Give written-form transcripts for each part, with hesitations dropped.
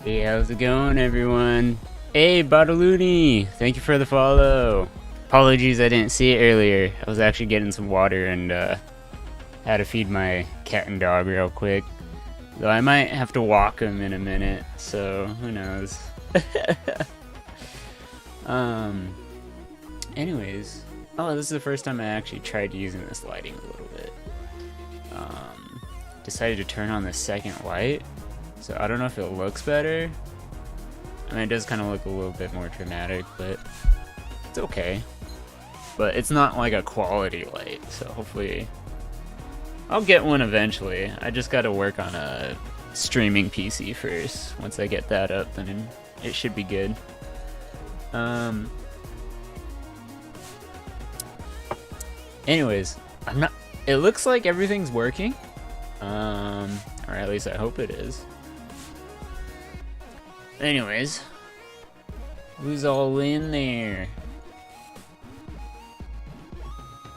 Hey, how's it going, everyone? Hey, Badaluni! Thank you for the follow. Apologies I didn't see it earlier. I was actually getting some water and had to feed my cat and dog real quick. Though I might have to walk them in a minute, so who knows. Anyways. Oh, this is the first time I actually tried using this lighting a little bit. Decided to turn on the second light. So I don't know if it looks better. I mean, it does kind of look a little bit more dramatic, but it's okay. But it's not like a quality light, so hopefully I'll get one eventually. I just got to work on a streaming PC first. Once I get that up, then it should be good. Anyways, it looks like everything's working. Or at least I hope it is. Anyways, who's all in there?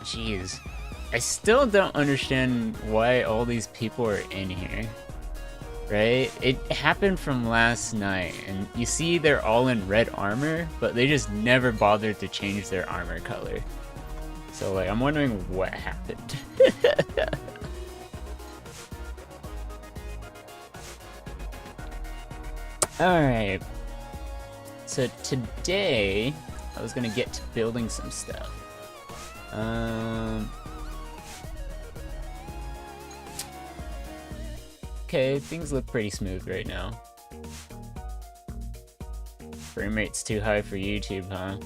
Jeez, I still don't understand why all these people are in here, right? It happened from last night, and you see they're all in red armor, but they just never bothered to change their armor color. So, like, I'm wondering what happened. Alright, so today I was gonna get to building some stuff. Okay, things look pretty smooth right now. Frame rate's too high for YouTube, huh?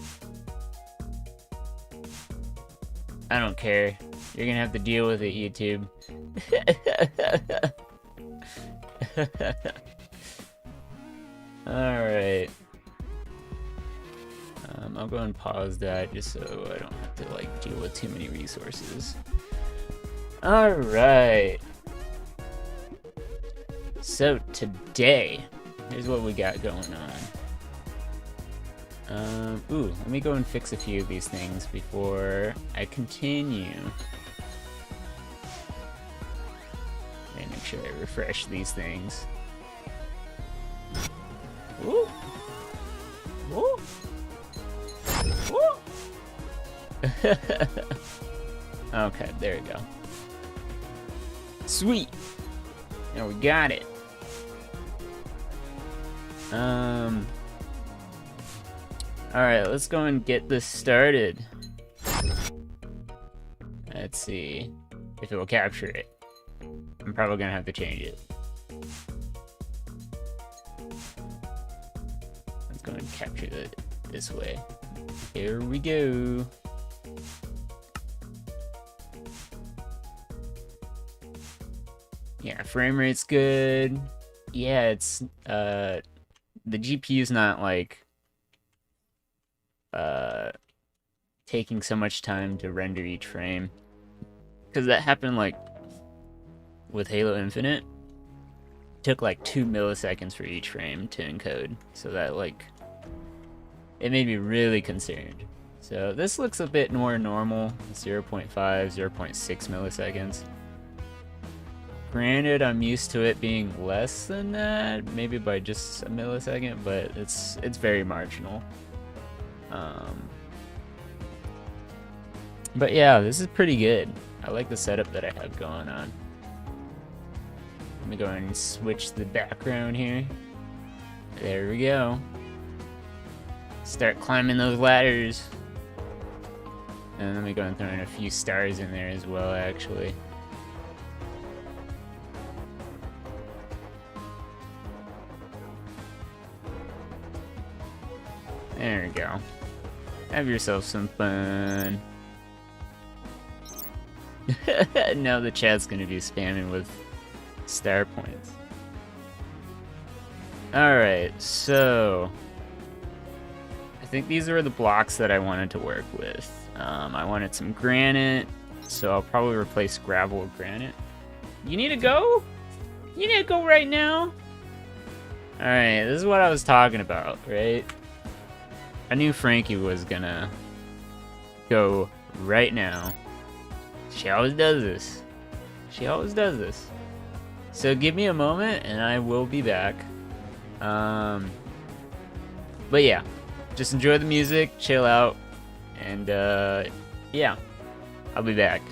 I don't care. You're gonna have to deal with it, YouTube. Alright. I'll go and pause that just so I don't have to like deal with too many resources. Alright. So today, here's what we got going on. Ooh, let me go and fix a few of these things before I continue. Let me make sure I refresh these things. Woo! Woo! Woo! Okay, there we go. Sweet! Now we got it. Alright, let's go and get this started. Let's see if it will capture it. I'm probably gonna have to change it. Let's go and capture it this way. Here we go. Yeah, frame rate's good. Yeah, it's the GPU's not like taking so much time to render each frame, because that happened like with Halo Infinite. It took like 2 milliseconds for each frame to encode, so that like it made me really concerned. So this looks a bit more normal, 0.5, 0.6 milliseconds. Granted, I'm used to it being less than that, maybe by just a millisecond, but it's very marginal. But yeah, this is pretty good. I like the setup that I have going on. Let me go and switch the background here. There we go. Start climbing those ladders. And let me go and throw in a few stars in there as well, actually. There we go. Have yourself some fun. Now the chat's gonna be spamming with star points. Alright, so I think these are the blocks that I wanted to work with. I wanted some granite, so I'll probably replace gravel with granite. You need to go? You need to go right now? Alright, this is what I was talking about, right? I knew Frankie was gonna go right now. She always does this. She always does this. So give me a moment and I will be back. But yeah, just enjoy the music, chill out, and yeah, I'll be back.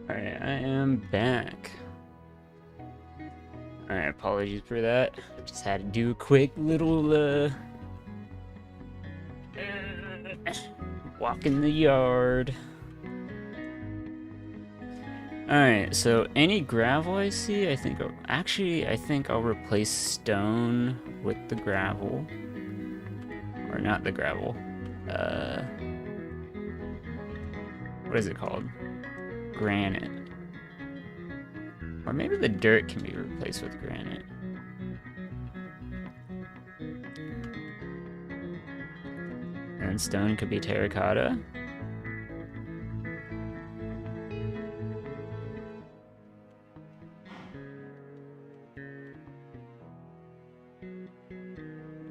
Alright, I am back. Alright, apologies for that. Just had to do a quick little, walk in the yard. Alright, so any gravel I see, I think I'll replace stone with the gravel. Or not the gravel. What is it called? Granite. Or maybe the dirt can be replaced with granite. And stone could be terracotta.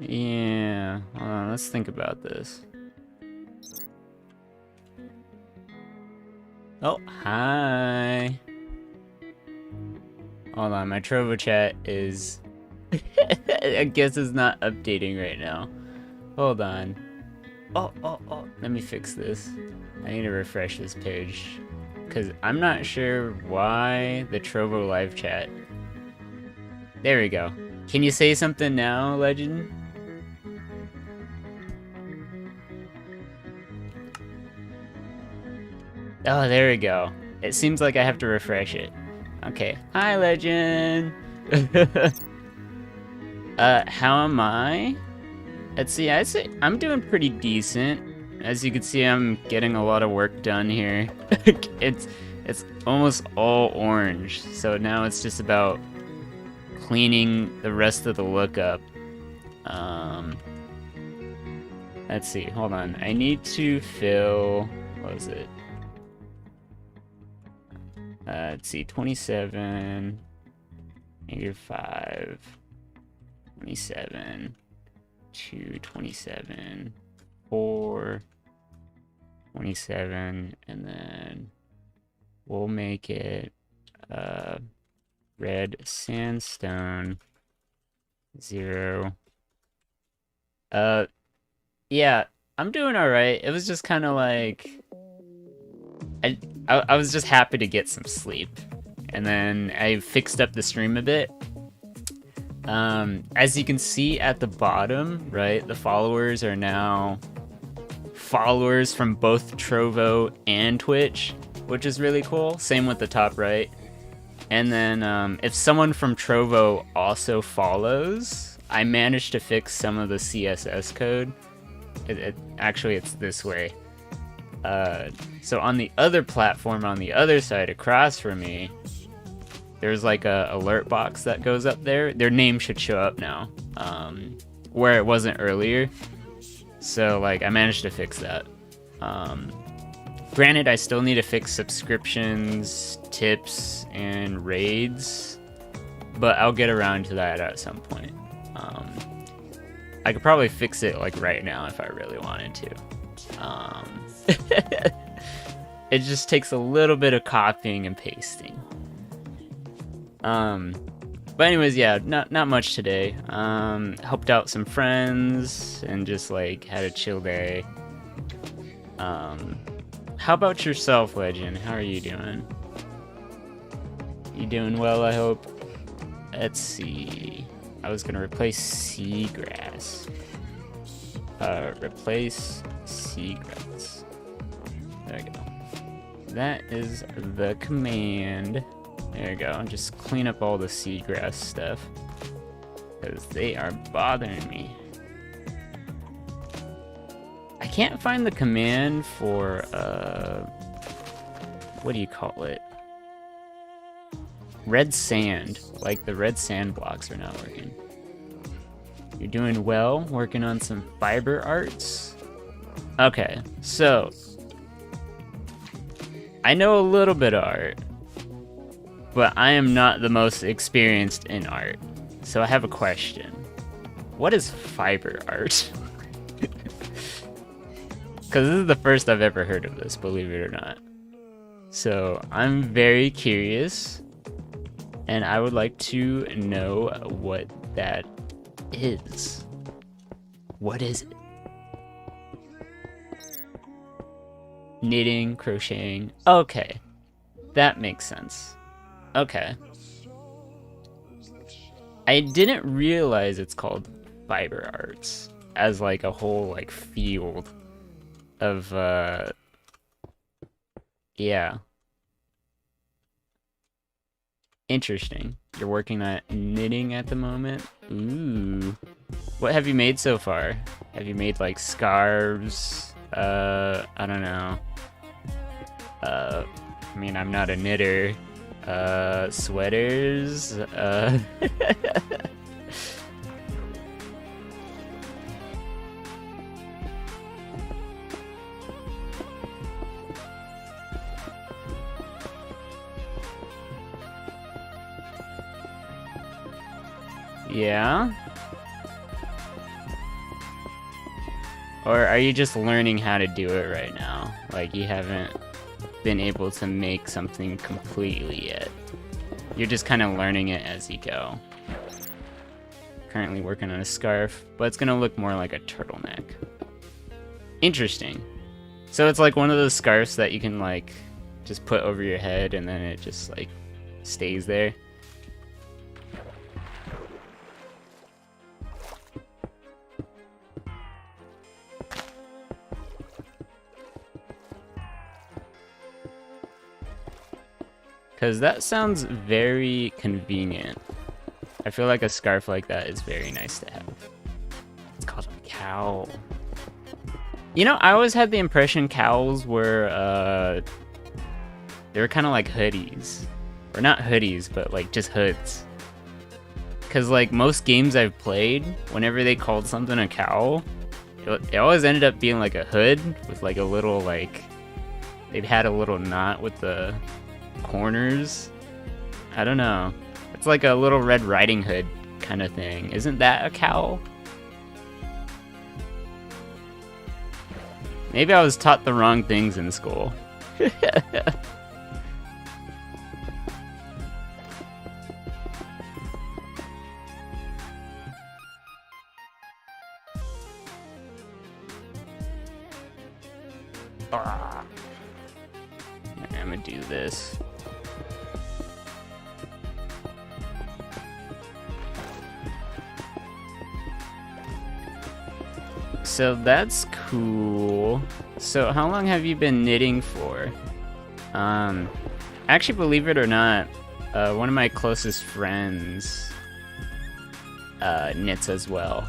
Yeah, hold on, let's think about this. Oh, hi. Hold on, my Trovo chat is... I guess it's not updating right now. Hold on. Oh, let me fix this. I need to refresh this page. Because I'm not sure why the Trovo live chat... There we go. Can you say something now, Legend? Oh, there we go. It seems like I have to refresh it. Okay. Hi, Legend! How am I? Let's see, I'd say I'm doing pretty decent. As you can see, I'm getting a lot of work done here. It's It's almost all orange. So now it's just about cleaning the rest of the lookup. Let's see, hold on. I need to fill, what was it? Let's see, 27, -5, 27, 2, 27, 4, 27, and then we'll make it red sandstone 0. Yeah, I'm doing all right. It was just kind of like I was just happy to get some sleep, and then I fixed up the stream a bit. As you can see at the bottom, right, the followers are now followers from both Trovo and Twitch, which is really cool. Same with the top right. And then if someone from Trovo also follows, I managed to fix some of the CSS code. Actually, it's this way. So on the other platform, on the other side across from me, there's like a alert box that goes up there. Their name should show up now, where it wasn't earlier. So like I managed to fix that. Granted, I still need to fix subscriptions, tips, and raids, but I'll get around to that at some point. I could probably fix it like right now if I really wanted to. It just takes a little bit of copying and pasting. But anyways, yeah, not much today. Helped out some friends and just like had a chill day. How about yourself, Legend? How are you doing? You doing well, I hope? Let's see. I was gonna replace seagrass. Replace seagrass. There we go. That is the command. There we go. Just clean up all the seagrass stuff, because they are bothering me. I can't find the command for, what do you call it? Red sand. Like the red sand blocks are not working. You're doing well, working on some fiber arts. Okay, so I know a little bit of art, but I am not the most experienced in art. So I have a question. What is fiber art? Because this is the first I've ever heard of this, believe it or not. So I'm very curious, and I would like to know what that is. What is it? Knitting, crocheting. Okay, that makes sense. Okay. I didn't realize it's called fiber arts as like a whole like field of yeah. Interesting. You're working on knitting at the moment? Ooh. What have you made so far? Have you made like scarves? I don't know. I mean, I'm not a knitter. Sweaters? Yeah? Or are you just learning how to do it right now? Like you haven't been able to make something completely yet. You're just kind of learning it as you go. Currently working on a scarf, but it's gonna look more like a turtleneck. Interesting. So it's like one of those scarves that you can like just put over your head and then it just like stays there. Because that sounds very convenient. I feel like a scarf like that is very nice to have. It's called a cowl. You know, I always had the impression cowls were They were kind of like hoodies. Or not hoodies, but like just hoods. Because like most games I've played, whenever they called something a cowl, it always ended up being like a hood with like a little like... They'd had a little knot with the corners. I don't know. It's like a little Red Riding Hood kind of thing. Isn't that a cowl? Maybe I was taught the wrong things in school. I'm gonna do this. So that's cool. So how long have you been knitting for? Actually, believe it or not, one of my closest friends knits as well.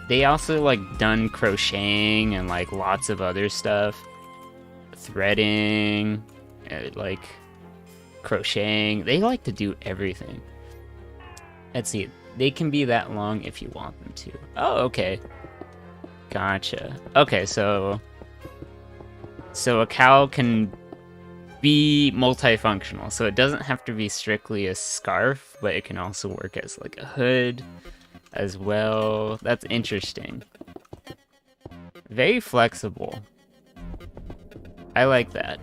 They also like done crocheting and like lots of other stuff. Threading, like crocheting. They like to do everything. Let's see. They can be that long if you want them to. Oh, okay. Gotcha. Okay, so a cowl can be multifunctional. So it doesn't have to be strictly a scarf, but it can also work as like a hood as well. That's interesting. Very flexible. I like that.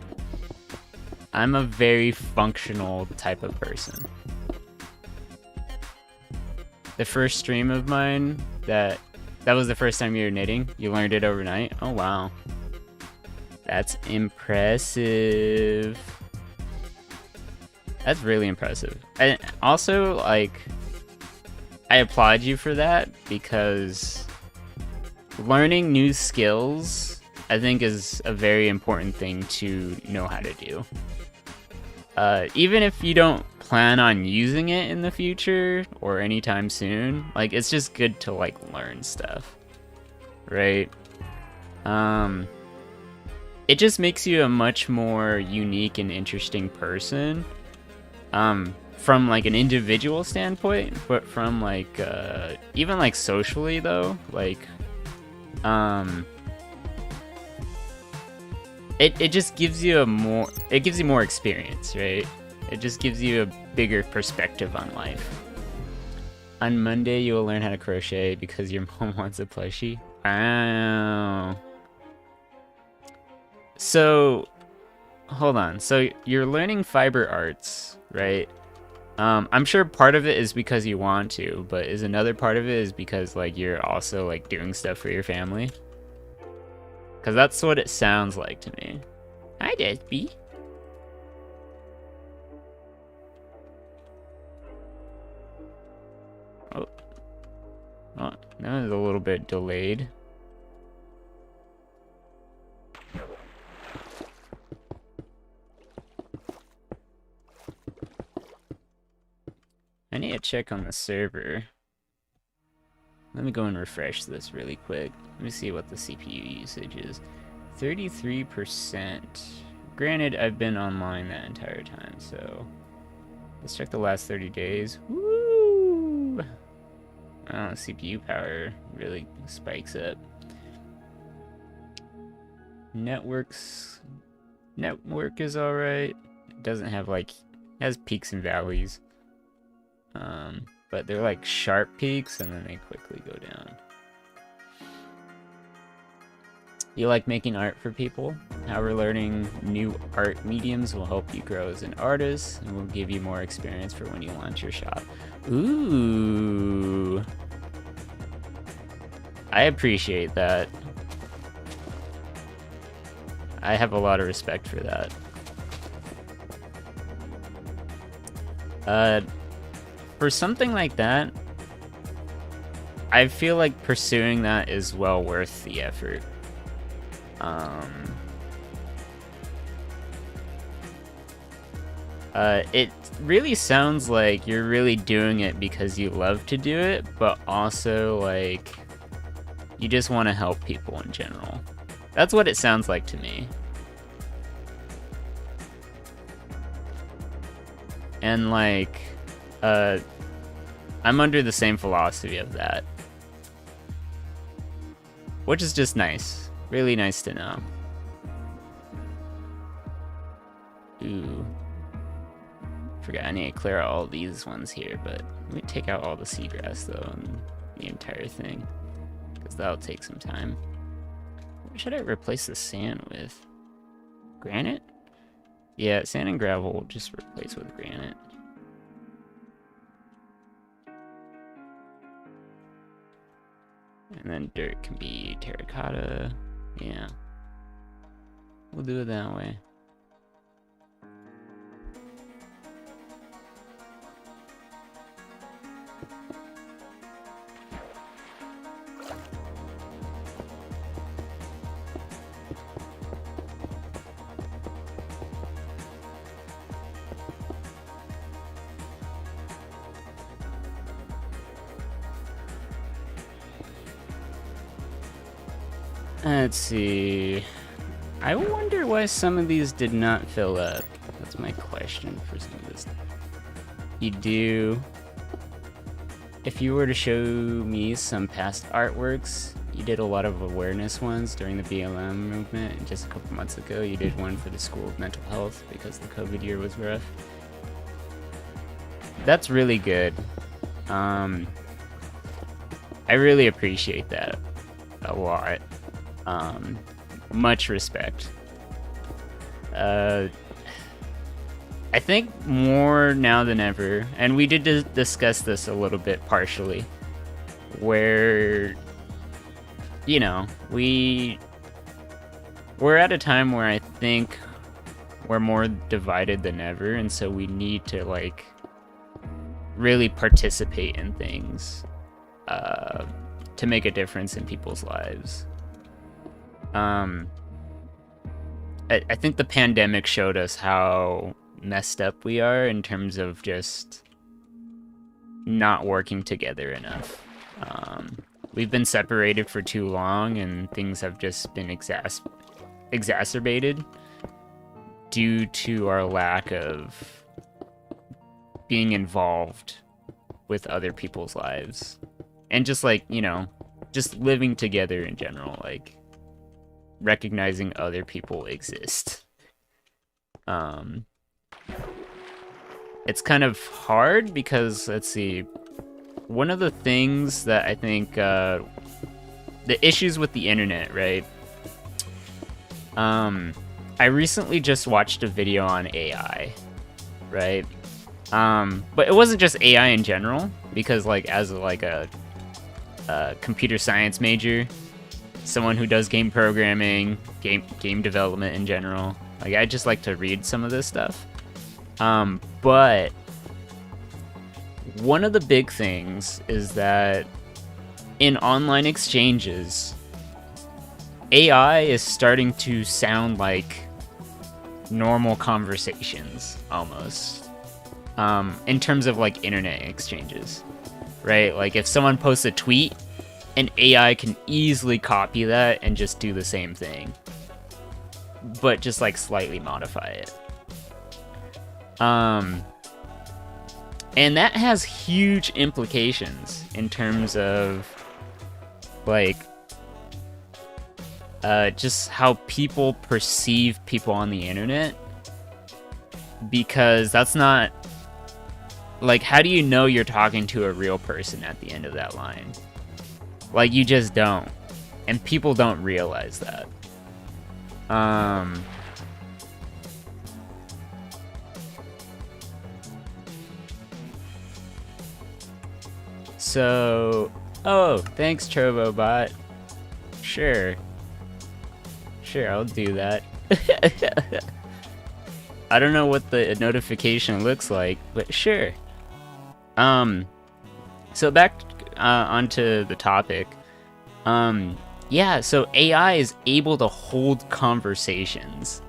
I'm a very functional type of person. The first stream of mine, that was the first time you were knitting? You learned it overnight? Oh, wow. That's impressive. That's really impressive. And also, like, I applaud you for that, because learning new skills, I think, is a very important thing to know how to do. Even if you don't plan on using it in the future or anytime soon, like, it's just good to like learn stuff, right? It just makes you a much more unique and interesting person, from like an individual standpoint, but from like even like socially though, like it just gives you more experience, right? It just gives you a bigger perspective on life. On Monday, you will learn how to crochet because your mom wants a plushie. Wow. So, hold on. So you're learning fiber arts, right? I'm sure part of it is because you want to, but is another part of it is because like you're also like doing stuff for your family? Because that's what it sounds like to me. Hi, Desby. Oh, that was a little bit delayed. I need to check on the server. Let me go and refresh this really quick. Let me see what the CPU usage is. 33%. Granted, I've been online that entire time, so let's check the last 30 days. Woo! Oh, CPU power really spikes up. Network is alright. It doesn't have like, it has peaks and valleys. But they're like sharp peaks and then they quickly go down. You like making art for people? However, learning new art mediums will help you grow as an artist and will give you more experience for when you launch your shop. Ooh. I appreciate that. I have a lot of respect for that. For something like that, I feel like pursuing that is well worth the effort. It really sounds like you're really doing it because you love to do it, but also like you just want to help people in general. That's what it sounds like to me. And like, I'm under the same philosophy of that, which is just nice. Really nice to know. Ooh. Forgot I need to clear out all these ones here, but let me take out all the seagrass though and the entire thing, because that'll take some time. What should I replace the sand with? Granite? Yeah, sand and gravel will just replace with granite. And then dirt can be terracotta. Yeah. We'll do it that way. Let's see. I wonder why some of these did not fill up. That's my question for some of this. You do. If you were to show me some past artworks, you did a lot of awareness ones during the BLM movement. And just a couple months ago, you did one for the School of Mental Health because the COVID year was rough. That's really good. I really appreciate that a lot. Much respect. I think more now than ever, and we did discuss this a little bit partially, where, you know, we're at a time where I think we're more divided than ever, and so we need to, like, really participate in things to make a difference in people's lives. I think the pandemic showed us how messed up we are in terms of just not working together enough. We've been separated for too long, and things have just been exacerbated due to our lack of being involved with other people's lives. And just, like, you know, just living together in general, like, recognizing other people exist. It's kind of hard because, let's see, one of the things that I think, the issues with the internet, right? I recently just watched a video on AI, right? But it wasn't just AI in general, because, like, as like a computer science major, someone who does game programming, game development in general, like, I just like to read some of this stuff. But one of the big things is that in online exchanges, AI is starting to sound like normal conversations almost, in terms of, like, internet exchanges, right? Like, if someone posts a tweet, an AI can easily copy that and just do the same thing, but just, like, slightly modify it. And that has huge implications in terms of, like, just how people perceive people on the internet, because that's not, like, how do you know you're talking to a real person at the end of that line? Like, you just don't, and people don't realize that. So, oh, thanks, TrovoBot. Sure, I'll do that. I don't know what the notification looks like, but sure. So back onto the topic. Yeah, so AI is able to hold conversations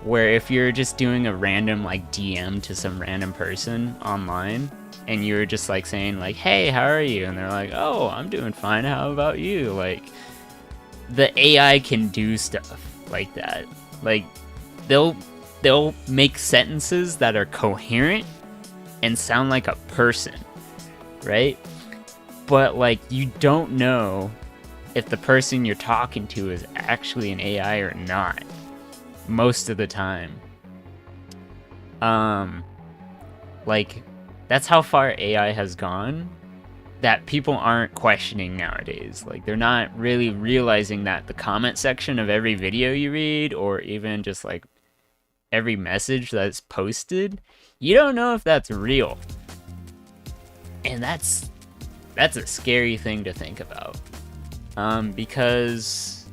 where if you're just doing a random, like, DM to some random person online, and you're just, like, saying, like, hey, how are you? And they're like, oh, I'm doing fine, how about you? Like, the AI can do stuff like that. Like, they'll make sentences that are coherent and sound like a person, right? But like you don't know if the person you're talking to is actually an AI or not most of the time. Like that's how far AI has gone, that people aren't questioning nowadays. Like they're not really realizing that the comment section of every video you read, or even just like every message that's posted, you don't know if that's real. And that's a scary thing to think about. Because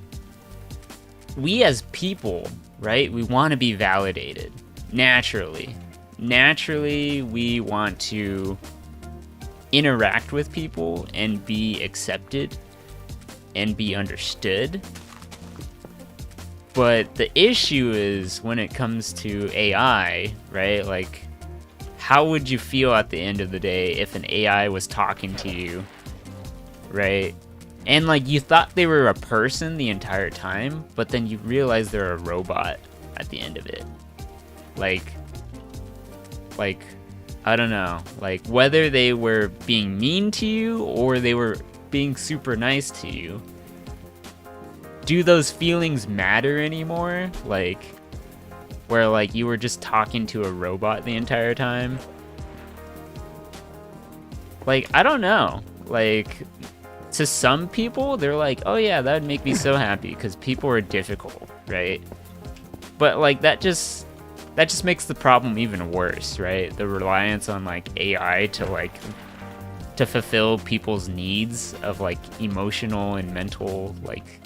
we as people, right, we want to be validated naturally. Naturally, we want to interact with people and be accepted and be understood. But the issue is when it comes to AI, right? Like, how would you feel at the end of the day if an AI was talking to you, right? And like you thought they were a person the entire time, but then you realize they're a robot at the end of it. Like I don't know, like whether they were being mean to you or they were being super nice to you, do those feelings matter anymore? Like where like you were just talking to a robot the entire time? Like I don't know, like to some people they're like, oh yeah, that would make me so happy because people are difficult, right? But like that just makes the problem even worse, right? The reliance on like AI to fulfill people's needs of like emotional and mental like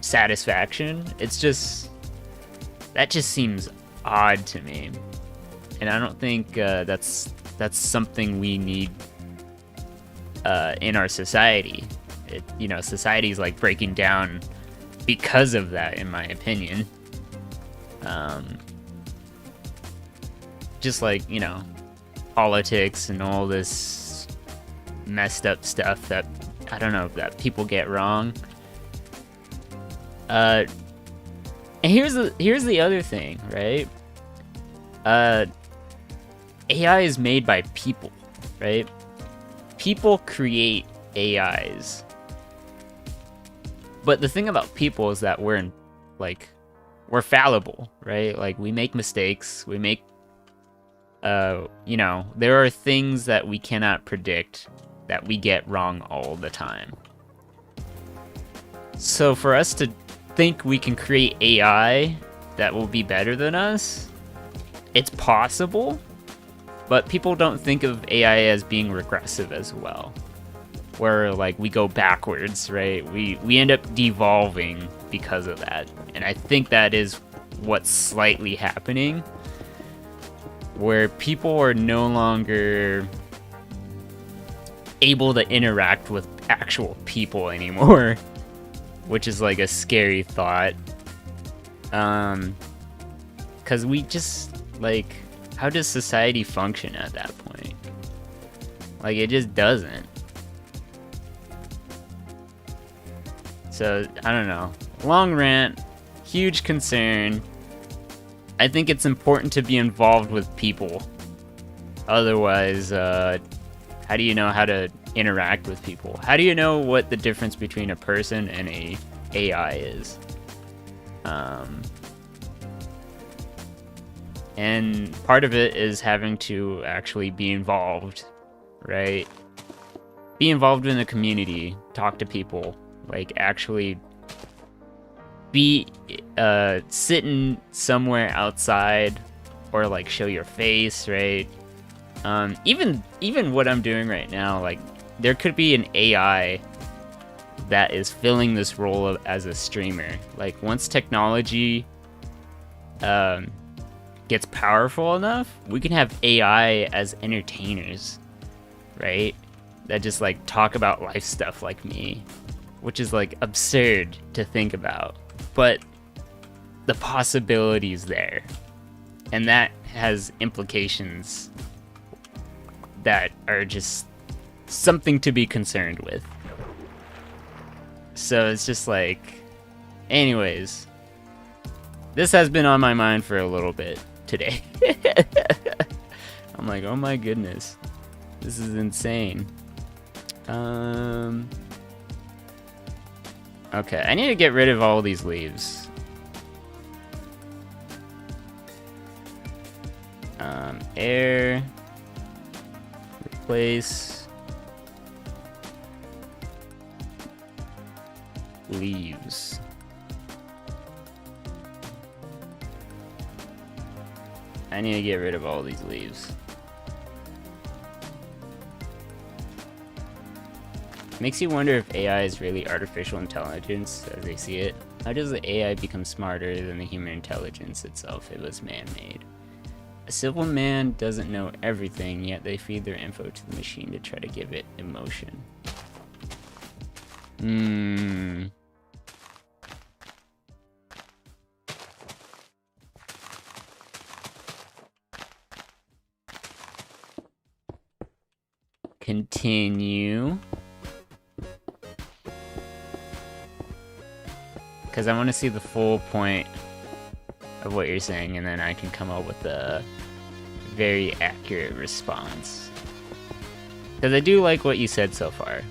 satisfaction. It's just that just seems odd to me, and I don't think that's something we need in our society. Society's like breaking down because of that, in my opinion. Just like, politics and all this messed up stuff that, I don't know, that people get wrong. And here's the other thing, right? AI is made by people, right? People create AIs. But the thing about people is that we're fallible, right? Like we make mistakes, we make there are things that we cannot predict that we get wrong all the time. So for us to think we can create AI that will be better than us, it's possible, but people don't think of AI as being regressive as well, where like we go backwards, right? We end up devolving because of that. And I think that is what's slightly happening, where people are no longer able to interact with actual people anymore, which is like a scary thought. Because we just, like, how does society function at that point? Like, it just doesn't. So, I don't know. Long rant, huge concern. I think it's important to be involved with people. Otherwise, how do you know how to interact with people? How do you know what the difference between a person and a AI is? And part of it is having to actually be involved, right? Be involved in the community, talk to people, like actually be sitting somewhere outside, or like show your face, right? Even what I'm doing right now, like there could be an AI that is filling this role as a streamer. Like once technology gets powerful enough, we can have AI as entertainers, right? That just like talk about life stuff like me, which is like absurd to think about, but the possibility's there, and that has implications that are just something to be concerned with. So it's just like, anyways, this has been on my mind for a little bit, today. I'm like, oh my goodness, this is insane. Okay, I need to get rid of all these leaves. Air, replace leaves. I need to get rid of all these leaves. Makes you wonder if AI is really artificial intelligence as they see it. How does the AI become smarter than the human intelligence itself? It was man-made. A civil man doesn't know everything, yet they feed their info to the machine to try to give it emotion. Continue. Because I want to see the full point of what you're saying, and then I can come up with a very accurate response. Because I do like what you said so far.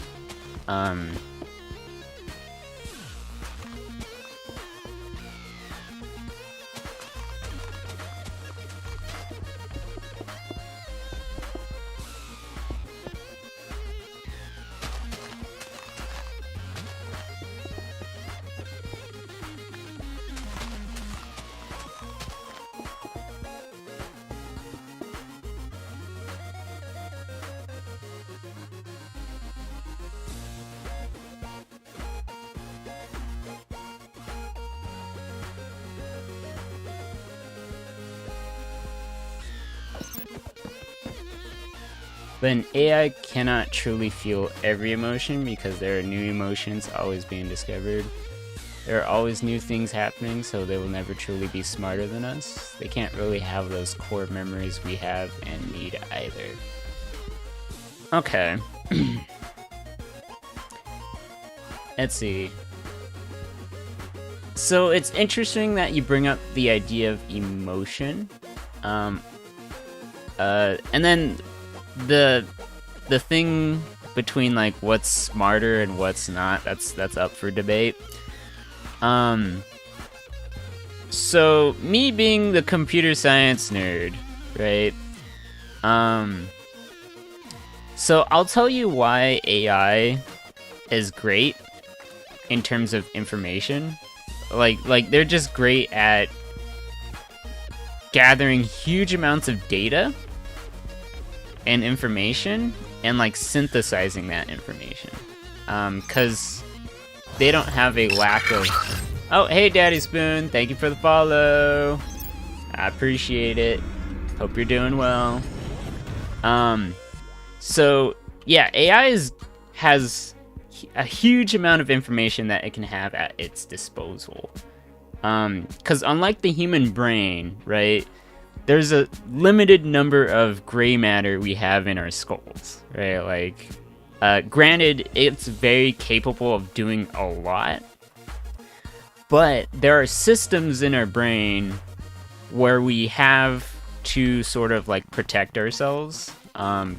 But an AI cannot truly feel every emotion because there are new emotions always being discovered. There are always new things happening, so they will never truly be smarter than us. They can't really have those core memories we have and need either. Okay. Let's see. So it's interesting that you bring up the idea of emotion. And then the thing between like what's smarter and what's not, that's up for debate. So me being the computer science nerd, right? So I'll tell you why AI is great in terms of information. Like they're just great at gathering huge amounts of data and information and like synthesizing that information. 'Cause they don't have a lack of... Oh, hey Daddy Spoon, thank you for the follow. I appreciate it. Hope you're doing well. So yeah, AI has a huge amount of information that it can have at its disposal. 'Cause unlike the human brain, right, there's a limited number of gray matter we have in our skulls, right? Like, granted, it's very capable of doing a lot, but there are systems in our brain where we have to sort of like protect ourselves,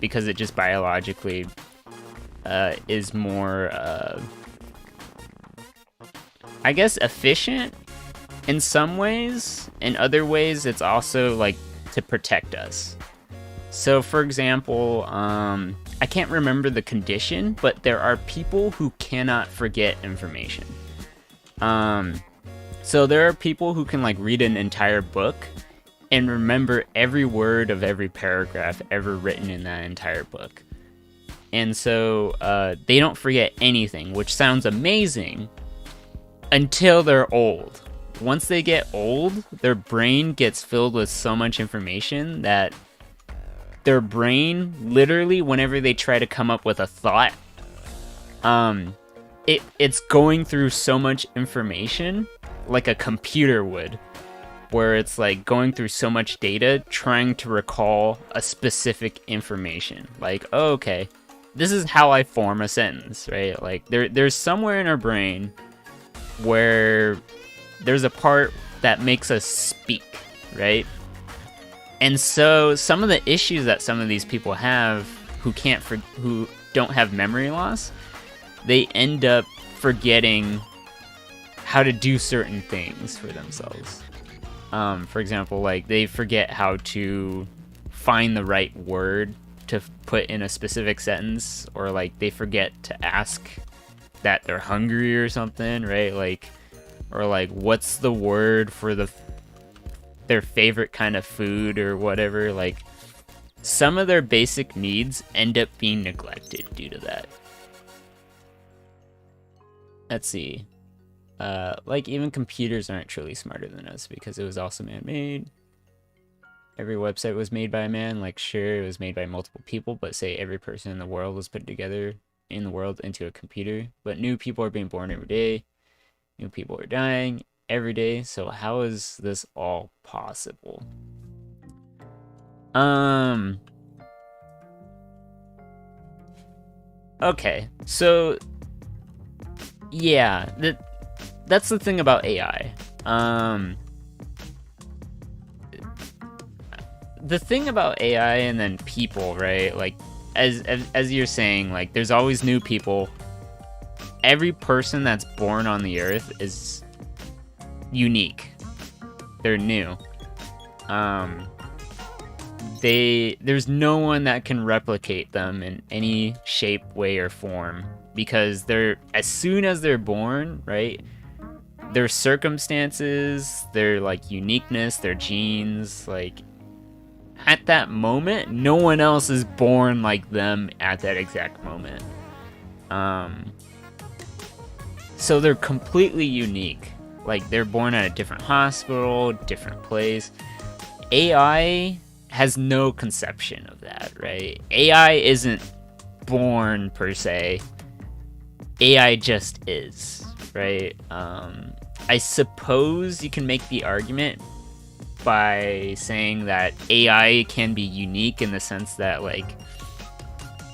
because it just biologically is more, I guess, efficient in some ways. In other ways, it's also like to protect us. So for example, I can't remember the condition, but there are people who cannot forget information. So there are people who can like read an entire book and remember every word of every paragraph ever written in that entire book. And so they don't forget anything, which sounds amazing until they're old. Once they get old, their brain gets filled with so much information that their brain, literally, whenever they try to come up with a thought, it's going through so much information, like a computer would, where it's like going through so much data, trying to recall a specific information. Like, oh, okay, this is how I form a sentence, right? Like, there's somewhere in our brain where there's a part that makes us speak, right? And so some of the issues that some of these people have who don't have memory loss, they end up forgetting how to do certain things for themselves. For example, like they forget how to find the right word to put in a specific sentence, or like they forget to ask that they're hungry or something, right? Like, or like, what's the word for their favorite kind of food or whatever. Like, some of their basic needs end up being neglected due to that. Let's see. Like, even computers aren't truly smarter than us because it was also man-made. Every website was made by a man. Like, sure, it was made by multiple people, but say every person in the world was put together in the world into a computer. But new people are being born every day. New people are dying every day. So how is this all possible? Okay, so yeah, that's the thing about AI. The thing about AI and then people, right? Like, as you're saying, like, there's always new people. Every person that's born on the earth is unique. They're new. There's no one that can replicate them in any shape, way, or form, because as soon as they're born, right? Their circumstances, their like uniqueness, their genes, like, at that moment, no one else is born like them at that exact moment. So they're completely unique. Like, they're born at a different hospital, different place. AI has no conception of that, right? AI isn't born per se. AI just is, right? I suppose you can make the argument by saying that AI can be unique in the sense that, like,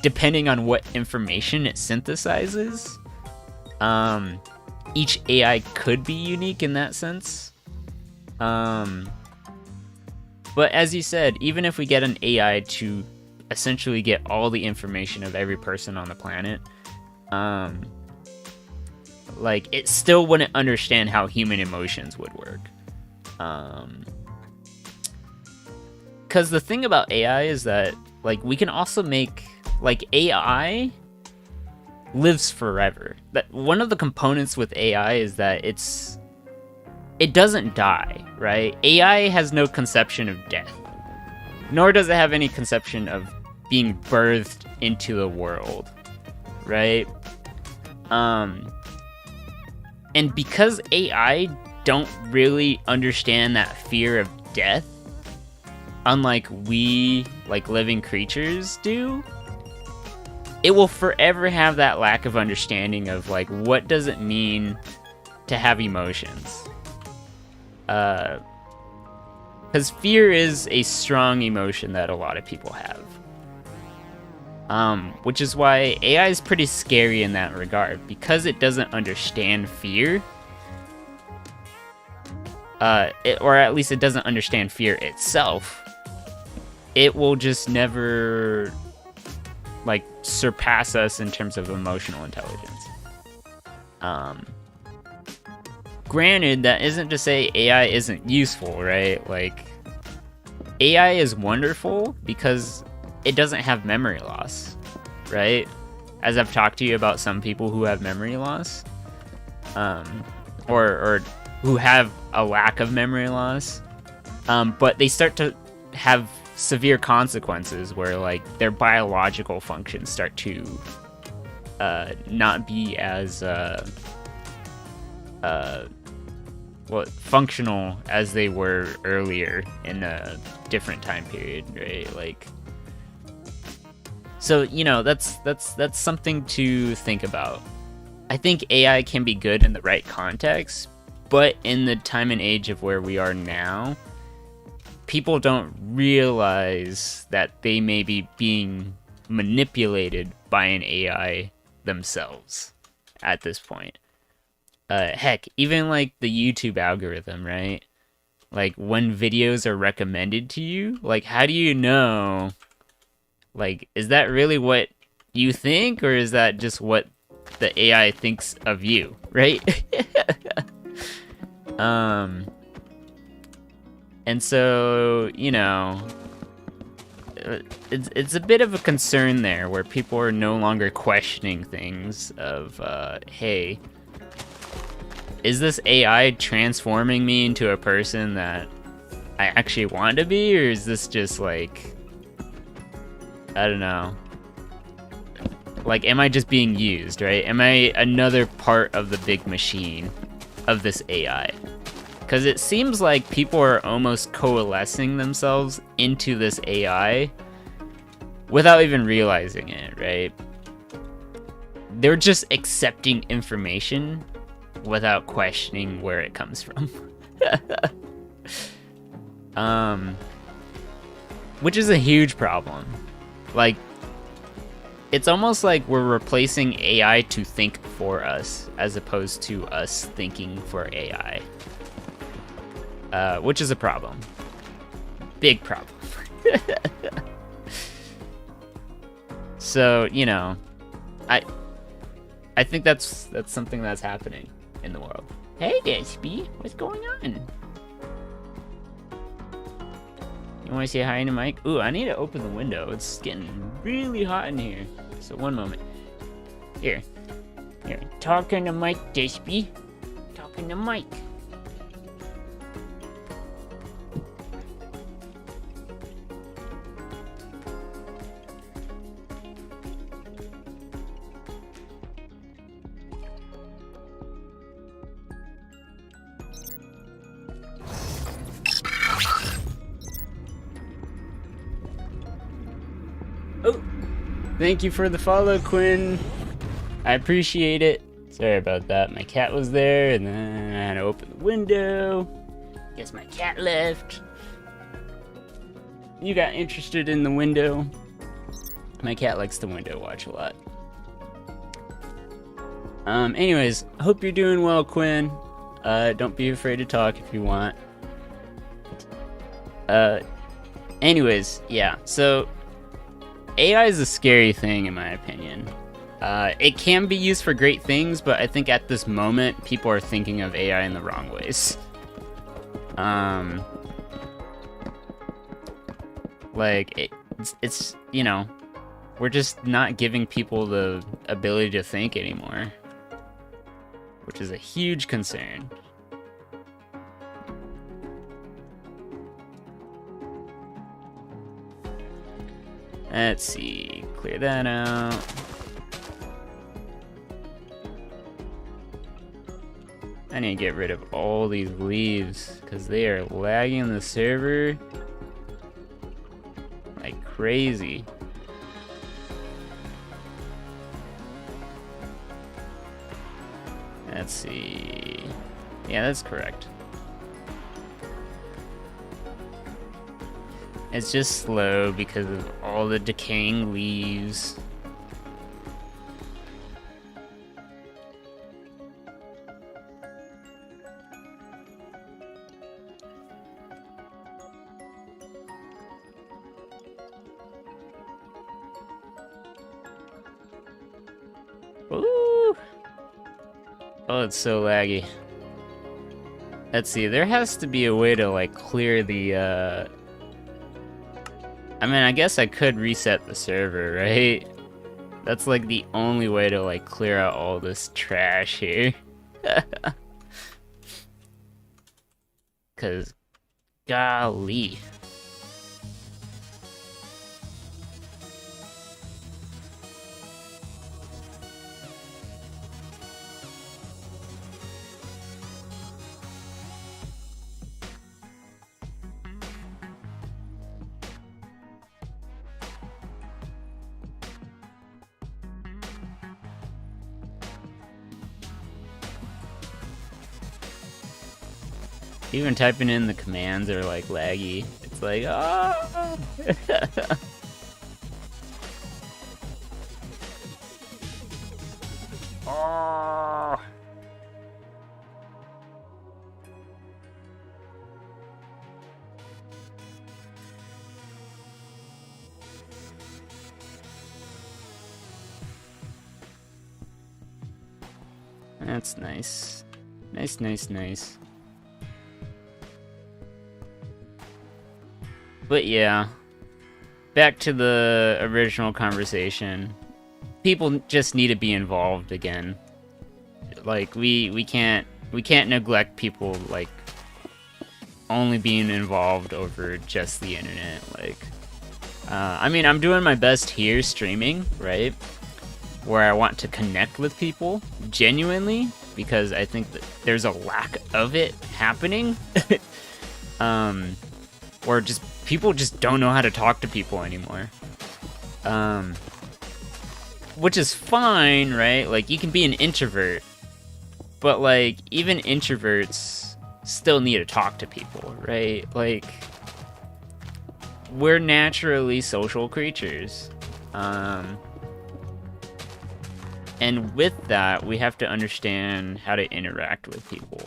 depending on what information it synthesizes, each AI could be unique in that sense. But as you said, even if we get an AI to essentially get all the information of every person on the planet, like, it still wouldn't understand how human emotions would work. Because the thing about AI is that, like, we can also make, like, AI lives forever. That one of the components with AI is that it doesn't die, right? AI has no conception of death, nor does it have any conception of being birthed into the world, right? And because AI don't really understand that fear of death, unlike we, like, living creatures do, it will forever have that lack of understanding of, like, what does it mean to have emotions. Because fear is a strong emotion that a lot of people have. Which is why AI is pretty scary in that regard, because it doesn't understand fear. Or at least it doesn't understand fear itself. It will just never, like, surpass us in terms of emotional intelligence. Granted, that isn't to say AI isn't useful, right? Like, AI is wonderful because it doesn't have memory loss, right? As I've talked to you about some people who have memory loss, or who have a lack of memory loss, but they start to have severe consequences where, like, their biological functions start to not be as functional as they were earlier in a different time period, right? Like, so, you know, that's something to think about. I think AI can be good in the right context, but in the time and age of where we are now, people don't realize that they may be being manipulated by an AI themselves at this point. Heck, even like the YouTube algorithm, right? Like when videos are recommended to you, like how do you know? Like, is that really what you think, or is that just what the AI thinks of you, right? um, and so, you know, it's a bit of a concern there where people are no longer questioning things of, hey, is this AI transforming me into a person that I actually want to be, or is this just like, I don't know. Like, am I just being used, right? Am I another part of the big machine of this AI? Because it seems like people are almost coalescing themselves into this AI without even realizing it, right? They're just accepting information without questioning where it comes from. Which is a huge problem. Like, it's almost like we're replacing AI to think for us, as opposed to us thinking for AI. Which is a problem. Big problem. So, you know, I think that's something that's happening in the world. Hey, Gatsby, what's going on? You want to say hi to Mike? Ooh, I need to open the window. It's getting really hot in here. So one moment. Here. Talking to Mike, Gatsby. Talking to Mike. Oh, thank you for the follow, Quinn. I appreciate it. Sorry about that. My cat was there, and then I had to open the window. Guess my cat left. You got interested in the window. My cat likes the window watch a lot. Anyways, hope you're doing well, Quinn. Don't be afraid to talk if you want. Anyways, yeah, so AI is a scary thing in my opinion. It can be used for great things, but I think at this moment, people are thinking of AI in the wrong ways. Like, it's you know, we're just not giving people the ability to think anymore, which is a huge concern. Let's see, clear that out. I need to get rid of all these leaves because they are lagging the server like crazy. Let's see. Yeah, that's correct. It's just slow because of all the decaying leaves. Ooh. Oh, it's so laggy. Let's see, there has to be a way to like clear the I mean, I guess I could reset the server, right? That's like the only way to like clear out all this trash here. 'Cause golly. Even typing in the commands are like laggy. It's like, oh. Oh. That's nice. Nice. But yeah, back to the original conversation. People just need to be involved again. Like, we can't neglect people, like, only being involved over just the internet. Like, I mean, I'm doing my best here streaming, right? Where I want to connect with people genuinely, because I think that there's a lack of it happening. Or just people just don't know how to talk to people anymore. Which is fine, right? Like, you can be an introvert, but like, even introverts still need to talk to people, right? Like, we're naturally social creatures. And with that, we have to understand how to interact with people.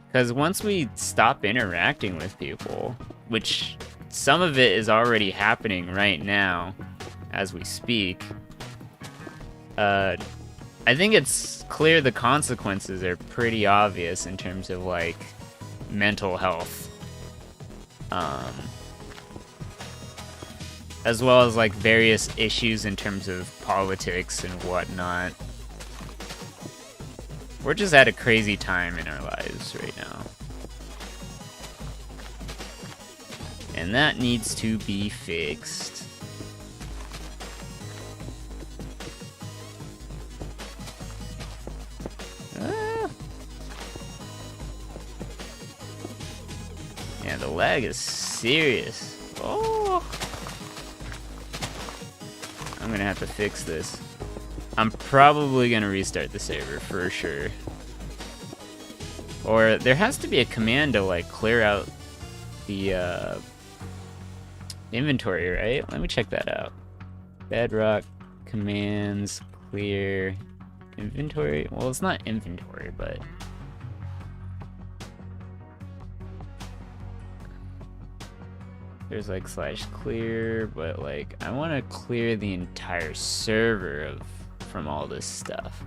Because once we stop interacting with people, which some of it is already happening right now as we speak, I think it's clear the consequences are pretty obvious in terms of, like, mental health. As well as, like, various issues in terms of politics and whatnot. We're just at a crazy time in our lives right now. And that needs to be fixed. Yeah, the lag is serious. Oh! I'm gonna have to fix this. I'm probably gonna restart the server for sure. Or there has to be a command to, like, clear out the inventory, right? Let me check that out. Bedrock commands clear inventory. Well, it's not inventory, but there's, like, /clear, but, like, I want to clear the entire server from all this stuff.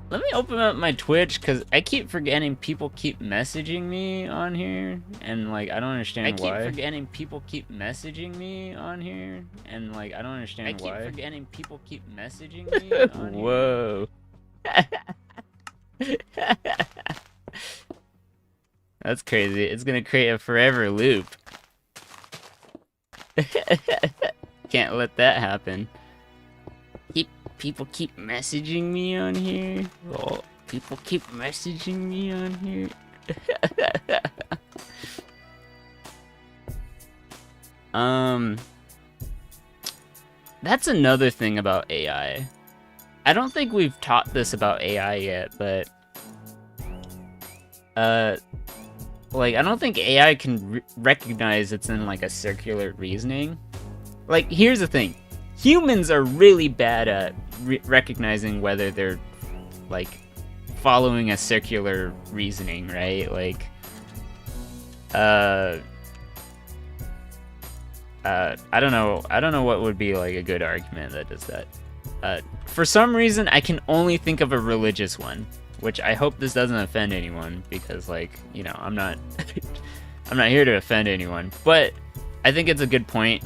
Let me open up my Twitch, because I keep forgetting people keep messaging me on here, and, like, I don't understand why. I keep forgetting people keep messaging me on here, and, like, I don't understand why. I keep forgetting people keep messaging me on here. Whoa. That's crazy. It's gonna create a forever loop. Can't let that happen. People keep messaging me on here. Oh, people keep messaging me on here. That's another thing about AI. I don't think we've taught this about AI yet, but like, I don't think AI can recognize it's in, like, a circular reasoning. Like, here's the thing. Humans are really bad at recognizing whether they're, like, following a circular reasoning, right? Like, I don't know what would be, like, a good argument that does that. For some reason, I can only think of a religious one, which I hope this doesn't offend anyone, because, like, you know, I'm not I'm not here to offend anyone, but I think it's a good point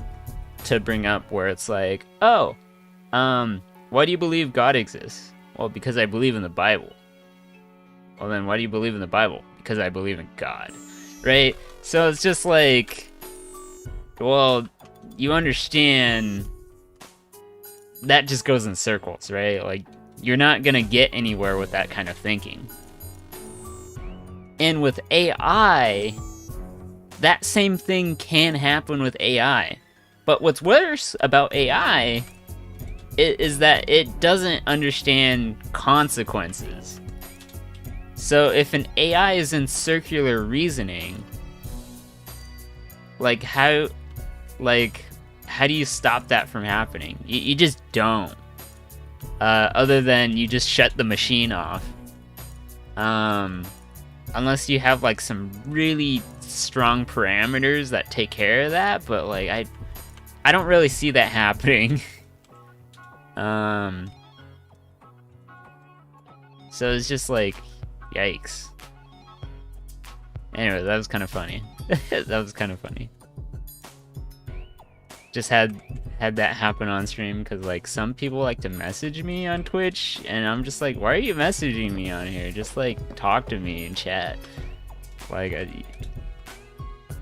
to bring up, where it's like, oh, why do you believe God exists? Well, because I believe in the Bible. Well, then why do you believe in the Bible? Because I believe in God, right? So it's just like, well, you understand that just goes in circles, right? Like, you're not gonna get anywhere with that kind of thinking. And with AI, that same thing can happen with AI. But what's worse about AI is that it doesn't understand consequences. So if an AI is in circular reasoning, like, how do you stop that from happening? You just don't. Other than you just shut the machine off. Unless you have, like, some really strong parameters that take care of that, but, like, I don't really see that happening. So it's just like, yikes. Anyway, that was kind of funny. That was kind of funny. Just had that happen on stream because like some people like to message me on Twitch, and I'm just like, why are you messaging me on here? Just like talk to me in chat. Like,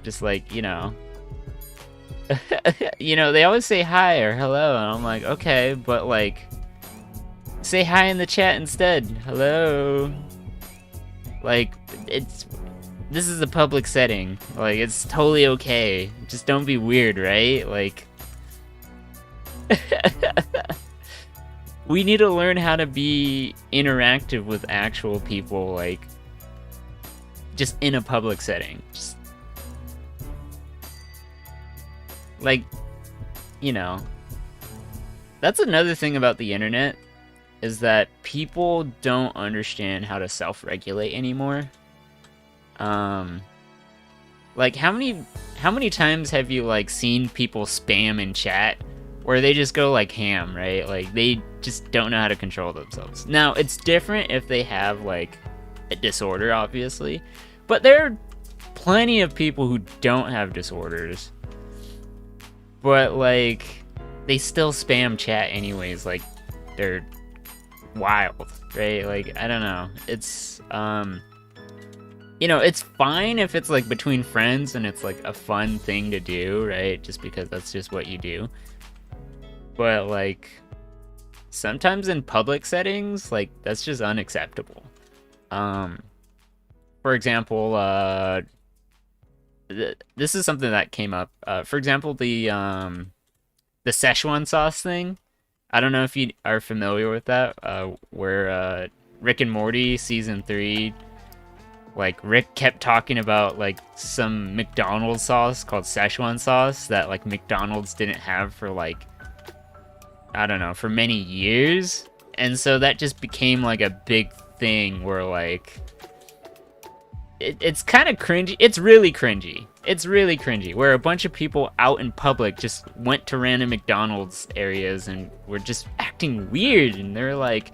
just like, you know. You know, they always say hi or hello, and I'm like, okay, but like, say hi in the chat instead. Hello. Like, this is a public setting. Like, it's totally okay. Just don't be weird, right? Like, we need to learn how to be interactive with actual people, like, just in a public setting. Just, like, you know, that's another thing about the internet, is that people don't understand how to self-regulate anymore. Like how many times have you like seen people spam in chat where they just go like ham, right? Like they just don't know how to control themselves. Now, it's different if they have like a disorder, obviously, but there are plenty of people who don't have disorders, but like they still spam chat anyways. Like they're wild, right? Like, I don't know. It's you know, it's fine if it's like between friends and it's like a fun thing to do, right? Just because that's just what you do. But like sometimes in public settings, like that's just unacceptable. For example, this is something that came up. For example, the Szechuan sauce thing. I don't know if you are familiar with that. Where Rick and Morty season 3, like Rick kept talking about like some McDonald's sauce called Szechuan sauce that like McDonald's didn't have for like, I don't know, for many years. And so that just became like a big thing where like it's kind of cringy. It's really cringy. It's really cringy where a bunch of people out in public just went to random McDonald's areas and were just acting weird, and they're like,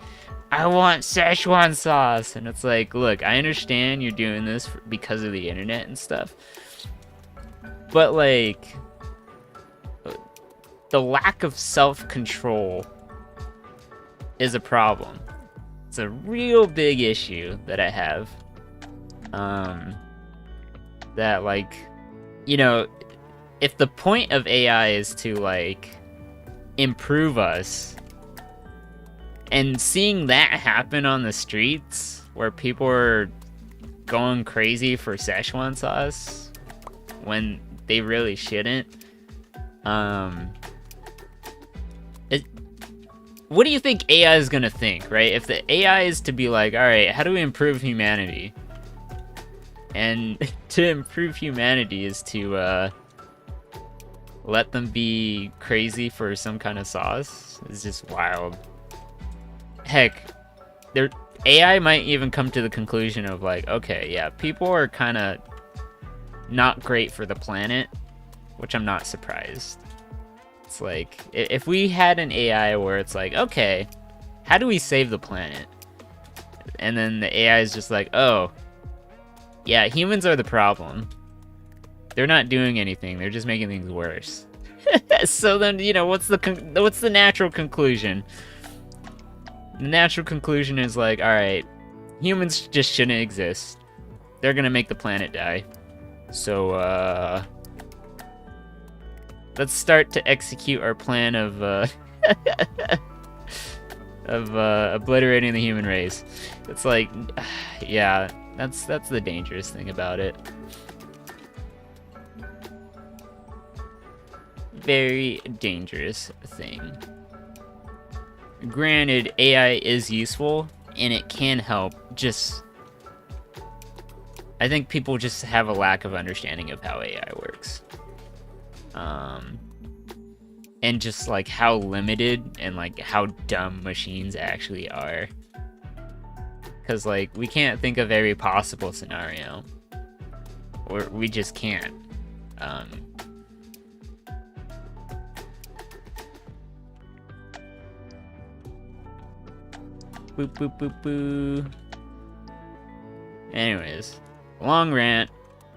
I want Szechuan sauce. And it's like, look, I understand you're doing this because of the internet and stuff, but like the lack of self-control is a problem. It's a real big issue that I have. That like, you know, if the point of AI is to like improve us, and seeing that happen on the streets where people are going crazy for Szechuan sauce when they really shouldn't, what do you think AI is gonna think, right? If the AI is to be like, all right, how do we improve humanity? And to improve humanity is to let them be crazy for some kind of sauce. It's just wild. Heck, AI might even come to the conclusion of like, okay, yeah, people are kind of not great for the planet, which I'm not surprised. It's like, if we had an AI where it's like, okay, how do we save the planet? And then the AI is just like, oh, yeah, humans are the problem. They're not doing anything. They're just making things worse. So then, you know, what's the natural conclusion? The natural conclusion is like, all right, humans just shouldn't exist. They're gonna make the planet die. So, let's start to execute our plan of obliterating the human race. It's like, yeah, that's the dangerous thing about it. Very dangerous thing. Granted, AI is useful and it can help, just I think people just have a lack of understanding of how AI works. And just like how limited and like how dumb machines actually are. Because like we can't think of every possible scenario, or we just can't. Boop, boop, boop, boo. Anyways, long rant.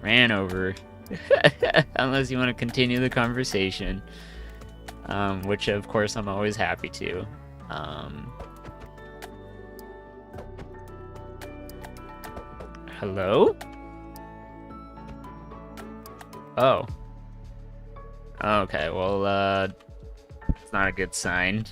Ran over. Unless you want to continue the conversation. Which, of course, I'm always happy to. Hello? Oh. Okay, well, it's not a good sign.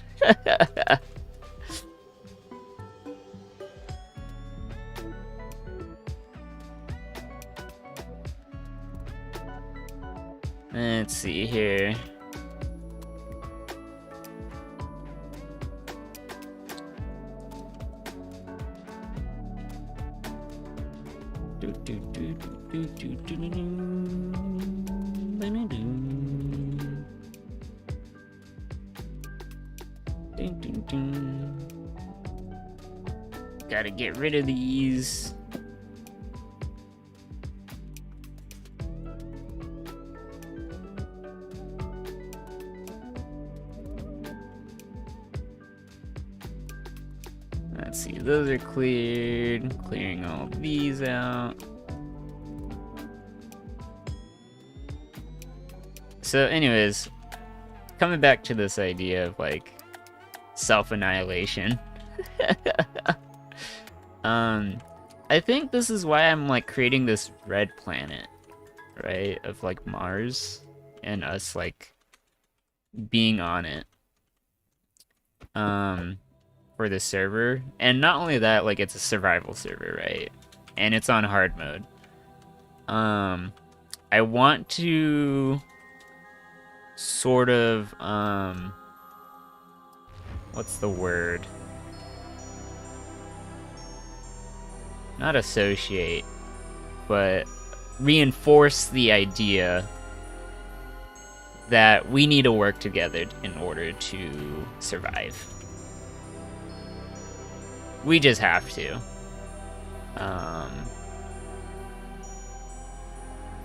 Let's see here. Gotta get rid of these. Let's see, those are cleared. Clearing all these out. So anyways, coming back to this idea of like self-annihilation. I think this is why I'm like creating this red planet, right? Of like Mars and us like being on it. For the server. And not only that, like it's a survival server, right? And it's on hard mode. I want to sort of what's the word? Not associate, but reinforce the idea that we need to work together in order to survive. We just have to.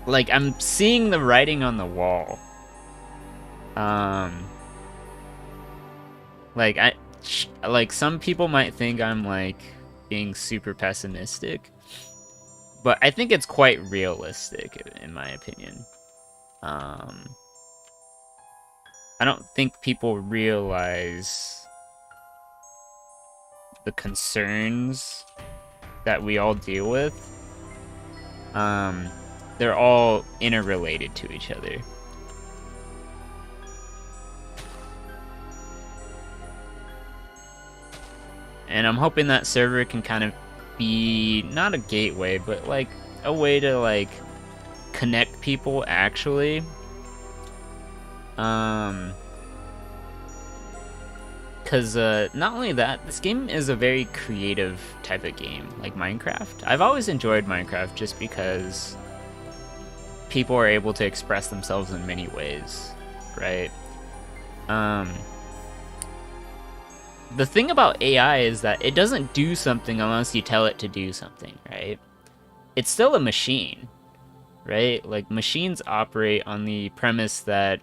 Like, I'm seeing the writing on the wall. Like some people might think I'm like being super pessimistic, but I think it's quite realistic in my opinion. I don't think people realize the concerns that we all deal with. They're all interrelated to each other. And I'm hoping that server can kind of be not a gateway, but like a way to like connect people actually. Cause not only that, this game is a very creative type of game, like Minecraft. I've always enjoyed Minecraft just because people are able to express themselves in many ways, right? The thing about AI is that it doesn't do something unless you tell it to do something, right? It's still a machine, right? Like, machines operate on the premise that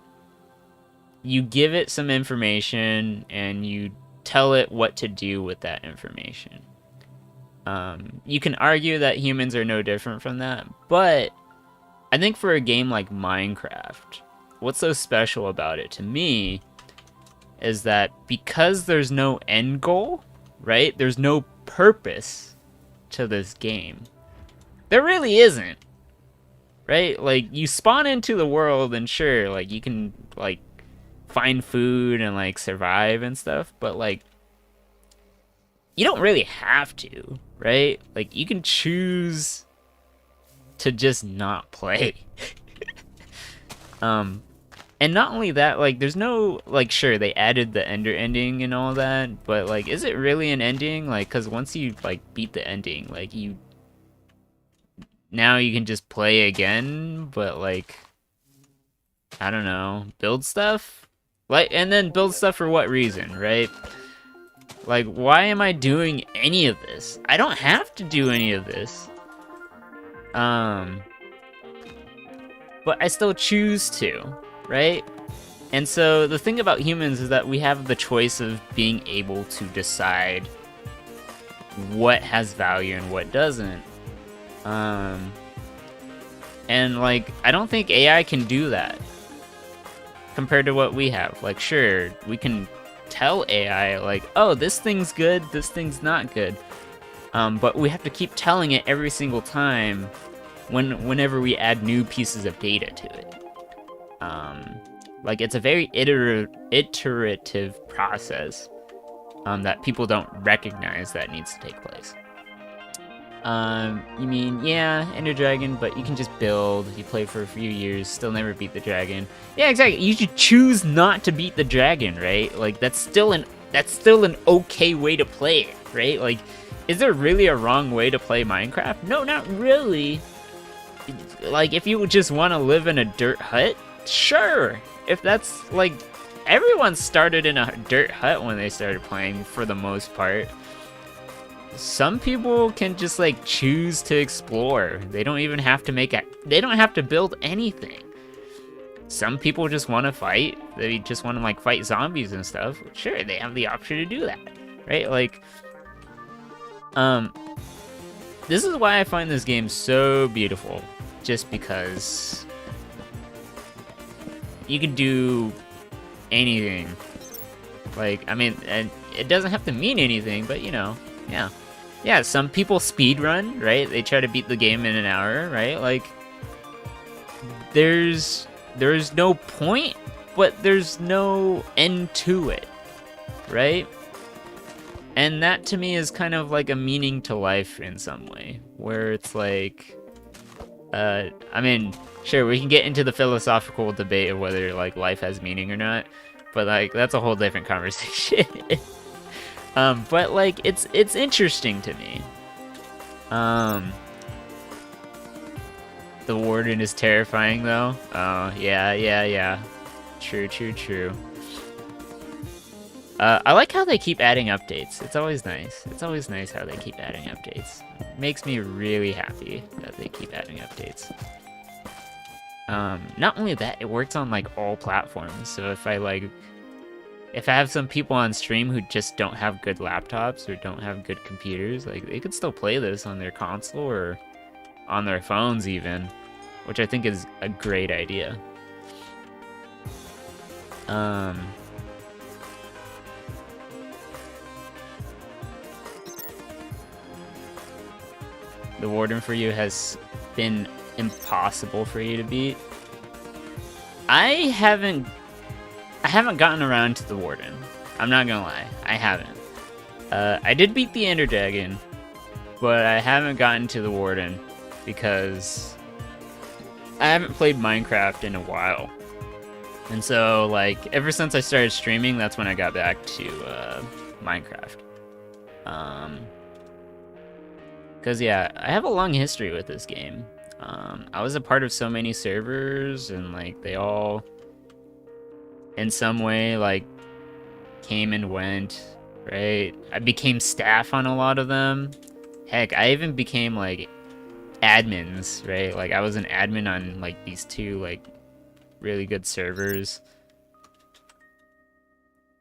you give it some information and you tell it what to do with that information. You can argue that humans are no different from that, but I think for a game like Minecraft, what's so special about it to me is that because there's no end goal, right? There's no purpose to this game. There really isn't, right? Like, you spawn into the world and sure, like, you can, like, find food and, like, survive and stuff, but, like, you don't really have to, right? Like, you can choose to just not play. And not only that, like, there's no, like, sure, they added the ender ending and all that, but, like, is it really an ending? Like, because once you, like, beat the ending, like, now you can just play again, but, like, I don't know, build stuff? Like, and then build stuff for what reason, right? Like, why am I doing any of this? I don't have to do any of this. But I still choose to. Right? And so the thing about humans is that we have the choice of being able to decide what has value and what doesn't. And like, I don't think AI can do that compared to what we have. Like, sure, we can tell AI like, oh, this thing's good, this thing's not good. But we have to keep telling it every single time whenever we add new pieces of data to it. Like, it's a very iterative process that people don't recognize that needs to take place. You mean, yeah, Ender Dragon, but you can just build, you play for a few years, still never beat the dragon. Yeah, exactly. You should choose not to beat the dragon, right? Like, that's still an okay way to play it, right? Like, is there really a wrong way to play Minecraft? No, not really. Like, if you just want to live in a dirt hut, sure. If that's, like, everyone started in a dirt hut when they started playing, for the most part. Some people can just like choose to explore. They don't even have to they don't have to build anything. Some people just want to fight. They just want to like fight zombies and stuff. Sure, they have the option to do that, right? Like, this is why I find this game so beautiful. Just because you can do anything. Like, I mean, and it doesn't have to mean anything, but you know, yeah. Yeah, some people speedrun, right? They try to beat the game in an hour, right? Like, there's no point, but there's no end to it, right? And that to me is kind of like a meaning to life in some way, where it's like, I mean, sure, we can get into the philosophical debate of whether like life has meaning or not, but like that's a whole different conversation. But like it's interesting to me. The warden is terrifying though. Oh yeah. True. I like how they keep adding updates. It's always nice. It's always nice how they keep adding updates. It makes me really happy that they keep adding updates. Not only that, it works on like all platforms. So if I have some people on stream who just don't have good laptops or don't have good computers, like they could still play this on their console or on their phones even, which I think is a great idea. The warden for you has been impossible for you to beat. I haven't gotten around to the warden. I'm not gonna lie, I haven't. I did beat the Ender Dragon, but I haven't gotten to the warden because I haven't played Minecraft in a while. And so, like, ever since I started streaming, that's when I got back to Minecraft. Because, yeah, I have a long history with this game. I was a part of so many servers, and, like, they all, in some way, like, came and went, right? I became staff on a lot of them. Heck, I even became, like, admins, right? Like, I was an admin on, like, these two, like, really good servers.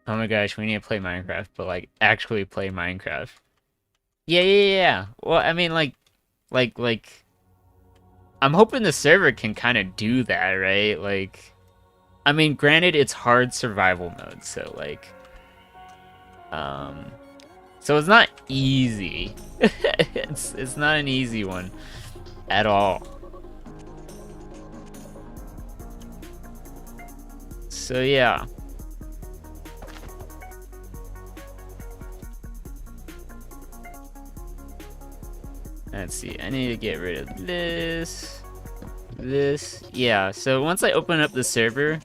Oh my gosh, we need to play Minecraft, but, like, actually play Minecraft. Yeah. Well, I mean, like, I'm hoping the server can kind of do that, right? Like, I mean, granted, it's hard survival mode, so, like, so it's not easy. It's not an easy one at all. So, yeah. Let's see, I need to get rid of this. Yeah, so once I open up the server,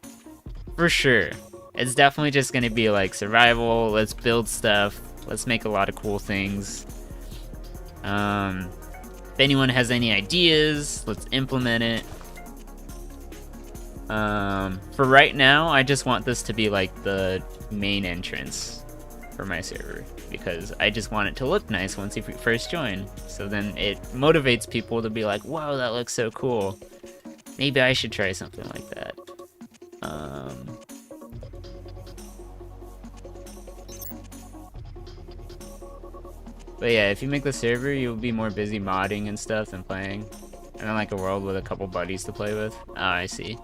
for sure, it's definitely just gonna be like survival, let's build stuff, let's make a lot of cool things. If anyone has any ideas, let's implement it. For right now, I just want this to be like the main entrance for my server, because I just want it to look nice once you first join. So then it motivates people to be like, wow, that looks so cool. Maybe I should try something like that. But yeah, if you make the server, you'll be more busy modding and stuff than playing. And then like a world with a couple buddies to play with. Oh, I see.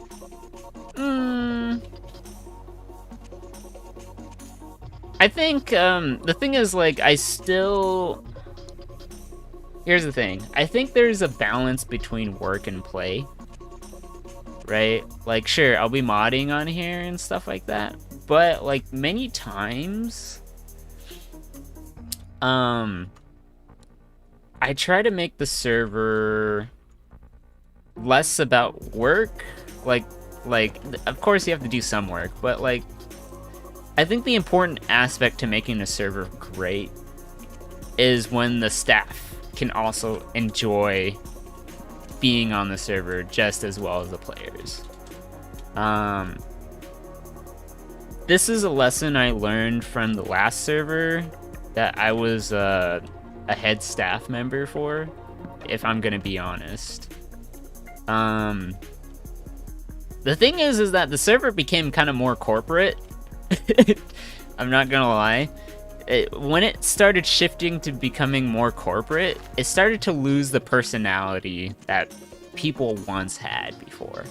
I think the thing is, like, here's the thing. I think there's a balance between work and play, right? Like, sure, I'll be modding on here and stuff like that, but like many times, I try to make the server less about work. Like, of course you have to do some work, but like, I think the important aspect to making the server great is when the staff can also enjoy being on the server just as well as the players. This is a lesson I learned from the last server that I was a head staff member for, if I'm gonna be honest. The thing is that the server became kind of more corporate. I'm not gonna lie. When it started shifting to becoming more corporate, it started to lose the personality that people once had before.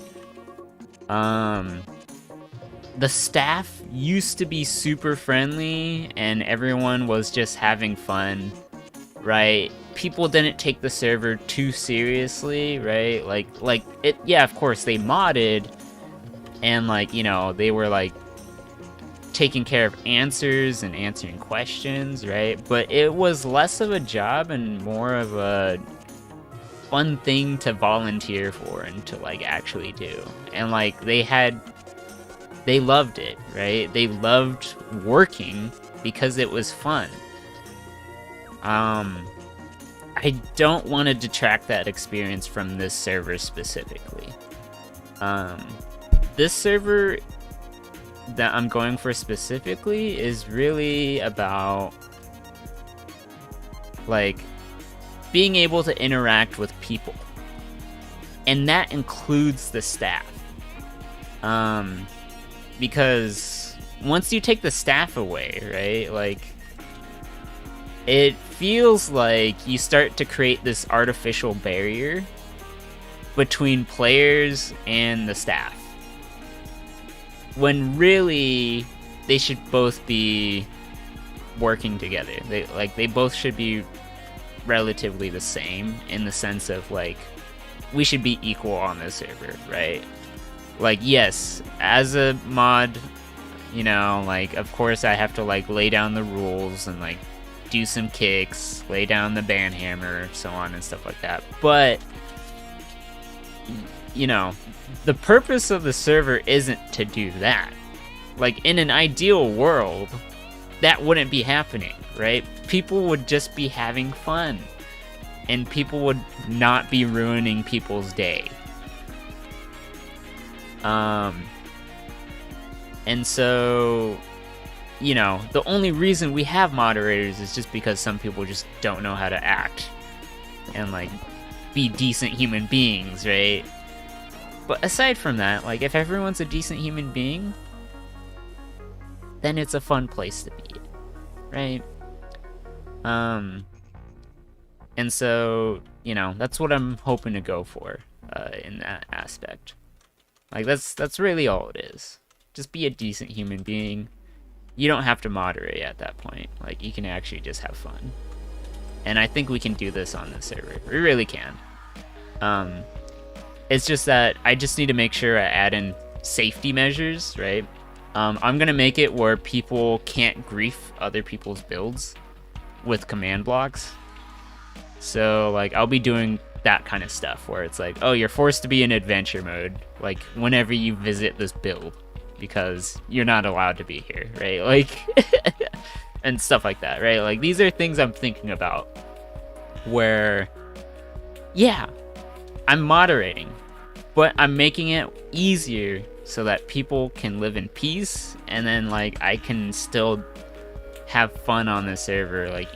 The staff used to be super friendly and everyone was just having fun, right? People didn't take the server too seriously, right? Like it, yeah, of course they modded and like, you know, they were like taking care of answers and answering questions, right? But it was less of a job and more of a fun thing to volunteer for and to like actually do. And like they loved it, right? They loved working because it was fun. I don't want to detract that experience from this server specifically. This server that I'm going for specifically is really about like being able to interact with people, and that includes the staff. Because once you take the staff away, right, like it feels like you start to create this artificial barrier between players and the staff, when really they should both be working together. They both should be relatively the same in the sense of like we should be equal on this server, right? Like, yes, as a mod, you know, like of course I have to like lay down the rules and like do some kicks, lay down the ban hammer, so on and stuff like that. But you know, the purpose of the server isn't to do that. Like, in an ideal world, that wouldn't be happening, right? People would just be having fun, and people would not be ruining people's day. And so, you know, the only reason we have moderators is just because some people just don't know how to act and, like, be decent human beings, right? But aside from that, like, if everyone's a decent human being, then it's a fun place to be, right? And so, you know, that's what I'm hoping to go for in that aspect. Like, that's really all it is. Just be a decent human being. You don't have to moderate at that point. Like, you can actually just have fun. And I think we can do this on this server. We really can. It's just that I just need to make sure I add in safety measures, right? I'm gonna make it where people can't grief other people's builds with command blocks. So, like, I'll be doing that kind of stuff where it's like, oh, you're forced to be in adventure mode, like, whenever you visit this build, because you're not allowed to be here, right? Like, and stuff like that, right? Like, these are things I'm thinking about where, yeah, I'm moderating, but I'm making it easier so that people can live in peace, and then, like, I can still have fun on the server, like,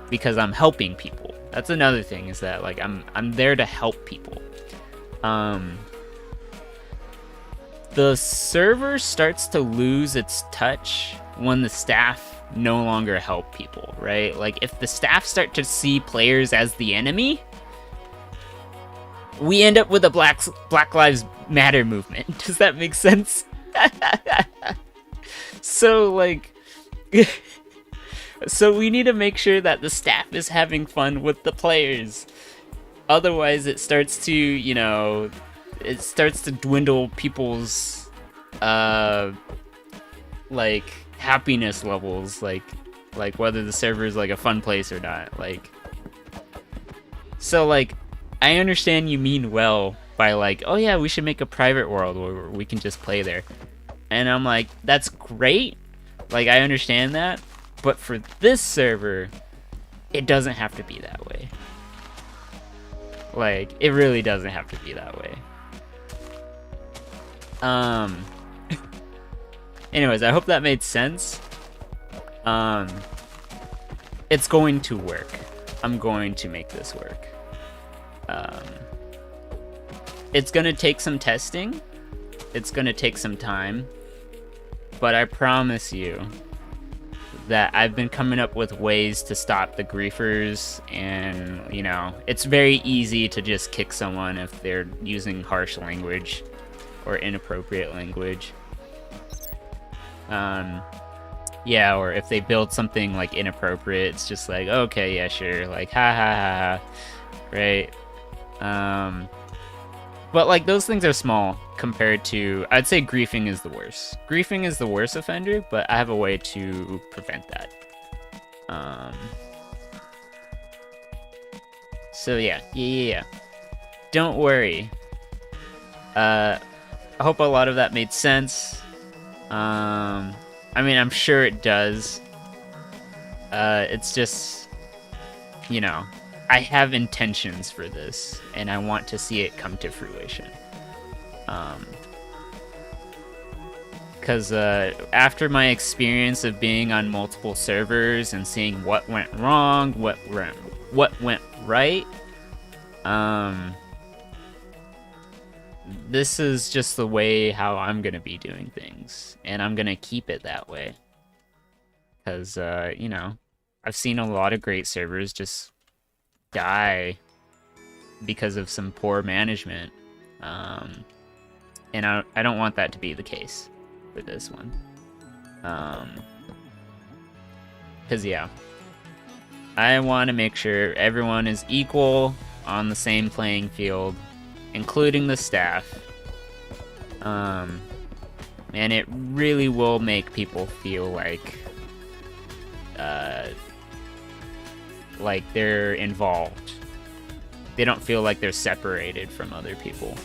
because I'm helping people. That's another thing, is that, like, I'm there to help people. The server starts to lose its touch when the staff no longer help people, right? Like, if the staff start to see players as the enemy, we end up with a Black Lives Matter movement. Does that make sense? So, like, so we need to make sure that the staff is having fun with the players. Otherwise, it starts to, you know, it starts to dwindle people's, like, happiness levels, like whether the server is, like, a fun place or not. Like, so, like, I understand you mean well by, like, oh yeah, we should make a private world where we can just play there. And I'm like, that's great. Like, I understand that. But for this server, it doesn't have to be that way. Like, it really doesn't have to be that way. Anyways, I hope that made sense. It's going to work. I'm going to make this work. It's gonna take some testing. It's gonna take some time. But I promise you that I've been coming up with ways to stop the griefers, and, you know, it's very easy to just kick someone if they're using harsh language or inappropriate language. Yeah, or if they build something, like, inappropriate, it's just like, okay, yeah, sure, like, ha ha ha ha, right? But, like, those things are small compared to, I'd say griefing is the worst. Griefing is the worst offender, but I have a way to prevent that. So yeah. Don't worry. I hope a lot of that made sense. I mean, I'm sure it does. It's just, you know, I have intentions for this, and I want to see it come to fruition. Because after my experience of being on multiple servers and seeing what went wrong, what went right, this is just the way how I'm gonna be doing things, and I'm gonna keep it that way. Because, you know, I've seen a lot of great servers just die because of some poor management, and I don't want that to be the case for this one. Because yeah, I want to make sure everyone is equal on the same playing field, including the staff. And it really will make people feel like they're involved. They don't feel like they're separated from other people.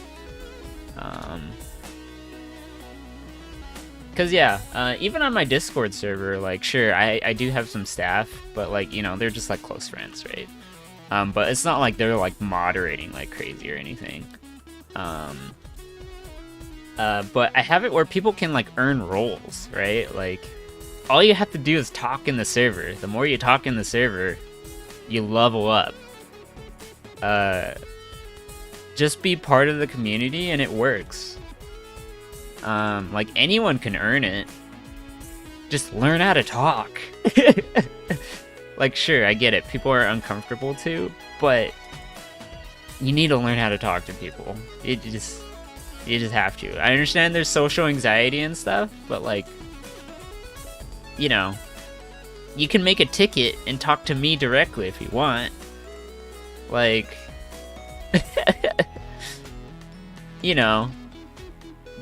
Cause yeah, even on my Discord server, like, sure, I do have some staff, but, like, you know, they're just, like, close friends, right? But it's not like they're, like, moderating like crazy or anything. But I have it where people can, like, earn roles, right? Like, all you have to do is talk in the server. The more you talk in the server, you level up. Just be part of the community and it works. Like, anyone can earn it. Just learn how to talk. Like, sure, I get it. People are uncomfortable too, but you need to learn how to talk to people. You just have to. I understand there's social anxiety and stuff, but, like, you know, you can make a ticket and talk to me directly if you want. Like, you know,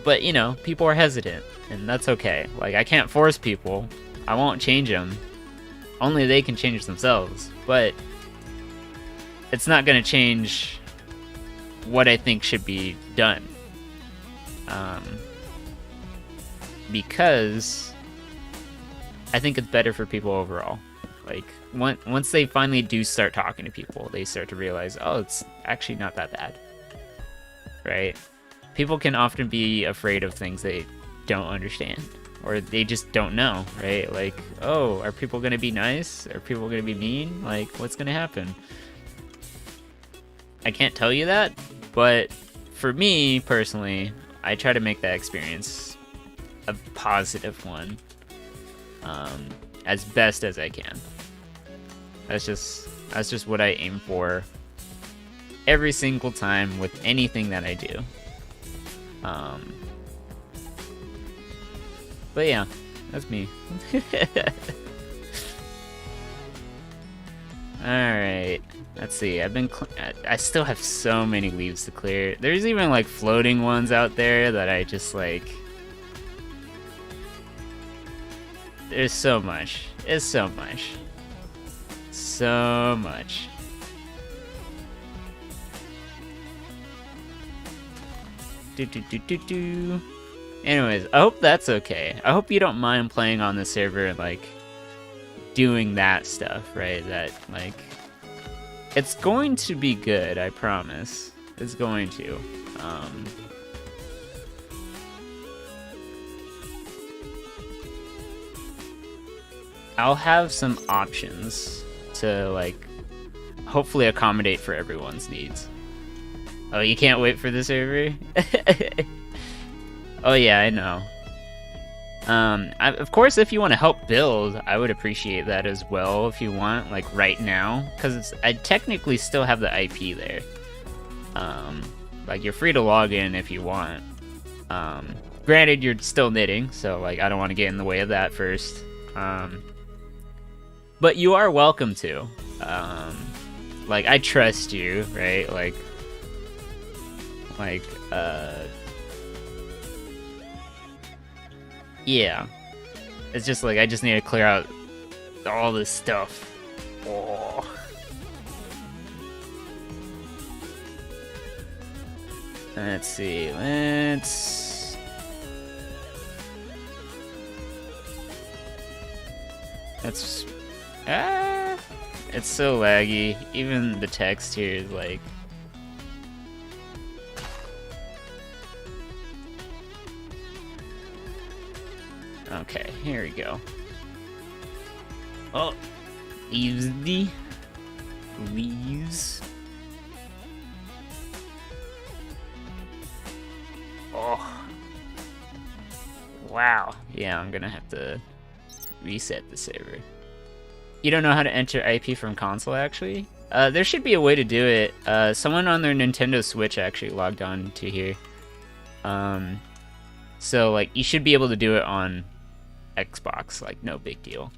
but, you know, people are hesitant, and that's okay. Like, I can't force people. I won't change them. Only they can change themselves, but it's not going to change what I think should be done. Because I think it's better for people overall. Like, once they finally do start talking to people, they start to realize, oh, it's actually not that bad, right? People can often be afraid of things they don't understand, or they just don't know, right? Like, oh, are people gonna be nice? Are people gonna be mean? Like, what's gonna happen? I can't tell you that, but for me, personally, I try to make that experience a positive one. as best as I can. That's just what I aim for every single time with anything that I do. But yeah, that's me. Alright, let's see. I still have so many leaves to clear. There's even like floating ones out there that I just like. There's so much. It's so much. So much. Anyways, I hope that's okay. I hope you don't mind playing on the server, like, doing that stuff, right? That, like, it's going to be good, I promise. It's going to. I'll have some options to, like, hopefully accommodate for everyone's needs. Oh, you can't wait for the server? Oh yeah, I know. Of course, if you want to help build, I would appreciate that as well if you want, like right now, because I technically still have the IP there. Like you're free to log in if you want. Granted, you're still knitting, so like I don't want to get in the way of that first. But you are welcome to. Like I trust you, right? Yeah. It's just like I just need to clear out all this stuff. Oh. Let's see. It's so laggy. Even the text here is like. Okay, here we go. Oh, leaves. Oh, wow. Yeah, I'm gonna have to reset the server. You don't know how to enter IP from console, actually? There should be a way to do it. Someone on their Nintendo Switch actually logged on to here. So, like, you should be able to do it on Xbox, like, no big deal.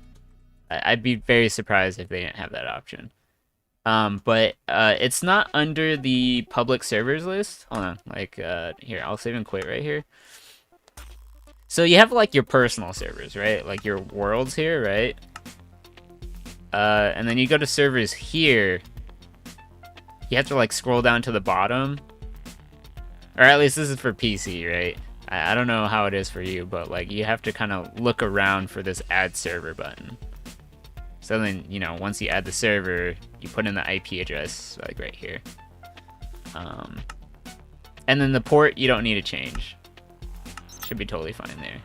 I'd be very surprised if they didn't have that option. But it's not under the public servers list. Hold on, like, here, I'll save and quit right here. So you have, like, your personal servers, right? Like, your worlds here, right? And then you go to servers here. You have to, like, scroll down to the bottom. Or at least this is for PC, right? I don't know how it is for you, but like you have to kind of look around for this add server button. So then, you know, once you add the server, you put in the IP address like right here. And then the port you don't need to change. Should be totally fine there.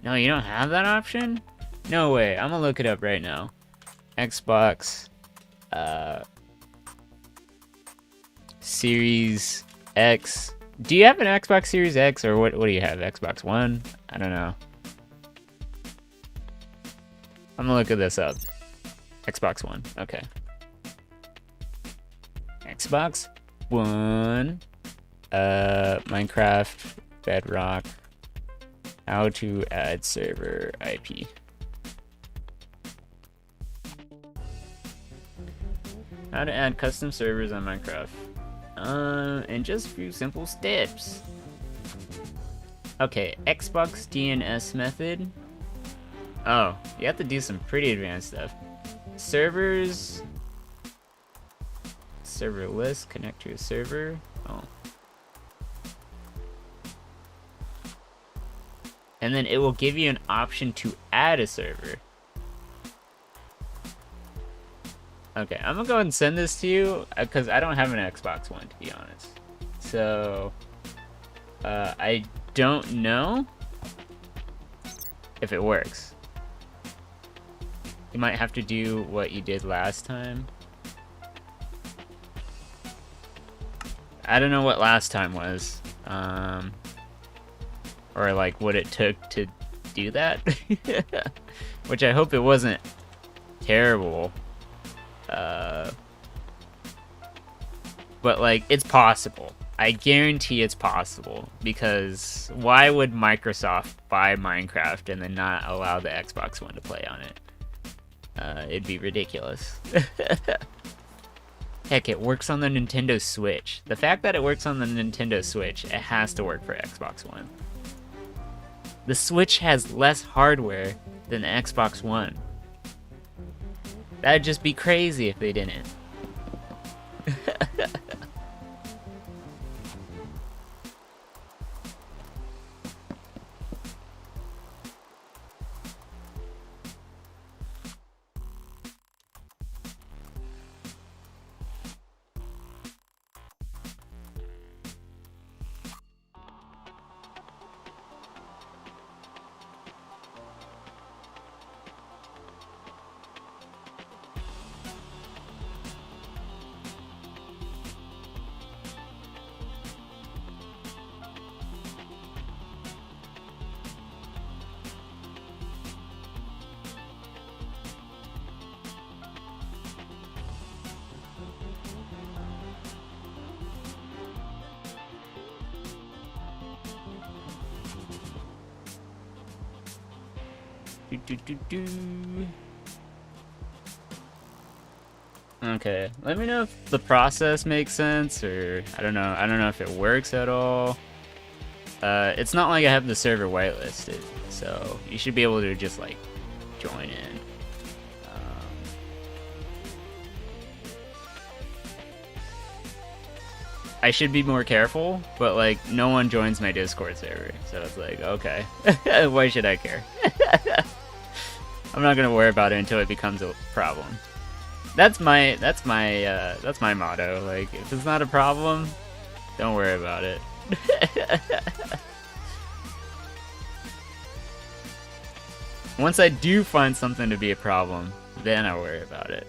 No, you don't have that option? No way. I'm gonna look it up right now. Xbox Series X. Do you have an Xbox Series X, or what do you have? Xbox One? I don't know. I'm gonna look at this up. Xbox One. Okay. Xbox One. Minecraft Bedrock. How to add server IP. How to add custom servers on Minecraft. And just a few simple steps. Okay, Xbox DNS method. Oh, you have to do some pretty advanced stuff. Servers. Server list, connect to a server. Oh. And then it will give you an option to add a server. Okay, I'm gonna go ahead and send this to you because I don't have an Xbox One, to be honest. So, I don't know if it works. You might have to do what you did last time. I don't know what last time was, or like what it took to do that. Which I hope it wasn't terrible. But like, it's possible. I guarantee it's possible, because why would Microsoft buy Minecraft and then not allow the Xbox One to play on it? It'd be ridiculous. Heck, it works on the Nintendo Switch. The fact that it works on the Nintendo Switch, it has to work for Xbox One. The Switch has less hardware than the Xbox One. That'd just be crazy if they didn't. Okay, let me know if the process makes sense, or I don't know if it works at all. It's not like I have the server whitelisted, so you should be able to just like join in. I should be more careful, but like no one joins my Discord server, so it's like, okay, why should I care? I'm not gonna worry about it until it becomes a problem. That's my motto. Like, if it's not a problem, don't worry about it. Once I do find something to be a problem, then I worry about it.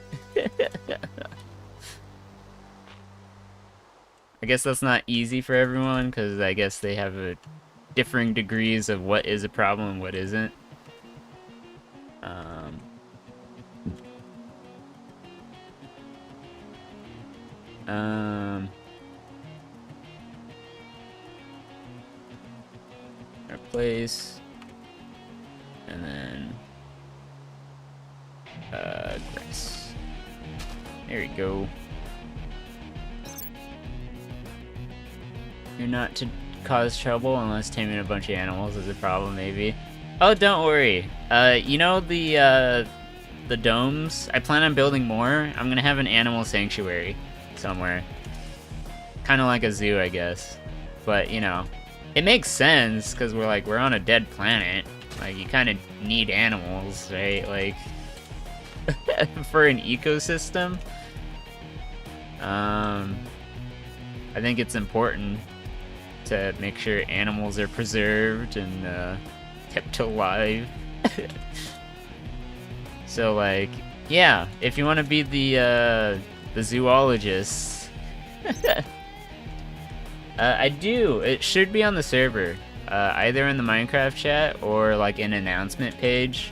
I guess that's not easy for everyone, because I guess they have differing degrees of what is a problem and what isn't. Replace, and then grass. There we go. You're not to cause trouble unless taming a bunch of animals is a problem, maybe. Oh, don't worry. You know the domes? I plan on building more. I'm gonna have an animal sanctuary somewhere. Kind of like a zoo, I guess. But, you know, it makes sense, because we're on a dead planet. Like, you kind of need animals, right? Like, for an ecosystem. I think it's important to make sure animals are preserved and kept alive. So, like, yeah, if you want to be the zoologist, I do. It should be on the server, either in the Minecraft chat or like an announcement page.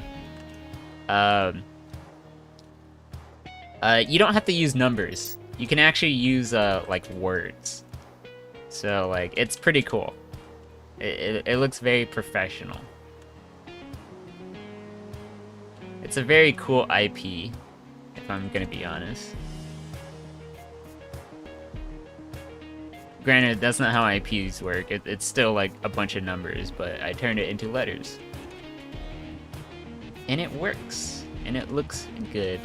You don't have to use numbers. You can actually use like words. So like, it's pretty cool. It looks very professional. It's a very cool IP, if I'm gonna be honest. Granted, that's not how IPs work. It's still like a bunch of numbers, but I turned it into letters. And it works. And it looks good.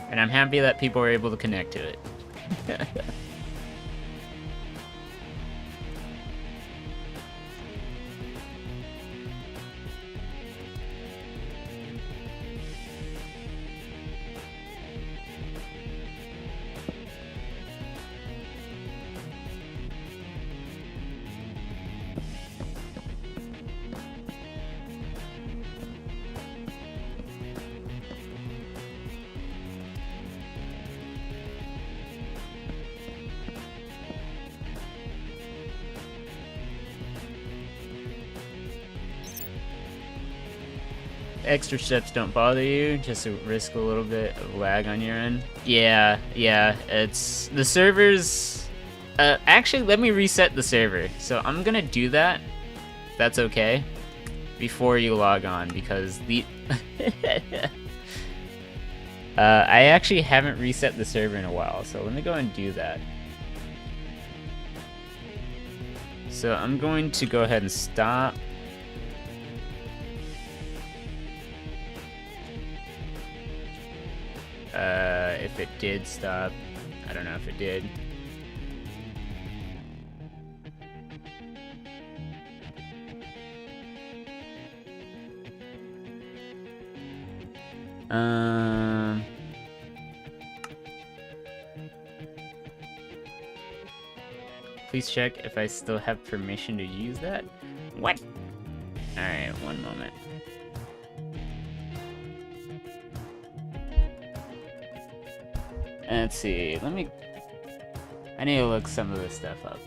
And I'm happy that people are able to connect to it. extra steps don't bother you, just to risk a little bit of lag on your end. Yeah, it's the servers. Actually, let me reset the server. So I'm gonna do that, if that's okay, before you log on, because the I actually haven't reset the server in a while, so let me go and do that. So I'm going to go ahead and stop. If it did stop, I don't know if it did. Please check if I still have permission to use that. What? Alright, one moment. Let's see, I need to look some of this stuff up.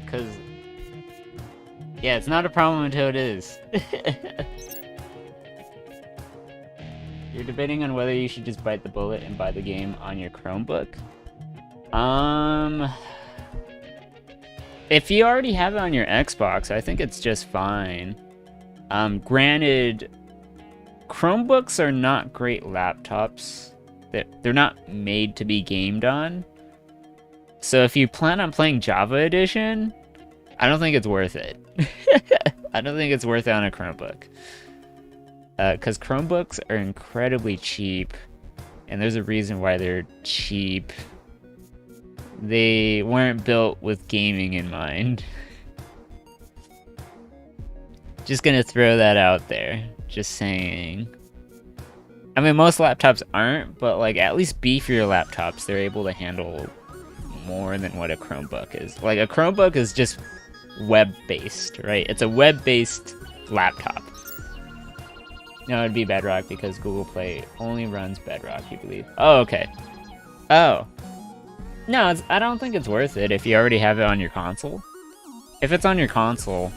Cause, yeah, it's not a problem until it is. You're debating on whether you should just bite the bullet and buy the game on your Chromebook. If you already have it on your Xbox, I think it's just fine. Granted, Chromebooks are not great laptops. They're not made to be gamed on. So if you plan on playing Java Edition, I don't think it's worth it. I don't think it's worth it on a Chromebook. Because Chromebooks are incredibly cheap, and there's a reason why they're cheap. They weren't built with gaming in mind. Just gonna throw that out there. Just saying. I mean, most laptops aren't, but like at least beefier laptops, they're able to handle more than what a Chromebook is. Like a Chromebook is just web-based, right? It's a web-based laptop. No, it'd be Bedrock because Google Play only runs Bedrock, you believe. Oh, okay. Oh. No, I don't think it's worth it if you already have it on your console. If it's on your console,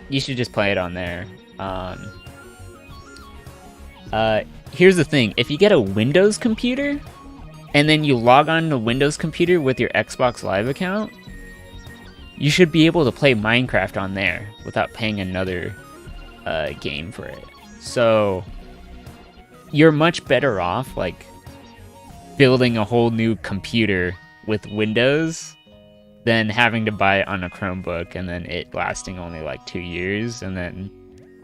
you should just play it on there. Here's the thing. If you get a Windows computer, and then you log on to Windows computer with your Xbox Live account, you should be able to play Minecraft on there without paying another game for it. So you're much better off like building a whole new computer with Windows than having to buy it on a Chromebook and then it lasting only like 2 years and then,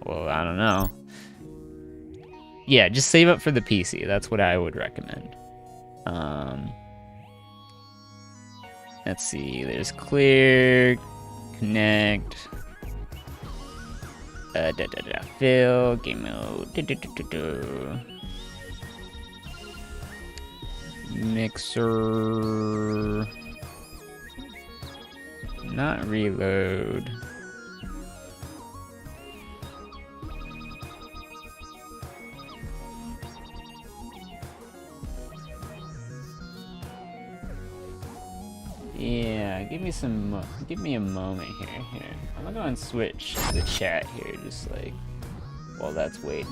well, I don't know. Yeah, just save up for the PC. That's what I would recommend. Let's see. There's clear, connect, fill, game mode, mixer, not reload. Yeah, give me a moment here. I'm gonna go and switch the chat here, just like while that's waiting.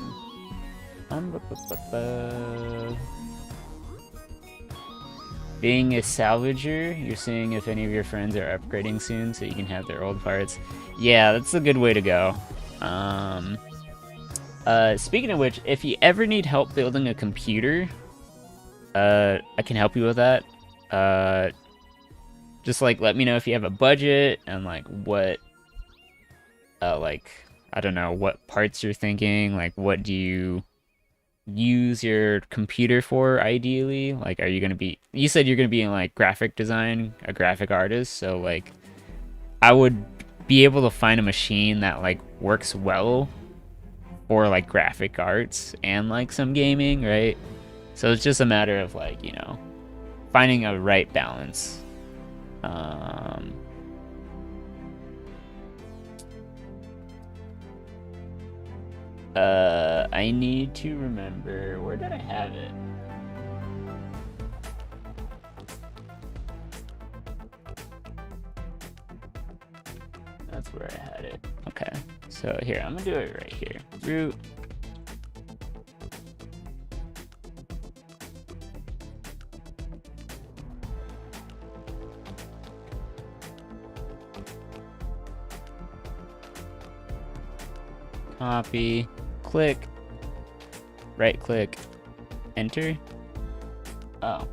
Being a salvager, you're seeing if any of your friends are upgrading soon so you can have their old parts. Yeah, that's a good way to go. Speaking of which, if you ever need help building a computer, I can help you with that. Just like let me know if you have a budget and like what, like I don't know what parts you're thinking. Like what do you use your computer for ideally? Like are you gonna be? You said you're gonna be in like graphic design, a graphic artist. So like I would be able to find a machine that like works well for like graphic arts and like some gaming, right? So it's just a matter of like, you know, finding a right balance. I need to remember, where did I have it? That's where I had it. Okay, so here, I'm gonna do it right here. Root. Copy, click, right click, enter. Oh.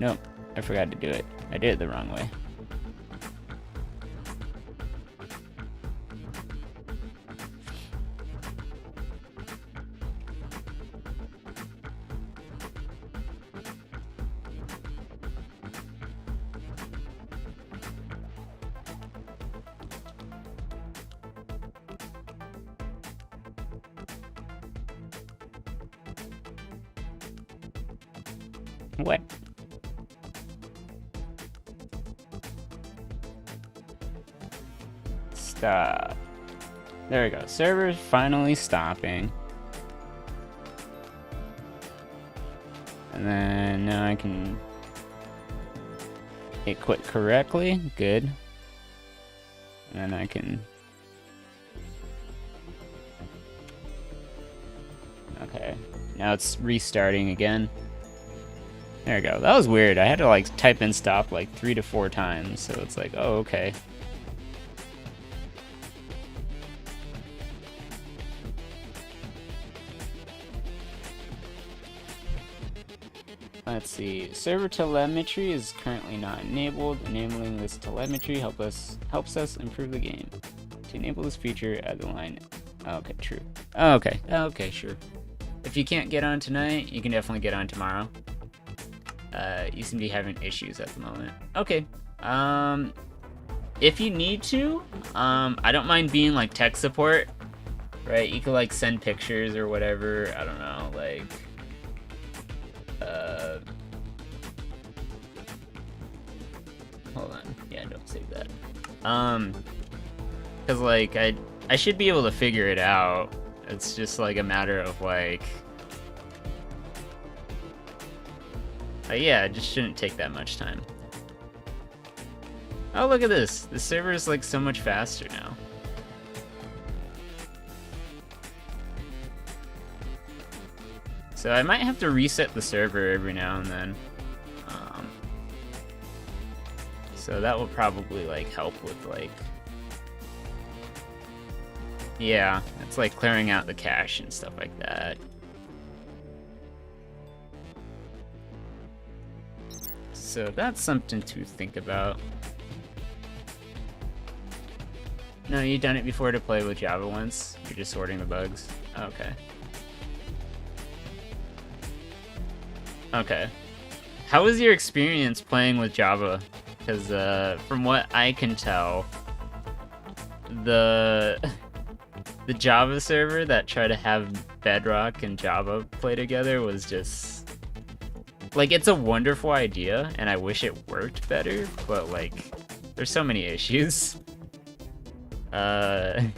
Nope, I forgot to do it. I did it the wrong way. What? Stop. There we go. Server's finally stopping. And then now I can hit quit correctly. Good. And then I can... Okay. Now it's restarting again. There we go. That was weird. I had to like type in stop like 3 to 4 times. So it's like, oh, okay. Let's see. Server telemetry is currently not enabled. Enabling this telemetry helps us improve the game. To enable this feature, add the line. Okay, true. Okay. Okay, sure. If you can't get on tonight, you can definitely get on tomorrow. You seem to be having issues at the moment. Okay. If you need to, I don't mind being like tech support, right? You could like send pictures or whatever. I don't know, like, hold on. Yeah, don't save that. Cause like I should be able to figure it out. It's just like a matter of like, yeah, it just shouldn't take that much time. Oh, look at this. The server is like so much faster now. So I might have to reset the server every now and then. So that will probably like help with like, yeah, it's like clearing out the cache and stuff like that. So that's something to think about. No, you've done it before to play with Java once? You're just sorting the bugs? Okay. Okay. How was your experience playing with Java? Because from what I can tell, the Java server that tried to have Bedrock and Java play together was just... Like, it's a wonderful idea, and I wish it worked better, but, like, there's so many issues. Like,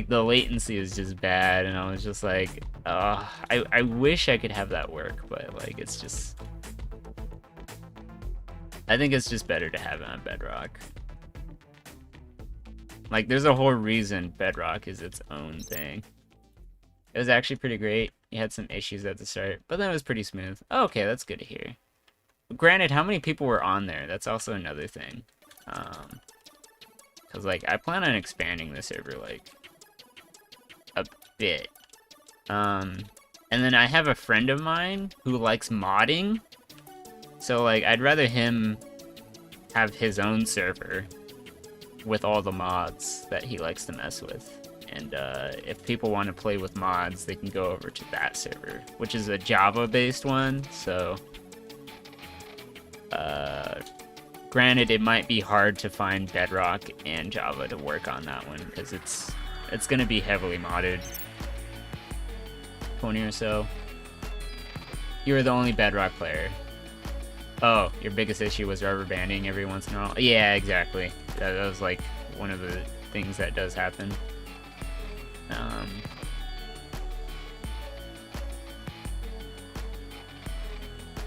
the latency is just bad, and I was just like, I wish I could have that work, but, like, it's just... I think it's just better to have it on Bedrock. Like, there's a whole reason Bedrock is its own thing. It was actually pretty great. You had some issues at the start, but then it was pretty smooth. Oh, okay, that's good to hear. Granted, how many people were on there? That's also another thing. Because, like, I plan on expanding the server, like, a bit. And then I have a friend of mine who likes modding. So, like, I'd rather him have his own server with all the mods that he likes to mess with. And if people want to play with mods, they can go over to that server, which is a Java-based one. So, granted, it might be hard to find Bedrock and Java to work on that one because it's going to be heavily modded. 20 or so. You were the only Bedrock player. Oh, your biggest issue was rubber banding every once in a while. Yeah, exactly. That was like one of the things that does happen.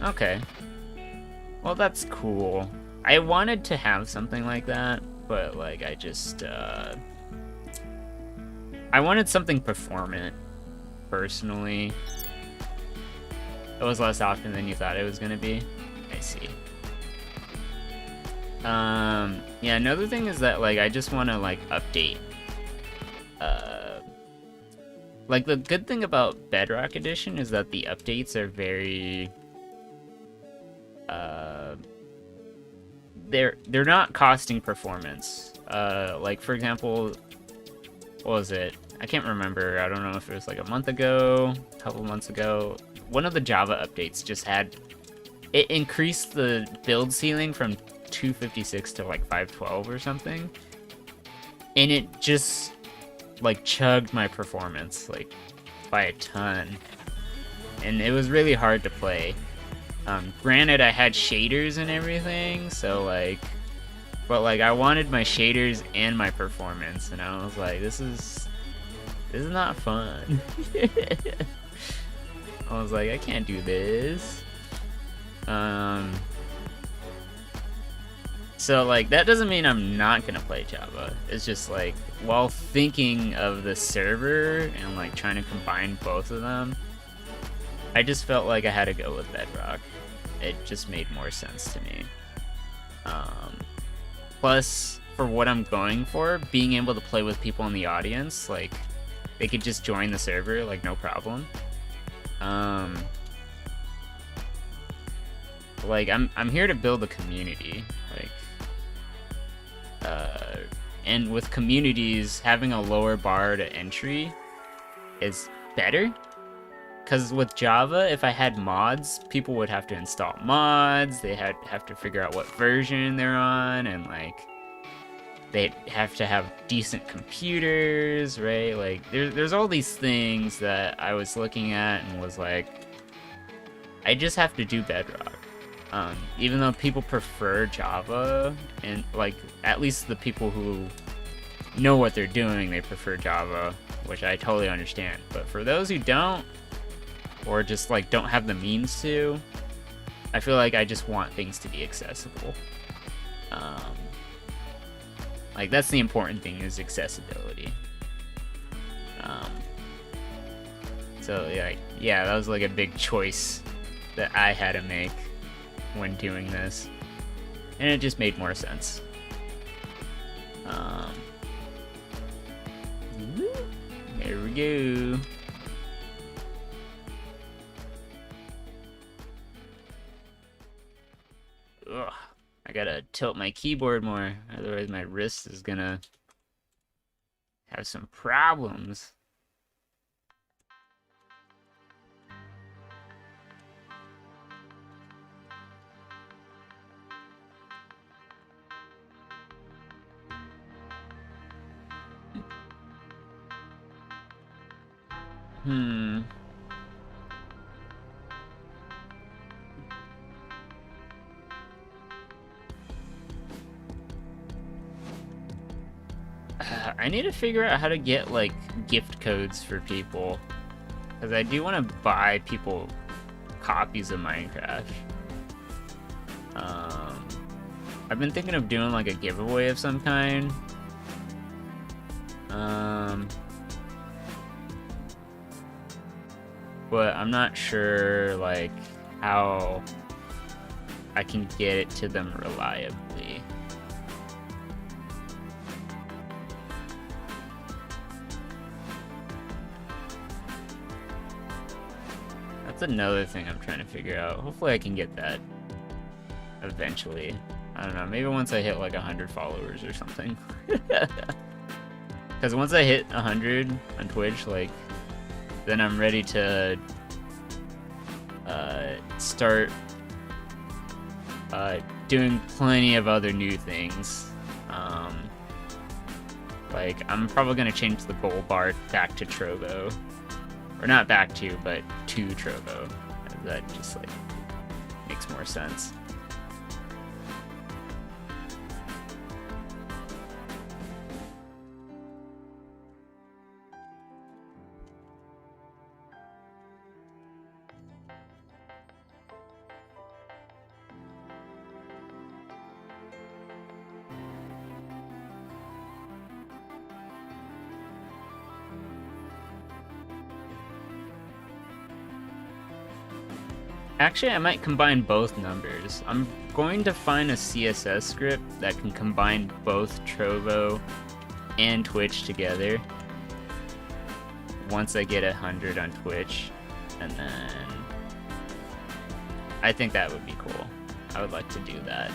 Okay. Well, that's cool. I wanted to have something like that, but like I just I wanted something performant personally. It was less often than you thought it was gonna be. I see. Yeah, another thing is that like I just want to like update. Like the good thing about Bedrock Edition is that the updates are very they're not costing performance. Like for example, what was it? I can't remember. I don't know if it was like a month ago, a couple months ago. One of the Java updates just had it increased the build ceiling from 256 to like 512 or something, and it just like chugged my performance like by a ton, and it was really hard to play. Granted, I had shaders and everything, so like, but like I wanted my shaders and my performance, and I was like, this is not fun. I was like, I can't do this. So like that doesn't mean I'm not gonna play Java. It's just like while thinking of the server and like trying to combine both of them, I just felt like I had to go with Bedrock. It just made more sense to me. Plus, for what I'm going for, being able to play with people in the audience, like they could just join the server, like no problem. Like I'm here to build a community, like, and with communities, having a lower bar to entry is better. Because with Java, if I had mods, people would have to install mods, they have to figure out what version they're on, and like they'd have to have decent computers, right? Like there's all these things that I was looking at and was like, I just have to do Bedrock. Even though people prefer Java, and like at least the people who know what they're doing, they prefer Java, which I totally understand. But for those who don't, or just like don't have the means to, I feel like I just want things to be accessible. Like that's the important thing, is accessibility. So yeah, that was like a big choice that I had to make when doing this, and it just made more sense. There we go. Ugh, I gotta tilt my keyboard more, otherwise my wrist is gonna have some problems. I need to figure out how to get like gift codes for people, because I do want to buy people copies of Minecraft. I've been thinking of doing like a giveaway of some kind. But I'm not sure like how I can get it to them reliably. That's another thing I'm trying to figure out. Hopefully I can get that eventually. I don't know, maybe once I hit like 100 followers or something. Because once I hit 100 on Twitch, like, then I'm ready to start doing plenty of other new things. Like, I'm probably going to change the goal bar back to Trovo. Or not back to, but to Trovo. That just, like, makes more sense. Actually, I might combine both numbers. I'm going to find a CSS script that can combine both Trovo and Twitch together once I get 100 on Twitch, and then I think that would be cool. I would like to do that.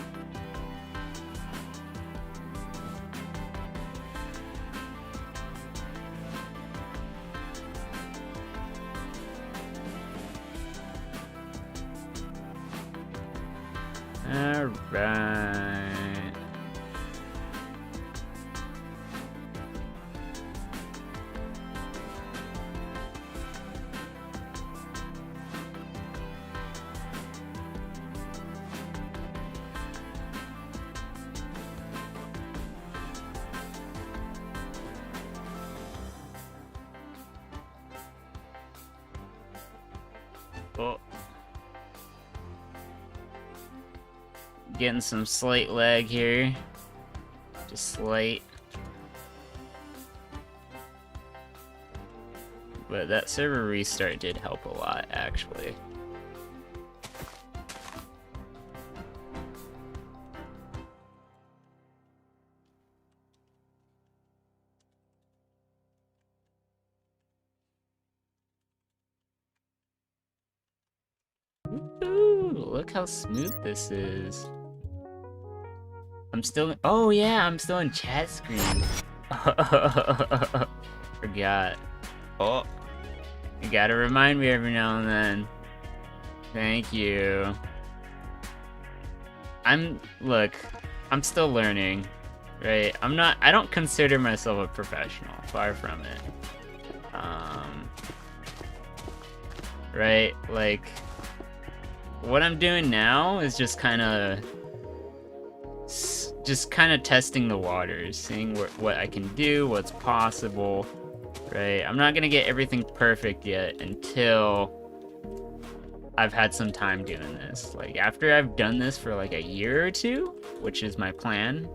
All right. Oh. Getting some slight lag here. Just slight. But that server restart did help a lot, actually. Ooh, look how smooth this is. I'm still. Oh yeah, I'm still in chat screen. Forgot. Oh, you gotta remind me every now and then. Thank you. Look, I'm still learning, right? I don't consider myself a professional, far from it. Right? Like, what I'm doing now is just kind of testing the waters, seeing what I can do, what's possible, right? I'm not gonna get everything perfect yet until I've had some time doing this. Like, after I've done this for like a year or two, which is my plan,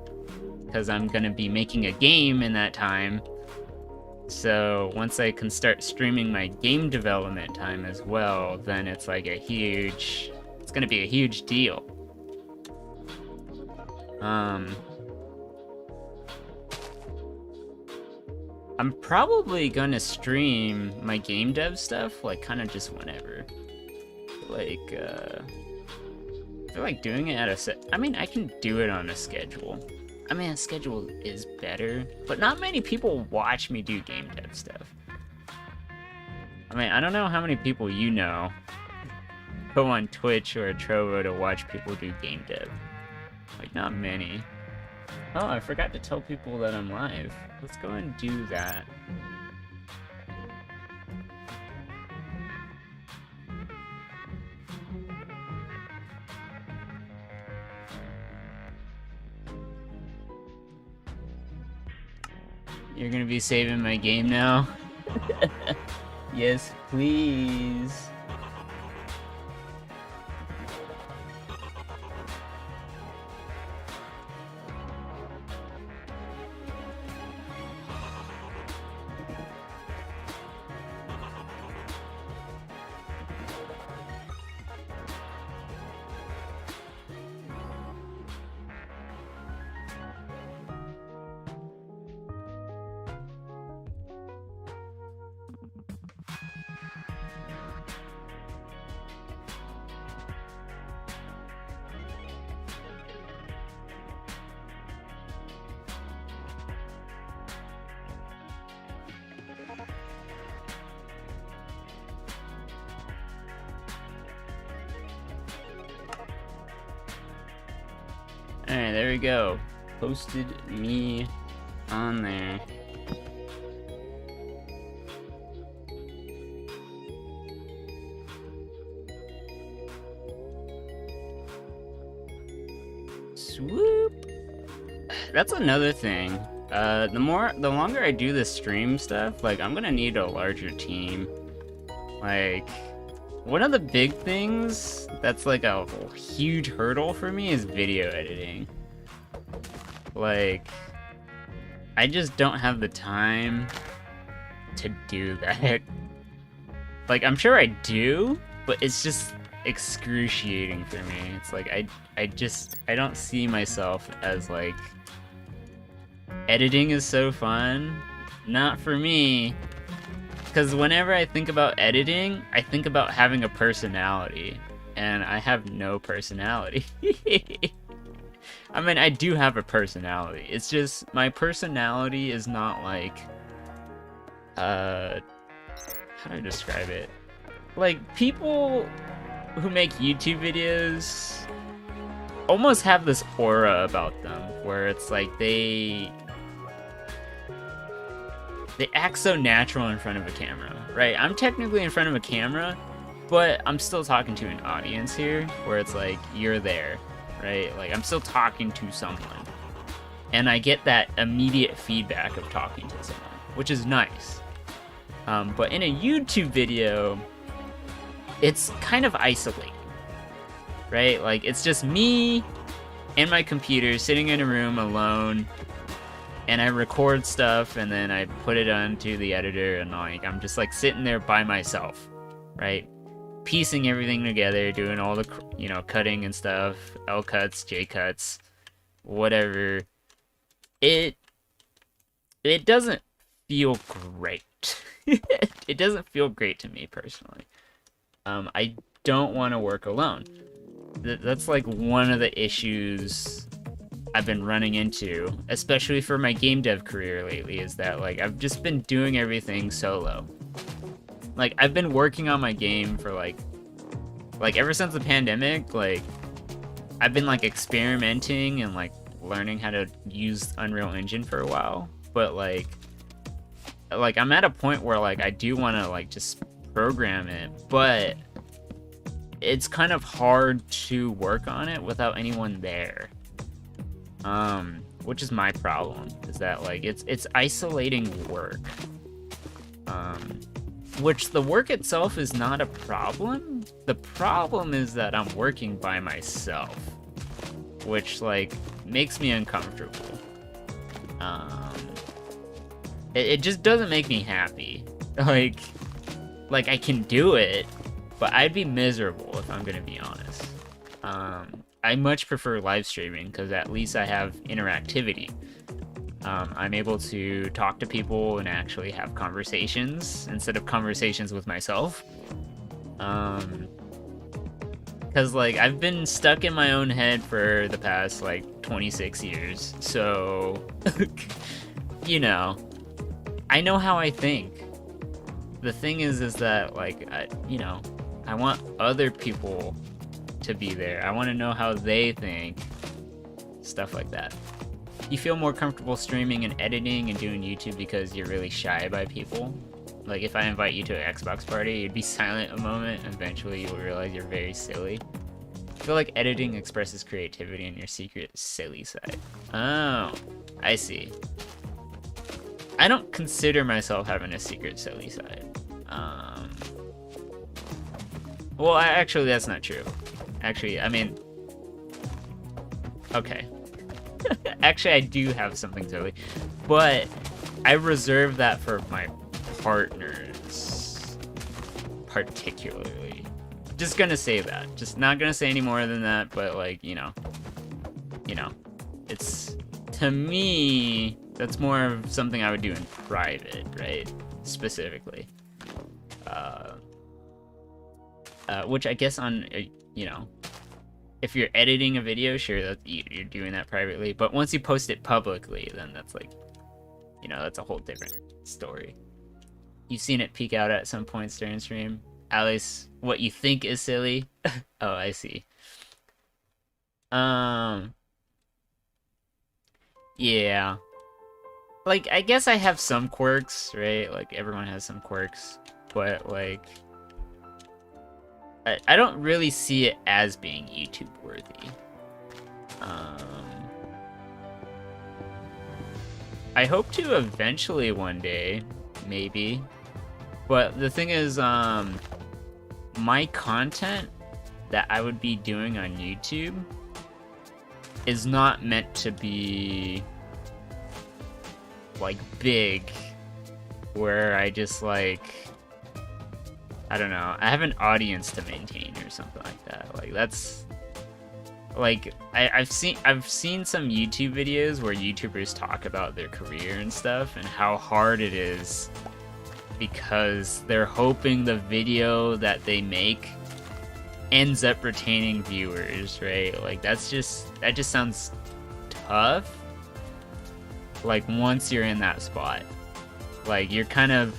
because I'm gonna be making a game in that time. So once I can start streaming my game development time as well, then it's like it's gonna be a huge deal. I'm probably gonna stream my game dev stuff, like, kind of just whenever. Like, I feel like doing it at I mean, I can do it on a schedule. I mean, a schedule is better, but not many people watch me do game dev stuff. I mean, I don't know how many people you know go on Twitch or Trovo to watch people do game dev. Like, not many. Oh, I forgot to tell people that I'm live. Let's go and do that. You're gonna be saving my game now? Yes, please. Alright, there we go. Posted me on there. Swoop. That's another thing. The longer I do this stream stuff, like, I'm gonna need a larger team. Like, one of the big things that's like a huge hurdle for me is video editing. Like, I just don't have the time to do that. Like, I'm sure I do, but it's just, excruciating for me. It's like I don't see myself as like, editing is so fun. Not for me. Because whenever I think about editing, I think about having a personality. And I have no personality. I mean, I do have a personality. It's just, my personality is not like, how do I describe it? Like, people who make YouTube videos almost have this aura about them, where it's like they act so natural in front of a camera, right? I'm technically in front of a camera, but I'm still talking to an audience here, where it's like, you're there, right? Like, I'm still talking to someone. And I get that immediate feedback of talking to someone, which is nice. But in a YouTube video, it's kind of isolating, right? Like, it's just me and my computer sitting in a room alone, and I record stuff, and then I put it onto the editor, and like, I'm just like sitting there by myself, right? Piecing everything together, doing all the, you know, cutting and stuff, L cuts, J cuts, whatever. It doesn't feel great. It doesn't feel great to me personally. I don't want to work alone. That's like one of the issues I've been running into, especially for my game dev career lately, is that like I've just been doing everything solo. Like, I've been working on my game for like ever since the pandemic. Like, I've been like experimenting and like learning how to use Unreal Engine for a while, but like I'm at a point where like I do want to like just program it, but it's kind of hard to work on it without anyone there. Which is my problem, is that like it's isolating work. Which the work itself is not a problem. The problem is that I'm working by myself, which like makes me uncomfortable. It just doesn't make me happy. Like I can do it, but I'd be miserable if I'm gonna be honest. I much prefer live streaming because at least I have interactivity. I'm able to talk to people and actually have conversations instead of conversations with myself. Because like I've been stuck in my own head for the past like 26 years, so you know, I know how I think. The thing is that like I want other people to be there. I want to know how they think, stuff like that. You feel more comfortable streaming and editing and doing YouTube because you're really shy by people? Like, if I invite you to an Xbox party, you'd be silent a moment, and eventually you'll realize you're very silly. I feel like editing expresses creativity in your secret silly side. Oh, I see. I don't consider myself having a secret silly side. Well, actually, that's not true. Actually, I mean, okay. Actually, I do have something silly, but I reserve that for my partners, particularly. Just gonna say that. Just not gonna say any more than that, but like, you know, it's, to me, that's more of something I would do in private, right? Specifically. Which I guess on, if you're editing a video, sure, that you're doing that privately. But once you post it publicly, then that's like, that's a whole different story. You've seen it peek out at some points during stream. At least what you think is silly. Oh, I see. Yeah. Like, I guess I have some quirks, right? Like, everyone has some quirks. But, like, I don't really see it as being YouTube worthy. I hope to eventually one day, maybe. But the thing is, my content that I would be doing on YouTube is not meant to be like big, where I just like I don't know. I have an audience to maintain or something like that. Like that's like I've seen some YouTube videos where YouTubers talk about their career and stuff and how hard it is because they're hoping the video that they make ends up retaining viewers, right? Like that just sounds tough. Like once you're in that spot, like you're kind of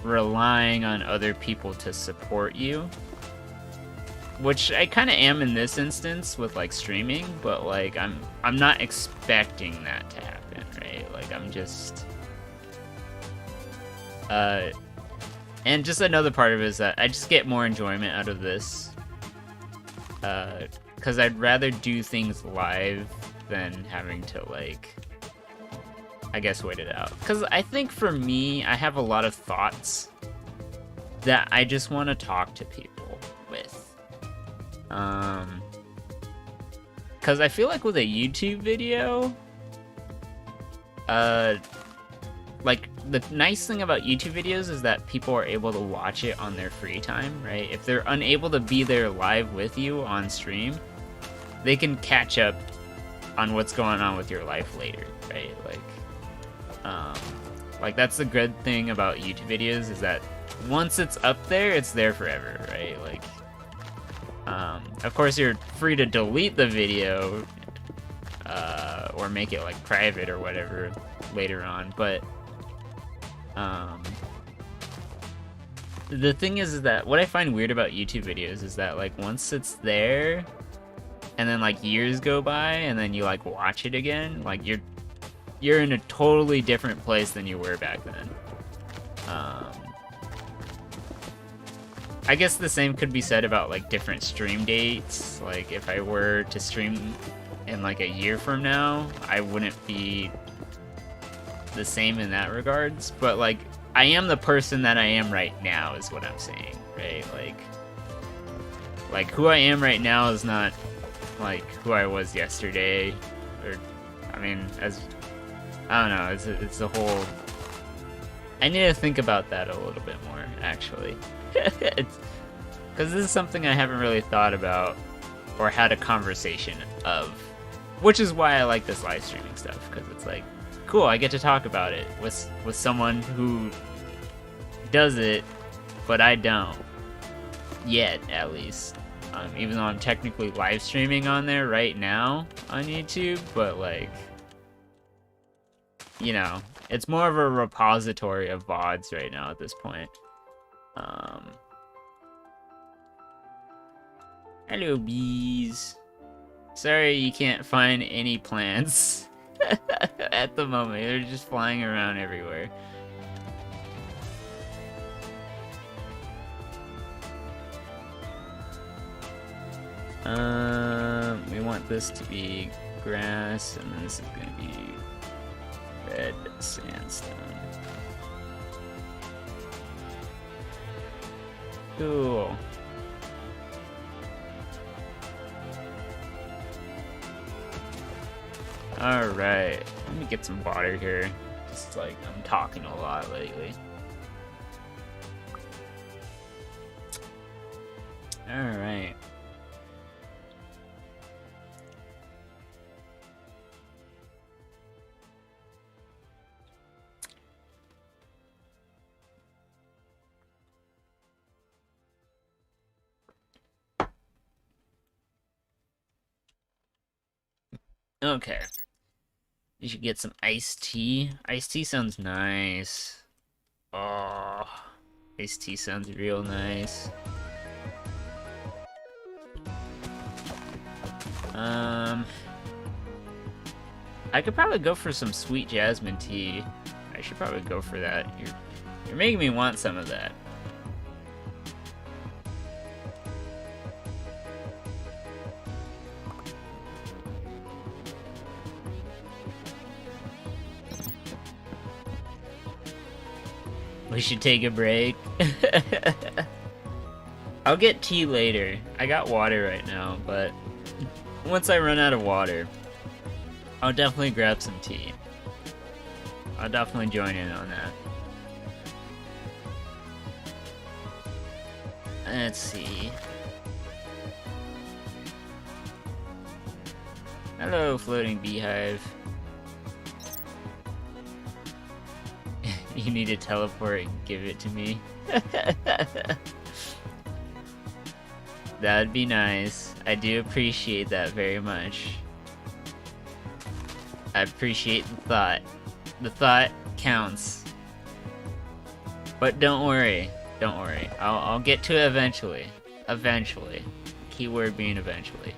relying on other people to support you, which I kind of am in this instance with like streaming, but like I'm not expecting that to happen, right? Like I'm just and just another part of it is that I just get more enjoyment out of this because I'd rather do things live than having to like, I guess, wait it out. Because I think for me, I have a lot of thoughts that I just want to talk to people with. Because I feel like with a YouTube video, like the nice thing about YouTube videos is that people are able to watch it on their free time, right? If they're unable to be there live with you on stream, they can catch up on what's going on with your life later, right? Like that's the good thing about YouTube videos is that once it's up there, it's there forever, right? Like, of course you're free to delete the video, or make it like private or whatever later on, but the thing is that what I find weird about YouTube videos is that like once it's there and then like years go by and then you like watch it again, like you're in a totally different place than you were back then. I guess the same could be said about like different stream dates. Like if I were to stream in like a year from now, I wouldn't be the same in that regards, but like I am the person that I am right now is what I'm saying, right? Like who I am right now is not like who I was yesterday, or I mean, as I don't know, it's a whole, I need to think about that a little bit more actually. It's because this is something I haven't really thought about or had a conversation of, which is why I like this live streaming stuff, because it's like cool, I get to talk about it with someone who does it, but I don't yet, at least. Even though I'm technically live streaming on there right now on YouTube, but like, you know, it's more of a repository of VODs right now at this point. Hello, bees. Sorry you can't find any plants at the moment. They're just flying around everywhere. We want this to be grass, and then this is gonna be red sandstone. Cool. Alright, let me get some water here. Just like, I'm talking a lot lately. Alright. Okay. You should get some iced tea. Iced tea sounds nice. Oh, iced tea sounds real nice. I could probably go for some sweet jasmine tea. I should probably go for that. You're making me want some of that. We should take a break. I'll get tea later. I got water right now, but once I run out of water, I'll definitely grab some tea. I'll definitely join in on that. Let's see. Hello, floating beehive. You need to teleport and give it to me. That'd be nice. I do appreciate that very much. I appreciate the thought. The thought counts. But don't worry. Don't worry. I'll get to it eventually. Eventually. Keyword being eventually.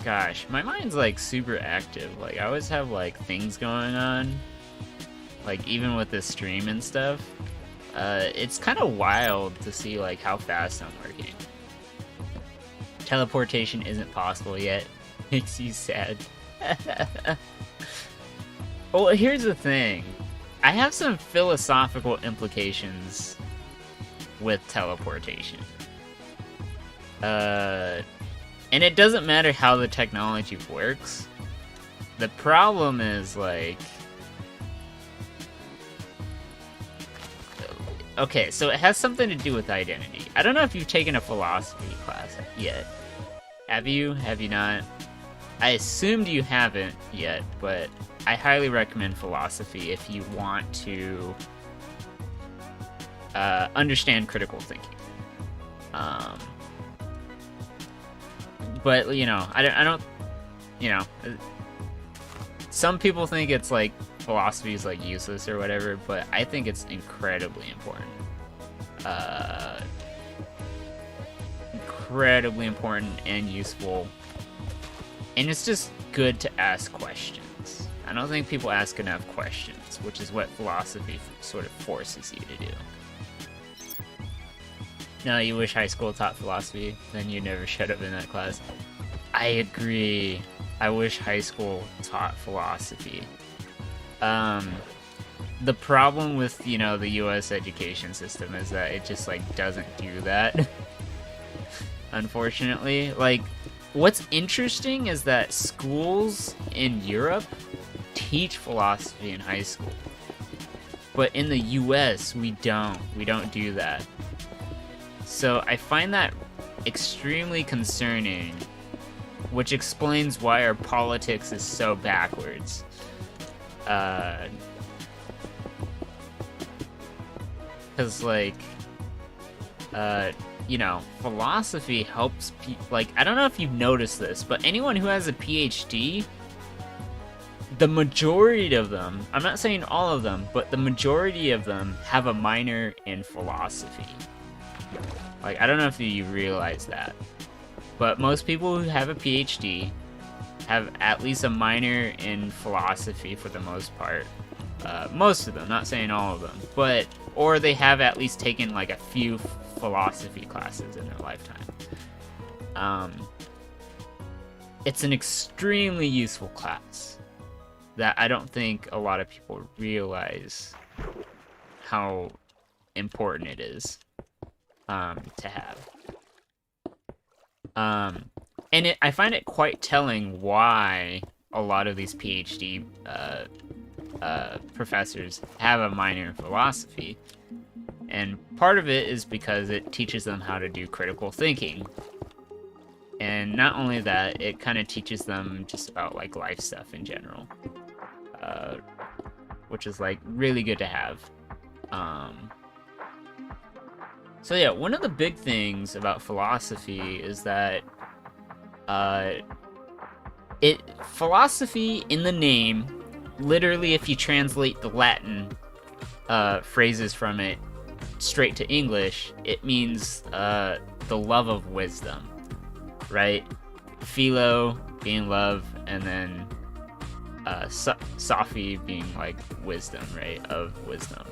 Gosh, my mind's like super active. Like I always have like things going on. Like even with this stream and stuff. It's kind of wild to see like how fast I'm working. Teleportation isn't possible yet. Makes you sad. Well, here's the thing. I have some philosophical implications with teleportation. And it doesn't matter how the technology works. The problem is, like... Okay, so it has something to do with identity. I don't know if you've taken a philosophy class yet. Have you? Have you not? I assumed you haven't yet, but I highly recommend philosophy if you want to understand critical thinking. But, you know, I don't, you know, some people think it's like philosophy is like useless or whatever, but I think it's incredibly important. Incredibly important and useful. And it's just good to ask questions. I don't think people ask enough questions, which is what philosophy sort of forces you to do. No, you wish high school taught philosophy, then you never showed up in that class. I agree. I wish high school taught philosophy. The problem with, you know, the US education system is that it just, like, doesn't do that. Unfortunately. Like, what's interesting is that schools in Europe teach philosophy in high school. But in the US, we don't. We don't do that. So I find that extremely concerning, which explains why our politics is so backwards. Because, like, you know, philosophy helps people. Like, I don't know if you've noticed this, but anyone who has a PhD, the majority of them, I'm not saying all of them, but the majority of them have a minor in philosophy. Like, I don't know if you realize that, but most people who have a PhD have at least a minor in philosophy for the most part. Most of them, not saying all of them, but, or they have at least taken like a few philosophy classes in their lifetime. It's an extremely useful class that I don't think a lot of people realize how important it is. To have. And I find it quite telling why a lot of these PhD professors have a minor in philosophy. And part of it is because it teaches them how to do critical thinking. And not only that, it kind of teaches them just about, like, life stuff in general. Which is, like, really good to have. So yeah, one of the big things about philosophy is that philosophy in the name, literally if you translate the Latin phrases from it straight to English, it means the love of wisdom, right? Philo being love, and then Sophy being like wisdom, right? Of wisdom.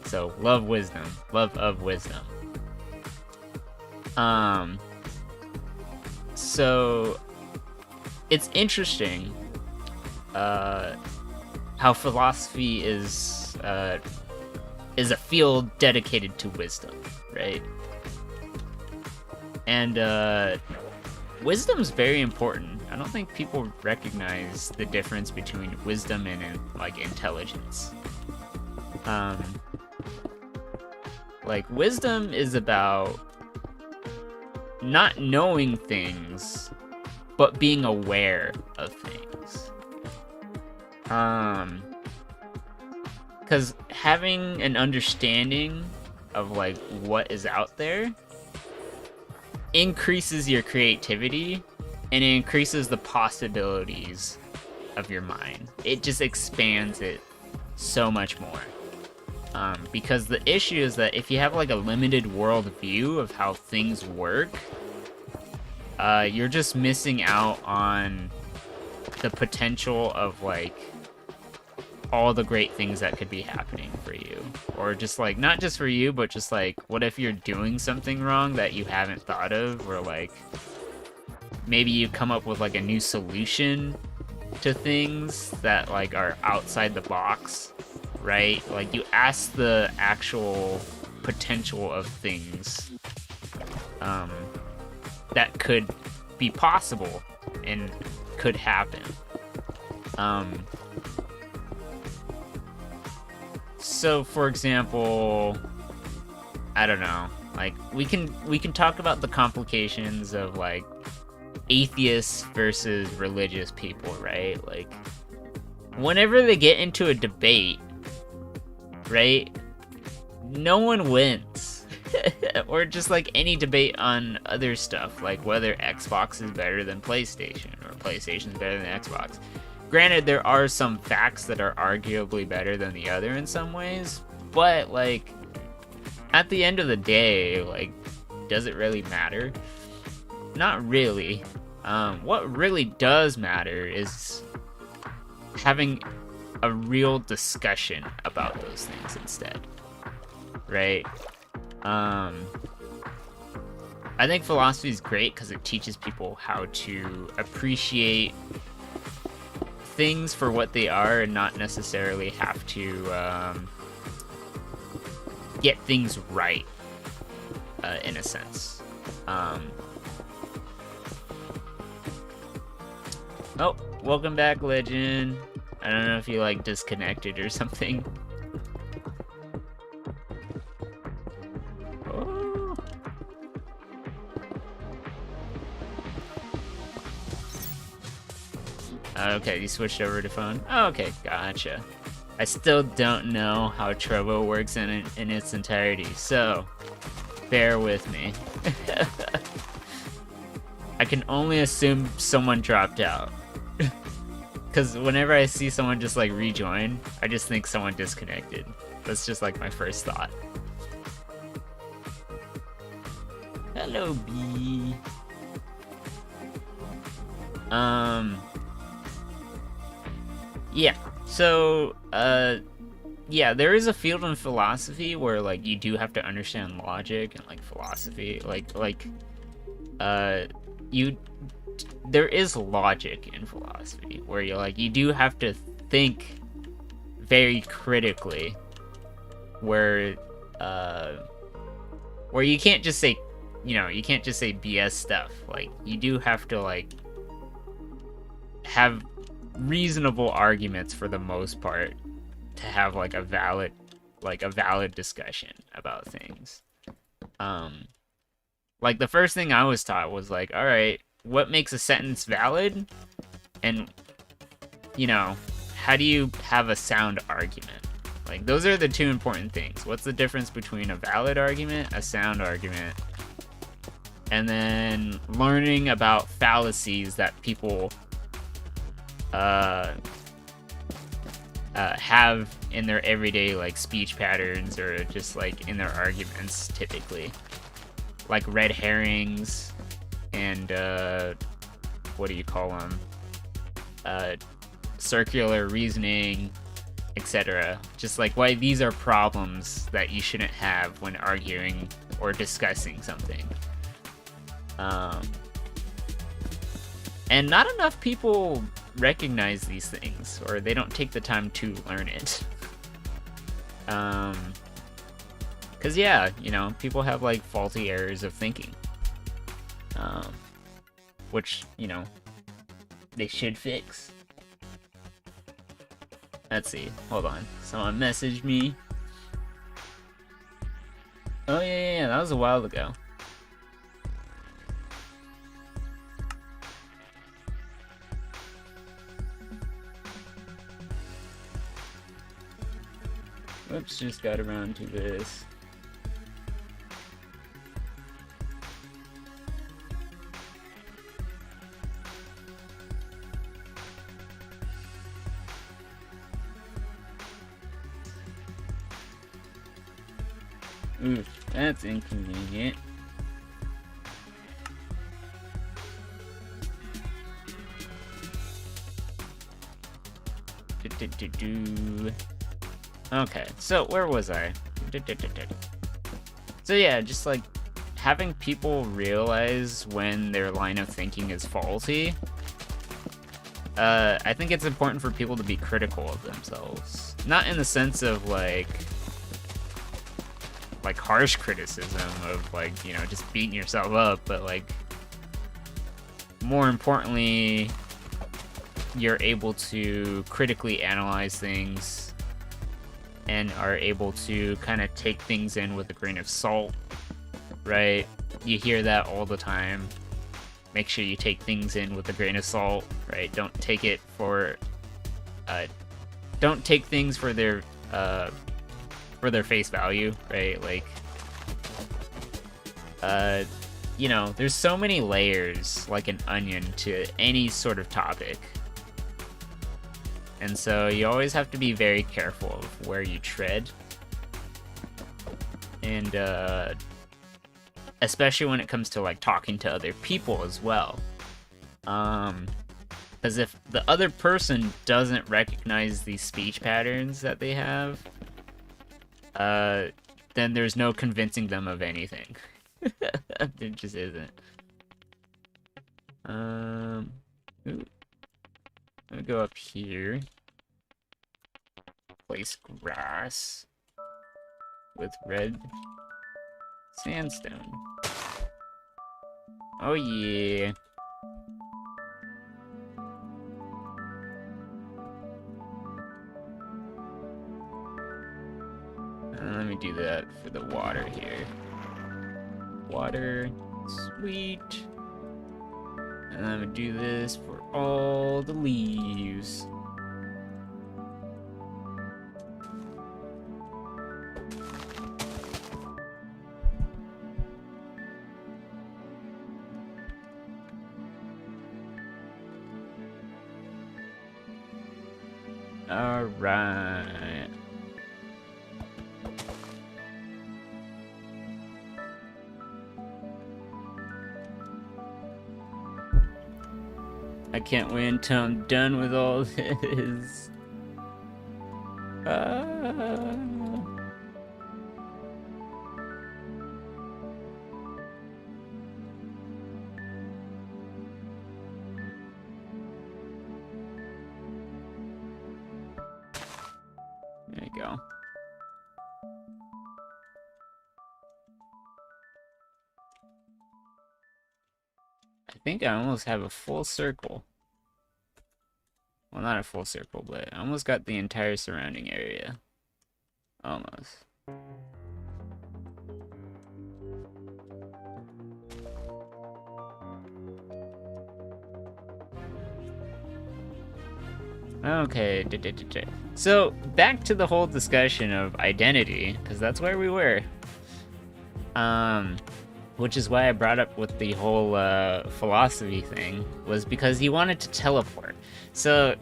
So love wisdom, love of wisdom. So it's interesting how philosophy is a field dedicated to wisdom, right? And wisdom's very important. I don't think people recognize the difference between wisdom and like intelligence. Like wisdom is about not knowing things, but being aware of things. Because having an understanding of like what is out there increases your creativity and it increases the possibilities of your mind. It just expands it so much more. Because the issue is that if you have like a limited world view of how things work, you're just missing out on the potential of like all the great things that could be happening for you. Or just like, not just for you, but just like, what if you're doing something wrong that you haven't thought of? Or like, maybe you come up with like a new solution to things that like are outside the box, right? Like you ask the actual potential of things that could be possible and could happen. So for example, I don't know, like we can talk about the complications of like atheists versus religious people, right? Like whenever they get into a debate, right, no one wins. Or just like any debate on other stuff, like whether Xbox is better than PlayStation or PlayStation is better than Xbox. Granted, there are some facts that are arguably better than the other in some ways, but like at the end of the day, like, does it really matter? Not really. What really does matter is having a real discussion about those things instead, right? I think philosophy is great because it teaches people how to appreciate things for what they are and not necessarily have to get things right, in a sense. Oh, welcome back, Legend. I don't know if you like disconnected or something. Okay, you switched over to phone? Oh, okay, gotcha. I still don't know how Trovo works in its entirety, so bear with me. I can only assume someone dropped out. Because whenever I see someone just like rejoin, I just think someone disconnected. That's just like my first thought. Hello, B. Yeah, so, yeah, there is a field in philosophy where, like, you do have to understand logic and, like, philosophy. There is logic in philosophy where you're, like, you do have to think very critically where you can't just say, you can't just say BS stuff. Like, you do have to, like, have reasonable arguments for the most part to have like a valid discussion about things. Like the first thing I was taught was like, all right, what makes a sentence valid, and how do you have a sound argument? Like those are the two important things. What's the difference between a valid argument, a sound argument, and then learning about fallacies that people have in their everyday like speech patterns or just like in their arguments typically, like red herrings and what do you call them, circular reasoning, etc. Just like why these are problems that you shouldn't have when arguing or discussing something. And not enough people recognize these things, or they don't take the time to learn it. Cause yeah, people have like faulty errors of thinking. which, you know, they should fix. Let's see. Hold on. Someone messaged me. Oh, yeah, that was a while ago. Whoops, just got around to this. Oof, that's inconvenient. Okay, so where was I? So yeah, just like having people realize when their line of thinking is faulty. I think it's important for people to be critical of themselves. Not in the sense of like harsh criticism of like, you know, just beating yourself up, but like more importantly, you're able to critically analyze things and are able to kind of take things in with a grain of salt, right? You hear that all the time. Make sure you take things in with a grain of salt, right? Don't take things for their face value, right? Like, you know, there's so many layers, like an onion, to any sort of topic. And so you always have to be very careful of where you tread. And, especially when it comes to, like, talking to other people as well. Because if the other person doesn't recognize these speech patterns that they have, then there's no convincing them of anything. There just isn't. Ooh. I'm gonna go up here. Place grass with red sandstone. Oh yeah. Let me do that for the water here. Water, sweet. And I'm gonna do this for all the leaves. All right. I can't wait until I'm done with all this. There you go. I think I almost have a full circle. Well, not a full circle, but I almost got the entire surrounding area. Almost. Okay, so back to the whole discussion of identity, because that's where we were. Which is why I brought up with the whole philosophy thing, was because he wanted to teleport. So,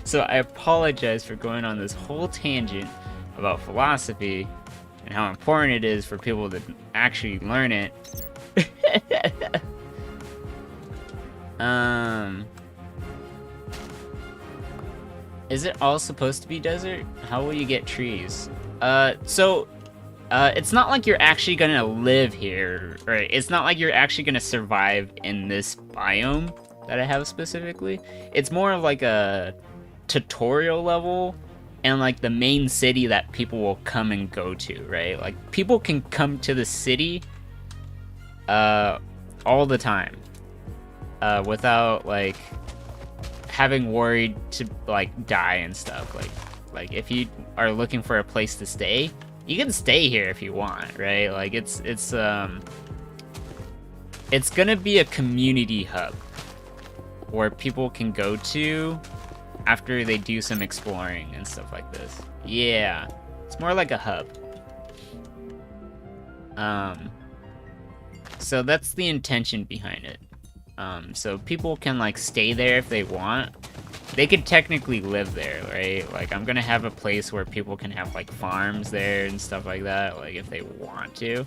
so I apologize for going on this whole tangent about philosophy and how important it is for people to actually learn it. Is it all supposed to be desert? How will you get trees? It's not like you're actually gonna live here, right? It's not like you're actually gonna survive in this biome that I have specifically. It's more of like a tutorial level and like the main city that people will come and go to, right? Like people can come to the city all the time. without like having worried to like die and stuff. Like if you are looking for a place to stay, you can stay here if you want, right? Like it's gonna be a community hub where people can go to after they do some exploring and stuff like this. Yeah, it's more like a hub. So that's the intention behind it. So people can like stay there if they want. They could technically live there, right? Like I'm gonna have a place where people can have like farms there and stuff like that, like if they want to.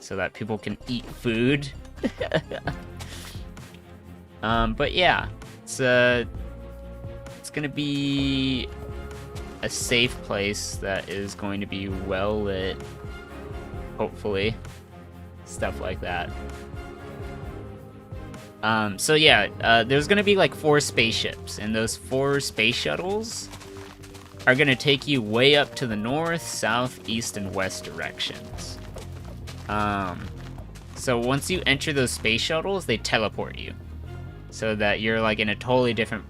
So that people can eat food. But yeah, it's gonna be a safe place that is going to be well lit, hopefully, stuff like that. So yeah, there's gonna be like 4 spaceships, and those 4 space shuttles are gonna take you way up to the north, south, east, and west directions. So once you enter those space shuttles, they teleport you, so that you're like in a totally different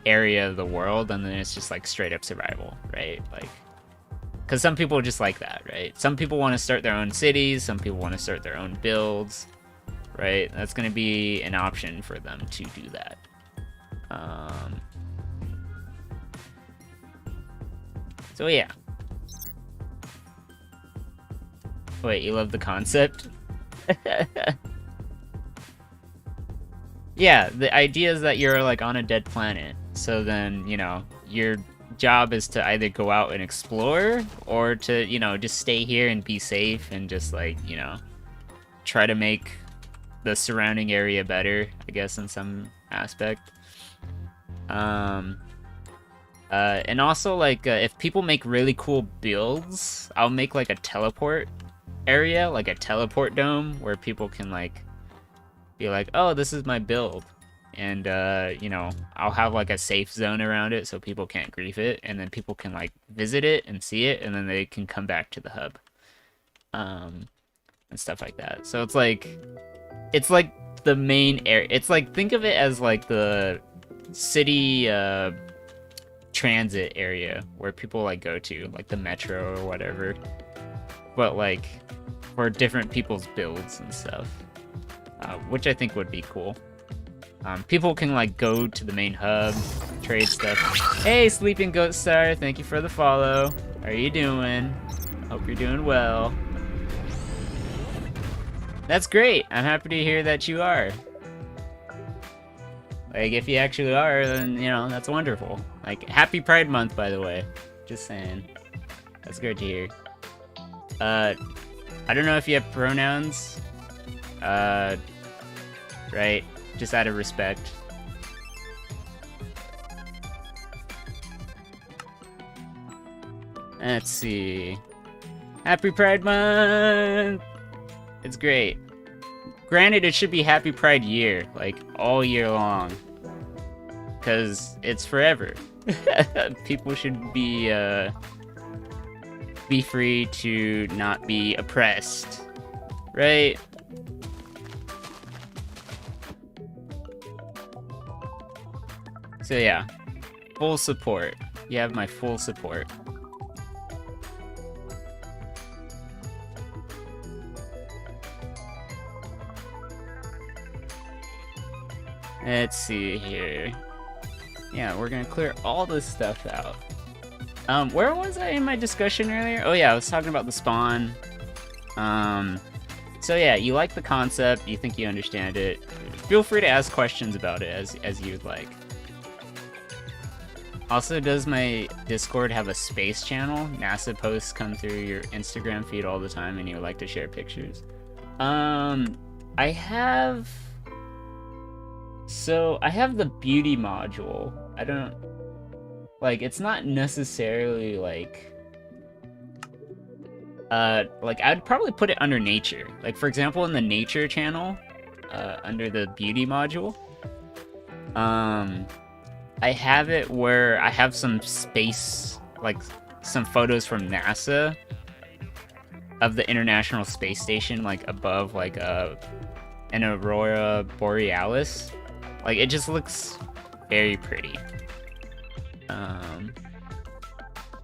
area of the world, and then it's just like straight up survival, right? Like, because some people just like that, right? Some people want to start their own cities, some people want to start their own builds, right? That's going to be an option for them to do that. So yeah. Wait, you love the concept? Yeah, the idea is that you're like on a dead planet. So then, you know, your job is to either go out and explore or to, you know, just stay here and be safe and just like, you know, try to make the surrounding area better, I guess, in some aspect. And also like if people make really cool builds, I'll make like a teleport area, like a teleport dome where people can like be like, oh, this is my build, and you know, I'll have like a safe zone around it so people can't grief it, and then people can like visit it and see it, and then they can come back to the hub, and stuff like that. So it's like the main area. It's like, think of it as like the city transit area where people like go to, like the metro or whatever, but like for different people's builds and stuff, which I think would be cool. People can like go to the main hub, trade stuff. Hey, Sleeping Goat Star, thank you for the follow. How are you doing? Hope you're doing well. That's great. I'm happy to hear that you are. Like, if you actually are, then, you know, that's wonderful. Like, happy Pride Month, by the way. Just saying. That's good to hear. I don't know if you have pronouns. Right? Just out of respect. Let's see. Happy Pride Month! It's great. Granted, it should be Happy Pride Year, like, all year long. Because it's forever. People should be free to not be oppressed. Right? So yeah, full support. You have my full support. Let's see here. Yeah, we're gonna clear all this stuff out. Where was I in my discussion earlier? Oh yeah, I was talking about the spawn. So yeah, you like the concept, you think you understand it. Feel free to ask questions about it as you'd like. Also, does my Discord have a space channel? NASA posts come through your Instagram feed all the time and you like to share pictures. I have... So, I have the beauty module. I don't... Like, it's not necessarily, like, I'd probably put it under nature. Like, for example, in the nature channel, under the beauty module, I have it where I have some space, like, some photos from NASA of the International Space Station, like, above, like, an aurora borealis. Like, it just looks very pretty.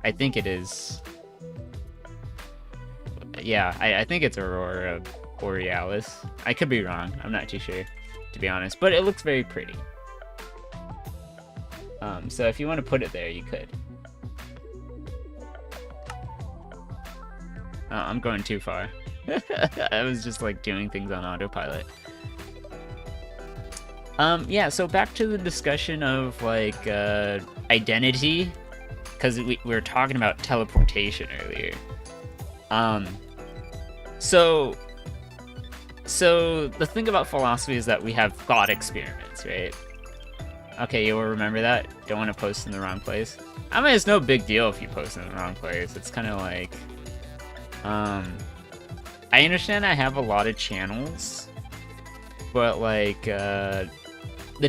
I think it is. Yeah, I think it's aurora borealis. I could be wrong. I'm not too sure, to be honest. But it looks very pretty. So if you want to put it there, you could. Oh, I'm going too far. I was just like doing things on autopilot. Yeah, so back to the discussion of like identity, because we were talking about teleportation earlier. So the thing about philosophy is that we have thought experiments, right? Okay, you will remember that? Don't want to post in the wrong place. I mean, it's no big deal if you post in the wrong place. It's kind of like, I understand I have a lot of channels, but like, the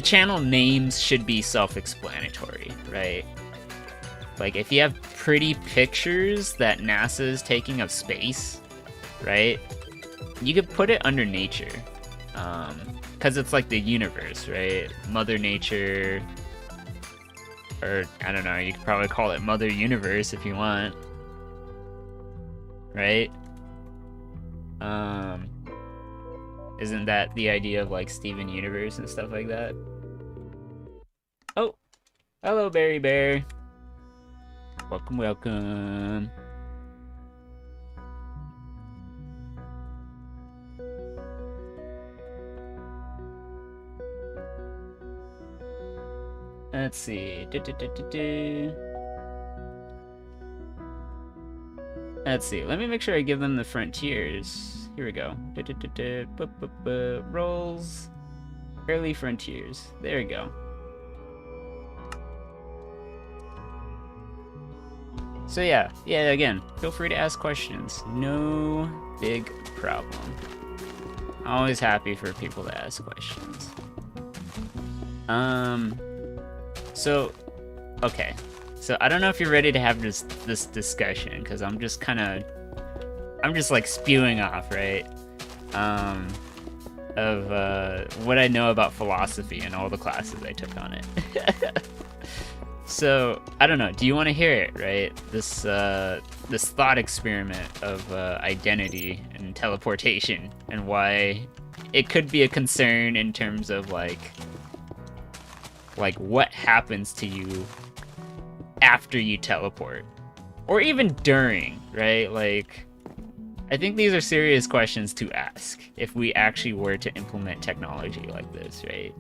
channel names should be self-explanatory, right? Like, if you have pretty pictures that NASA's taking of space, right? You could put it under nature. Because it's like the universe, right? Mother Nature, or I don't know, you could probably call it Mother Universe if you want, right? Isn't that the idea of like Steven Universe and stuff like that? Oh, hello, Berry Bear. Welcome, welcome. Let's see. Let's see. Let me make sure I give them the frontiers. Here we go. Rolls. Early frontiers. There we go. So yeah, again, feel free to ask questions. No big problem. Always happy for people to ask questions. So, okay. So I don't know if you're ready to have this discussion, because I'm just like spewing off, right? Of what I know about philosophy and all the classes I took on it. So I don't know. Do you want to hear it? Right? This thought experiment of identity and teleportation, and why it could be a concern in terms of like what happens to you after you teleport, or even during, right? Like, I think these are serious questions to ask if we actually were to implement technology like this, right?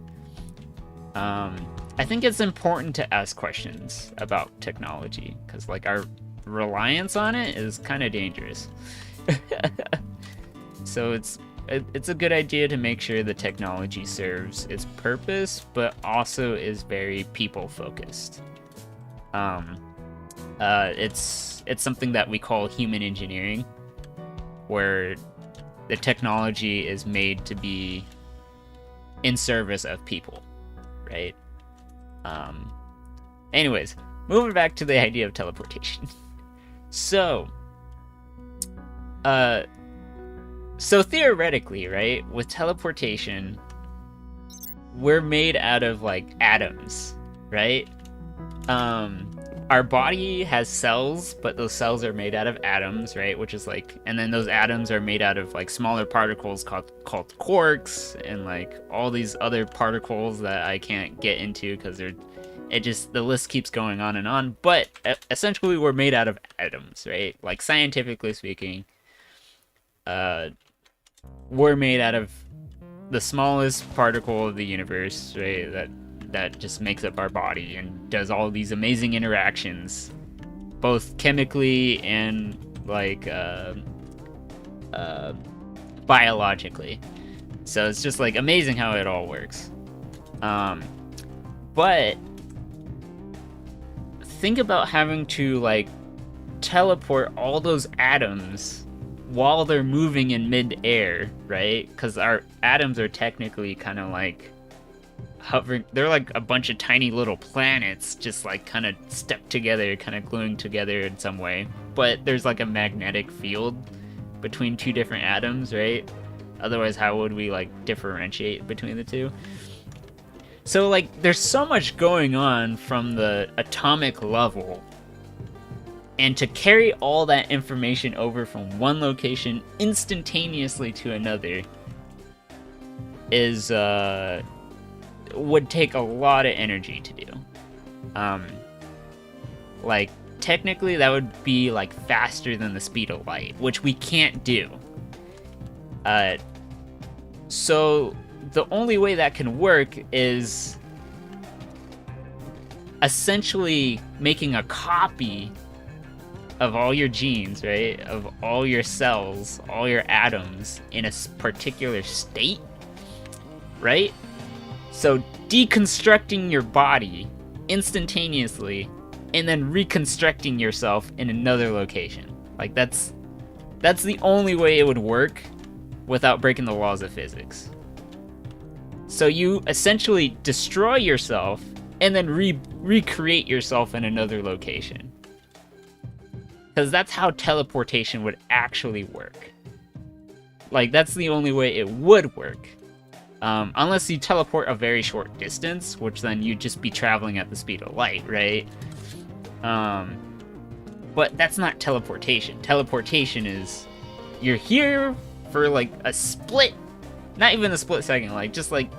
I think it's important to ask questions about technology, because like our reliance on it is kind of dangerous. So it's a good idea to make sure the technology serves its purpose, but also is very people focused. It's something that we call human engineering, where the technology is made to be in service of people, right? Anyways, moving back to the idea of teleportation. So theoretically, right, with teleportation, we're made out of like atoms, right? Our body has cells, but those cells are made out of atoms, right? Which is like, and then those atoms are made out of like smaller particles called quarks, and like all these other particles that I can't get into because the list keeps going on and on. But essentially, we're made out of atoms, right? Like, scientifically speaking, we're made out of the smallest particle of the universe, right? That just makes up our body and does all these amazing interactions, both chemically and like biologically. So it's just like amazing how it all works. But think about having to like teleport all those atoms while they're moving in mid-air, right? Because our atoms are technically kind of like hovering. They're like a bunch of tiny little planets just like kind of stuck together, kind of gluing together in some way. But there's like a magnetic field between two different atoms, right? Otherwise, how would we like differentiate between the two? So like there's so much going on from the atomic level, and to carry all that information over from one location instantaneously to another is would take a lot of energy to do. Like technically that would be like faster than the speed of light, which we can't do. So the only way that can work is essentially making a copy of all your genes, right? Of all your cells, all your atoms in a particular state, right? So deconstructing your body instantaneously and then reconstructing yourself in another location. Like that's the only way it would work without breaking the laws of physics. So you essentially destroy yourself and then recreate yourself in another location. Because that's how teleportation would actually work. Like, that's the only way it would work. Unless you teleport a very short distance, which then you'd just be traveling at the speed of light, right? But that's not teleportation. Teleportation is, you're here for like a split, not even a split second, like just like,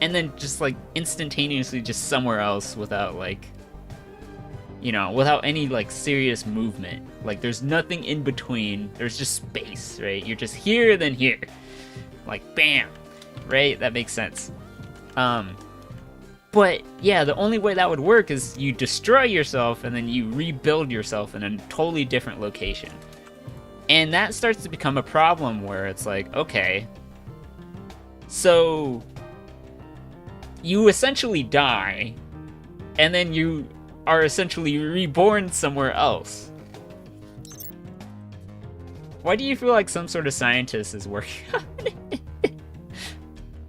and then just like instantaneously just somewhere else without like, you know, without any like serious movement. Like there's nothing in between, there's just space, right? You're just here, then here. Like bam, right? That makes sense. But yeah, the only way that would work is you destroy yourself and then you rebuild yourself in a totally different location. And that starts to become a problem where it's like, okay, so you essentially die and then you are essentially reborn somewhere else. Why do you feel like some sort of scientist is working on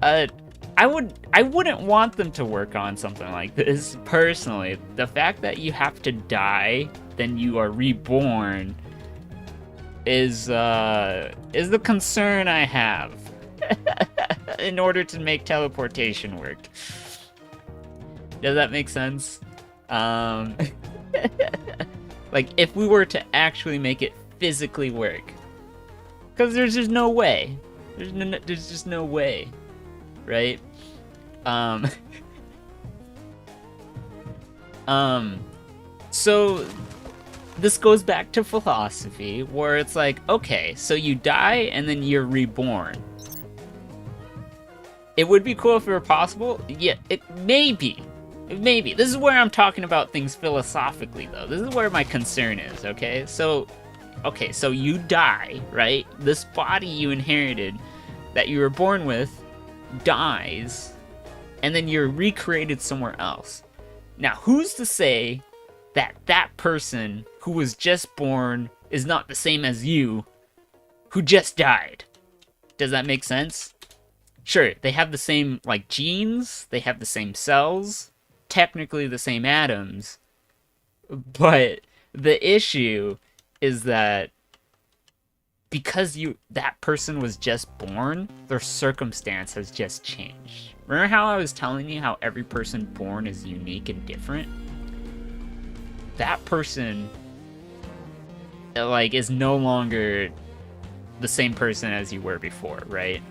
it? I wouldn't want them to work on something like this, personally. The fact that you have to die, then you are reborn, is the concern I have in order to make teleportation work. Does that make sense? Like, if we were to actually make it physically work. Because there's just no way. There's just no way. Right? So this goes back to philosophy, where it's like, okay, so you die and then you're reborn. It would be cool if it were possible. Yeah, it may be. Maybe. This is where I'm talking about things philosophically, though. This is where my concern is, okay? So you die, right? This body you inherited that you were born with dies, and then you're recreated somewhere else. Now, who's to say that that person who was just born is not the same as you who just died? Does that make sense? Sure, they have the same, like, genes, they have the same cells, technically the same atoms, but the issue is that because that person was just born, their circumstance has just changed. Remember how I was telling you how every person born is unique and different? That person, like, is no longer the same person as you were before, right?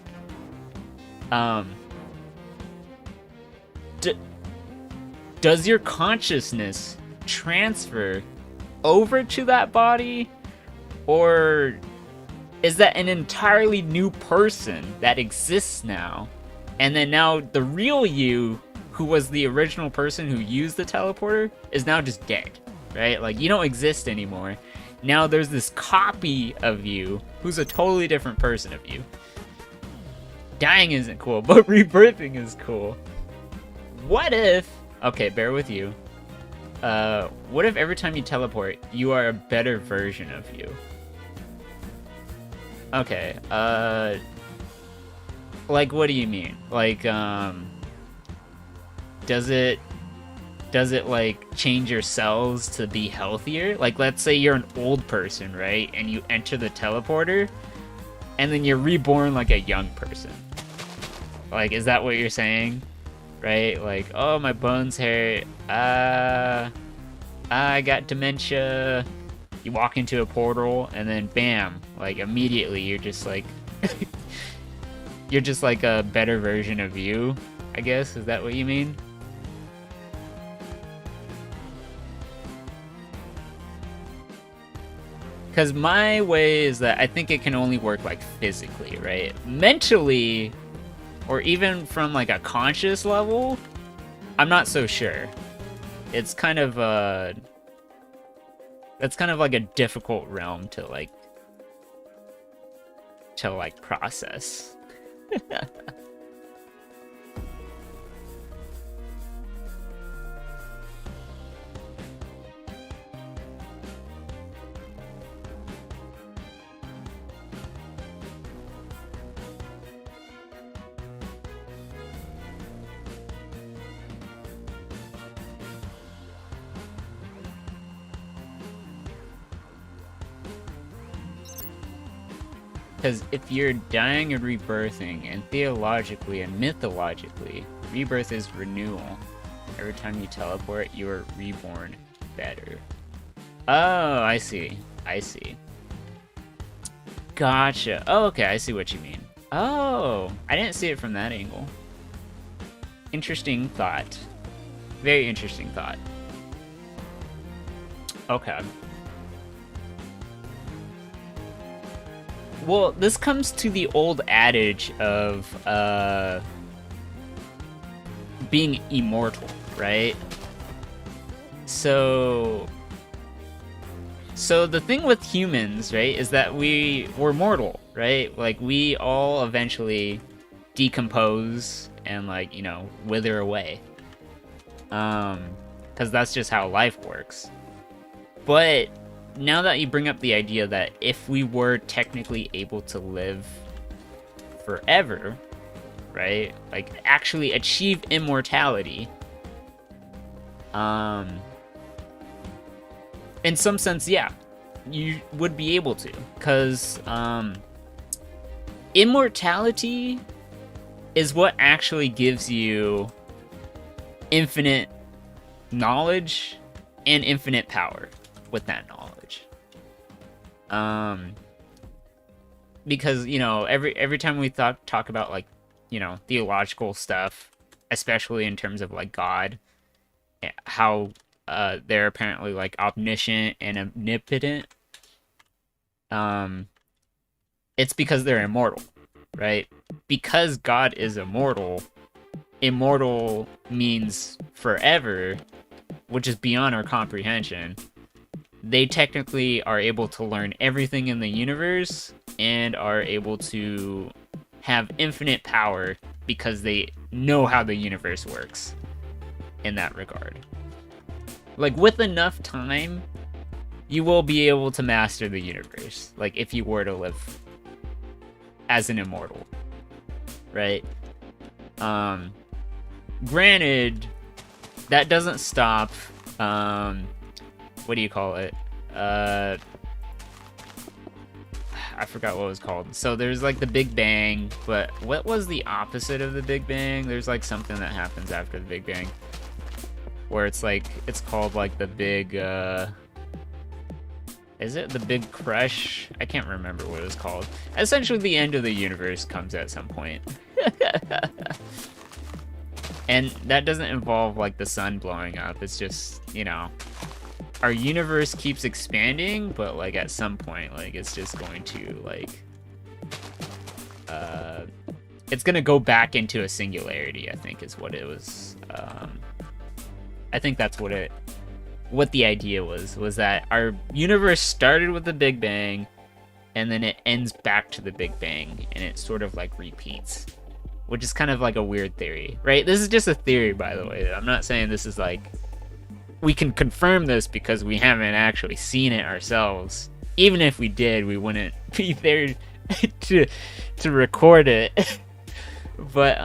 Does your consciousness transfer over to that body, or is that an entirely new person that exists now, and then now the real you, who was the original person who used the teleporter, is now just dead, right? Like, you don't exist anymore. Now there's this copy of you who's a totally different person of you. Dying isn't cool, but rebirthing is cool. What if, okay, bear with you. What if every time you teleport, you are a better version of you? Okay, like, what do you mean? Like, does it, like, change your cells to be healthier? Like, let's say you're an old person, right? And you enter the teleporter, and then you're reborn like a young person. Like, is that what you're saying? Right? Like, oh, my bones hurt. I got dementia. You walk into a portal, and then bam, like immediately you're just like, you're just like a better version of you, I guess. Is that what you mean? Because my way is that I think it can only work like physically, right? Mentally, or even from like a conscious level, I'm not so sure. It's kind of that's kind of like a difficult realm to process. Because if you're dying and rebirthing, and theologically and mythologically, rebirth is renewal. Every time you teleport, you're reborn better. Oh, I see. I see. Gotcha. Oh, okay, I see what you mean. Oh, I didn't see it from that angle. Interesting thought. Very interesting thought. Okay. Well, this comes to the old adage of being immortal, right? So the thing with humans, right, is that we're mortal, right? Like, we all eventually decompose and, like, you know, wither away. Because that's just how life works. But now that you bring up the idea that if we were technically able to live forever, right? Like, actually achieve immortality, in some sense, yeah, you would be able to, because immortality is what actually gives you infinite knowledge and infinite power with that knowledge. Because, you know, every time we talk about, like, you know, theological stuff, especially in terms of, like, God, how they're apparently, like, omniscient and omnipotent, it's because they're immortal, right? Because God is immortal means forever, which is beyond our comprehension. They technically are able to learn everything in the universe and are able to have infinite power because they know how the universe works in that regard. Like, with enough time, you will be able to master the universe, like, if you were to live as an immortal, right? Granted, that doesn't stop, what do you call it? I forgot what it was called. So there's, like, the Big Bang, but what was the opposite of the Big Bang? There's, like, something that happens after the Big Bang where it's, like, it's called, like, the big, is it the Big Crush? I can't remember what it was called. Essentially, the end of the universe comes at some point. And that doesn't involve, like, the sun blowing up. It's just, you know, our universe keeps expanding, but, like, at some point, like, it's just going to, like, it's gonna go back into a singularity, I think is what it was. I think that's what the idea was that our universe started with the Big Bang, and then it ends back to the Big Bang, and it sort of, like, repeats, which is kind of like a weird theory, right? This is just a theory, by the way. I'm not saying this is, like, we can confirm this because we haven't actually seen it ourselves. Even if we did, we wouldn't be there to record it. But,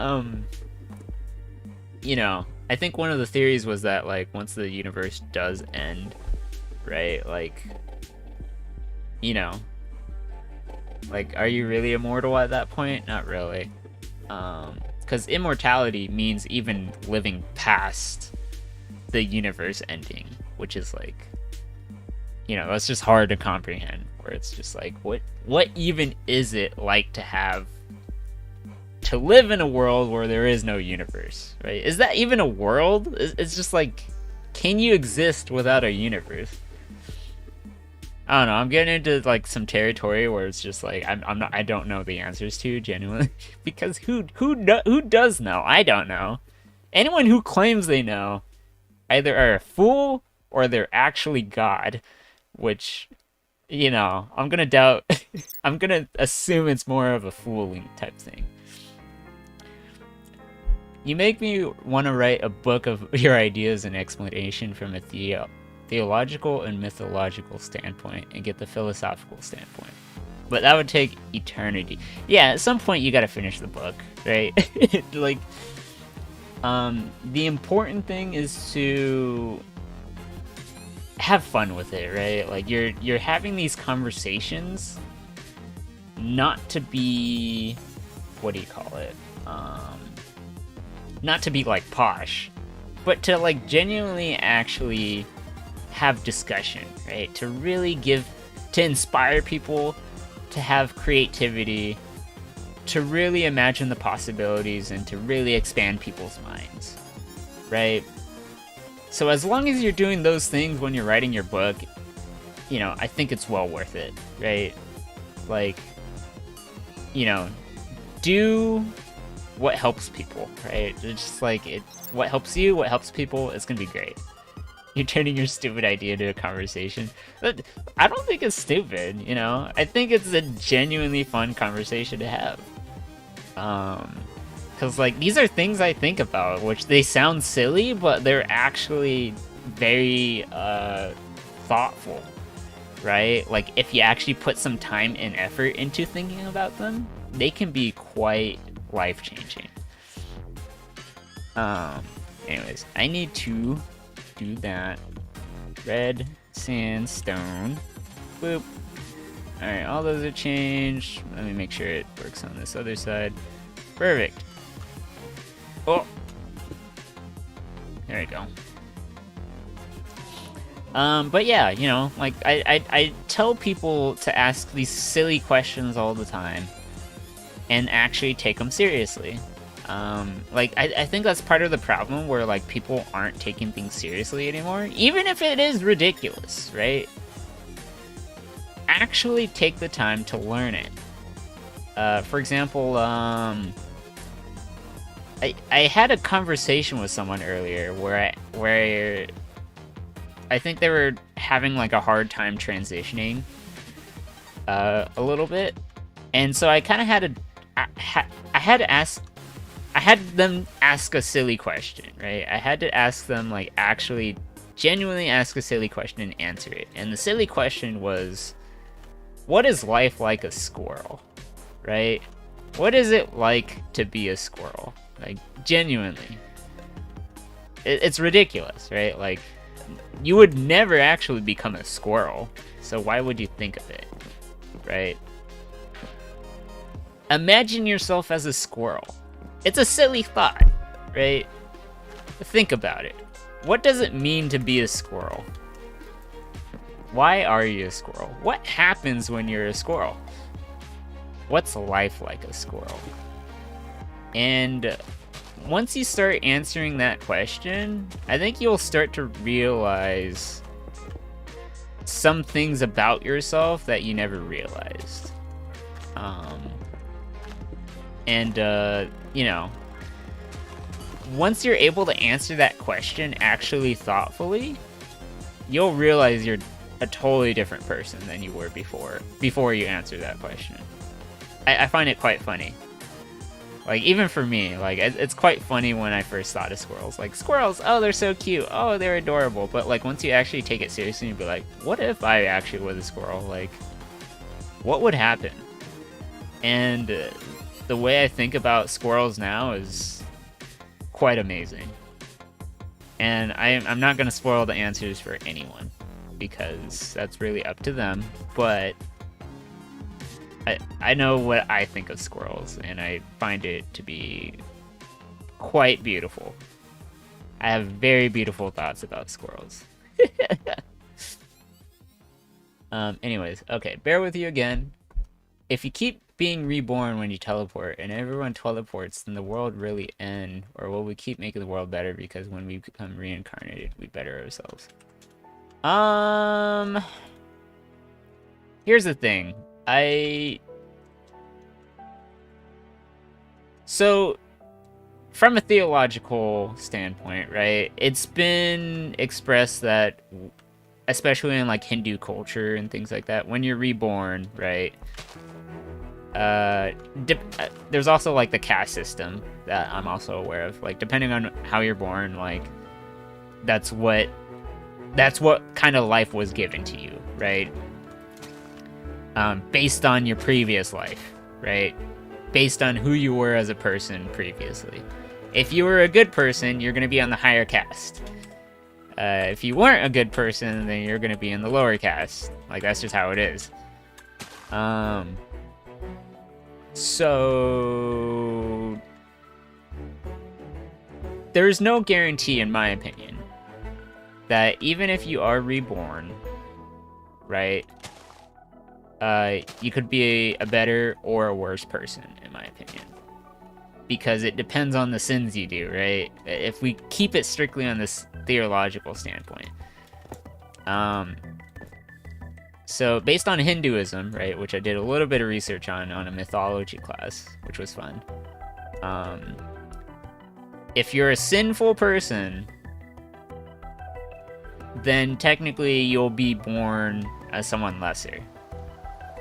you know, I think one of the theories was that, like, once the universe does end, right, like, you know, Like, are you really immortal at that point? Not really. Because immortality means even living past the universe ending, which is like, you know, that's just hard to comprehend. Where it's just like, what even is it like to live in a world where there is no universe, right? Is that even a world? It's just like, can you exist without a universe? I don't know. I'm getting into like some territory where it's just like I don't know the answers to genuinely because who does know? I don't know. Anyone who claims they know either are a fool or they're actually God, which, you know, I'm gonna doubt. I'm gonna assume it's more of a fooling type thing. You make me want to write a book of your ideas and explanation from a theological and mythological standpoint and get the philosophical standpoint. But that would take eternity. Yeah, at some point you gotta finish the book, right? Like, the important thing is to have fun with it, right? Like, you're having these conversations not to be, what do you call it? Not to be like posh, but to like genuinely actually have discussion, right? To really to inspire people, to have creativity, to really imagine the possibilities, and to really expand people's minds, right? So as long as you're doing those things when you're writing your book, you know, I think it's well worth it, right? Like, you know, do what helps people, right? It's just like, what helps you, what helps people, it's gonna be great. You're turning your stupid idea into a conversation. But I don't think it's stupid, you know? I think it's a genuinely fun conversation to have. Because, like, these are things I think about, which they sound silly, but they're actually very thoughtful, right? Like, if you actually put some time and effort into thinking about them, they can be quite life-changing. Anyways, I need to do that. Red sandstone. Boop. Alright, all those are changed. Let me make sure it works on this other side. Perfect. Oh! There we go. But yeah, you know, like, I tell people to ask these silly questions all the time and actually take them seriously. Like, I think that's part of the problem where, like, people aren't taking things seriously anymore, even if it is ridiculous, right? Actually take the time to learn it. For example, I had a conversation with someone earlier where I think they were having, like, a hard time transitioning a little bit, and so I kind of had I had them ask a silly question, right? I had to ask them, like, actually genuinely ask a silly question and answer it. And the silly question was, what is life like a squirrel, right? What is it like to be a squirrel? Like, genuinely. It's ridiculous, right? Like, you would never actually become a squirrel, so why would you think of it, right? Imagine yourself as a squirrel. It's a silly thought, right? Think about it. What does it mean to be a squirrel? Why are you a squirrel? What happens when you're a squirrel? What's life like a squirrel? And once you start answering that question, I think you'll start to realize some things about yourself that you never realized. You know, once you're able to answer that question actually thoughtfully, you'll realize you're a totally different person than you were before you answer that question. I find it quite funny. Like, even for me, like, it's quite funny when I first thought of squirrels. Like, squirrels, oh, they're so cute. Oh, they're adorable. But, like, once you actually take it seriously, you'd be like, what if I actually was a squirrel? Like, what would happen? And the way I think about squirrels now is quite amazing. And I'm not going to spoil the answers for anyone, because that's really up to them. But I know what I think of squirrels, and I find it to be quite beautiful. I have very beautiful thoughts about squirrels. Anyways, okay, bear with you again. If you keep being reborn when you teleport, and everyone teleports, then the world really end, or will we keep making the world better because when we become reincarnated, we better ourselves? Here's the thing. So, from a theological standpoint, right, it's been expressed that, especially in like Hindu culture and things like that, when you're reborn, right, there's also like the caste system that I'm also aware of. Like, depending on how you're born, like, that's what kind of life was given to you, right? Based on your previous life, right? Based on who you were as a person previously. If you were a good person, you're going to be on the higher caste. If you weren't a good person, then you're going to be in the lower caste. Like, that's just how it is. So there's no guarantee, in my opinion, that even if you are reborn, right, you could be a better or a worse person, in my opinion. Because it depends on the sins you do, right? If we keep it strictly on this theological standpoint. So based on Hinduism, right, which I did a little bit of research on a mythology class, which was fun. If you're a sinful person, then technically you'll be born as someone lesser.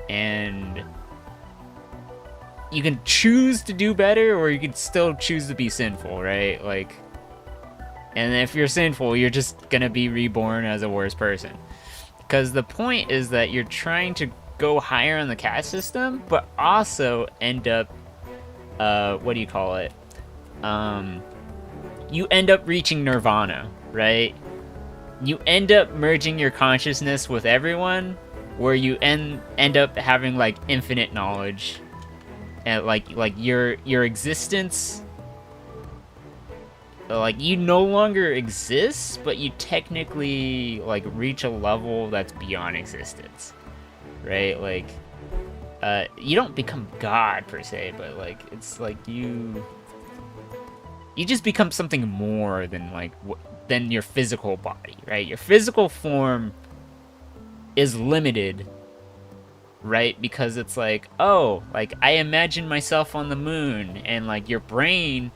And you can choose to do better, or you can still choose to be sinful, right? Like, and if you're sinful, you're just gonna be reborn as a worse person. Because the point is that you're trying to go higher on the caste system, but also end up, what do you call it? You end up reaching nirvana, right? You end up merging your consciousness with everyone, where you end up having like infinite knowledge, and like your existence, like, you no longer exist, but you technically like reach a level that's beyond existence, right? Like, you don't become God per se, but like it's like you just become something more than like than your physical body, right? Your physical form is limited, right? Because it's like, oh, like, I imagine myself on the moon, and like your brain,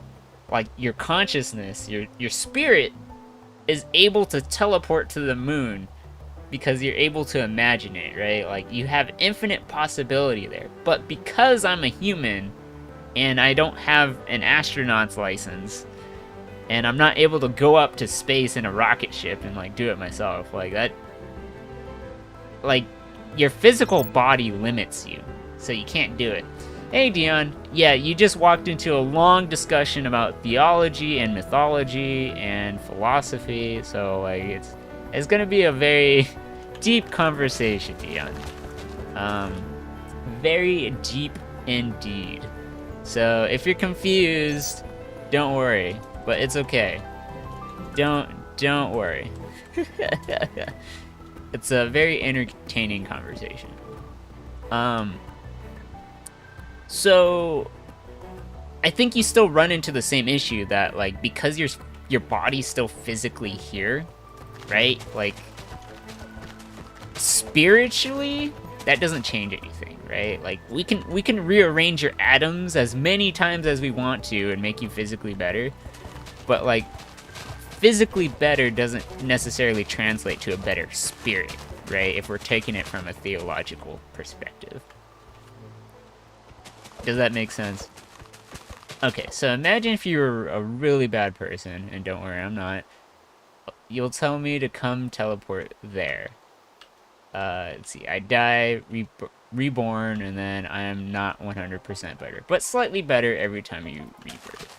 like your consciousness, your spirit is able to teleport to the moon because you're able to imagine it, right? Like, you have infinite possibility there. But because I'm a human and I don't have an astronaut's license, and I'm not able to go up to space in a rocket ship and like do it myself, like that, like, your physical body limits you, so you can't do it. Hey, Dion. Yeah, you just walked into a long discussion about theology and mythology and philosophy, so like it's gonna be a very deep conversation, Dion. Very deep indeed. So if you're confused, don't worry, but it's okay. Don't worry. It's a very entertaining conversation. So I think you still run into the same issue that, like, because your body's still physically here, right? Like, spiritually, that doesn't change anything, right? Like, we can rearrange your atoms as many times as we want to and make you physically better, but like, physically better doesn't necessarily translate to a better spirit, right? If we're taking it from a theological perspective. Does that make sense? Okay, so imagine if you were a really bad person, and don't worry, I'm not. You'll tell me to come teleport there. Let's see, I die, reborn, and then I am not 100% better, but slightly better every time you rebirth.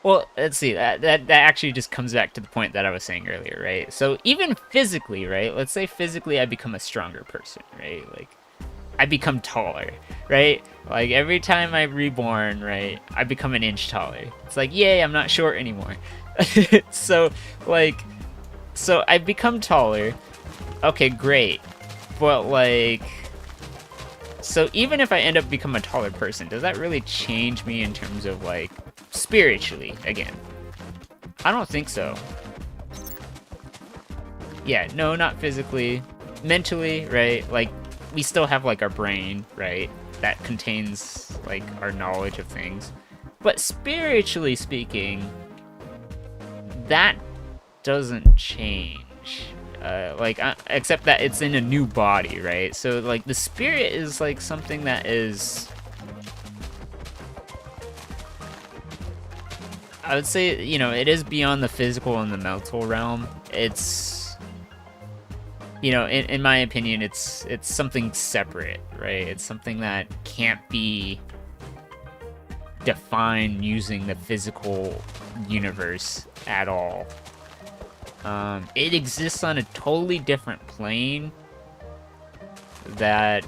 Well, let's see, that actually just comes back to the point that I was saying earlier, right? So even physically, right? Let's say physically I become a stronger person, right? Like, I become taller, right? Like every time I'm reborn, right, I become an inch taller. It's like, yay, I'm not short anymore. So like, so I become taller. Okay, great. But like, so even if I end up becoming a taller person, does that really change me in terms of like spiritually again? I don't think so. Yeah, no, not physically. Mentally, right? Like, we still have like our brain, right? That contains like our knowledge of things. But spiritually speaking, that doesn't change. Except that it's in a new body, right? So like the spirit is like something that is, I would say, you know, it is beyond the physical and the mental realm. It's, you know, in my opinion, it's something separate, right? It's something that can't be defined using the physical universe at all. It exists on a totally different plane that,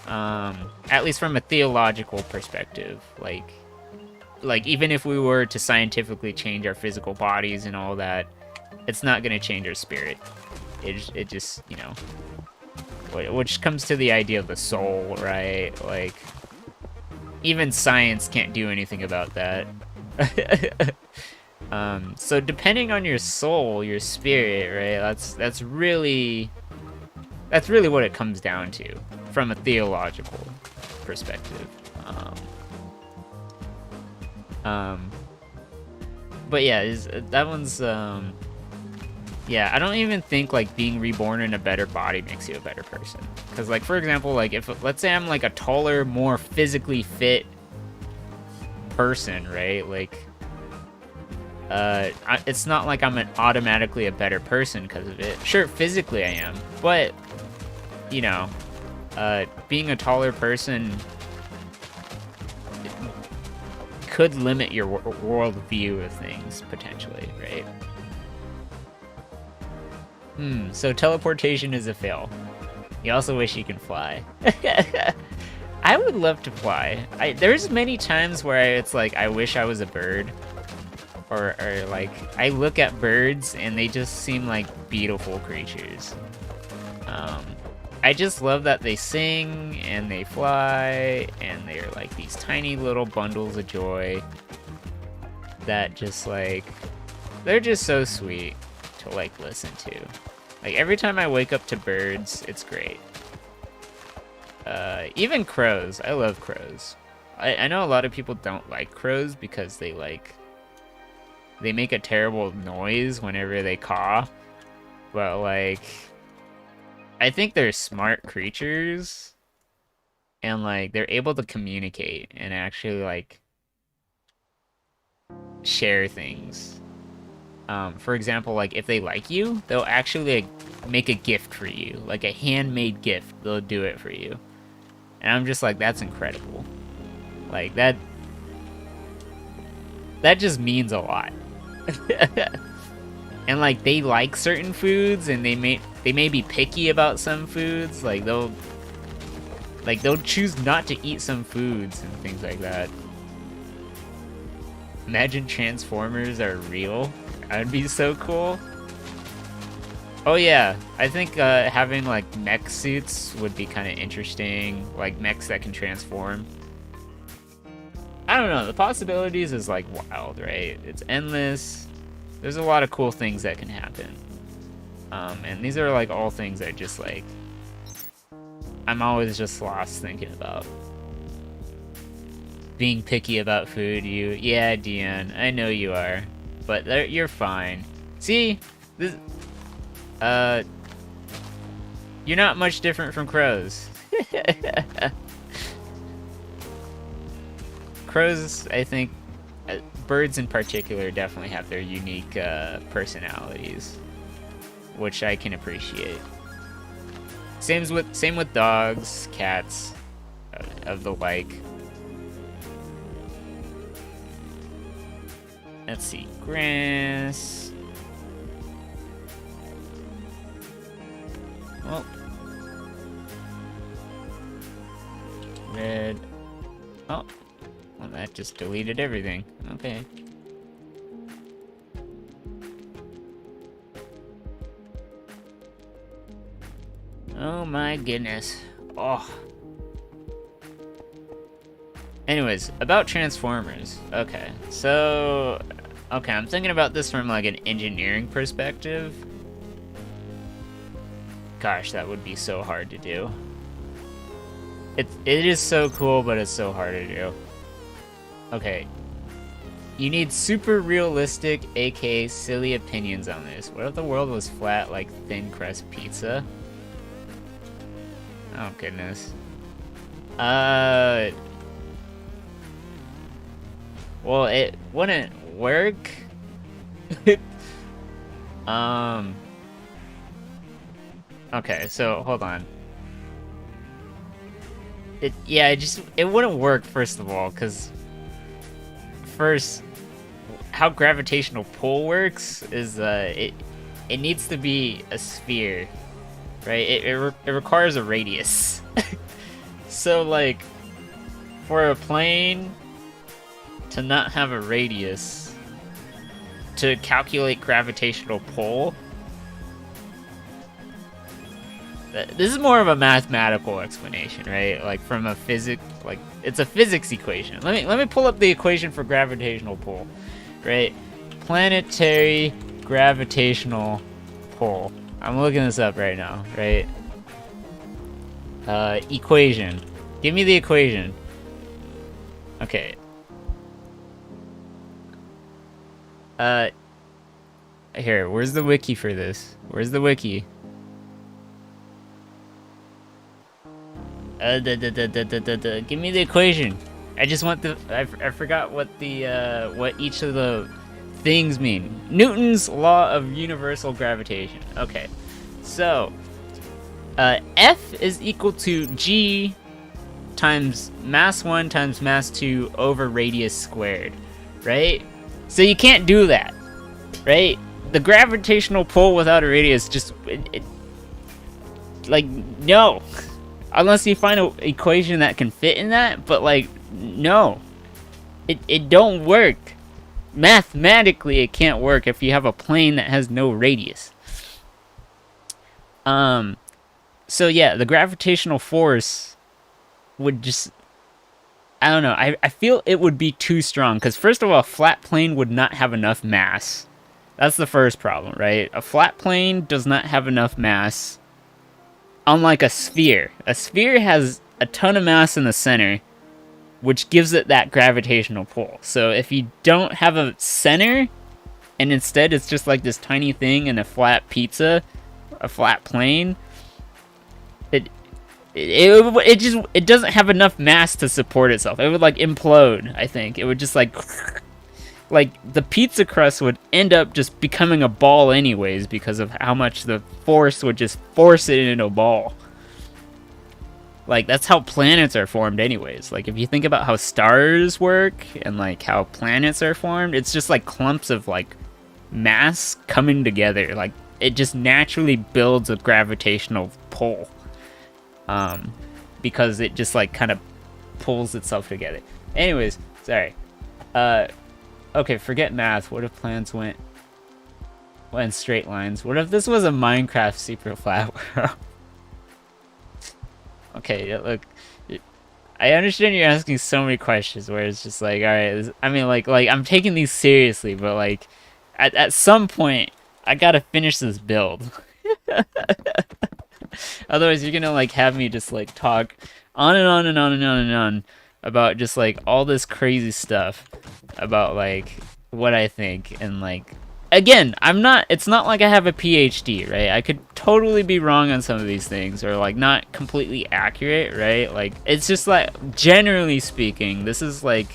at least from a theological perspective, like even if we were to scientifically change our physical bodies and all that, it's not going to change our spirit. It just, you know, which comes to the idea of the soul, right? Like, even science can't do anything about that. So depending on your soul, your spirit, right? That's really what it comes down to from a theological perspective. But yeah, that one's yeah, I don't even think like being reborn in a better body makes you a better person. Because like, for example, like if, let's say I'm like a taller, more physically fit person, right? Like, it's not like I'm automatically a better person because of it. Sure, physically I am, but, you know, being a taller person could limit your worldview of things, potentially, right? So teleportation is a fail. You also wish you can fly. I would love to fly. There's many times where it's like, I wish I was a bird. Or like, I look at birds and they just seem like beautiful creatures. I just love that they sing and they fly and they're like these tiny little bundles of joy that just like, they're just so sweet to like listen to. Like every time I wake up to birds, it's great. Even crows, I love crows. I know a lot of people don't like crows because they make a terrible noise whenever they caw, but like, I think they're smart creatures, and like they're able to communicate and actually like share things. For example, like if they like you, they'll actually like make a gift for you, like a handmade gift. They'll do it for you, and I'm just like, that's incredible. Like that just means a lot. And like they like certain foods, and they may be picky about some foods. Like they'll choose not to eat some foods and things like that. Imagine Transformers are real. That'd be so cool. Oh yeah, I think having like mech suits would be kind of interesting. Like mechs that can transform. I don't know, the possibilities is like wild, right? It's endless. There's a lot of cool things that can happen. And these are like all things that just like, I'm always just lost thinking about. Being picky about food, yeah, Dion, I know you are, but you're fine. See, this, you're not much different from crows. Crows, I think, birds in particular definitely have their unique personalities, which I can appreciate. Same with dogs, cats, of the like. Let's see, grass. Well, Red. Oh, well, that just deleted everything. Okay. Oh my goodness. Oh. Anyways, about Transformers. Okay, so... Okay, I'm thinking about this from like an engineering perspective. Gosh, that would be so hard to do. It is so cool, but it's so hard to do. Okay. You need super realistic, aka silly opinions on this. What if the world was flat like thin crust pizza? Oh goodness. Well, it wouldn't work. Okay, so hold on. It wouldn't work, first of all, because first, how gravitational pull works is it needs to be a sphere, right? It requires a radius. So like for a plane to not have a radius to calculate gravitational pull, this is more of a mathematical explanation, right? Like from a it's a physics equation. Let me pull up the equation for gravitational pull, right? Planetary gravitational pull. I'm looking this up right now, right? Equation. Give me the equation. Okay. Here, where's the wiki for this? Where's the wiki? Give me the equation. I just want I forgot what what each of the things mean. Newton's law of universal gravitation. Okay. So, F is equal to G times mass 1 times mass 2 over radius squared, right? So you can't do that, right? The gravitational pull without a radius just, like, no. Unless you find an equation that can fit in that, but, like, no. It don't work. Mathematically, it can't work if you have a plane that has no radius. So yeah, the gravitational force would just, I don't know, I feel it would be too strong, because first of all, a flat plane would not have enough mass. That's the first problem, right? A flat plane does not have enough mass, unlike a sphere. A sphere has a ton of mass in the center, which gives it that gravitational pull. So if you don't have a center, and instead it's just like this tiny thing in a flat pizza, a flat plane, it doesn't have enough mass to support itself. It would like implode, I think. It would just like the pizza crust would end up just becoming a ball anyways, because of how much the force would just force it into a ball. Like, that's how planets are formed anyways. Like, if you think about how stars work and like how planets are formed, it's just like clumps of like mass coming together. Like, it just naturally builds a gravitational pull. Because it just like kind of pulls itself together. Anyways, sorry. Okay, forget math. What if planets went in straight lines? What if this was a Minecraft super flat world? Okay, look, I understand you're asking so many questions where it's just like, all right, I mean, like I'm taking these seriously, but like at some point I gotta finish this build. Otherwise, you're gonna like have me just like talk on and on and on and on and on about just like all this crazy stuff about like what I think, and like, again, it's not like I have a PhD, right? I could totally be wrong on some of these things, or like not completely accurate, right? Like, it's just like, generally speaking, this is like,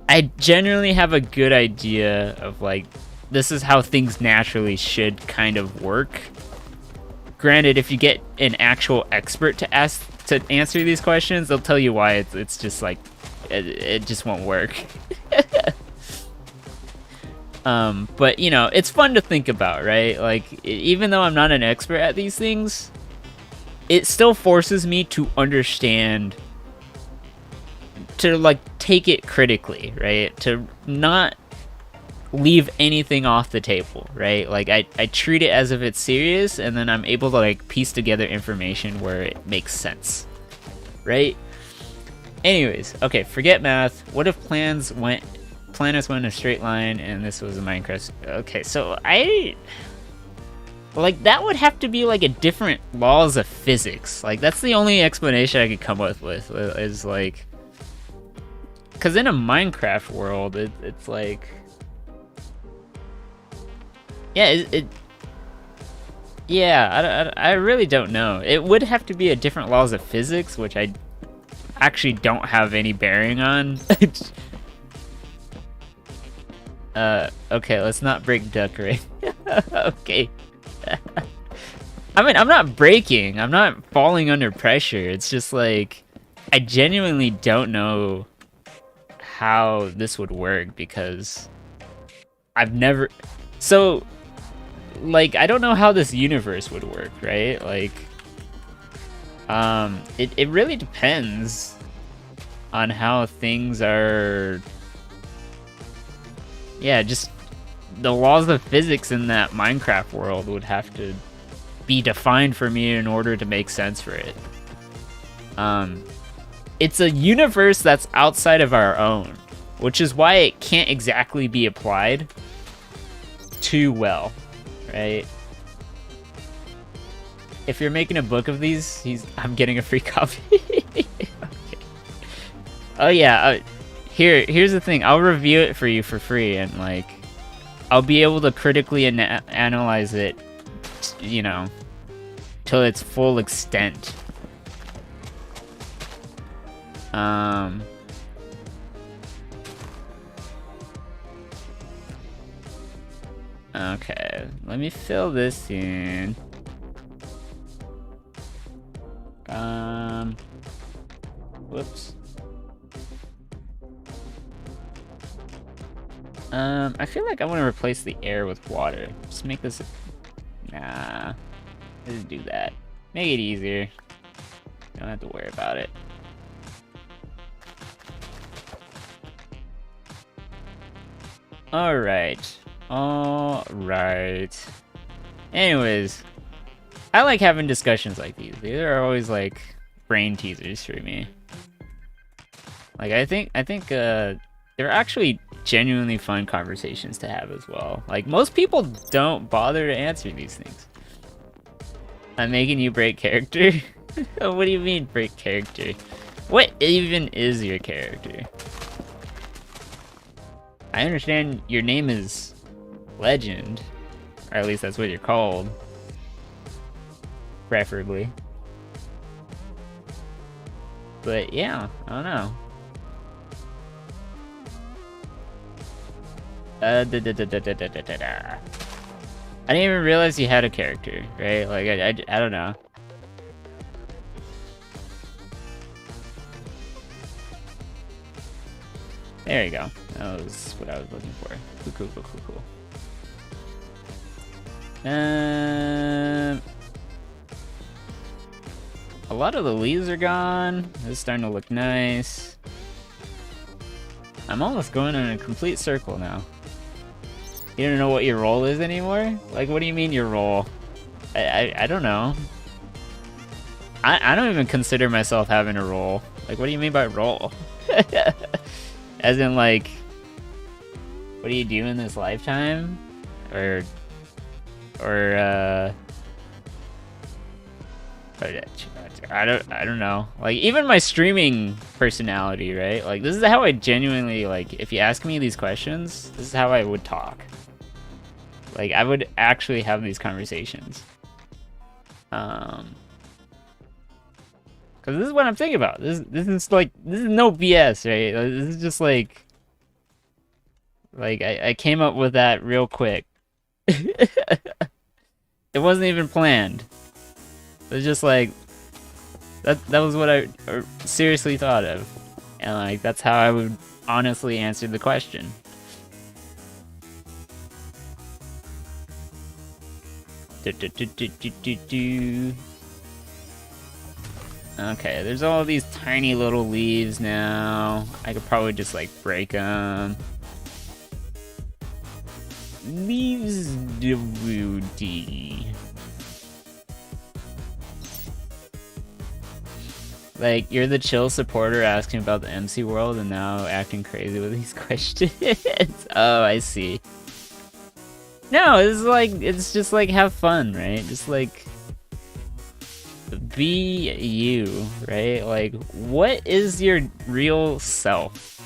I generally have a good idea of like, this is how things naturally should kind of work. Granted, if you get an actual expert to answer these questions, they'll tell you why it's just like, it just won't work. But you know, it's fun to think about, right? Like, even though I'm not an expert at these things, it still forces me to understand, to like take it critically, right? To not leave anything off the table, right? Like I treat it as if it's serious, and then I'm able to like piece together information where it makes sense, right? Anyways, okay, forget math. What if planets went in a straight line and this was a Minecraft? Okay, so like that would have to be like a different laws of physics. Like that's the only explanation I could come up with is like, because in a Minecraft world, it's like, yeah, yeah, I really don't know. It would have to be a different laws of physics, which I actually don't have any bearing on. Okay, let's not break decorating. Okay. I mean, I'm not breaking. I'm not falling under pressure. It's just like, I genuinely don't know how this would work because I've never... So, like, I don't know how this universe would work, right? Like, it really depends on how things are... Yeah, just the laws of physics in that Minecraft world would have to be defined for me in order to make sense for it. It's a universe that's outside of our own, which is why it can't exactly be applied too well, right? If you're making a book of these, I'm getting a free copy. Okay. Oh yeah, here's the thing. I'll review it for you for free, and like, I'll be able to critically analyze it, you know, to its full extent. Okay, let me fill this in. Whoops. I feel like I want to replace the air with water. Just make this... Nah. Let's do that. Make it easier. Don't have to worry about it. Alright. Alright. Anyways. I like having discussions like these. These are always like brain teasers for me. Like I think they're actually genuinely fun conversations to have as well. Like most people don't bother to answer these things. I'm making you break character? What do you mean break character? What even is your character? I understand your name is Legend, or at least that's what you're called. Preferably. But yeah, I don't know. I didn't even realize you had a character, right? Like, I don't know. There you go. That was what I was looking for. Cool. A lot of the leaves are gone. This is starting to look nice. I'm almost going in a complete circle now. You don't know what your role is anymore? Like, what do you mean your role? I don't know. I don't even consider myself having a role. Like, what do you mean by role? As in, like, what do you do in this lifetime? Or I don't know. Like, even my streaming personality, right? Like, this is how I genuinely, like, if you ask me these questions, this is how I would talk. Like, I would actually have these conversations. Because this is what I'm thinking about. This is no BS, right? Like, this is just like I came up with that real quick. It wasn't even planned. It was just like that was what I seriously thought of, and like that's how I would honestly answer the question. Okay, there's all these tiny little leaves now. I could probably just, like, break them. Leaves DVD. Like, you're the chill supporter asking about the MC world and now acting crazy with these questions. Oh, I see. No, it's just like have fun, right? Just like be you, right? Like, what is your real self?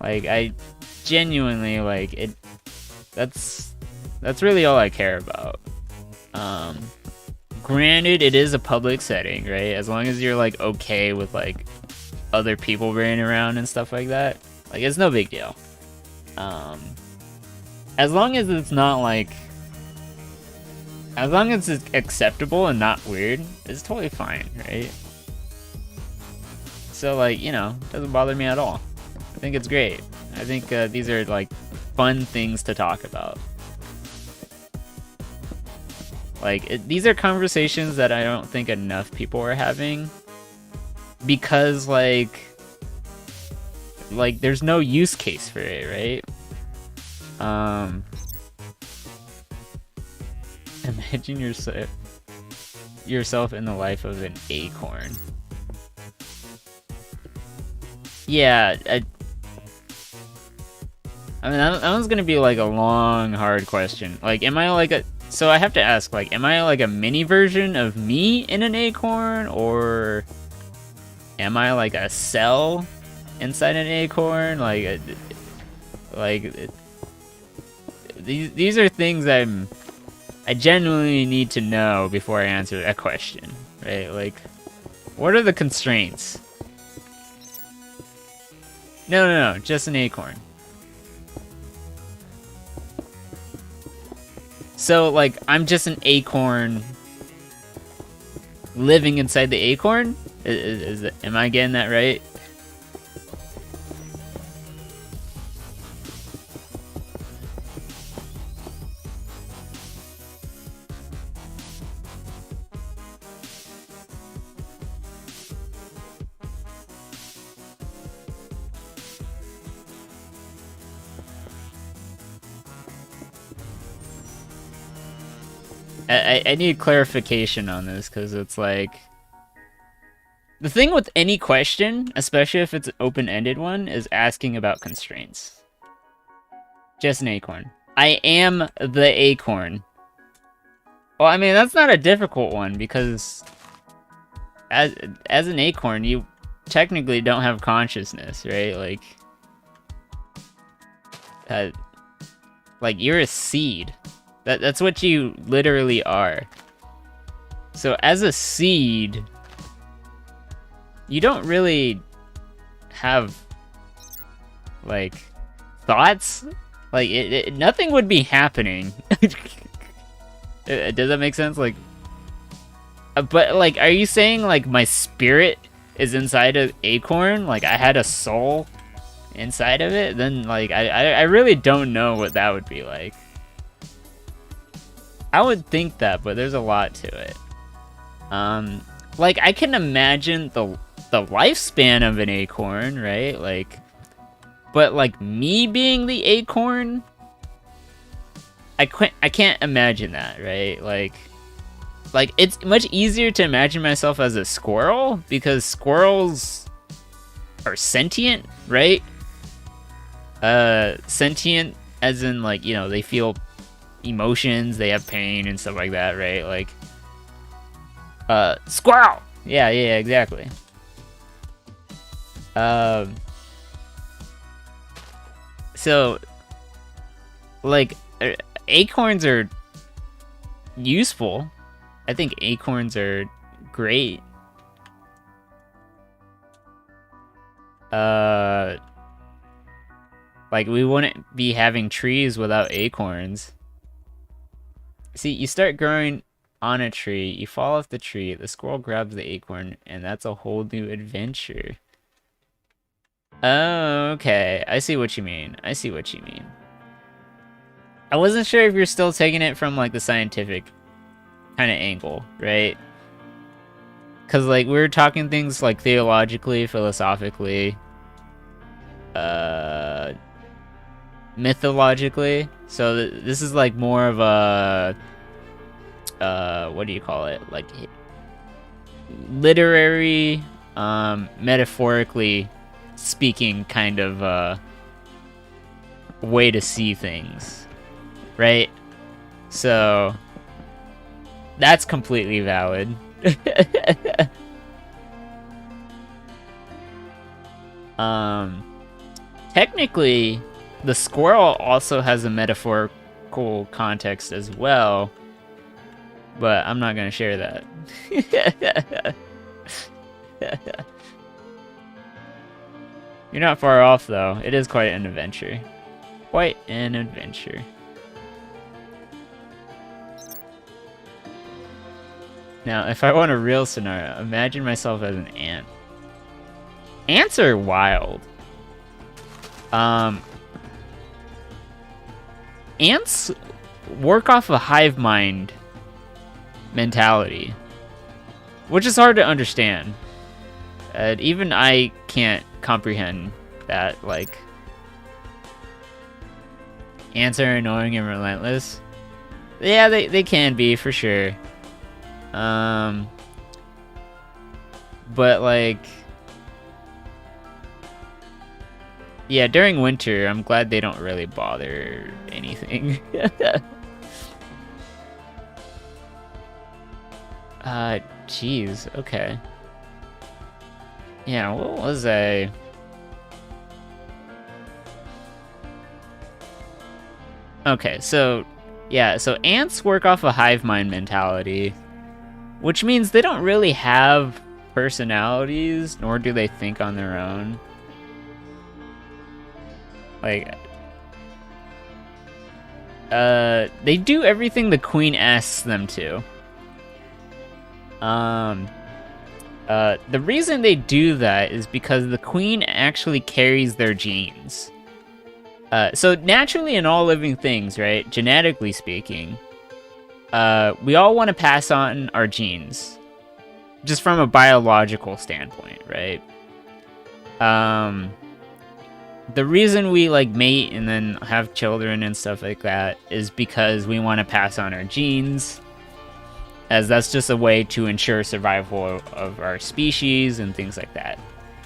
Like, I genuinely like it. That's really all I care about. Granted, it is a public setting, right? As long as you're like okay with like other people running around and stuff like that, like it's no big deal. As long as it's not like, as long as it's acceptable and not weird, it's totally fine, right? So like, you know, it doesn't bother me at all. I think it's great. I think these are like fun things to talk about. Like, these are conversations that I don't think enough people are having because, like there's no use case for it, right? Imagine yourself in the life of an acorn. Yeah, I mean, that one's gonna be, like, a long, hard question. Like, am I, like, so I have to ask, like, am I like a mini version of me in an acorn, or am I like a cell inside an acorn? Like, these are things I genuinely need to know before I answer that question, right? Like, what are the constraints? No, just an acorn. So, like, I'm just an acorn living inside the acorn? Am I getting that right? I need clarification on this, because it's like, the thing with any question, especially if it's an open-ended one, is asking about constraints. Just an acorn. I am the acorn. Well, I mean, that's not a difficult one, because as an acorn, you technically don't have consciousness, right? Like you're a seed. That's what you literally are. So as a seed, you don't really have, like, thoughts. Like, nothing would be happening. Does that make sense? Like, but, like, are you saying, like, my spirit is inside an acorn? Like, I had a soul inside of it? Then, like, I really don't know what that would be like. I would think that, but there's a lot to it. Like, I can imagine the lifespan of an acorn, right? Like, but, like, me being the acorn, I can't imagine that, right? Like, it's much easier to imagine myself as a squirrel, because squirrels are sentient, right? Sentient as in, like, you know, they feel emotions, they have pain and stuff like that, right? Like, squirrel! Yeah, exactly. So, like, acorns are useful. I think acorns are great. Like, we wouldn't be having trees without acorns. See, you start growing on a tree, you fall off the tree, the squirrel grabs the acorn, and that's a whole new adventure. Oh, okay. I see what you mean. I wasn't sure if you're still taking it from, like, the scientific kind of angle, right? Because, like, we're talking things like theologically, philosophically, mythologically. So this is like more of a, what do you call it? Like literary, metaphorically speaking kind of way to see things, right? So that's completely valid. Technically, the squirrel also has a metaphorical context as well, but I'm not gonna share that. You're not far off, though. It is quite an adventure. Quite an adventure. Now, if I want a real scenario, imagine myself as an ant. Ants are wild. Ants work off a hive mind mentality, which is hard to understand. Even I can't comprehend that. Like, ants are annoying and relentless. Yeah, they can be, for sure. But, like, yeah, during winter, I'm glad they don't really bother anything. Jeez, okay. Yeah, what was I? Okay, so, yeah, so ants work off a hive mind mentality, which means they don't really have personalities, nor do they think on their own. Like, they do everything the queen asks them to. The reason they do that is because the queen actually carries their genes. So naturally in all living things, right, genetically speaking, we all want to pass on our genes, just from a biological standpoint, right? The reason we, like, mate and then have children and stuff like that is because we want to pass on our genes, as that's just a way to ensure survival of our species and things like that.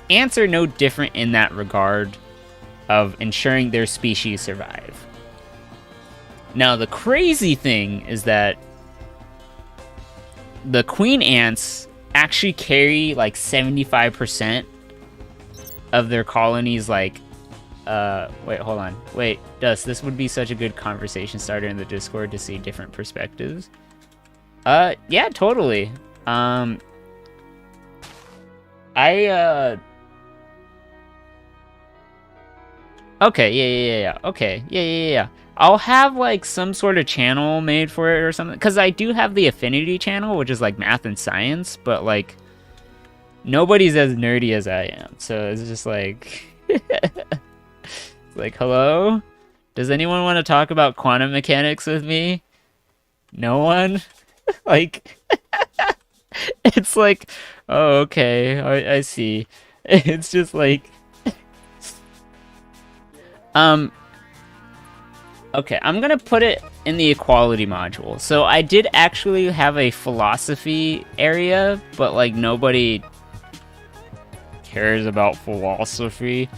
Ants are no different in that regard of ensuring their species survive. Now, the crazy thing is that the queen ants actually carry, like, 75% of their colonies, like, wait, hold on. Wait, Dust, this would be such a good conversation starter in the Discord to see different perspectives. Yeah, totally. Okay, yeah. Okay, yeah. I'll have, like, some sort of channel made for it or something, because I do have the affinity channel, which is, like, math and science, but, like, nobody's as nerdy as I am, so it's just, like... Like, hello? Does anyone want to talk about quantum mechanics with me? No one? Like, it's like, oh, okay, I see. It's just like, okay, I'm gonna put it in the equality module. So I did actually have a philosophy area, but, like, nobody cares about philosophy.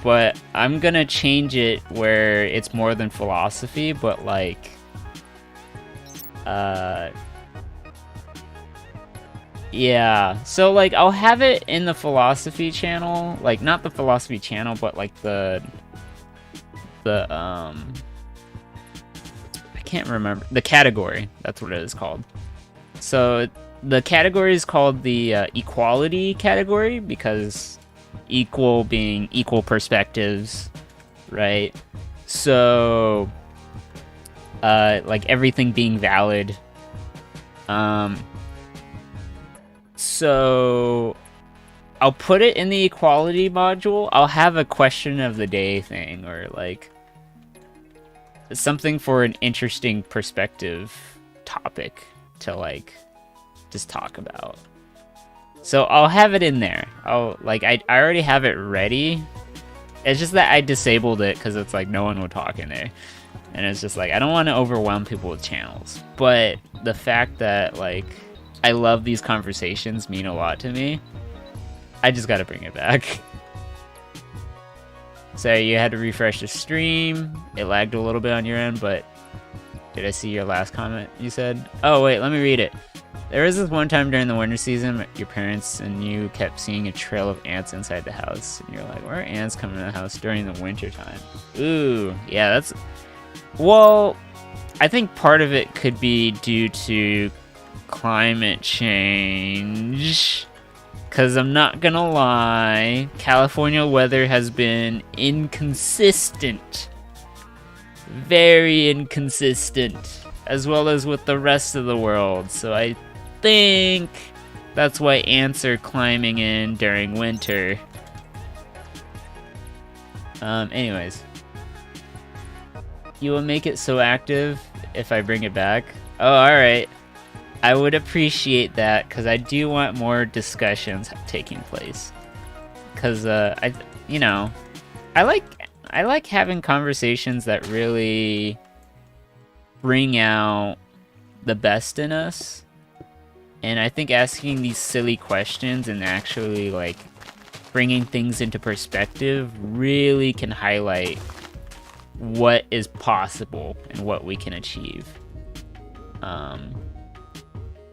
But I'm gonna change it where it's more than philosophy, but, like, yeah. So, like, I'll have it in the philosophy channel, like, not the philosophy channel, but, like, I can't remember, the category, that's what it is called. So the category is called the equality category, because equal being equal perspectives, right? So, like, everything being valid. So I'll put it in the equality module. I'll have a question of the day thing, or, like, something for an interesting perspective topic to, like, just talk about. So I'll have it in there. I already have it ready. It's just that I disabled it because it's like no one will talk in there. And it's just like, I don't want to overwhelm people with channels. But the fact that like I love these conversations mean a lot to me. I just gotta bring it back. So you had to refresh the stream. It lagged a little bit on your end, but did I see your last comment you said? Oh wait, let me read it. There was this one time during the winter season, your parents and you kept seeing a trail of ants inside the house. And you're like, where are ants coming to the house during the winter time? Ooh, yeah, that's... Well, I think part of it could be due to climate change. Because I'm not gonna lie, California weather has been inconsistent. Very inconsistent. As well as with the rest of the world. So I think that's why ants are climbing in during winter. Anyways. You will make it so active if I bring it back? Oh, alright. I would appreciate that, because I do want more discussions taking place. Because, I like having conversations that really bring out the best in us. And I think asking these silly questions and actually, like, bringing things into perspective really can highlight what is possible and what we can achieve.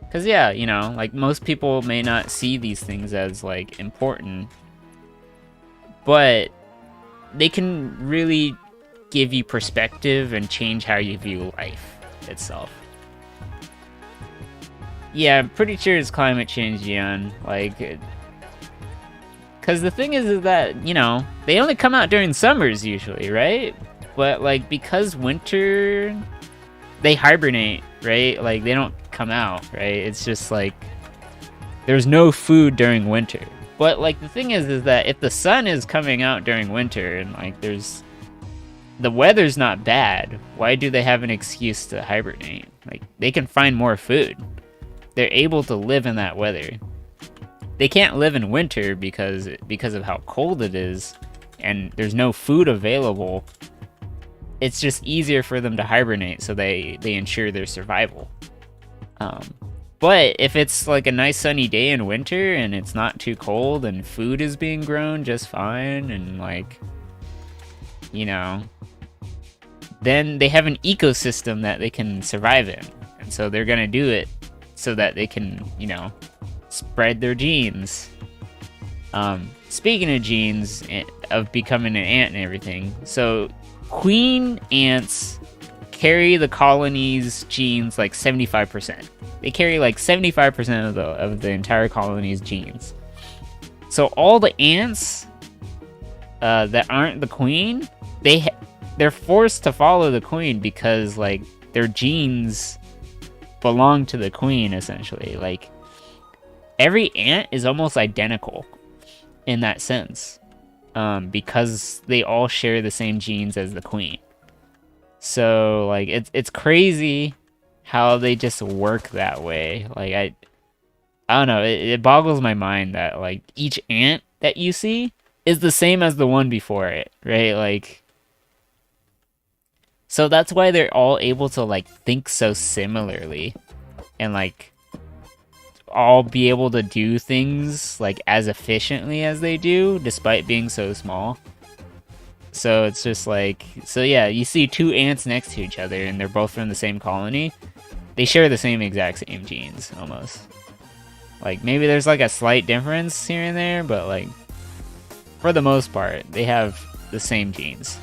Because, yeah, like, most people may not see these things as, like, important. But they can really give you perspective and change how you view life itself. Yeah, I'm pretty sure it's climate change, Gian. Like, because the thing is that, they only come out during summers usually, right? But, like, because winter, they hibernate, right? Like, they don't come out, right? It's just, like, there's no food during winter. But, like, the thing is that if the sun is coming out during winter and, like, the weather's not bad, why do they have an excuse to hibernate? Like, they can find more food. They're able to live in that weather. They can't live in winter because of how cold it is and there's no food available. It's just easier for them to hibernate, so they ensure their survival. But if it's like a nice sunny day in winter and it's not too cold and food is being grown just fine and, like, then they have an ecosystem that they can survive in. And so they're gonna do it so that they can, spread their genes. Speaking of genes, of becoming an ant and everything, so queen ants carry the colony's genes like 75%. They carry like 75% of the entire colony's genes. So all the ants that aren't the queen, they're forced to follow the queen because, like, their genes belong to the queen, essentially. Like, every ant is almost identical in that sense, because they all share the same genes as the queen. So, like, it's crazy how they just work that way. Like, I don't know, it boggles my mind that, like, each ant that you see is the same as the one before it, right? Like, so that's why they're all able to, like, think so similarly and, like, all be able to do things, like, as efficiently as they do, despite being so small. So it's just like, so yeah, you see two ants next to each other and they're both from the same colony. They share the same exact same genes, almost. Like, maybe there's, like, a slight difference here and there, but, like, for the most part, they have the same genes.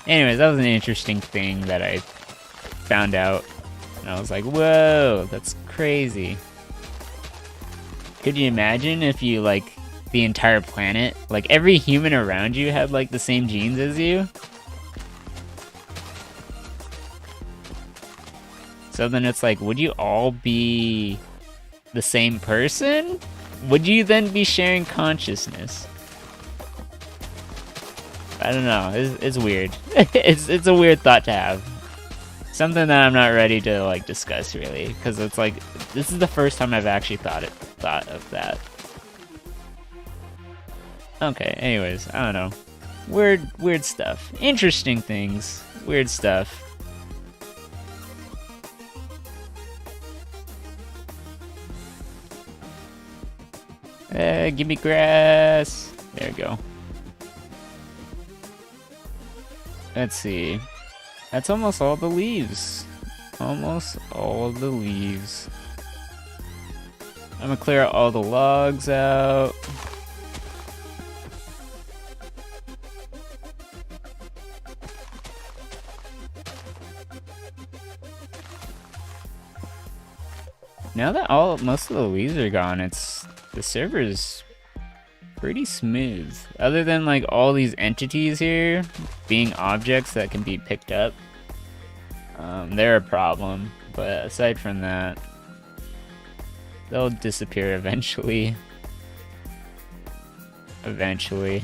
Anyways, that was an interesting thing that I found out. And I was like, whoa, that's crazy. Could you imagine if you, like, the entire planet, like, every human around you had, like, the same genes as you? So then it's like, would you all be the same person? Would you then be sharing consciousness? I don't know. It's weird. It's a weird thought to have. Something that I'm not ready to like discuss really, because it's like this is the first time I've actually thought of that. Okay, anyways, I don't know. Weird stuff. Interesting things. Weird stuff. Give me grass. There we go. Let's see. That's almost all the leaves. Almost all of the leaves. I'm gonna clear all the logs out. Now that most of the leaves are gone, the server is pretty smooth. Other than like all these entities here being objects that can be picked up, they're a problem. But aside from that, they'll disappear eventually. Eventually.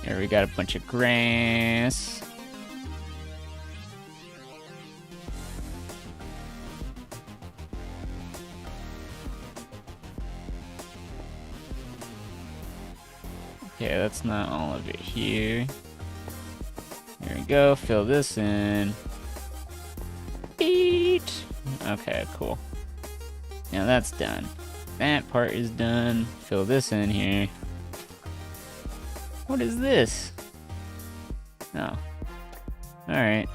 Here we got a bunch of grass. Okay, that's not all of it here. There we go, fill this in. Eat! Okay, cool. Now that's done. That part is done. Fill this in here. What is this? Oh. Alright.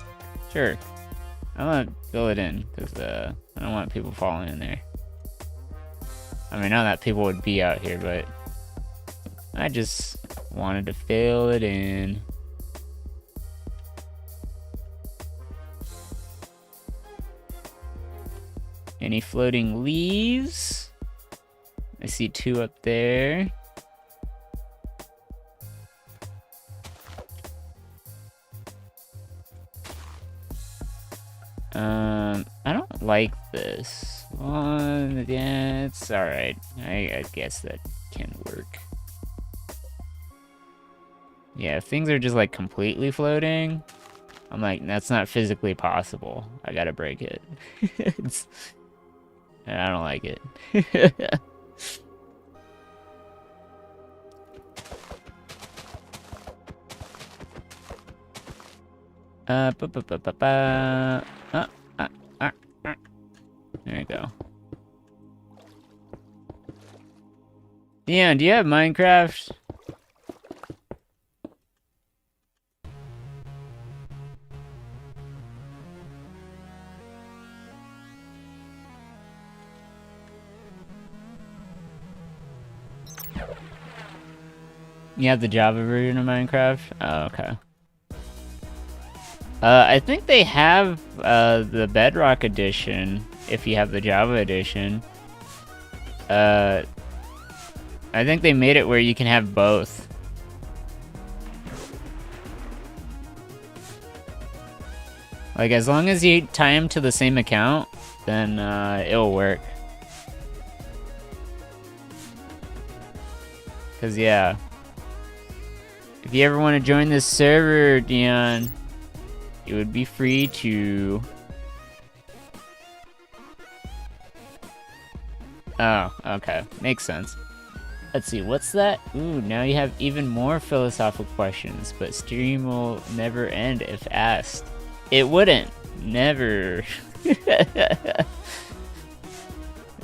Sure. I'm gonna fill it in, because I don't want people falling in there. I mean, not that people would be out here, but I just wanted to fill it in. Any floating leaves? I see 2 up there. I don't like this one. Yeah, it's alright. I guess that can work. Yeah, if things are just like completely floating, I'm like, that's not physically possible. I gotta break it. I don't like it. There you go. Dion, do you have Minecraft? You have the Java version of Minecraft? Oh, okay. I think they have the Bedrock edition, if you have the Java edition. I think they made it where you can have both. Like, as long as you tie them to the same account, then it'll work. Cause yeah, if you ever want to join this server, Dion, it would be free to... Oh, okay. Makes sense. Let's see, what's that? Ooh, now you have even more philosophical questions, but stream will never end if asked. It wouldn't. Never.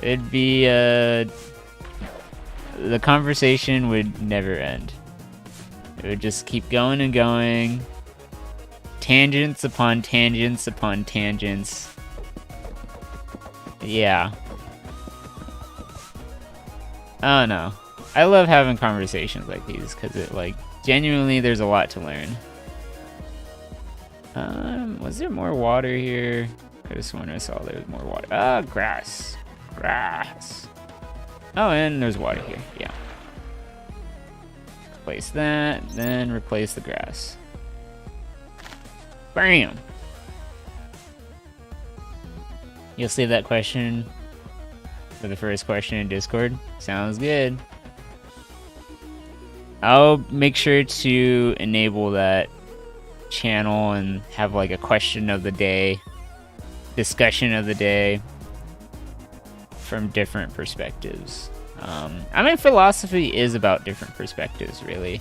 It'd be, the conversation would never end. It would just keep going and going. Tangents upon tangents upon tangents. Yeah. I don't know. I love having conversations like these because it, like, genuinely there's a lot to learn. Was there more water here? Could have sworn I saw there was more water. Ah, grass. Grass. Oh, and there's water here. Yeah. Replace that, then replace the grass. Bam! You'll save that question for the first question in Discord. Sounds good. I'll make sure to enable that channel and have like a question of the day, discussion of the day from different perspectives. I mean, philosophy is about different perspectives, really.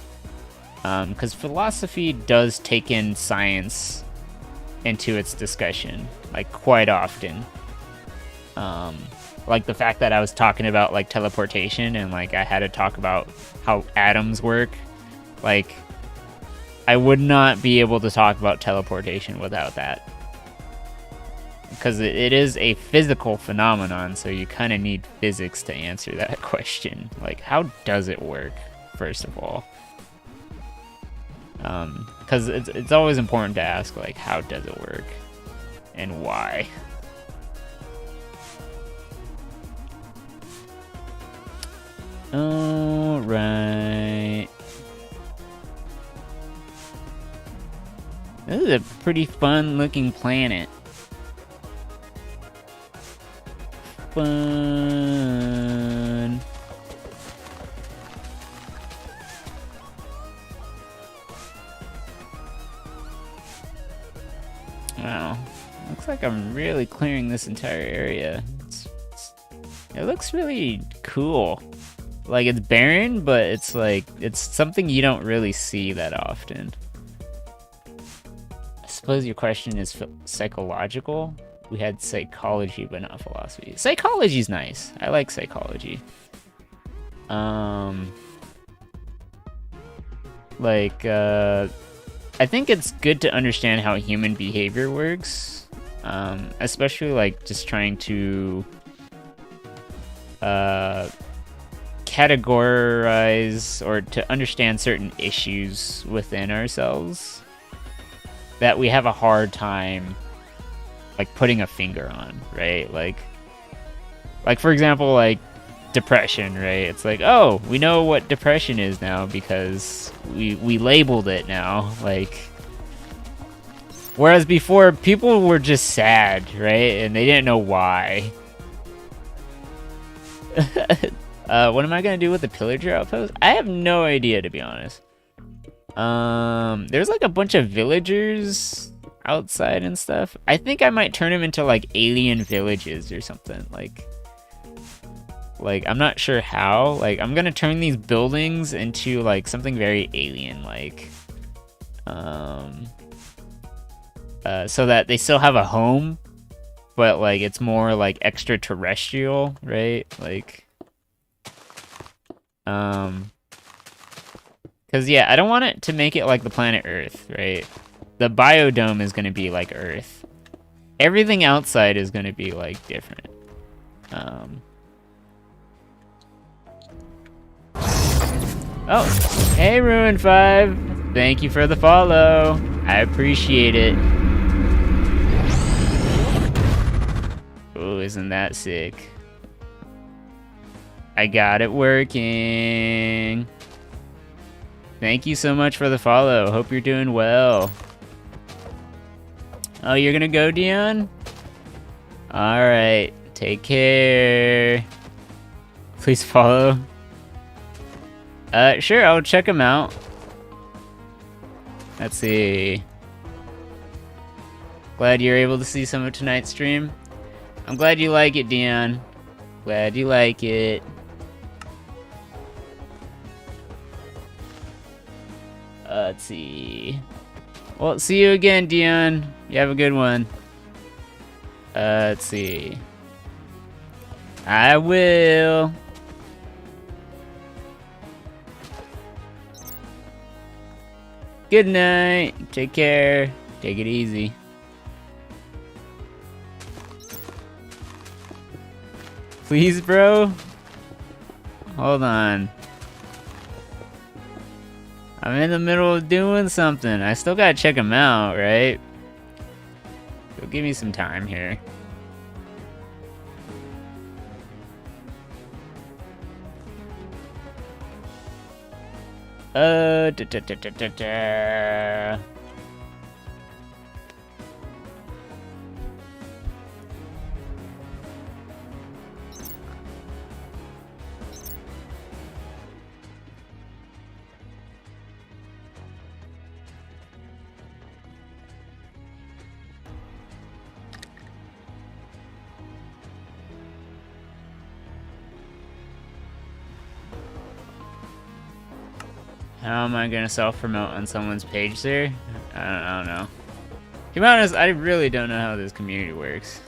Because philosophy does take in science into its discussion, like, quite often. Like the fact that I was talking about, like, teleportation and, like, I had to talk about how atoms work. Like, I would not be able to talk about teleportation without that. Because it is a physical phenomenon, so you kind of need physics to answer that question. Like, how does it work, first of all? Because it's always important to ask, like, how does it work? And why? Alright. This is a pretty fun looking planet. Fun. Wow. Looks like I'm really clearing this entire area. It looks really cool. Like, it's barren, but it's like, it's something you don't really see that often. I suppose your question is psychological? We had psychology, but not philosophy. Psychology's nice. I like psychology. I think it's good to understand how human behavior works. Especially, like, just trying to categorize or to understand certain issues within ourselves that we have a hard time, like, putting a finger on, right? Like for example, like, depression, right? It's like, oh, we know what depression is now because we labeled it now. Like, whereas before, people were just sad, right? And they didn't know why. What am I gonna do with the pillager outpost? I have no idea, to be honest. There's like a bunch of villagers outside and stuff. I think I might turn them into like alien villages or something. Like I'm not sure how. Like, I'm gonna turn these buildings into like something very alien, like so that they still have a home, but like it's more like extraterrestrial, right? Like because yeah, I don't want it to make it like the planet Earth, right? The biodome is going to be like Earth. Everything outside is going to be like different. Oh, hey Ruin5, thank you for the follow. I appreciate it. Oh, isn't that sick? I got it working. Thank you so much for the follow. Hope you're doing well. Oh, you're gonna go, Dion? Alright, take care. Please follow. Sure, I'll check them out. Let's see. Glad you're able to see some of tonight's stream. I'm glad you like it, Dion. Glad you like it. Let's see. Well, see you again, Dion. You have a good one. Let's see. I will. Good night. Take care. Take it easy. Please, bro? Hold on. I'm in the middle of doing something. I still gotta check them out, right? So give me some time here. How am I gonna self-promote on someone's page there? I don't know. To be honest, I really don't know how this community works.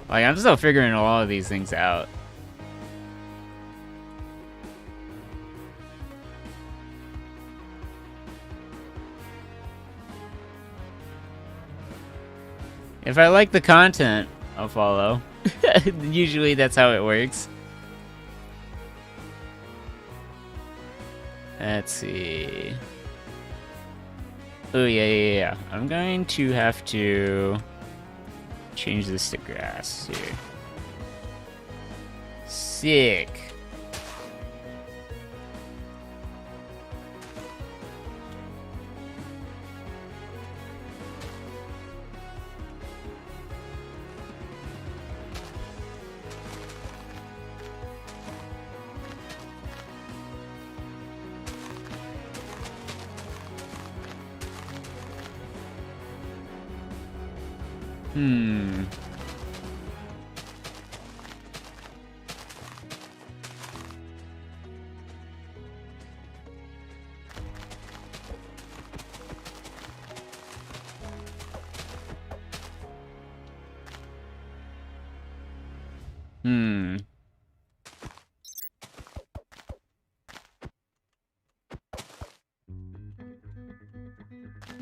Like, I'm still figuring a lot of these things out. If I like the content, I'll follow. Usually that's how it works. Let's see. Oh, yeah. I'm going to have to change this to grass here. Sick.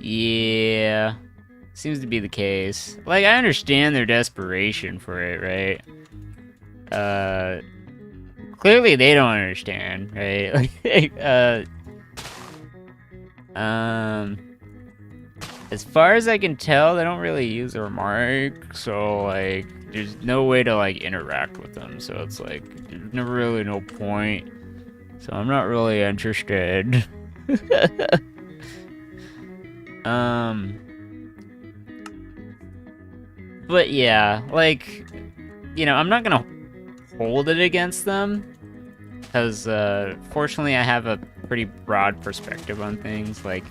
Yeah. Seems to be the case. Like, I understand their desperation for it, right? Clearly they don't understand, right? As far as I can tell, they don't really use a remark, so, like, there's no way to, like, interact with them, so it's like, there's never really no point, so I'm not really interested. But yeah, like, you know, I'm not gonna hold it against them, because, fortunately I have a pretty broad perspective on things, like,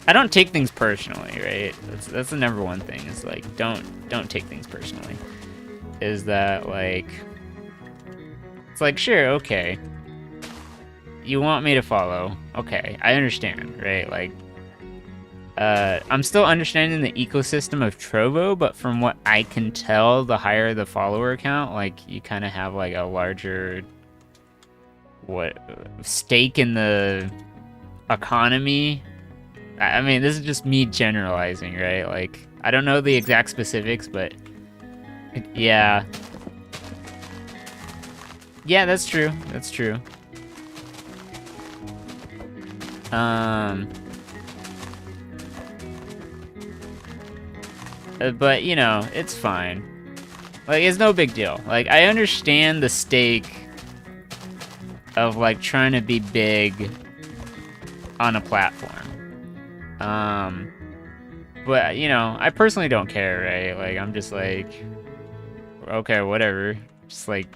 I don't take things personally, right? That's the number one thing, is, like, don't take things personally. Is that, like, it's like, sure, okay. You want me to follow, okay, I understand, right? Like, I'm still understanding the ecosystem of Trovo, but from what I can tell, the higher the follower count, like, you kind of have, like, a larger, stake in the economy. I mean, this is just me generalizing, right? Like, I don't know the exact specifics, but yeah. Yeah, that's true. That's true. But, you know, it's fine. Like, it's no big deal. Like, I understand the stake of, like, trying to be big on a platform. But, you know, I personally don't care, right? Like, I'm just like, okay, whatever. Just like,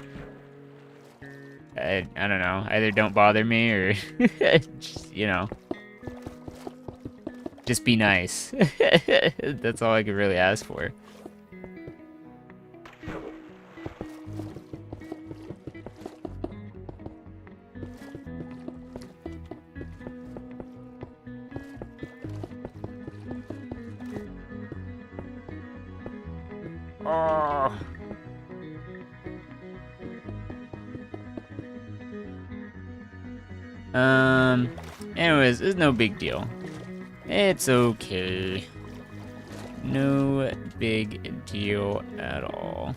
I don't know. Either don't bother me or, just, you know, just be nice. That's all I could really ask for. Oh. Anyways, it's no big deal. It's okay. No big deal at all.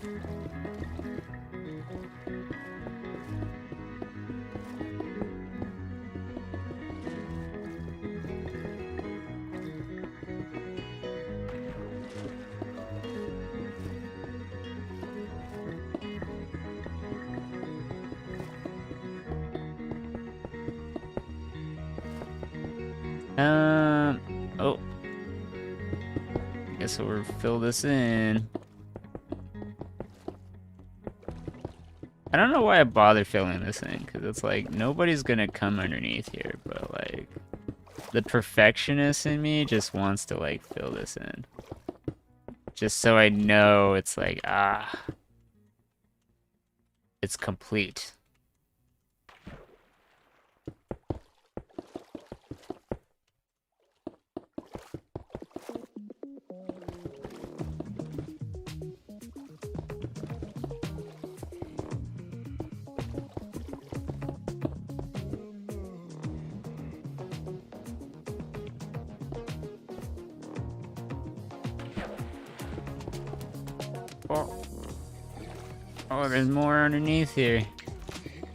Oh. Guess we'll fill this in. I don't know why I bother filling this in, because it's like, nobody's gonna come underneath here, but like, the perfectionist in me just wants to like fill this in. Just so I know it's like, it's complete. Oh, there's more underneath here.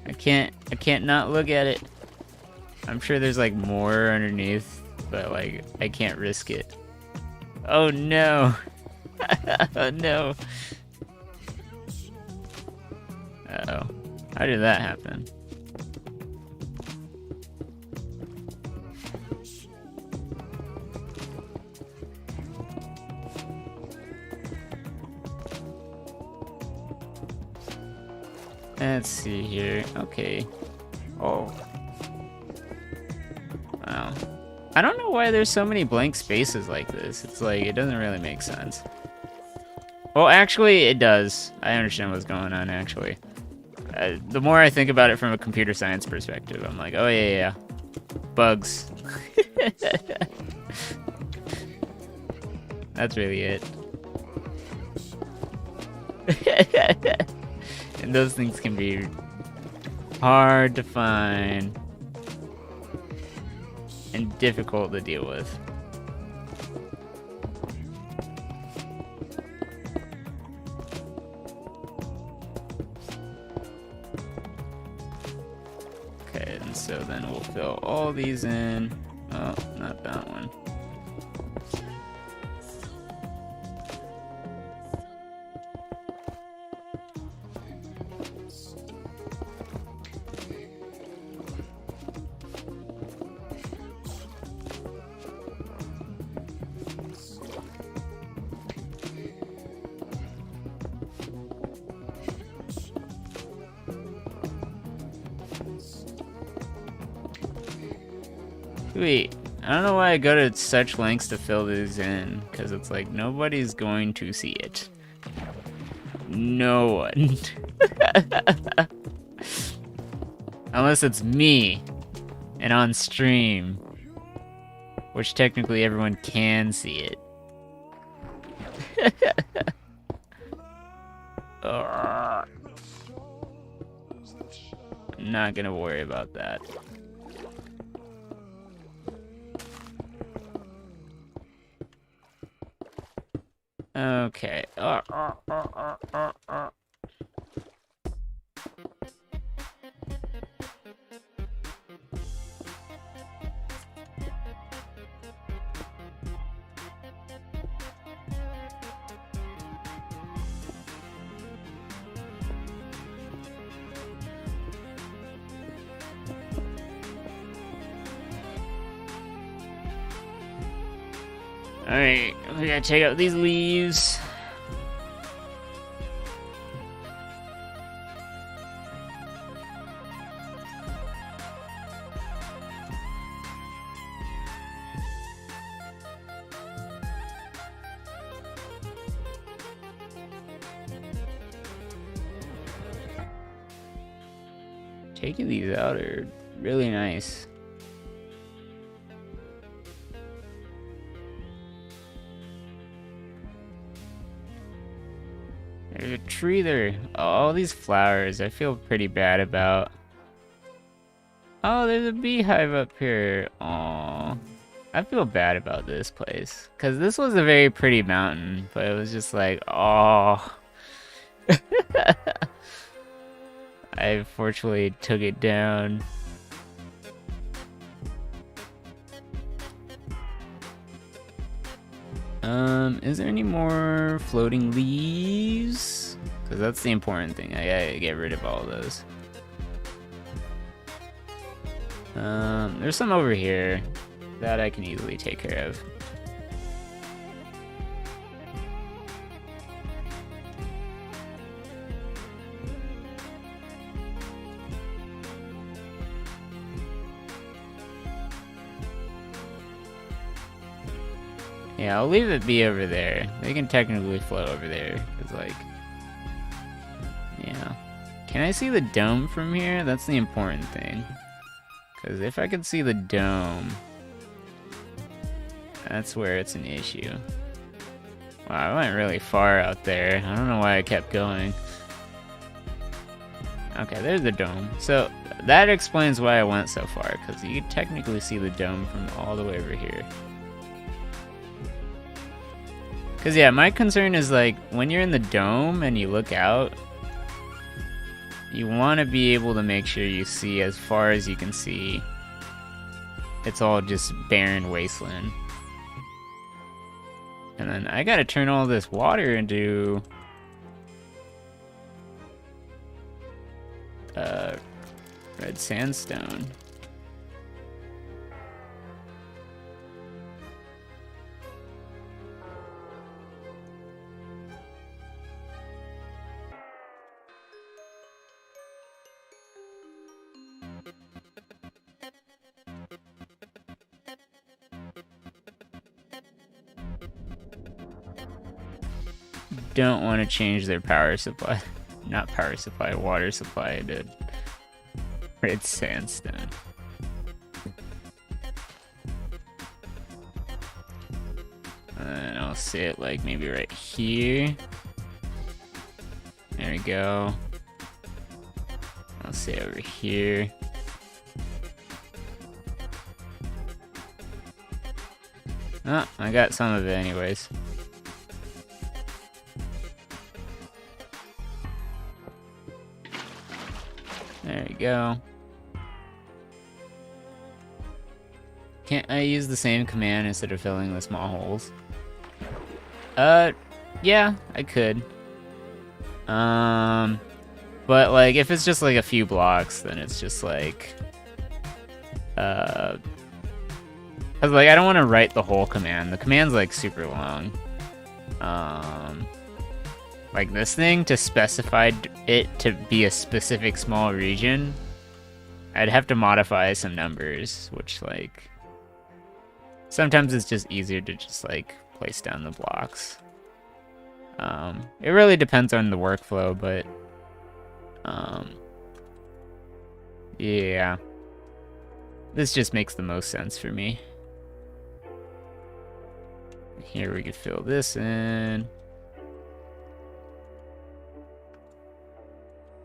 I can't not look at it. I'm sure there's like more underneath, but like I can't risk it. Oh no. Oh no. Uh-oh. How did that happen? Let's see here. Okay. Oh. Wow. I don't know why there's so many blank spaces like this. It's like, it doesn't really make sense. Well, actually, it does. I understand what's going on, actually. The more I think about it from a computer science perspective, I'm like, oh yeah. Bugs. That's really it. And those things can be hard to find and difficult to deal with. Okay, and so then we'll fill all these in. Oh, not that one. Wait, I don't know why I go to such lengths to fill these in, because it's like nobody's going to see it. No one. Unless it's me and on stream, which technically everyone can see it. I'm not gonna worry about that. Okay. Alright, we gotta check out these leaves. Taking these out are really nice. There's a tree there. Oh, all these flowers I feel pretty bad about. Oh, there's a beehive up here. Aw. I feel bad about this place. Because this was a very pretty mountain, but it was just like, oh. I fortunately took it down. Is there any more floating leaves? Because that's the important thing. I gotta get rid of all of those. There's some over here that I can easily take care of. Yeah, I'll leave it be over there. They can technically float over there, because, like, yeah. Can I see the dome from here? That's the important thing. Because if I could see the dome, that's where it's an issue. Wow, I went really far out there. I don't know why I kept going. Okay, there's the dome. So, that explains why I went so far, because you can technically see the dome from all the way over here. Because, yeah, my concern is, like, when you're in the dome and you look out, you want to be able to make sure you see as far as you can see. It's all just barren wasteland. And then I gotta turn all this water into... red sandstone. Don't want to change their power supply. Not power supply, water supply to red sandstone. And I'll say it like maybe right here. There we go. I'll say over here. Oh, I got some of it anyways. There we go. Can't I use the same command instead of filling the small holes? Yeah, I could. But like, if it's just like a few blocks, then it's just like, cause like, I don't want to write the whole command. The command's like super long. Like this thing, to specify it to be a specific small region, I'd have to modify some numbers, which like, sometimes it's just easier to just like place down the blocks. It really depends on the workflow, but yeah, this just makes the most sense for me. Here we could fill this in.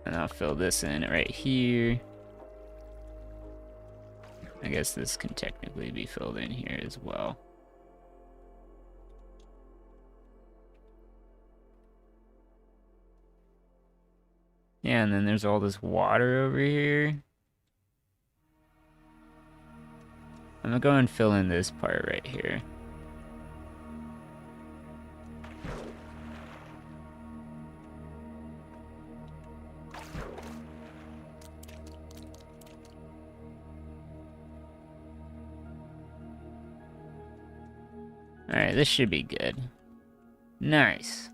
And I'll fill this in right here. I guess this can technically be filled in here as well. Yeah, and then there's all this water over here. I'm gonna go and fill in this part right here. Alright, this should be good. Nice.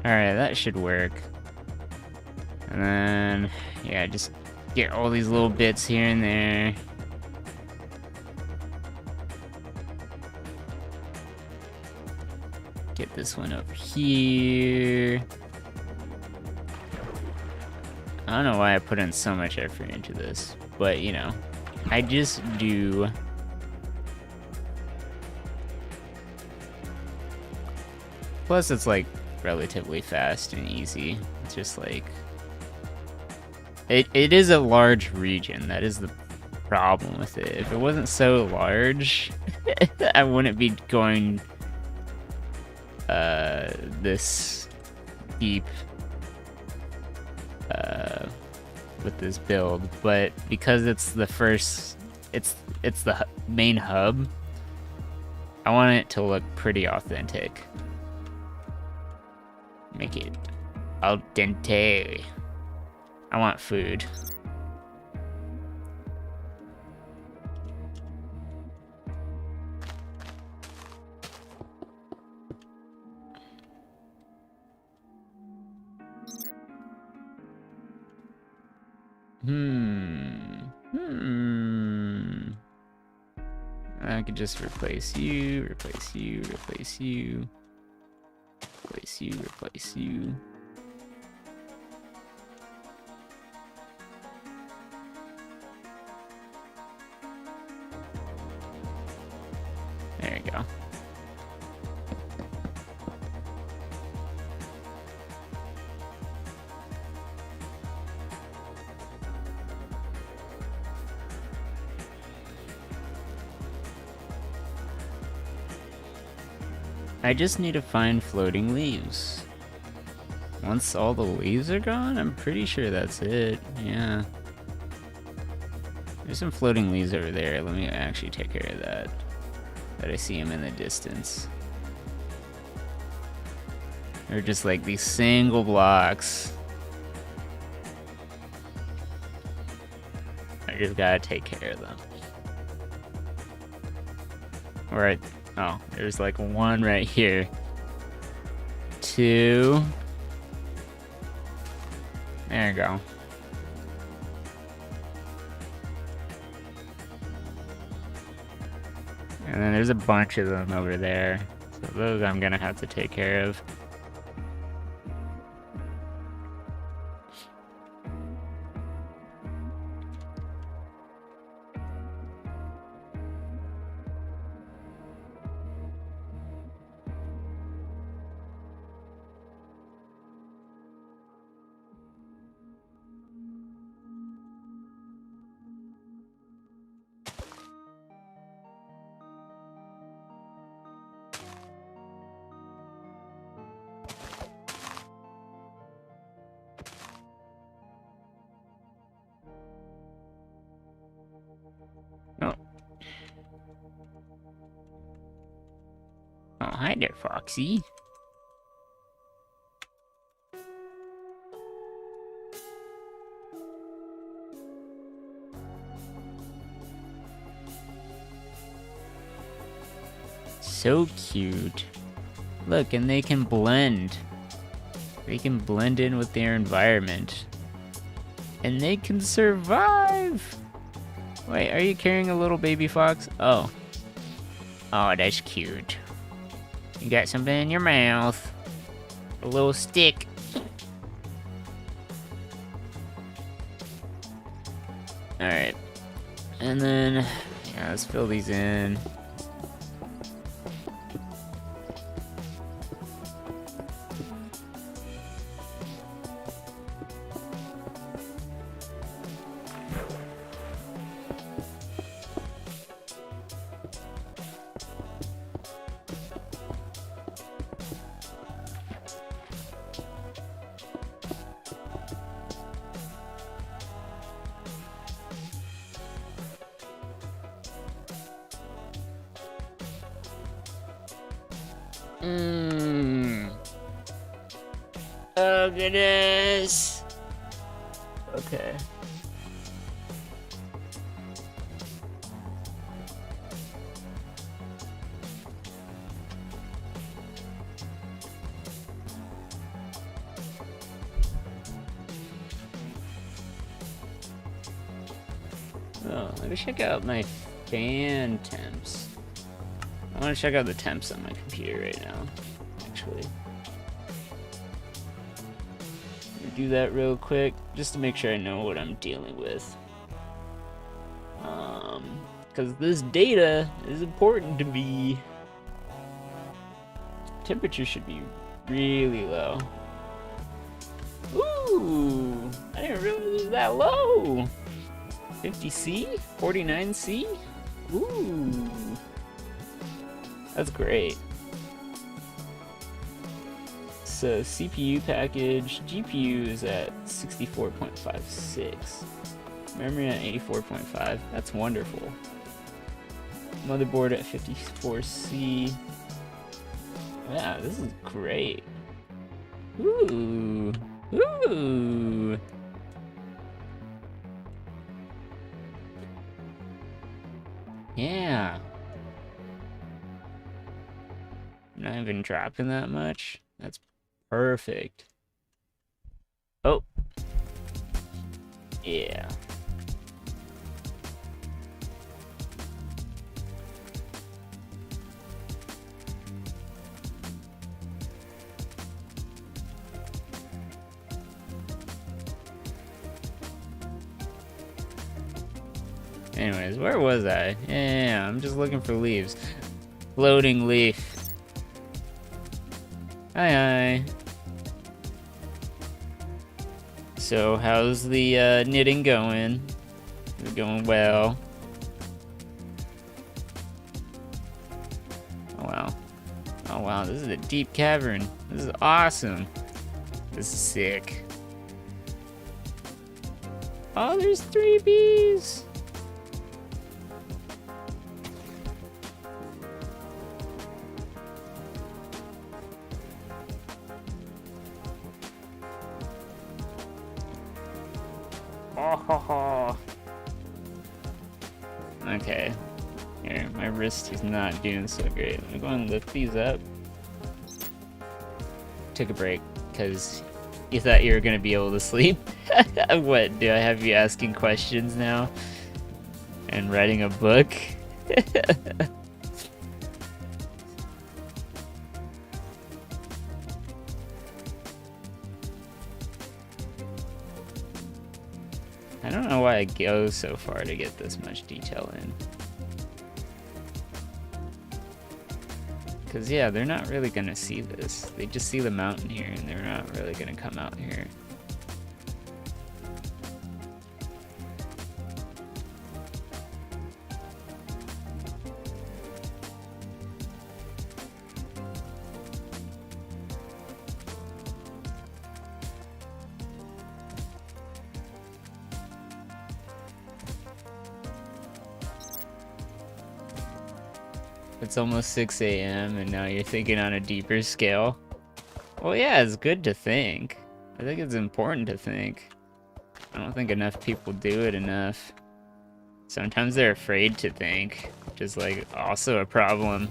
Alright, that should work. And then, yeah, just get all these little bits here and there. Get this one up here. I don't know why I put in so much effort into this, but you know, I just do. Plus, it's like relatively fast and easy. It's just like it is a large region. That is the problem with it. If it wasn't so large, I wouldn't be going this deep with this build, but because it's the first, it's the main hub, I want it to look pretty authentic. Make it al dente. I want food. I could just replace you, replace you, replace you, replace you, replace you. There you go. I just need to find floating leaves. Once all the leaves are gone, I'm pretty sure that's it. Yeah. There's some floating leaves over there. Let me actually take care of that. That I see them in the distance. They're just like these single blocks. I just gotta take care of them. Alright. Oh, there's like one right here. 2. There you go. And then there's a bunch of them over there. So those I'm gonna have to take care of. Oh. Oh, hi there, Foxy. So cute. Look, and they can blend. They can blend in with their environment. And they can survive! Wait, are you carrying a little baby fox? Oh. Oh, that's cute. You got something in your mouth. A little stick. Alright. And then, yeah, let's fill these in. Oh goodness. Okay. Oh, let me check out my fan temps. I want to check out the temps on my computer right now, actually. Do that real quick, just to make sure I know what I'm dealing with. Because this data is important to me. Temperature should be really low. Ooh, I didn't realize it was that low. 50C? 49C? Ooh. That's great. So CPU package, GPU is at 64.56. Memory at 84.5. That's wonderful. Motherboard at 54C. Yeah, this is great. Ooh. Ooh. Yeah. I'm not even dropping that much. That's perfect. Oh. Yeah. Anyways, where was I? Yeah, I'm just looking for leaves. Floating leaf. Hi, hi. So, how's the knitting going? Is it going well? Oh, wow. Oh, wow, this is a deep cavern. This is awesome. This is sick. Oh, there's 3 bees. Oh, ho, ho. Okay. Here, my wrist is not doing so great. I'm going to lift these up. Took a break because you thought you were going to be able to sleep. What, do I have you asking questions now? And writing a book? I don't know why I go so far to get this much detail in. Because, yeah, they're not really going to see this. They just see the mountain here, and they're not really going to come out here. It's almost 6 a.m. and now you're thinking on a deeper scale. Well, yeah, it's good to think. I think it's important to think. I don't think enough people do it enough. Sometimes they're afraid to think, which is like also a problem.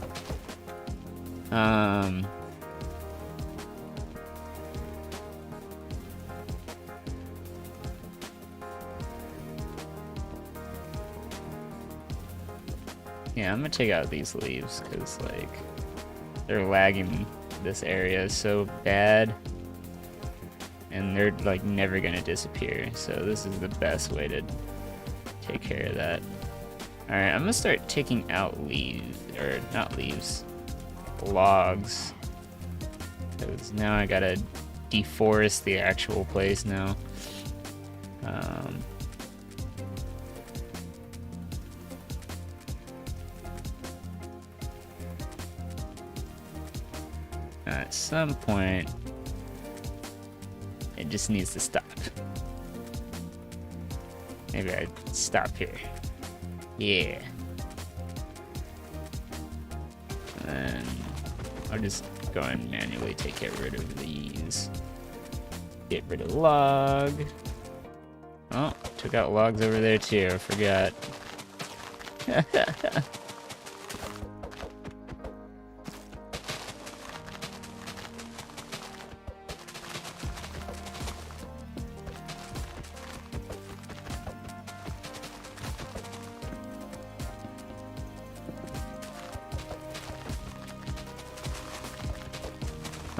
Yeah, I'm gonna take out these leaves because like they're lagging this area so bad, and they're like never gonna disappear. So this is the best way to take care of that. All right, I'm gonna start taking out leaves, or not leaves, logs, because now I gotta deforest the actual place now. At some point, it just needs to stop. Maybe I stop here. Yeah. And I'll just go and manually get rid of these. Get rid of log. Oh, took out logs over there too, I forgot.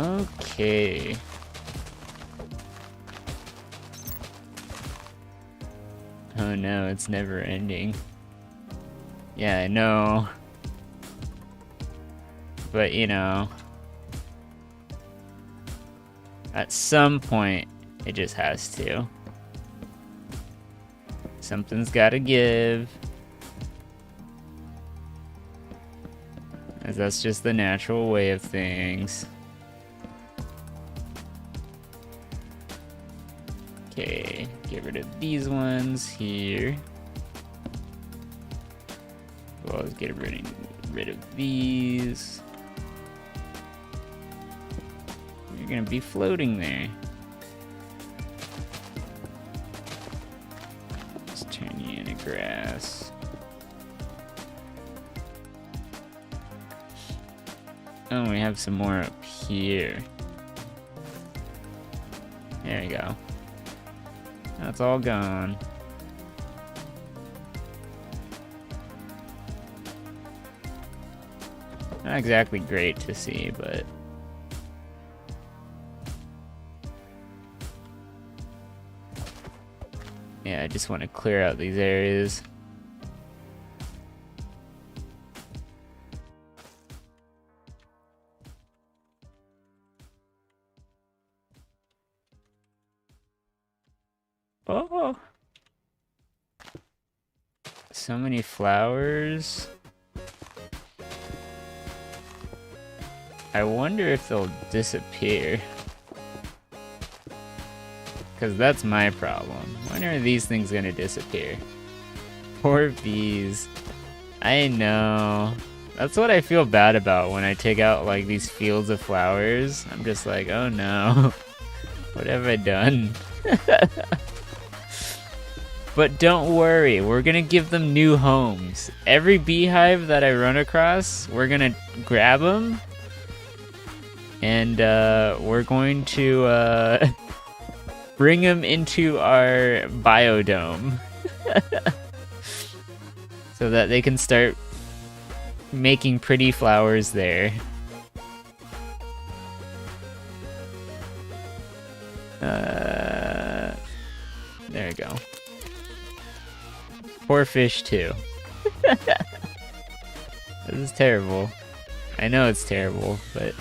Okay. Oh no, it's never ending. Yeah, I know. But you know, at some point, it just has to. Something's gotta give. As that's just the natural way of things. Okay, get rid of these ones here. Well, let's get rid of these. You're gonna be floating there. Let's turn you into grass. Oh, we have some more up here. There you go. That's all gone. Not exactly great to see, but yeah, I just want to clear out these areas. Oh, so many flowers. I wonder if they'll disappear. Because that's my problem. When are these things gonna disappear? Poor bees. I know. That's what I feel bad about when I take out like these fields of flowers. I'm just like, oh no. What have I done? But don't worry, we're gonna give them new homes. Every beehive that I run across, we're gonna grab them. And we're going to bring them into our biodome. So that they can start making pretty flowers there. There we go. Poor fish too. This is terrible. I know it's terrible, but...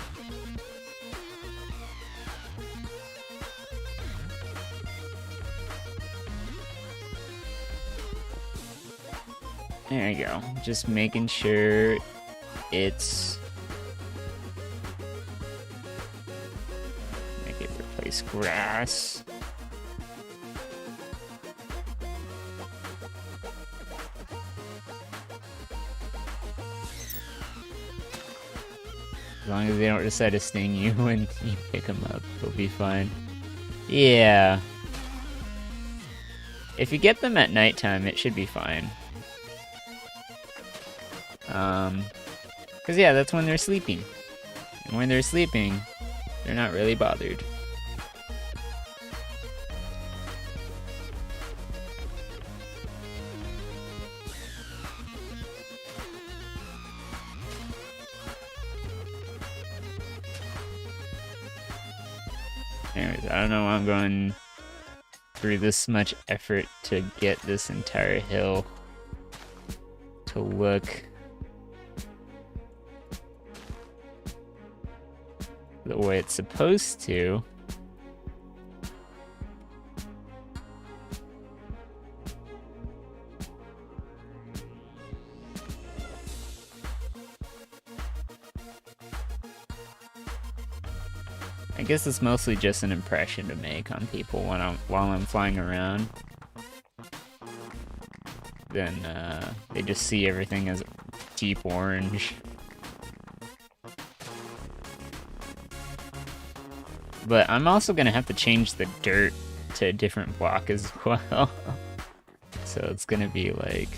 There you go. Just making sure it's... Make it replace grass. As long as they don't decide to sting you when you pick them up, it'll be fine. Yeah. If you get them at nighttime, it should be fine. Cause yeah, that's when they're sleeping. And when they're sleeping, they're not really bothered. Anyways, I don't know why I'm going through this much effort to get this entire hill to look the way it's supposed to. I guess it's mostly just an impression to make on people when while I'm flying around. Then they just see everything as deep orange. But I'm also gonna have to change the dirt to a different block as well. So it's gonna be like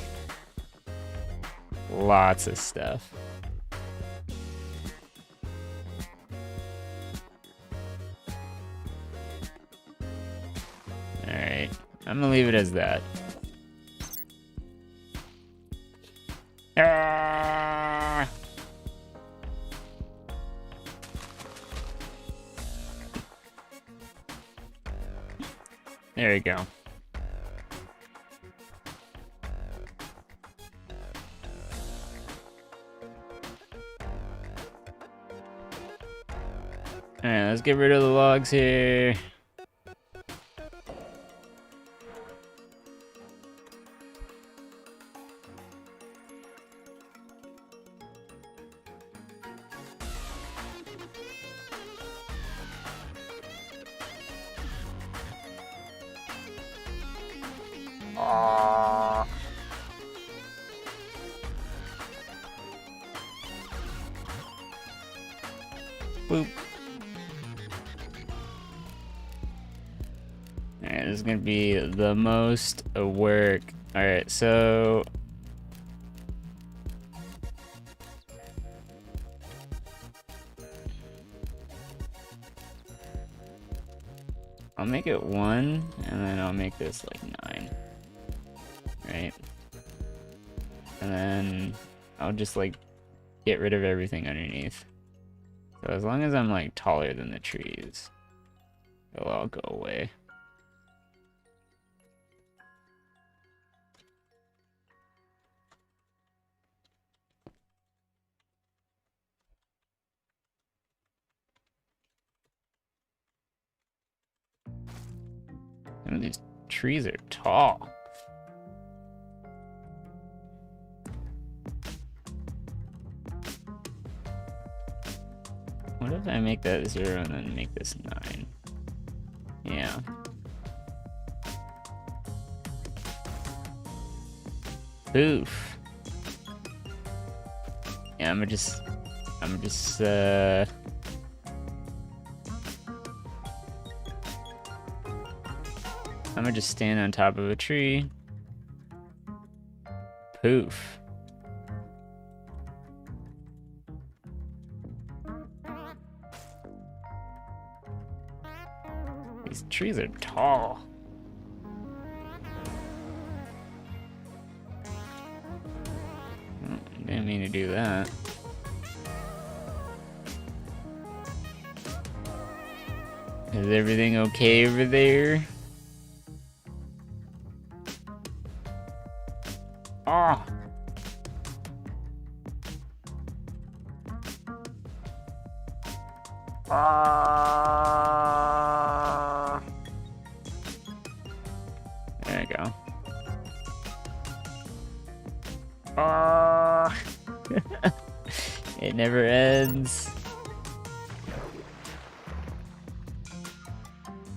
lots of stuff. Alright, I'm gonna leave it as that. Ah! There we go. Alright, let's get rid of the logs here. Boop. Alright, this is gonna be the most work. Alright, so... I'll make it 1, and then I'll make this like 9. Right? And then I'll just like get rid of everything underneath. So as long as I'm like taller than the trees, it'll all go away. And these trees are tall. What if I make that 0 and then make this 9? Yeah. Poof. Yeah, I'm gonna just stand on top of a tree. Poof. These trees are tall. Didn't mean to do that. Is everything okay over there? Oh! There we go. It never ends.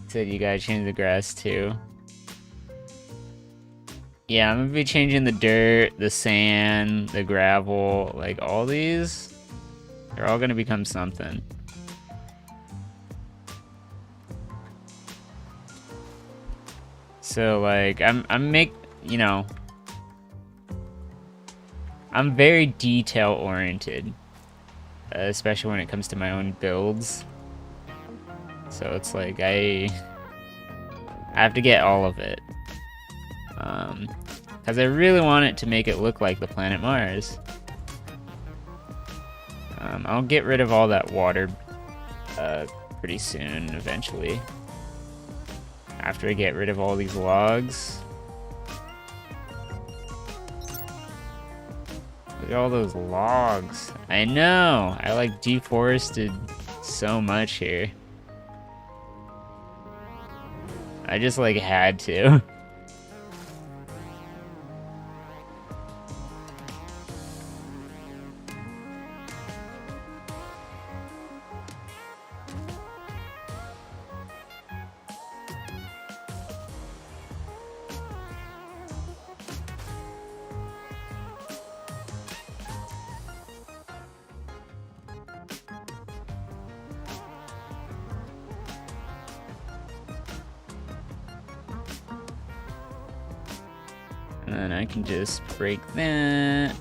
Said you gotta change the grass too. Yeah, I'm gonna be changing the dirt, the sand, the gravel, like all these. They're all gonna become something. So like I'm very detail oriented, especially when it comes to my own builds. So it's like I have to get all of it, because I really want it to make it look like the planet Mars. I'll get rid of all that water pretty soon, eventually. After I get rid of all these logs. Look at all those logs. I know! I like deforested so much here. I just like had to. And then I can just break that.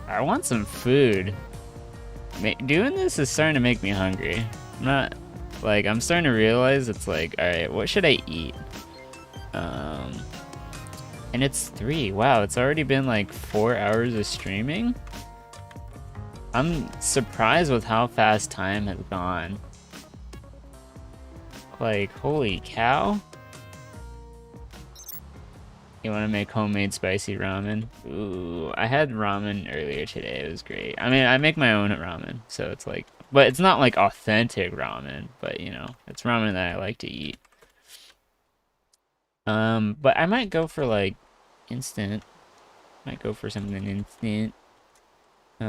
I want some food. Doing this is starting to make me hungry. I'm starting to realize it's like, alright, what should I eat? And it's 3. Wow, it's already been like 4 hours of streaming. I'm surprised with how fast time has gone. Like, holy cow. You want to make homemade spicy ramen? Ooh, I had ramen earlier today. It was great. I mean, I make my own ramen, so it's like, but it's not like authentic ramen, but you know, it's ramen that I like to eat. But I might go for like instant. Might go for something instant. Or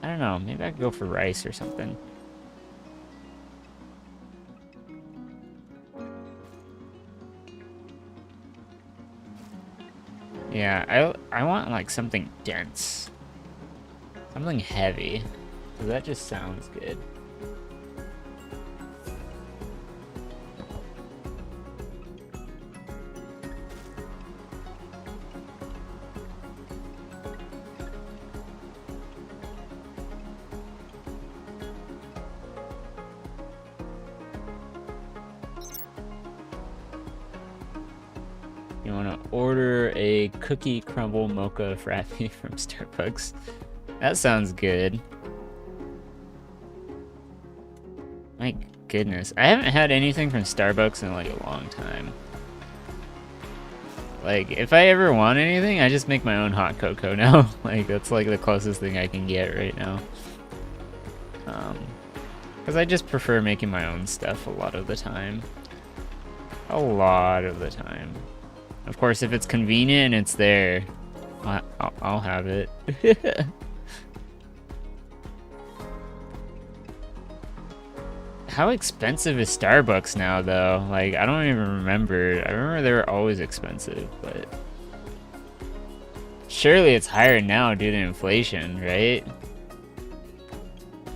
I don't know, maybe I could go for rice or something. Yeah, I want like something dense. Something heavy. 'Cause that just sounds good. You want to order a cookie crumble mocha frappe from Starbucks. That sounds good. My goodness. I haven't had anything from Starbucks in like a long time. Like, if I ever want anything, I just make my own hot cocoa now. Like, that's like the closest thing I can get right now. Because I just prefer making my own stuff a lot of the time. A lot of the time. Of course, if it's convenient and it's there, I'll have it. How expensive is Starbucks now, though? Like, I don't even remember. I remember they were always expensive, but... Surely it's higher now due to inflation, right?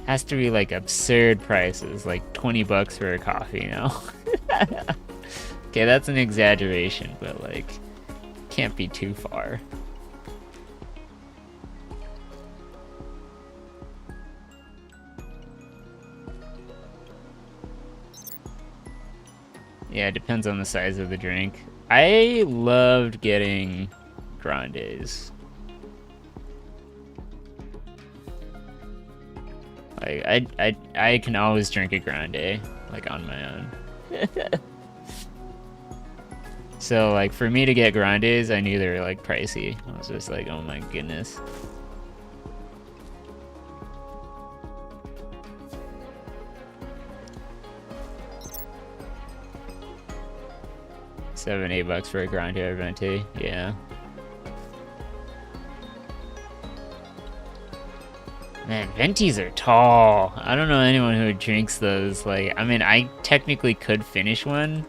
Has to be, like, absurd prices, like 20 bucks for a coffee now. Okay, that's an exaggeration, but, like, can't be too far. Yeah, it depends on the size of the drink. I loved getting grandes. Like, I can always drink a grande, like, on my own. So, like, for me to get grandes, I knew they were, like, pricey. I was just like, oh my goodness. $7-8 for a grande or venti, yeah. Man, ventis are tall. I don't know anyone who drinks those. Like, I mean, I technically could finish one,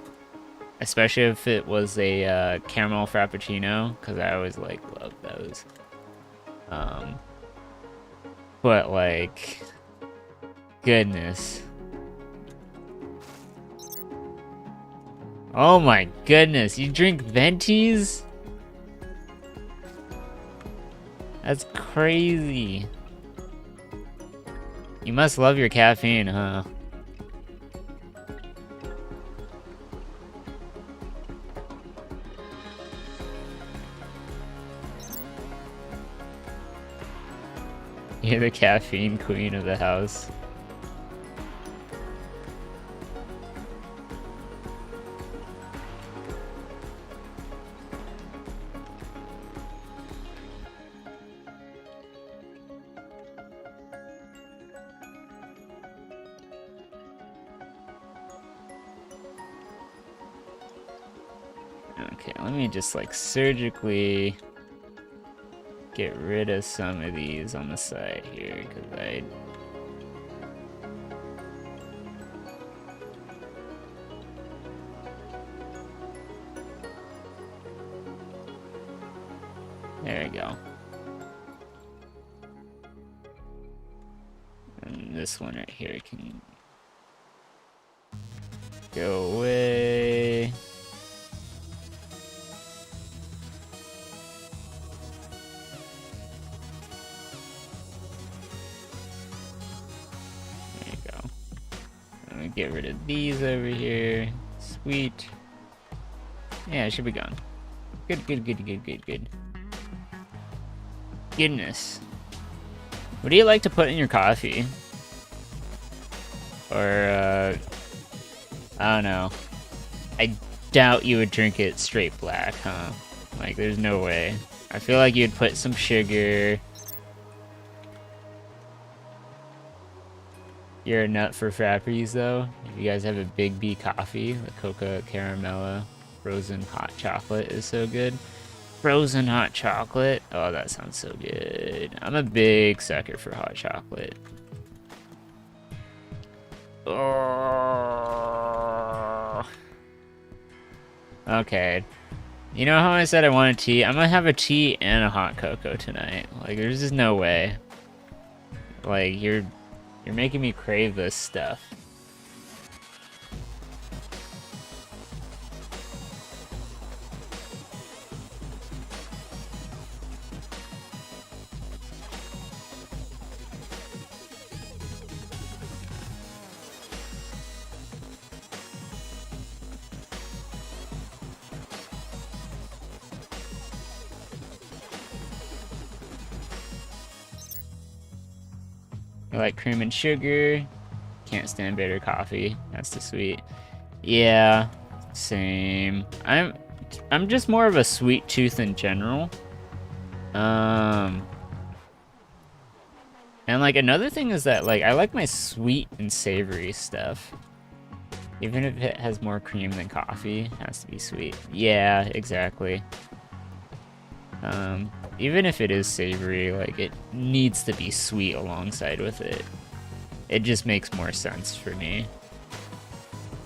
especially if it was a caramel frappuccino, because I always like love those. But like, goodness. Oh my goodness, you drink ventis? That's crazy. You must love your caffeine, huh? You're the caffeine queen of the house. Okay, let me just like surgically get rid of some of these on the side here, because there we go. And this one right here can go away. Get rid of these over here. Sweet. Yeah, it should be gone. Good, good, good, good, good, good. Goodness. What do you like to put in your coffee? Or, I don't know. I doubt you would drink it straight black, huh? Like, there's no way. I feel like you'd put some sugar. You're a nut for frappies, though. If you guys have a Big B coffee, the Coca Caramella frozen hot chocolate is so good. Frozen hot chocolate. Oh, that sounds so good. I'm a big sucker for hot chocolate. Oh. Okay. You know how I said I wanted tea? I'm gonna have a tea and a hot cocoa tonight. Like, there's just no way. Like, you're making me crave this stuff. I like cream and sugar. Can't stand bitter coffee. That's too sweet. Yeah, same. I'm just more of a sweet tooth in general. And And like another thing is that like I like my sweet and savory stuff. Even if it has more cream than coffee, it has to be sweet. Yeah, exactly. Even if it is savory, like it needs to be sweet alongside with it. It just makes more sense for me.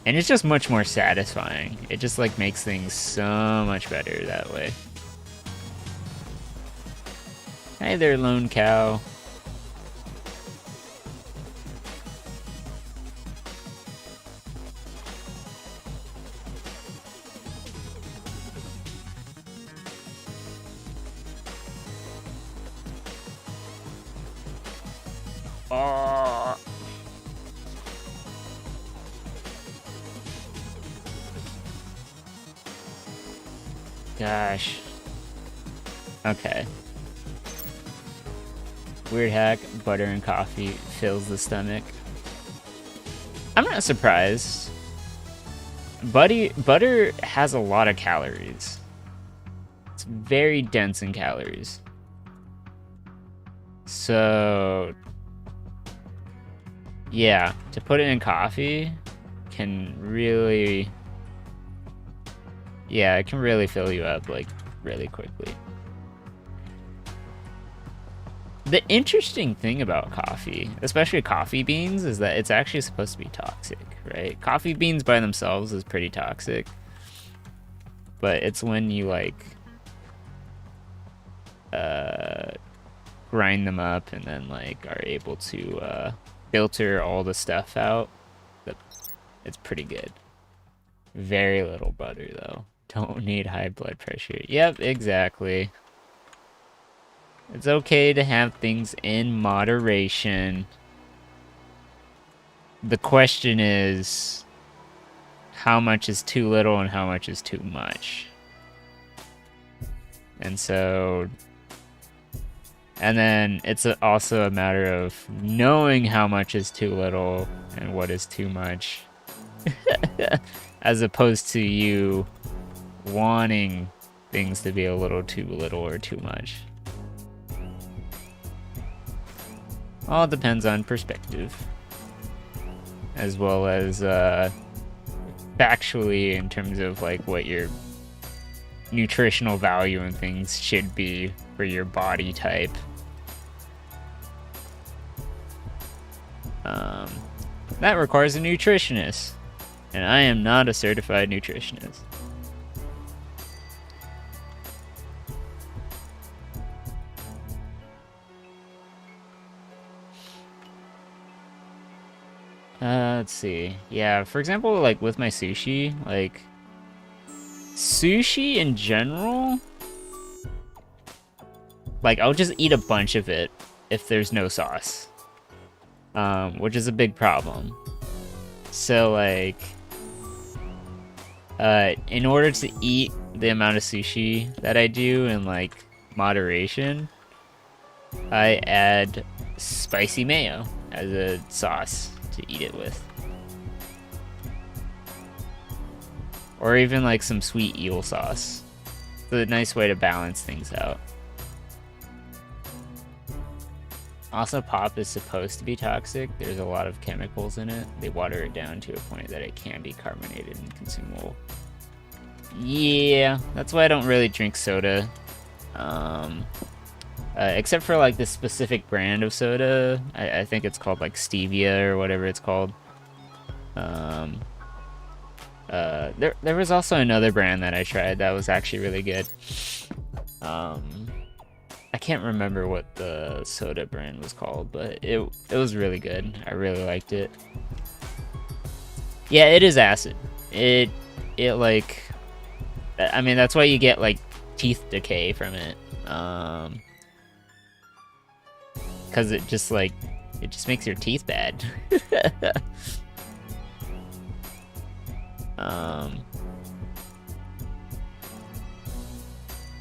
And it's just much more satisfying. It just like makes things so much better that way. Hi there, lone cow. Oh. Gosh. Okay. Weird hack, butter and coffee fills the stomach. I'm not surprised. Butter has a lot of calories. It's very dense in calories. So, yeah, to put it in coffee can really... Yeah, it can really fill you up, like, really quickly. The interesting thing about coffee, especially coffee beans, is that it's actually supposed to be toxic, right? Coffee beans by themselves is pretty toxic. But it's when you, like, grind them up and then, like, are able to filter all the stuff out. It's pretty good. Very little butter, though. Don't need high blood pressure. Yep, exactly. It's okay to have things in moderation. The question is, how much is too little and how much is too much? And so... And then it's also a matter of knowing how much is too little and what is too much. As opposed to you wanting things to be a little too little or too much. All depends on perspective. As well as factually in terms of like what your nutritional value and things should be for your body type. That requires a nutritionist. And I am not a certified nutritionist. Let's see. Yeah, for example, like with my sushi, like sushi in general, like I'll just eat a bunch of it if there's no sauce, which is a big problem. So like, in order to eat the amount of sushi that I do in like moderation, I add spicy mayo as a sauce to eat it with. Or even like some sweet eel sauce. It's a nice way to balance things out. Also, pop is supposed to be toxic. There's a lot of chemicals in it. They water it down to a point that it can be carbonated and consumable. Yeah, that's why I don't really drink soda. Except for like this specific brand of soda. I think it's called like stevia or whatever it's called. There was also another brand that I tried that was actually really good. I can't remember what the soda brand was called, but it was really good. I really liked it. Yeah, it is acid. It like, I mean, that's why you get like teeth decay from it. Because it just like, it just makes your teeth bad.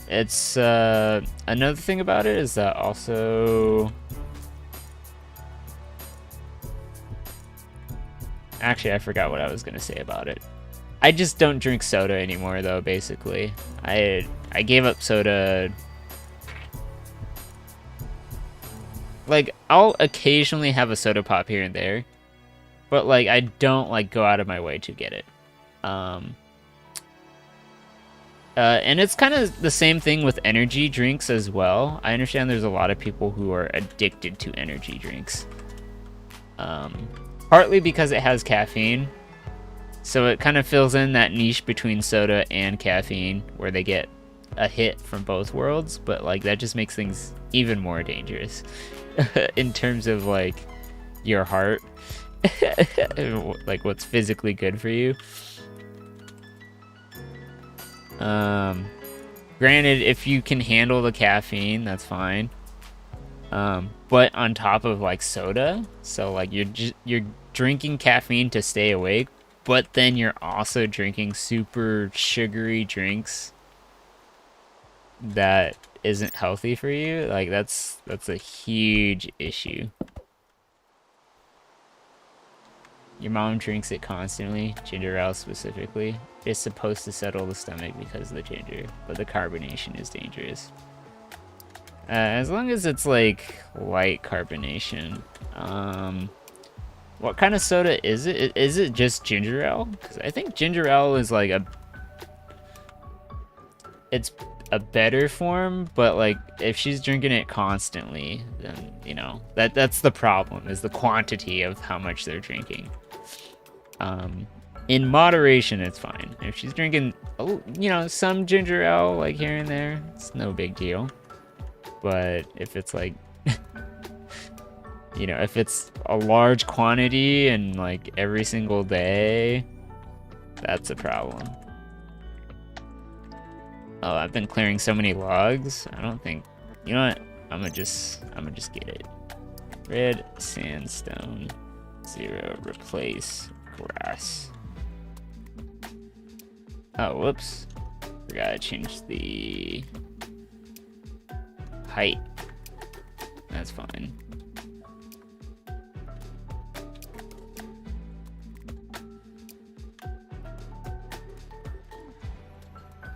It's another thing about it is that also, actually I forgot what I was gonna say about it. I just don't drink soda anymore though, basically. I gave up soda Like, I'll occasionally have a soda pop here and there, but like I don't like go out of my way to get it. And it's kind of the same thing with energy drinks as well. I understand there's a lot of people who are addicted to energy drinks. Partly because it has caffeine, so it kind of fills in that niche between soda and caffeine where they get a hit from both worlds, but like that just makes things even more dangerous in terms of like your heart, like what's physically good for you. Granted, if you can handle the caffeine, that's fine. But on top of like soda, so like you're drinking caffeine to stay awake, but then you're also drinking super sugary drinks that isn't healthy for you. Like that's a huge issue. Your mom drinks it constantly, ginger ale specifically. It's supposed to settle the stomach because of the ginger, but the carbonation is dangerous. As long as it's like light carbonation. What kind of soda is it? Is it just ginger ale? Because I think ginger ale is like it's a better form, but like if she's drinking it constantly, then you know that's the problem, is the quantity of how much they're drinking. In moderation, it's fine. If she's drinking, you know, some ginger ale like here and there, it's no big deal. But if it's like, you know, if it's a large quantity and like every single day, that's a problem. Oh, I've been clearing so many logs. I don't think, you know what? I'm gonna just get it. Red sandstone 0, replace grass. Oh, whoops. Forgot to change the height. That's fine.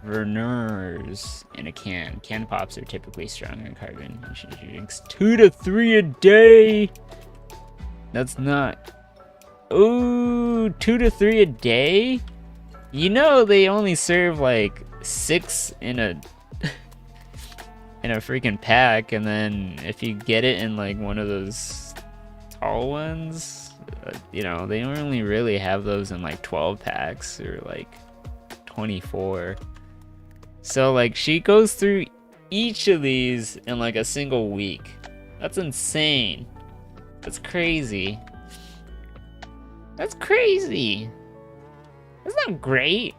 Verneurs in a can. Can pops are typically stronger in carbon. She drinks 2 to 3 a day. That's not. Ooh, 2 to 3 a day? You know they only serve like 6 in a freaking pack, and then if you get it in like one of those tall ones, you know, they only really have those in like 12 packs or like 24. So like she goes through each of these in like a single week. That's insane. That's crazy. That's crazy. That's not great.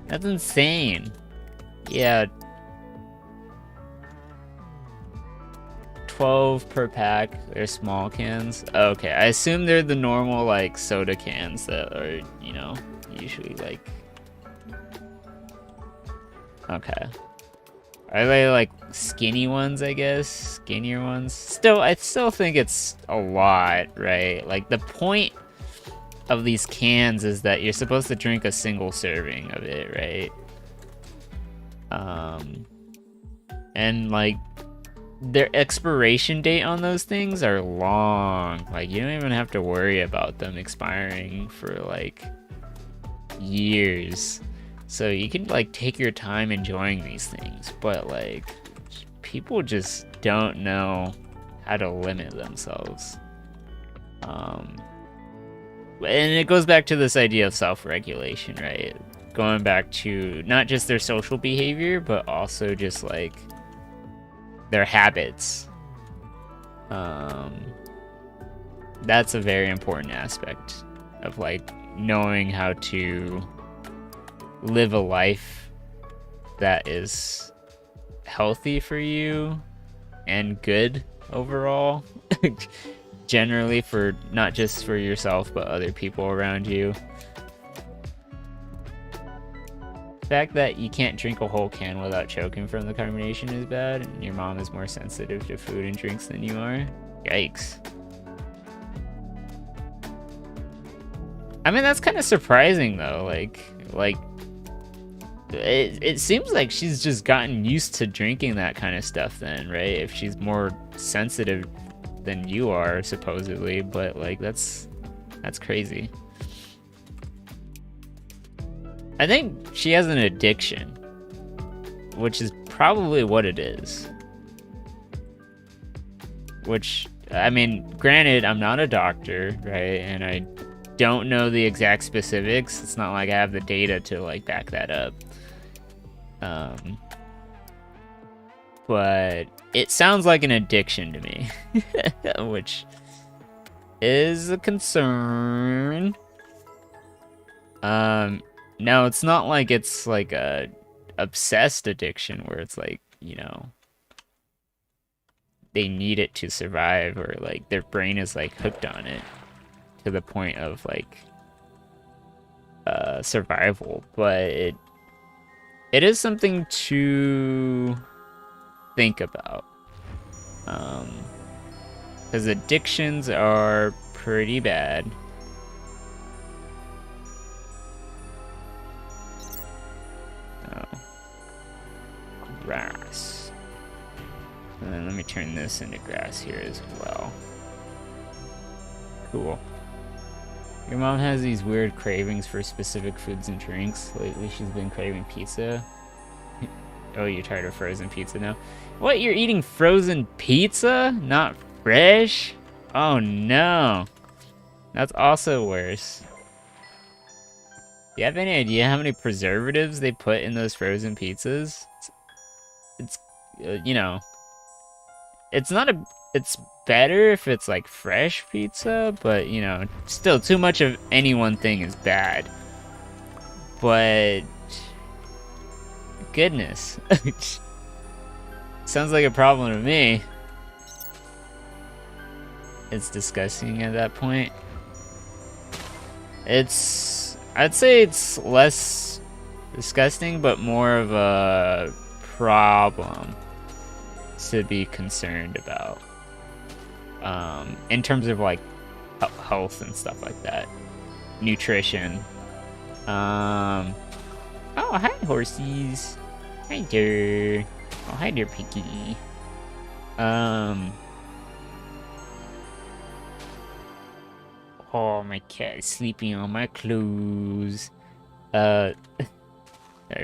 That's insane. Yeah. 12 per pack. They're small cans. Okay, I assume they're the normal like soda cans that are, you know, usually like. Okay. Are they like skinny ones, I guess? Skinnier ones? Still, I still think it's a lot, right? Like the point of these cans is that you're supposed to drink a single serving of it, right? And like their expiration date on those things are long. Like you don't even have to worry about them expiring for like years. So you can like take your time enjoying these things, but like people just don't know how to limit themselves. And it goes back to this idea of self-regulation, right? Going back to not just their social behavior, but also just like their habits. That's a very important aspect of like knowing how to live a life that is healthy for you and good overall. Generally, for not just for yourself but other people around you. The fact that you can't drink a whole can without choking from the carbonation is bad, and your mom is more sensitive to food and drinks than you are. Yikes. I mean, that's kind of surprising though. Like it seems like she's just gotten used to drinking that kind of stuff then, right? If she's more sensitive than you are, supposedly, but like that's crazy. I think she has an addiction, which is probably what it is. Which, I mean, granted, I'm not a doctor, right? And I don't know the exact specifics. It's not like I have the data to like back that up. But it sounds like an addiction to me, which is a concern. No, it's not like it's like a obsessed addiction where it's like, you know, they need it to survive, or like their brain is like hooked on it to the point of like survival. But it is something to think about, because addictions are pretty bad. Oh, grass. And then let me turn this into grass here as well. Cool. Your mom has these weird cravings for specific foods and drinks. Lately she's been craving pizza. Oh, you're tired of frozen pizza now? What, you're eating frozen pizza? Not fresh? Oh no. That's also worse. Do you have any idea how many preservatives they put in those frozen pizzas? It's you know, it's not a, it's better if it's like fresh pizza, but you know, still too much of any one thing is bad. But goodness. Sounds like a problem to me. It's disgusting at that point. I'd say it's less disgusting, but more of a problem to be concerned about. In terms of like health and stuff like that. Nutrition. Oh, hi, horsies. Hi there. Oh, hi there, Pinky. Oh, my cat is sleeping on my clothes. Sorry,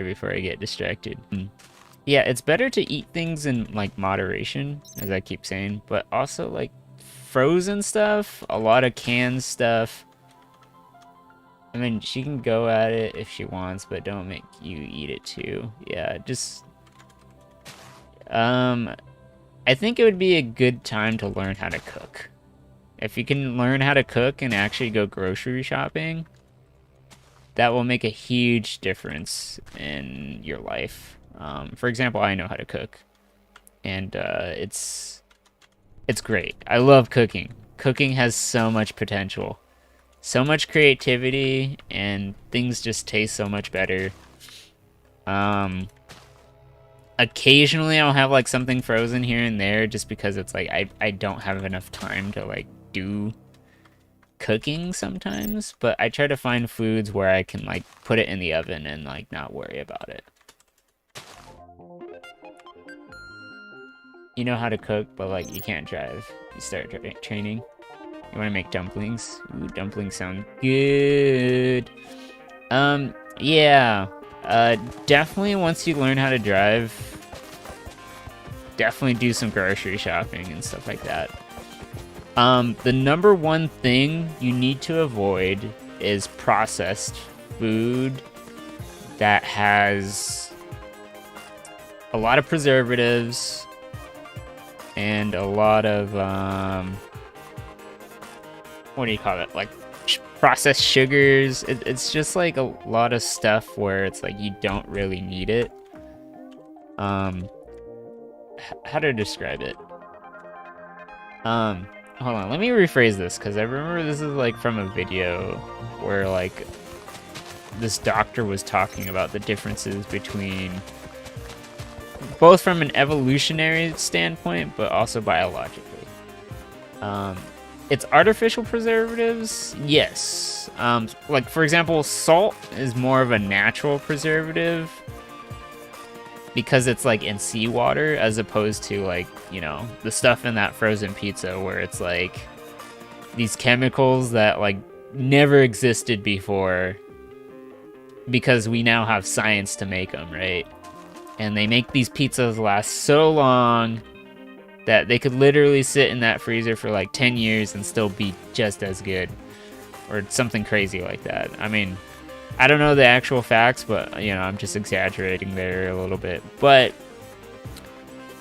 before I get distracted. Yeah, it's better to eat things in, like, moderation, as I keep saying. But also, like, frozen stuff, a lot of canned stuff. I mean, she can go at it if she wants, but don't make you eat it too. Yeah, just... I think it would be a good time to learn how to cook. If you can learn how to cook and actually go grocery shopping, that will make a huge difference in your life. For example, I know how to cook, and it's great. I love cooking. Cooking has so much potential, so much creativity, and things just taste so much better. Occasionally I'll have like something frozen here and there just because it's like I don't have enough time to like do cooking sometimes, but I try to find foods where I can like put it in the oven and like not worry about it. You know how to cook, but like you can't drive. You start training. You want to make dumplings? Ooh, dumplings sound good. Yeah. Definitely once you learn how to drive, definitely do some grocery shopping and stuff like that. The number one thing you need to avoid is processed food that has a lot of preservatives and a lot of, what do you call it? Like processed sugars. It's just like a lot of stuff where it's like you don't really need it. How to describe it? Hold on, let me rephrase this, because I remember this is like from a video where like this doctor was talking about the differences between both from an evolutionary standpoint but also biologically. It's artificial preservatives, yes. Like for example, salt is more of a natural preservative because it's like in seawater, as opposed to like, you know, the stuff in that frozen pizza where it's like these chemicals that like never existed before because we now have science to make them, right? And they make these pizzas last so long that they could literally sit in that freezer for like 10 years and still be just as good, or something crazy like that. I mean, I don't know the actual facts, but, you know, I'm just exaggerating there a little bit. But,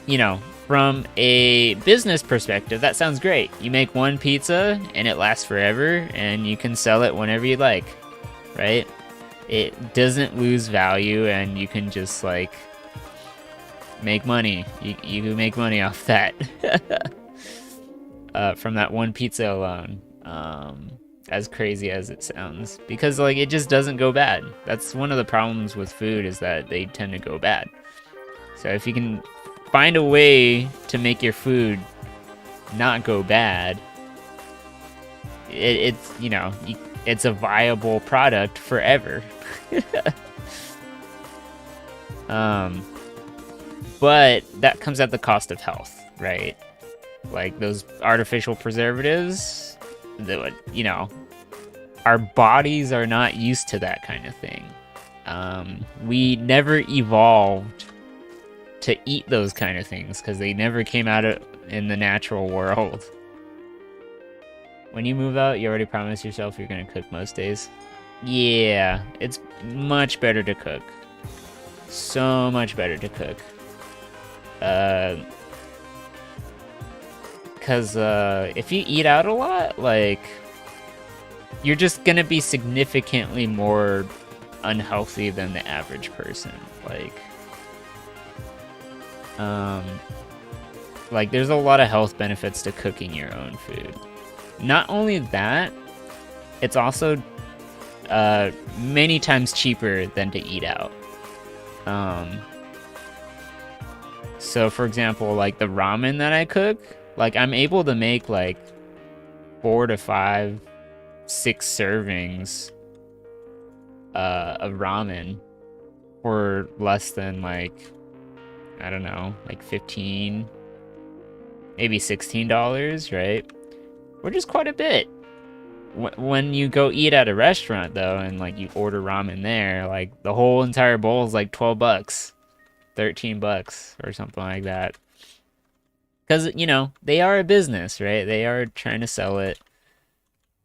you know, from a business perspective, that sounds great. You make one pizza and it lasts forever and you can sell it whenever you like, right? It doesn't lose value and you can just like make money. You can make money off that from that one pizza alone. As crazy as it sounds, because like it just doesn't go bad. That's one of the problems with food, is that they tend to go bad. So if you can find a way to make your food not go bad, it's, you know, it's a viable product forever. But that comes at the cost of health, right? Like those artificial preservatives, that, you know, our bodies are not used to that kind of thing. We never evolved to eat those kind of things because they never came out in the natural world. When you move out, you already promised yourself you're gonna cook most days. Yeah, it's much better to cook. So much better to cook. Because if you eat out a lot, like, you're just gonna be significantly more unhealthy than the average person. Like there's a lot of health benefits to cooking your own food. Not only that, it's also many times cheaper than to eat out. So for example, like the ramen that I cook, like I'm able to make like 4 to 5, 6 servings of ramen for less than like, I don't know, like $15, maybe $16, right? Which is quite a bit. When you go eat at a restaurant though, and like you order ramen there, like the whole entire bowl is like $12, $13 or something like that. Because, you know, they are a business, right? They are trying to sell it,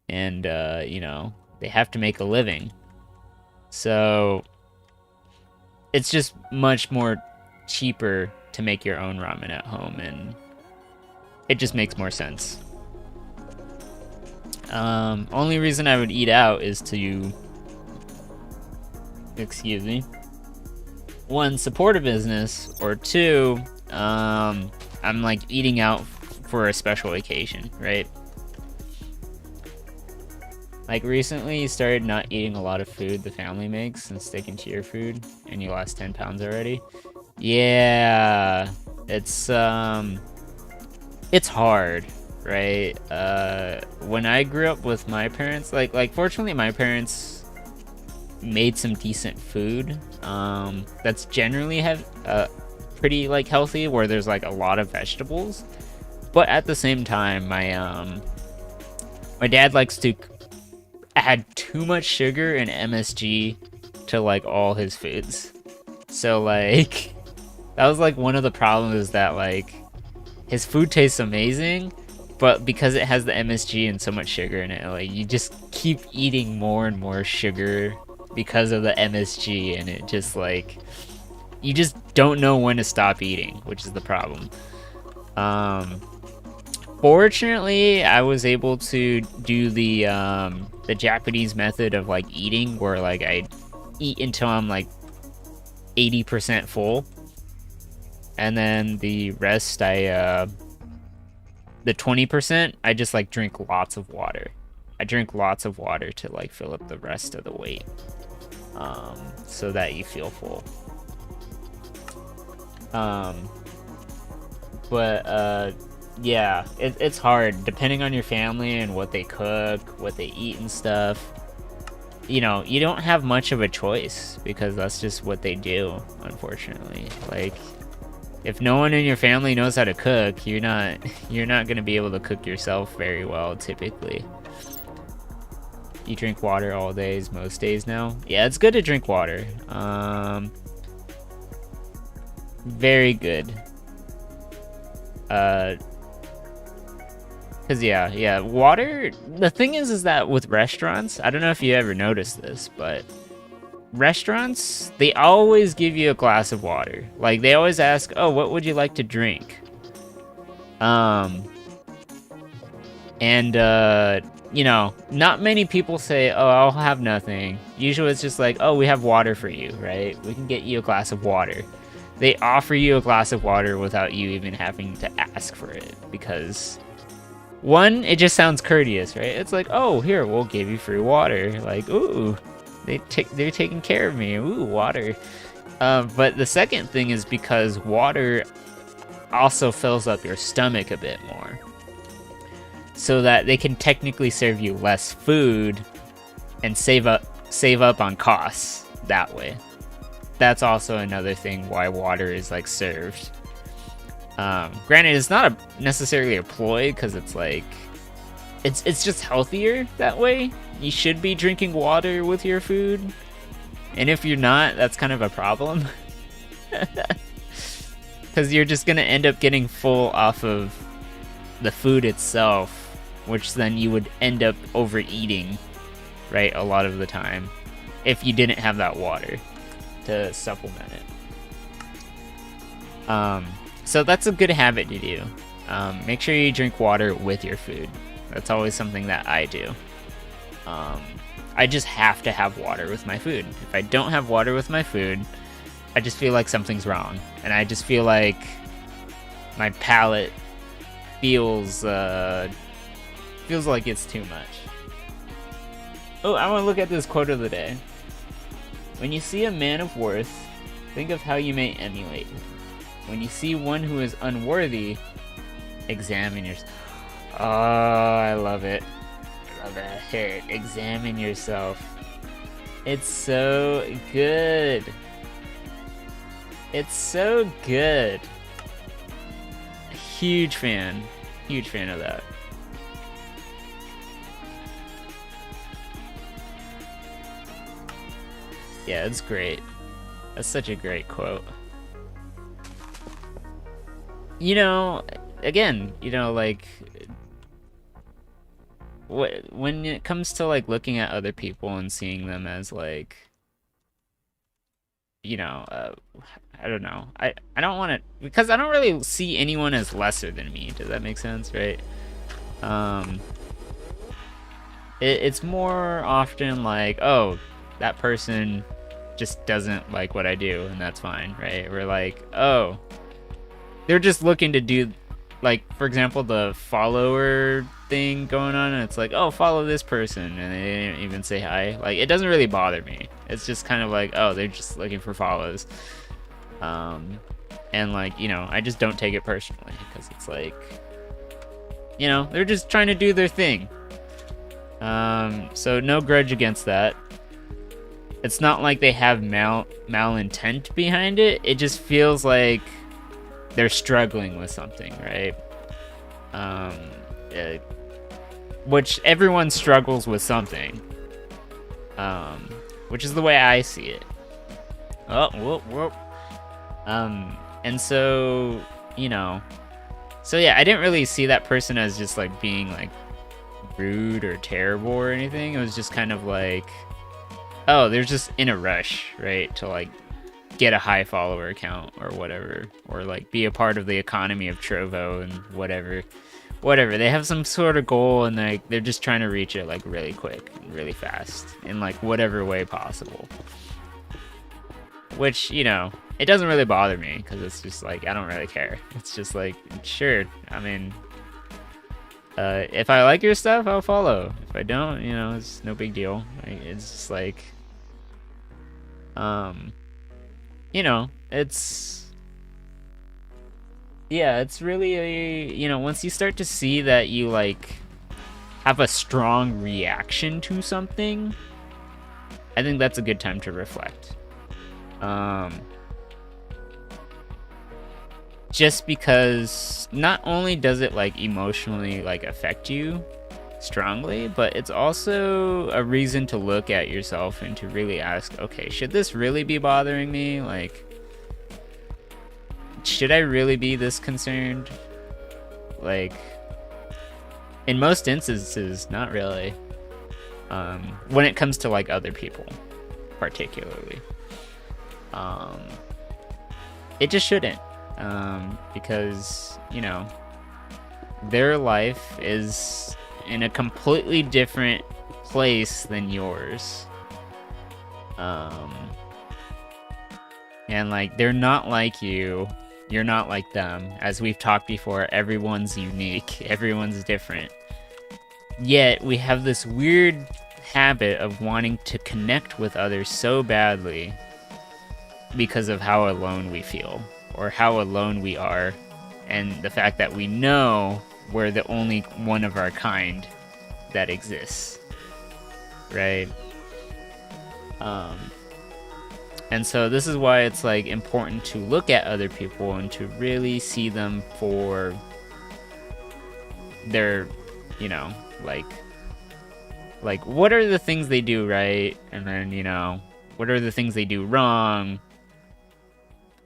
and you know, they have to make a living. So it's just much more cheaper to make your own ramen at home, and it just makes more sense. Only reason I would eat out is to, excuse me, 1, support a business, or 2, I'm like eating out for a special occasion, right? Like recently you started not eating a lot of food the family makes and sticking to your food, and you lost 10 pounds already. Yeah, it's hard, right? When I grew up with my parents, like fortunately my parents made some decent food that's generally pretty like healthy, where there's like a lot of vegetables, but at the same time my dad likes to add too much sugar and MSG to like all his foods. So like that was like one of the problems, is that like his food tastes amazing, but because it has the MSG and so much sugar in it, like you just keep eating more and more sugar because of the MSG, and it just like, you just don't know when to stop eating, which is the problem. Fortunately, I was able to do the Japanese method of like eating, where like I eat until I'm like 80% full, and then the rest the 20%, I just like drink lots of water. I drink lots of water to like fill up the rest of the weight, so that you feel full. But Yeah, it's hard depending on your family and what they cook, what they eat and stuff. You know, you don't have much of a choice because that's just what they do, unfortunately. Like, if no one in your family knows how to cook, you're not gonna be able to cook yourself very well typically. You drink water all days, most days now. Yeah, it's good to drink water. Very good. Cause yeah, water. The thing is that with restaurants, I don't know if you ever noticed this, but restaurants, they always give you a glass of water. Like, they always ask, oh, what would you like to drink? And you know, not many people say, oh, I'll have nothing. Usually it's just like, oh, we have water for you, right? We can get you a glass of water. They offer you a glass of water without you even having to ask for it, because one, it just sounds courteous, right? It's like, oh, here, we'll give you free water. Like, ooh, they're taking care of me. Ooh, water. But the second thing is because water also fills up your stomach a bit more, so that they can technically serve you less food and save up on costs that way. That's also another thing why water is like served. Granted, it's not necessarily a ploy, because it's like, it's just healthier that way. You should be drinking water with your food, and if you're not, that's kind of a problem. Because you're just gonna end up getting full off of the food itself, which then you would end up overeating, right, a lot of the time, if you didn't have that water to supplement it. So that's a good habit to do. Make sure you drink water with your food. That's always something that I do. I just have to have water with my food. If I don't have water with my food, I just feel like something's wrong. And I just feel like my palate feels like it's too much. Oh, I want to look at this quote of the day. When you see a man of worth, think of how you may emulate. When you see one who is unworthy, examine yourself. Oh, I love it. I love it. Examine yourself. It's so good. It's so good. Huge fan. Huge fan of that. Yeah, it's great. That's such a great quote. You know, again, you know, like, when it comes to like looking at other people and seeing them as like, you know, I don't know. I don't want to, because I don't really see anyone as lesser than me. Does that make sense, right? It's more often like, oh, that person just doesn't like what I do, and that's fine, right? We're like, oh, they're just looking to do, like, for example, the follower thing going on, and it's like, oh, follow this person, and they didn't even say hi. Like, it doesn't really bother me. It's just kind of like, oh, they're just looking for follows. And like, you know, I just don't take it personally, because it's like, you know, they're just trying to do their thing. So no grudge against that. It's not like they have malintent behind it. It just feels like they're struggling with something, right? Which everyone struggles with something. Which is the way I see it. Oh, whoop, whoop. And so, you know, so yeah, I didn't really see that person as just like being like rude or terrible or anything. It was just kind of like, oh, they're just in a rush, right, to like get a high follower count or whatever, or like be a part of the economy of Trovo and whatever. They have some sort of goal, and they're just trying to reach it like really quick and really fast in like whatever way possible. Which, you know, it doesn't really bother me, because it's just like, I don't really care. It's just like, sure, I mean, if I like your stuff, I'll follow. If I don't, you know, it's no big deal. It's just like, you know, it's Yeah, it's really once you start to see that you like have a strong reaction to something, I think that's a good time to reflect. Just because not only does it like emotionally like affect you strongly, but it's also a reason to look at yourself and to really ask, okay, should this really be bothering me? Like, should I really be this concerned? Like, in most instances, not really. When it comes to like other people, particularly, it just shouldn't, because their life is in a completely different place than yours, and like they're not like you. You're not like them. As we've talked before, everyone's unique. Everyone's different. Yet we have this weird habit of wanting to connect with others so badly because of how alone we feel or how alone we are, and the fact that we know we're the only one of our kind that exists, right? And so this is why it's like important to look at other people and to really see them for their, like what are the things they do right, and then what are the things they do wrong.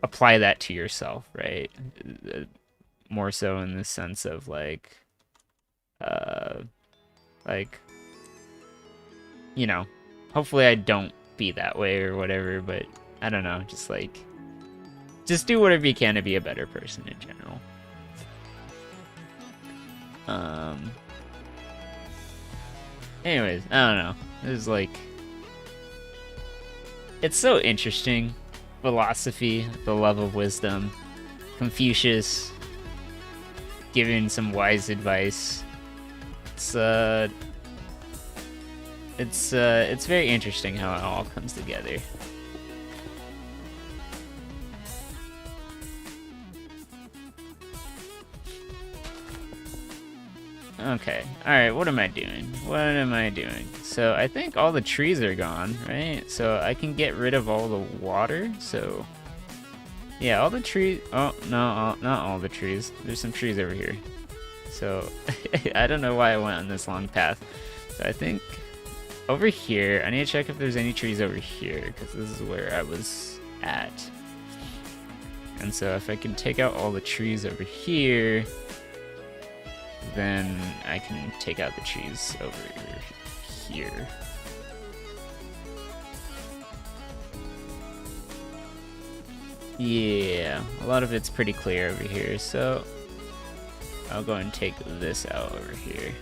Apply that to yourself, right? More so in the sense of like hopefully I don't be that way or whatever, but I don't know, just do whatever you can to be a better person in general. Anyways, I don't know. It's like, it's so interesting. Philosophy, the love of wisdom, Confucius giving some wise advice. It's very interesting how it all comes together. Okay, alright, what am I doing? So I think all the trees are gone, right? So I can get rid of all the water, so yeah, all the trees. Oh, no, not all the trees. There's some trees over here. So I don't know why I went on this long path. So I think over here, I need to check if there's any trees over here, because this is where I was at. And so if I can take out all the trees over here, then I can take out the trees over here. Yeah, a lot of it's pretty clear over here, so I'll go and take this out over here.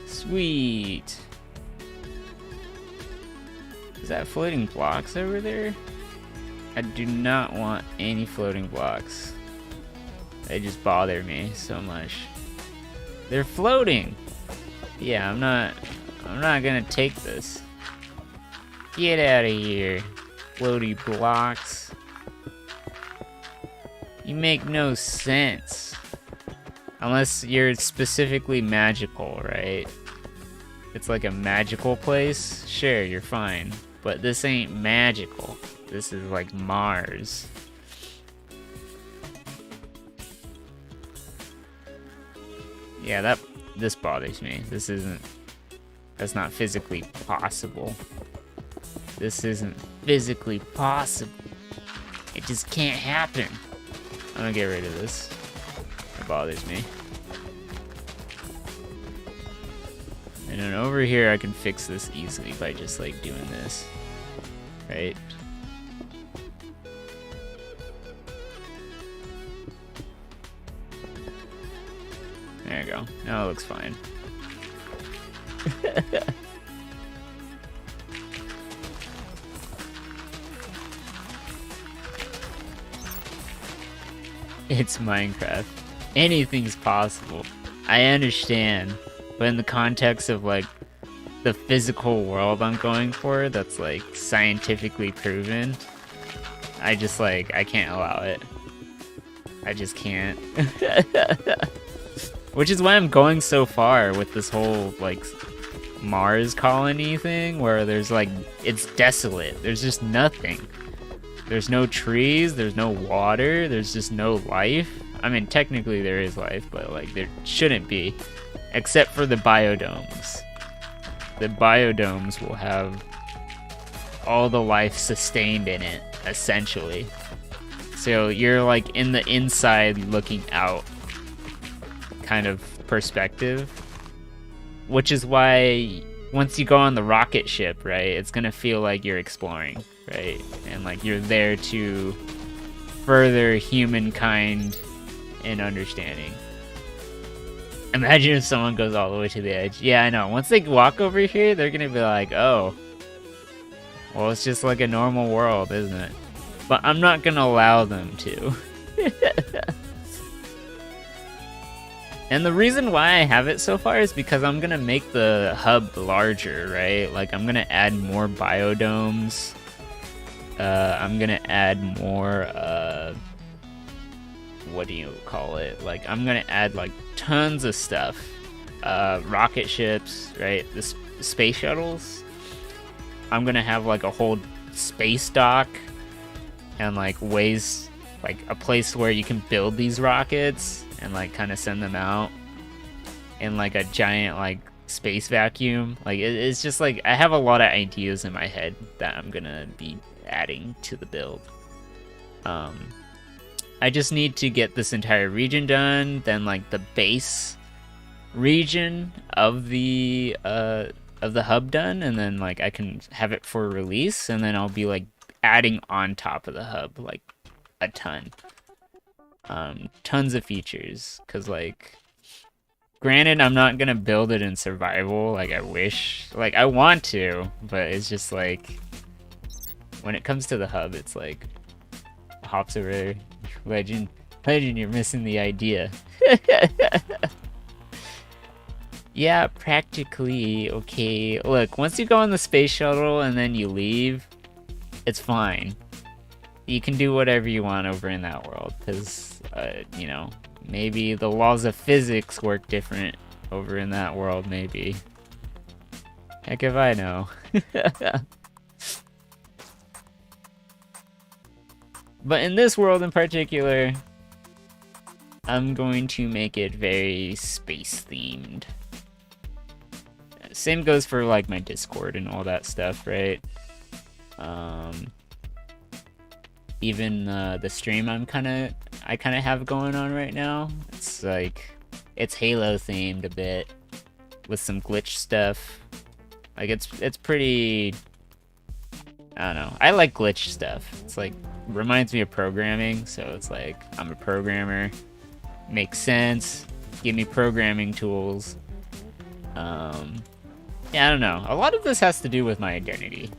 Sweet. Is that floating blocks over there? I do not want any floating blocks. They just bother me so much. They're floating. Yeah, I'm not gonna take this. Get out of here, floaty blocks. You make no sense. Unless you're specifically magical, right? It's like a magical place. Sure, you're fine. But this ain't magical. This is like Mars. Yeah, this bothers me. That's not physically possible. This isn't physically possible. It just can't happen. I'm gonna get rid of this. It bothers me. And then over here, I can fix this easily by just like doing this, right? There you go. Now it looks fine. It's Minecraft. Anything's possible. I understand. But in the context of like the physical world I'm going for that's like scientifically proven, I just like, I can't allow it. I just can't. Which is why I'm going so far with this whole like Mars colony thing, where there's like, it's desolate. There's just nothing. There's no trees, there's no water, there's just no life. I mean, technically there is life, but like there shouldn't be, except for the biodomes. The biodomes will have all the life sustained in it, essentially. So you're like in the inside looking out kind of perspective, which is why once you go on the rocket ship, right, it's gonna feel like you're exploring, right? And like you're there to further humankind in understanding. Imagine if someone goes all the way to the edge. Yeah, I know. Once they walk over here, they're gonna be like, oh, well, it's just like a normal world, isn't it? But I'm not gonna allow them to. And the reason why I have it so far is because I'm gonna make the hub larger, right? Like, I'm gonna add more biodomes. I'm gonna add more, what do you call it? Like, I'm gonna add, like, tons of stuff. Rocket ships, right? The space shuttles. I'm gonna have, like, a whole space dock. And, like, ways, like, a place where you can build these rockets and like kind of send them out in like a giant like space vacuum. Like it's just like I have a lot of ideas in my head that I'm gonna be adding to the build. I just need to get this entire region done, then like the base region of the hub done, and then like I can have it for release, and then I'll be like adding on top of the hub like a ton. Tons of features, because like granted I'm not gonna build it in survival like I wish, like I want to, but it's just like when it comes to the hub, it's like hops over legend, you're missing the idea. Yeah, practically. Okay, look, once you go on the space shuttle and then you leave, it's fine. You can do whatever you want over in that world, because, you know, maybe the laws of physics work different over in that world, maybe. Heck if I know. But in this world in particular, I'm going to make it very space-themed. Same goes for, like, my Discord and all that stuff, right? Even the stream I kind of have going on right now, it's like, it's Halo themed a bit with some glitch stuff. Like it's pretty, I don't know. I like glitch stuff. It's like reminds me of programming, so it's like I'm a programmer. Makes sense. Give me programming tools. Yeah, I don't know. A lot of this has to do with my identity.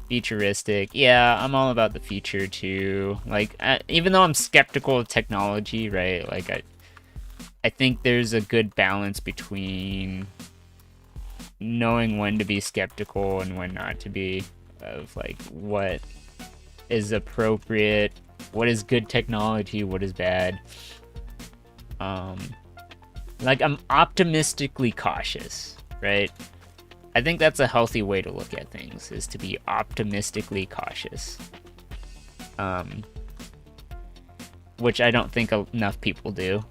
Futuristic. Yeah, I'm all about the future too. Like, even though I'm skeptical of technology, right? Like, I think there's a good balance between knowing when to be skeptical and when not to be, of like what is appropriate, what is good technology, what is bad. Like, I'm optimistically cautious, right? I think that's a healthy way to look at things, is to be optimistically cautious. Which I don't think enough people do,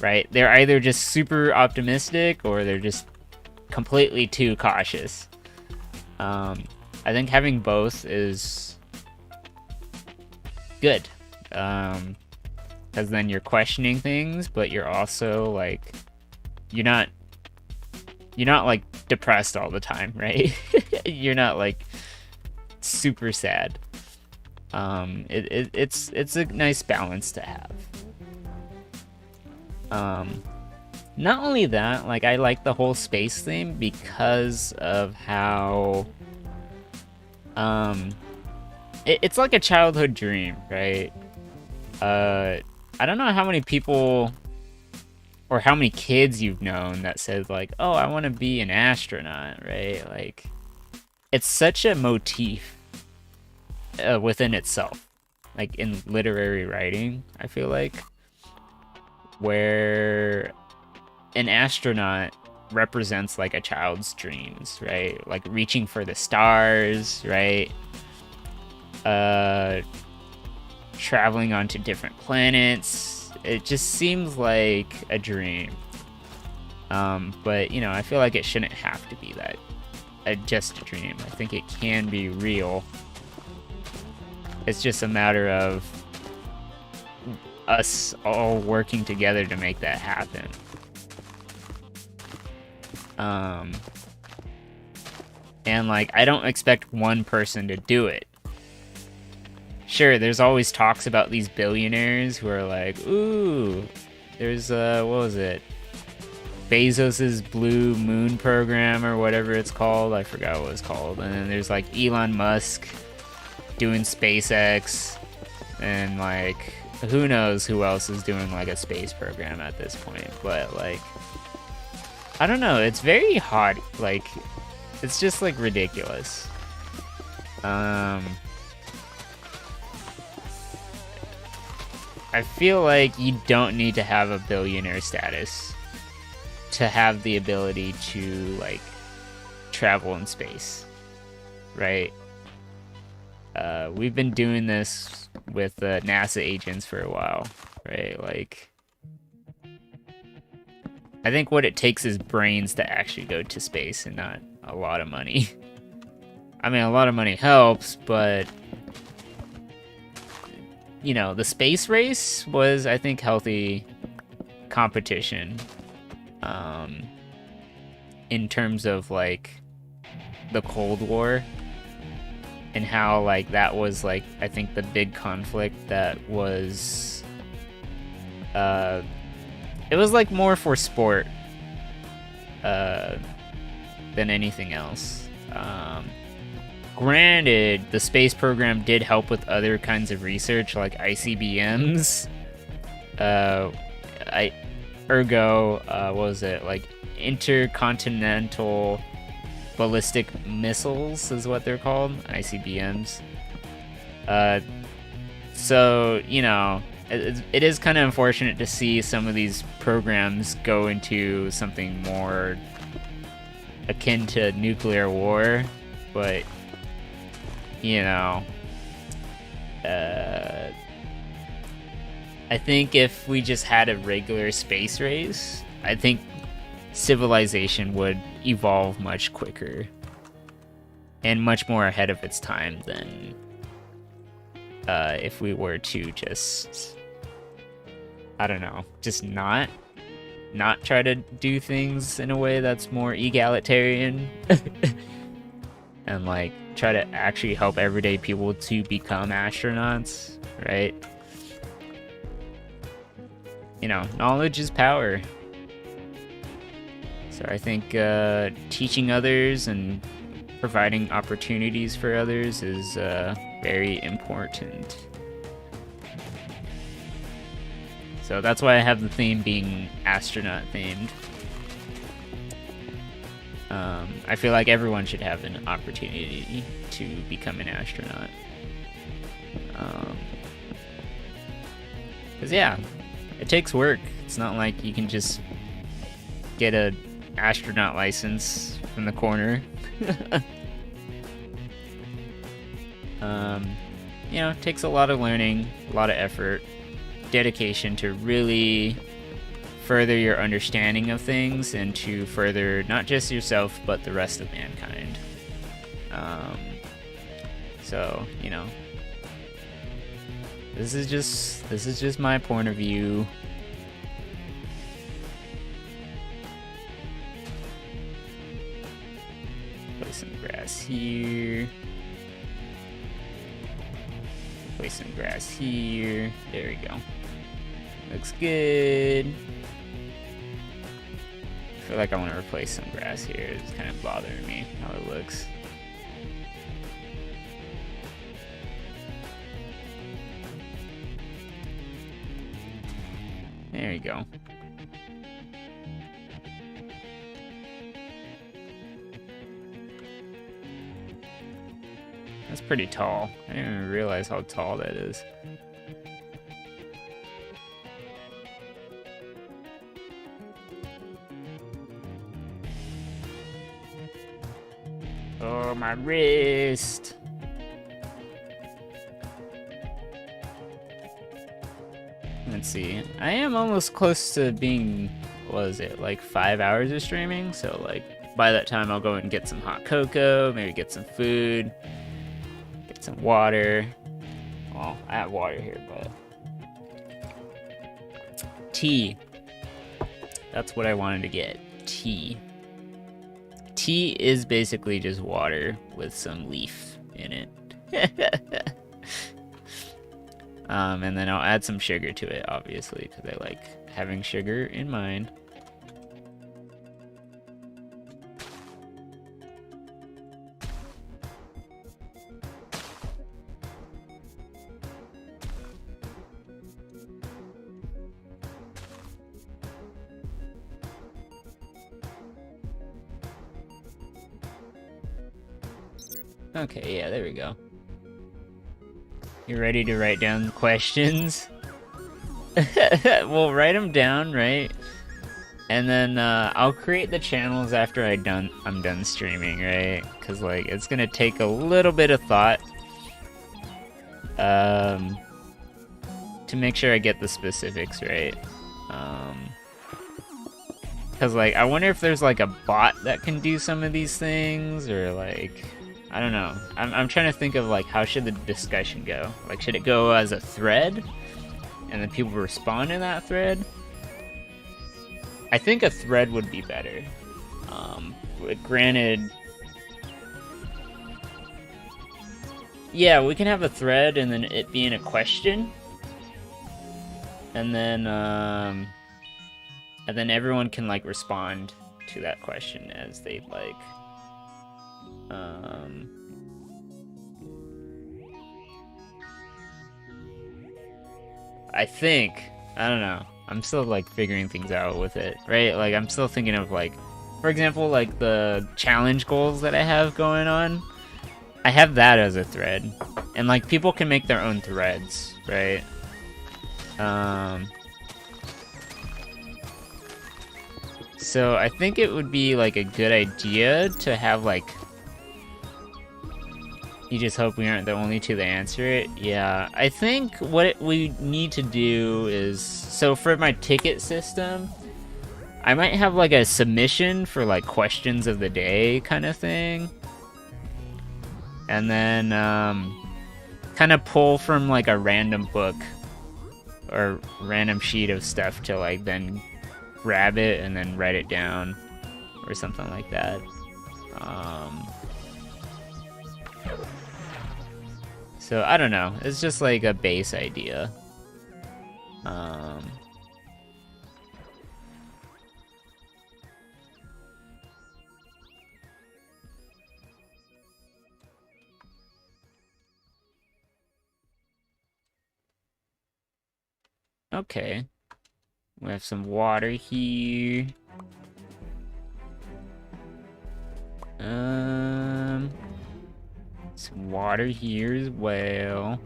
right? They're either just super optimistic or they're just completely too cautious. I think having both is good. Because then you're questioning things, but you're also like, you're not like depressed all the time, right? You're not like super sad. It's a nice balance to have. Not only that, like I like the whole space theme because of how it's like a childhood dream, right? I don't know how many people or how many kids you've known that said like, "Oh, I want to be an astronaut," right? Like, it's such a motif within itself, like in literary writing. I feel like where an astronaut represents like a child's dreams, right? Like reaching for the stars, right? Traveling onto different planets. It just seems like a dream. But you know, I feel like it shouldn't have to be that just a dream. I think it can be real. It's just a matter of us all working together to make that happen. And like, I don't expect one person to do it. Sure, there's always talks about these billionaires who are like, ooh, there's what was it? Bezos's Blue Moon program or whatever it's called. I forgot what it's called. And then there's like Elon Musk doing SpaceX, and like who knows who else is doing like a space program at this point. But like, I don't know, it's very hot. Like, it's just like ridiculous. I feel like you don't need to have a billionaire status to have the ability to like travel in space, right? We've been doing this with NASA agents for a while, right? Like, I think what it takes is brains to actually go to space and not a lot of money. I mean, a lot of money helps, but you know, the space race was, I think, healthy competition. In terms of like the Cold War and how like that was like, I think the big conflict that was it was like more for sport than anything else. Granted, the space program did help with other kinds of research like ICBMs. What was it? Like intercontinental ballistic missiles is what they're called, ICBMs. So, you know, it is kind of unfortunate to see some of these programs go into something more akin to nuclear war, but, you know, I think if we just had a regular space race, I think civilization would evolve much quicker and much more ahead of its time than if we were to just, I don't know, just not try to do things in a way that's more egalitarian and like try to actually help everyday people to become astronauts, right? You know, knowledge is power. So I think teaching others and providing opportunities for others is very important. So that's why I have the theme being astronaut themed. I feel like everyone should have an opportunity to become an astronaut. 'Cause yeah, it takes work. It's not like you can just get a astronaut license from the corner. You know, it takes a lot of learning, a lot of effort, dedication to really further your understanding of things and to further not just yourself but the rest of mankind. So, you know, this is just my point of view. Place some grass here. Place some grass here. There we go. Looks good. I feel like I want to replace some grass here. It's kind of bothering me how it looks. There you go. That's pretty tall. I didn't even realize how tall that is. Oh, my wrist. Let's see. I am almost close to being, what is it, like 5 hours of streaming? So, like, by that time, I'll go and get some hot cocoa, maybe get some food, get some water. Well, I have water here, but... tea. That's what I wanted to get. Tea. Tea is basically just water with some leaf in it. And then I'll add some sugar to it, obviously, because I like having sugar in mind. Okay, yeah, there we go. You ready to write down questions? We'll write them down, right? And then I'll create the channels after I'm done streaming, right? Because like it's gonna take a little bit of thought to make sure I get the specifics right. Because like I wonder if there's like a bot that can do some of these things, or like I don't know. I'm trying to think of like how should the discussion go? Like should it go as a thread and then people respond in that thread? I think a thread would be better. Granted, yeah, we can have a thread and then it being a question, and then everyone can like respond to that question as they'd like. I think, I don't know. I'm still like figuring things out with it, right? Like I'm still thinking of like, for example, like the challenge goals that I have going on. I have that as a thread, and like people can make their own threads, right? So I think it would be like a good idea to have like, you just hope we aren't the only two that answer it. Yeah, I think what we need to do is, so for my ticket system, I might have like a submission for like questions of the day kind of thing. And then kind of pull from like a random book or random sheet of stuff to like then grab it and then write it down or something like that. So I don't know. It's just like a base idea. Okay. We have some water here. Some water here as well.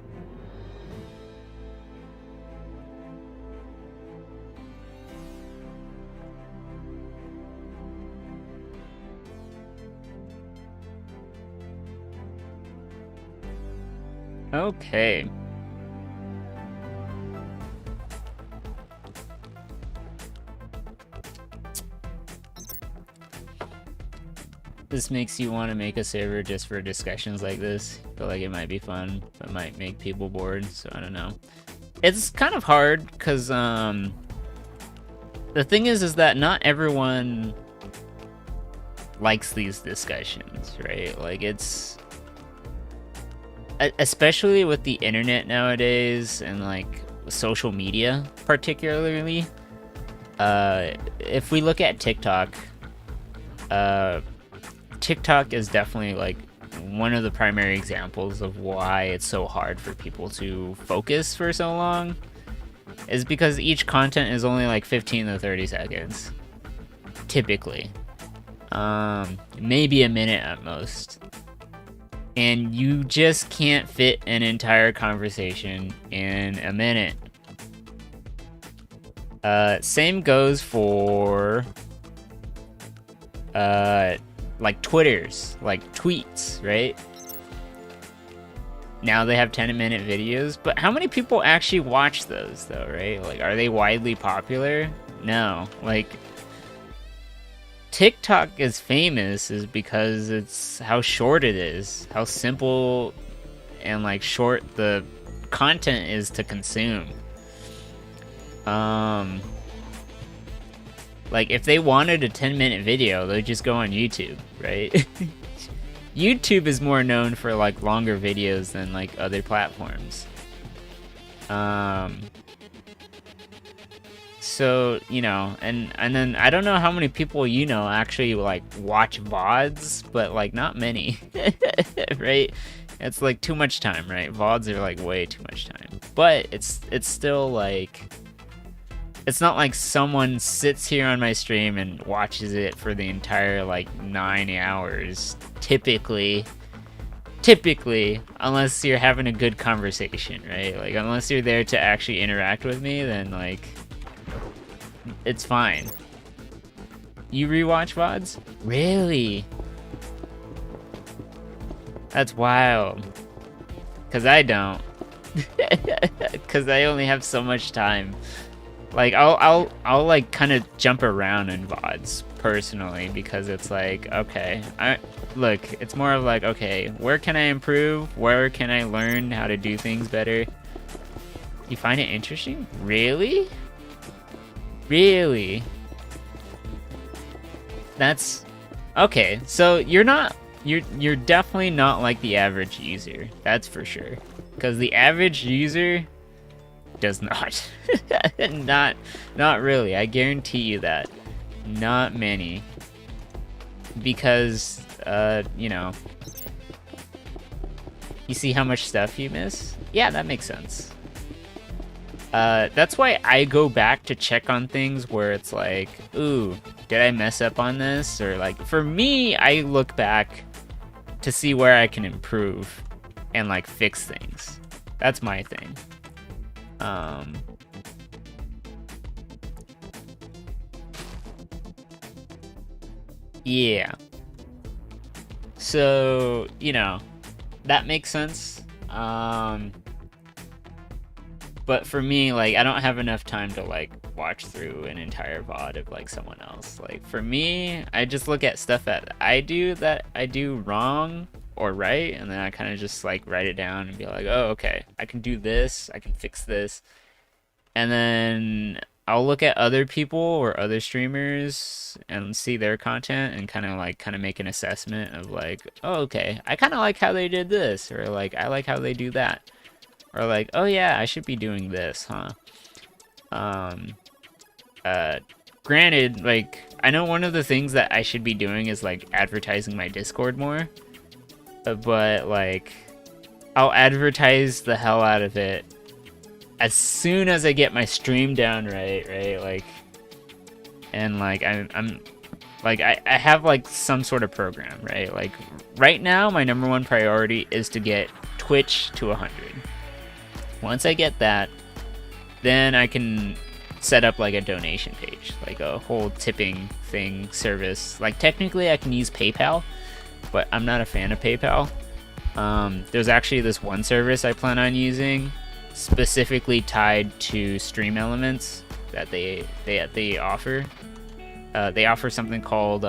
Okay. This makes you want to make a server just for discussions like this. I feel like it might be fun, but might make people bored, so I don't know. It's kind of hard, because the thing is that not everyone likes these discussions, right? Like, it's... especially with the internet nowadays, and, like, social media, particularly. If we look at TikTok, TikTok is definitely like one of the primary examples of why it's so hard for people to focus for so long, is because each content is only like 15 to 30 seconds typically, maybe a minute at most, And you just can't fit an entire conversation in a minute. Same goes for like Twitters, like tweets, right? Now they have 10-minute videos, but how many people actually watch those though, right? Like, are they widely popular? No. Like, TikTok is famous is because it's how short it is, how simple and like short the content is to consume. Like, if they wanted a 10-minute video, they'd just go on YouTube, right? YouTube is more known for like longer videos than like other platforms. So, you know, and then I don't know how many people, you know, actually like watch VODs, but like not many. Right? It's like too much time, right? VODs are like way too much time. But it's still like, it's not like someone sits here on my stream and watches it for the entire like 9 hours. Typically, unless you're having a good conversation, right? Like, unless you're there to actually interact with me, then like, it's fine. You rewatch VODs? Really? That's wild. Cause I don't. Cause I only have so much time. Like, I'll like kind of jump around in VODs personally, because it's like, okay, look, it's more of like, okay, where can I improve? Where can I learn how to do things better? You find it interesting? Really? Really? That's okay. So you're definitely not like the average user. That's for sure. Because the average user does not. Not really. I guarantee you that. Not many. Because, you know, you see how much stuff you miss? Yeah, that makes sense. That's why I go back to check on things where it's like, ooh, did I mess up on this? Or like, for me, I look back to see where I can improve and like fix things. That's my thing. Yeah. So, you know, that makes sense. But for me, like, I don't have enough time to like watch through an entire VOD of like someone else. Like, for me, I just look at stuff that I do wrong or right, and then I kind of just like write it down and be like, oh, okay, I can do this, I can fix this. And then I'll look at other people or other streamers and see their content and kind of make an assessment of like, oh, okay, I kind of like how they did this, or like, I like how they do that, or like, oh yeah, I should be doing this, huh? Granted, like, I know one of the things that I should be doing is like advertising my Discord more, but like, I'll advertise the hell out of it as soon as I get my stream down right? Like, and like, I'm like, I have like some sort of program, right? Like, right now, my number one priority is to get Twitch to 100. Once I get that, then I can set up like a donation page, like a whole tipping thing service. Like, technically I can use PayPal, but I'm not a fan of PayPal. There's actually this one service I plan on using specifically tied to Stream Elements that they offer. They offer something called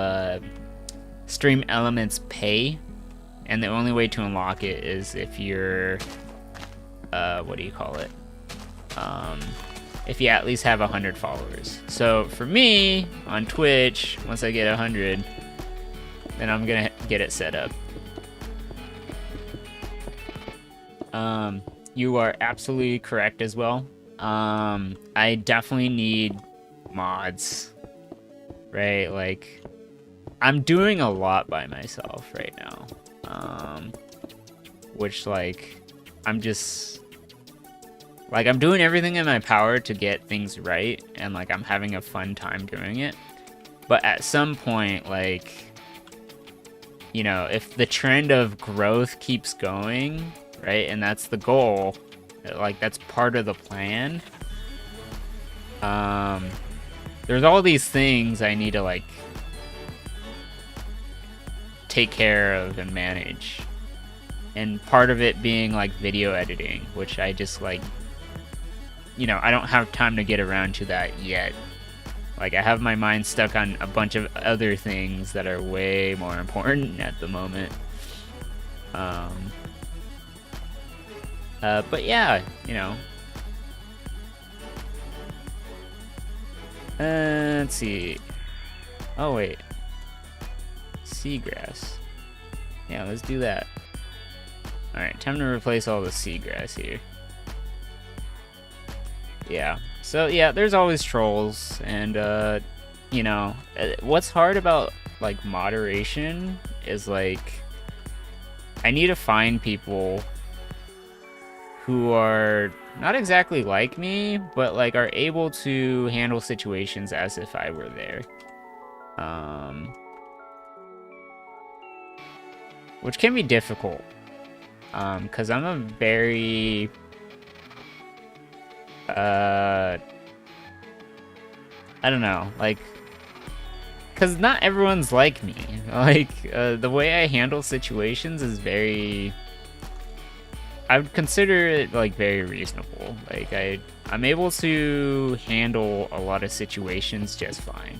Stream Elements Pay, and the only way to unlock it is if you're what do you call it? If you at least have 100 followers. So for me on Twitch, once I get 100, then I'm gonna get it set up. You are absolutely correct as well. I definitely need mods, right? Like, I'm doing a lot by myself right now, which, like, I'm just, like, I'm doing everything in my power to get things right, and like, I'm having a fun time doing it. But at some point, like, you know, if the trend of growth keeps going, right, and that's the goal, like that's part of the plan. There's all these things I need to like take care of and manage, and part of it being like video editing, which I just like, you know, I don't have time to get around to that yet. Like, I have my mind stuck on a bunch of other things that are way more important at the moment. But yeah, you know. Let's see. Oh, wait. Seagrass. Yeah, let's do that. Alright, time to replace all the seagrass here. Yeah. So, yeah, there's always trolls, and, you know, what's hard about, like, moderation is, like, I need to find people who are not exactly like me, but, like, are able to handle situations as if I were there. Which can be difficult, because I'm a very... I don't know, like, because not everyone's like me. Like, the way I handle situations is very, I would consider it, like, very reasonable. Like, I'm able to handle a lot of situations just fine.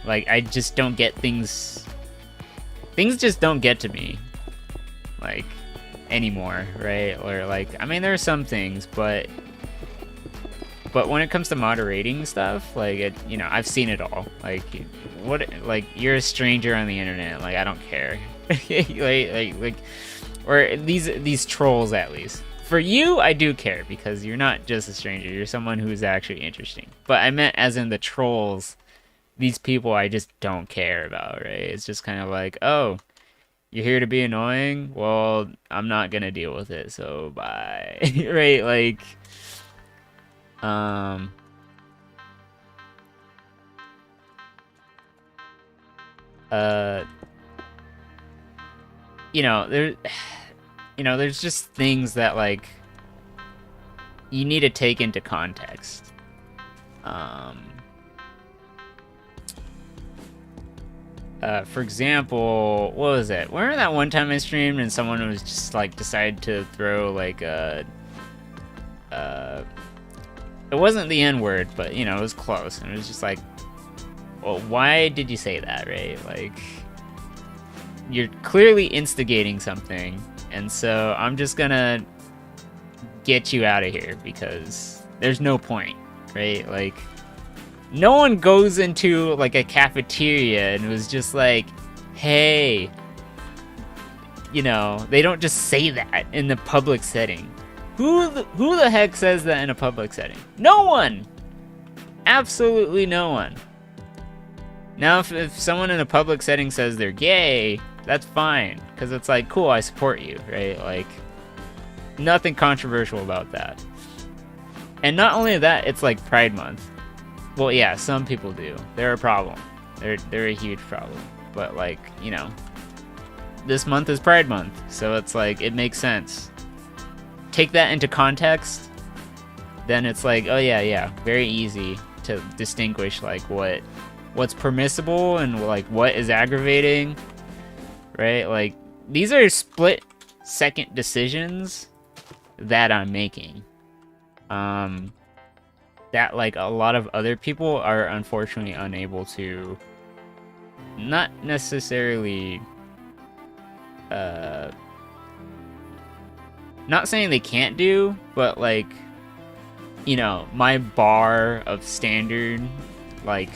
Like, I just don't get things just don't get to me, like, anymore, right? Or, like, I mean, there are some things, but when it comes to moderating stuff, like, you know, I've seen it all. Like, what, like, you're a stranger on the internet, like, I don't care. like, or these trolls, at least. For you, I do care, because you're not just a stranger, you're someone who's actually interesting. But I meant as in the trolls, these people I just don't care about, right? It's just kind of like, oh, you're here to be annoying? Well, I'm not gonna deal with it, so bye. Right? Like, you know, there's just things that, like, you need to take into context. For example, what was it? Remember that one time I streamed and someone was just, like, decided to throw, like, it wasn't the N-word, but, you know, it was close. And it was just like, well, why did you say that, right? Like, you're clearly instigating something, and so I'm just gonna get you out of here, because there's no point, right? Like, no one goes into, like, a cafeteria and was just like, hey, you know, they don't just say that in the public setting. Who the heck says that in a public setting? No one! Absolutely no one. Now, if someone in a public setting says they're gay, that's fine, because it's like, cool, I support you, right? Like, nothing controversial about that. And not only that, it's like Pride Month. Well, yeah, some people do. They're a problem. They're a huge problem. But, like, you know, this month is Pride Month, so it's like, it makes sense. Take that into context, then it's like, oh yeah, very easy to distinguish, like, what's permissible and, like, what is aggravating, right? Like, these are split-second decisions that I'm making. That, like, a lot of other people are unfortunately unable to, not necessarily, not saying they can't do, but, like, you know, my bar of standard, like,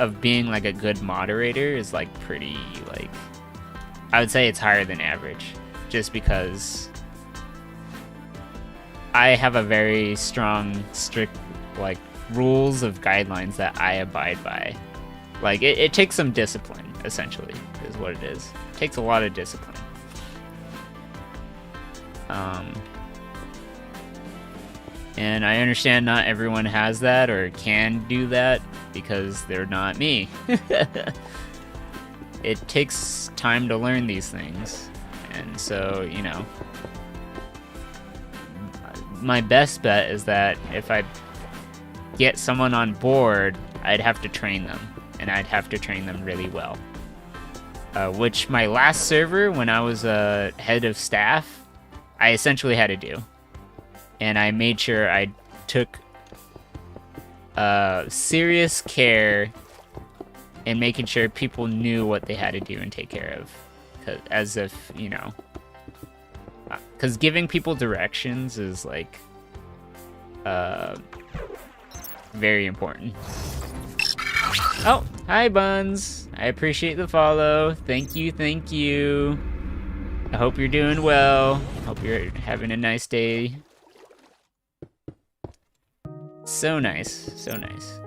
of being, like, a good moderator is, like, pretty, like, I would say it's higher than average, just because I have a very strong, strict, like, rules of guidelines that I abide by. Like, it takes some discipline, essentially, is what it is. It takes a lot of discipline. And I understand not everyone has that or can do that, because they're not me. it takes time to learn these things. And so, you know, my best bet is that if I get someone on board, I'd have to train them, and I'd have to train them really well. Which my last server, when I was head of staff, I essentially had to do. And I made sure I took serious care in making sure people knew what they had to do and take care of. As if, you know, because giving people directions is like very important. Oh, hi Buns. I appreciate the follow. Thank you, thank you. I hope you're doing well. Hope you're having a nice day. So nice, so nice.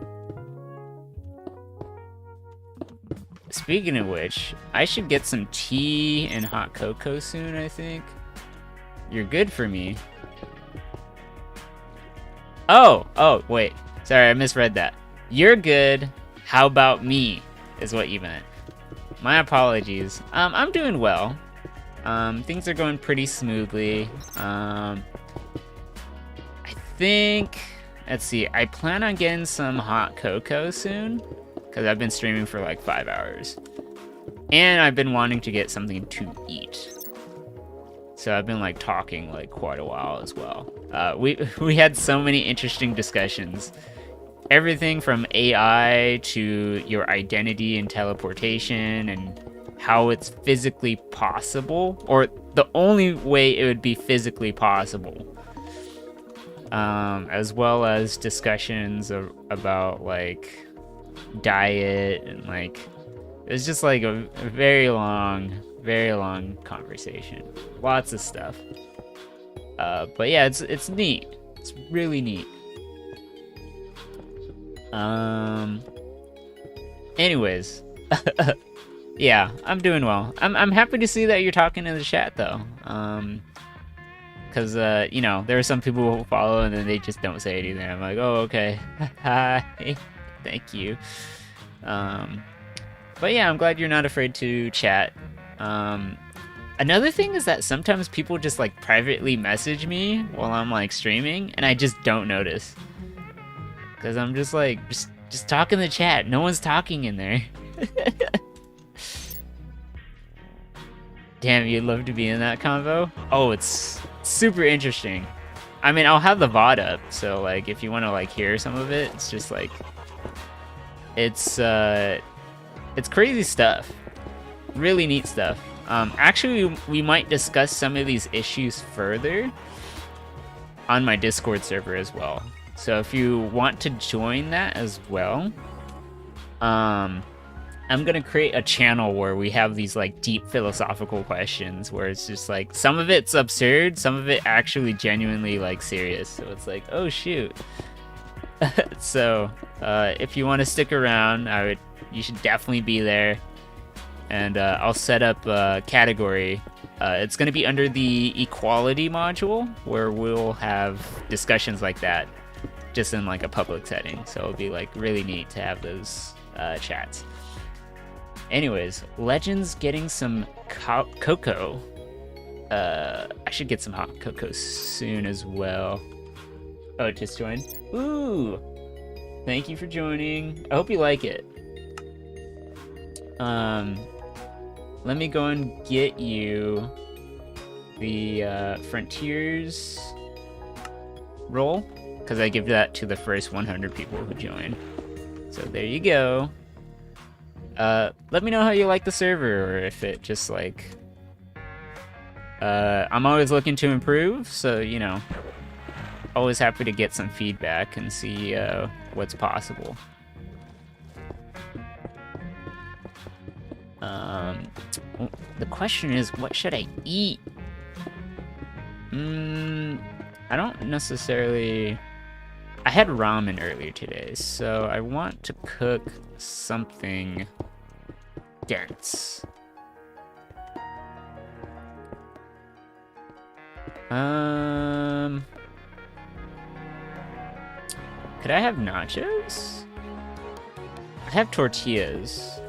Speaking of which, I should get some tea and hot cocoa soon, I think. You're good for me. Oh, wait. Sorry, I misread that. You're good. How about me? Is what you meant. My apologies. I'm doing well. Things are going pretty smoothly. I think... Let's see. I plan on getting some hot cocoa soon. Because I've been streaming for like 5 hours. And I've been wanting to get something to eat. So I've been like talking like quite a while as well. We had so many interesting discussions. Everything from AI to your identity and teleportation and how it's physically possible, or the only way it would be physically possible. As well as discussions about like diet and like it's just like a very long conversation. Lots of stuff. But yeah, it's neat. It's really neat. Anyways, yeah, I'm doing well. I'm happy to see that you're talking in the chat though. Cause you know, there are some people who follow and then they just don't say anything. I'm like, oh okay, hi, thank you. But yeah, I'm glad you're not afraid to chat. Another thing is that sometimes people just like privately message me while I'm like streaming, and I just don't notice. Cause I'm just like, just talk in the chat. No one's talking in there. Damn, you'd love to be in that convo? Oh, it's super interesting. I mean, I'll have the VOD up, so like if you want to like hear some of it, it's just like it's crazy stuff. Really neat stuff. Actually, we might discuss some of these issues further on my Discord server as well. So if you want to join that as well, I'm gonna create a channel where we have these like deep philosophical questions where it's just like some of it's absurd, some of it actually genuinely like serious. So it's like, oh shoot. So if you want to stick around, you should definitely be there. And I'll set up a category. It's gonna be under the equality module where we'll have discussions like that, just in like a public setting. So it'll be like really neat to have those chats. Anyways, Legend's getting some cocoa. I should get some hot cocoa soon as well. Oh, it just joined? Ooh! Thank you for joining. I hope you like it. Let me go and get you the Frontiers role, because I give that to the first 100 people who join. So there you go. Let me know how you like the server, or if it just like... I'm always looking to improve, so, you know, always happy to get some feedback and see what's possible. The question is, what should I eat? I don't necessarily... I had ramen earlier today, so I want to cook something dense. Could I have nachos? I have tortillas.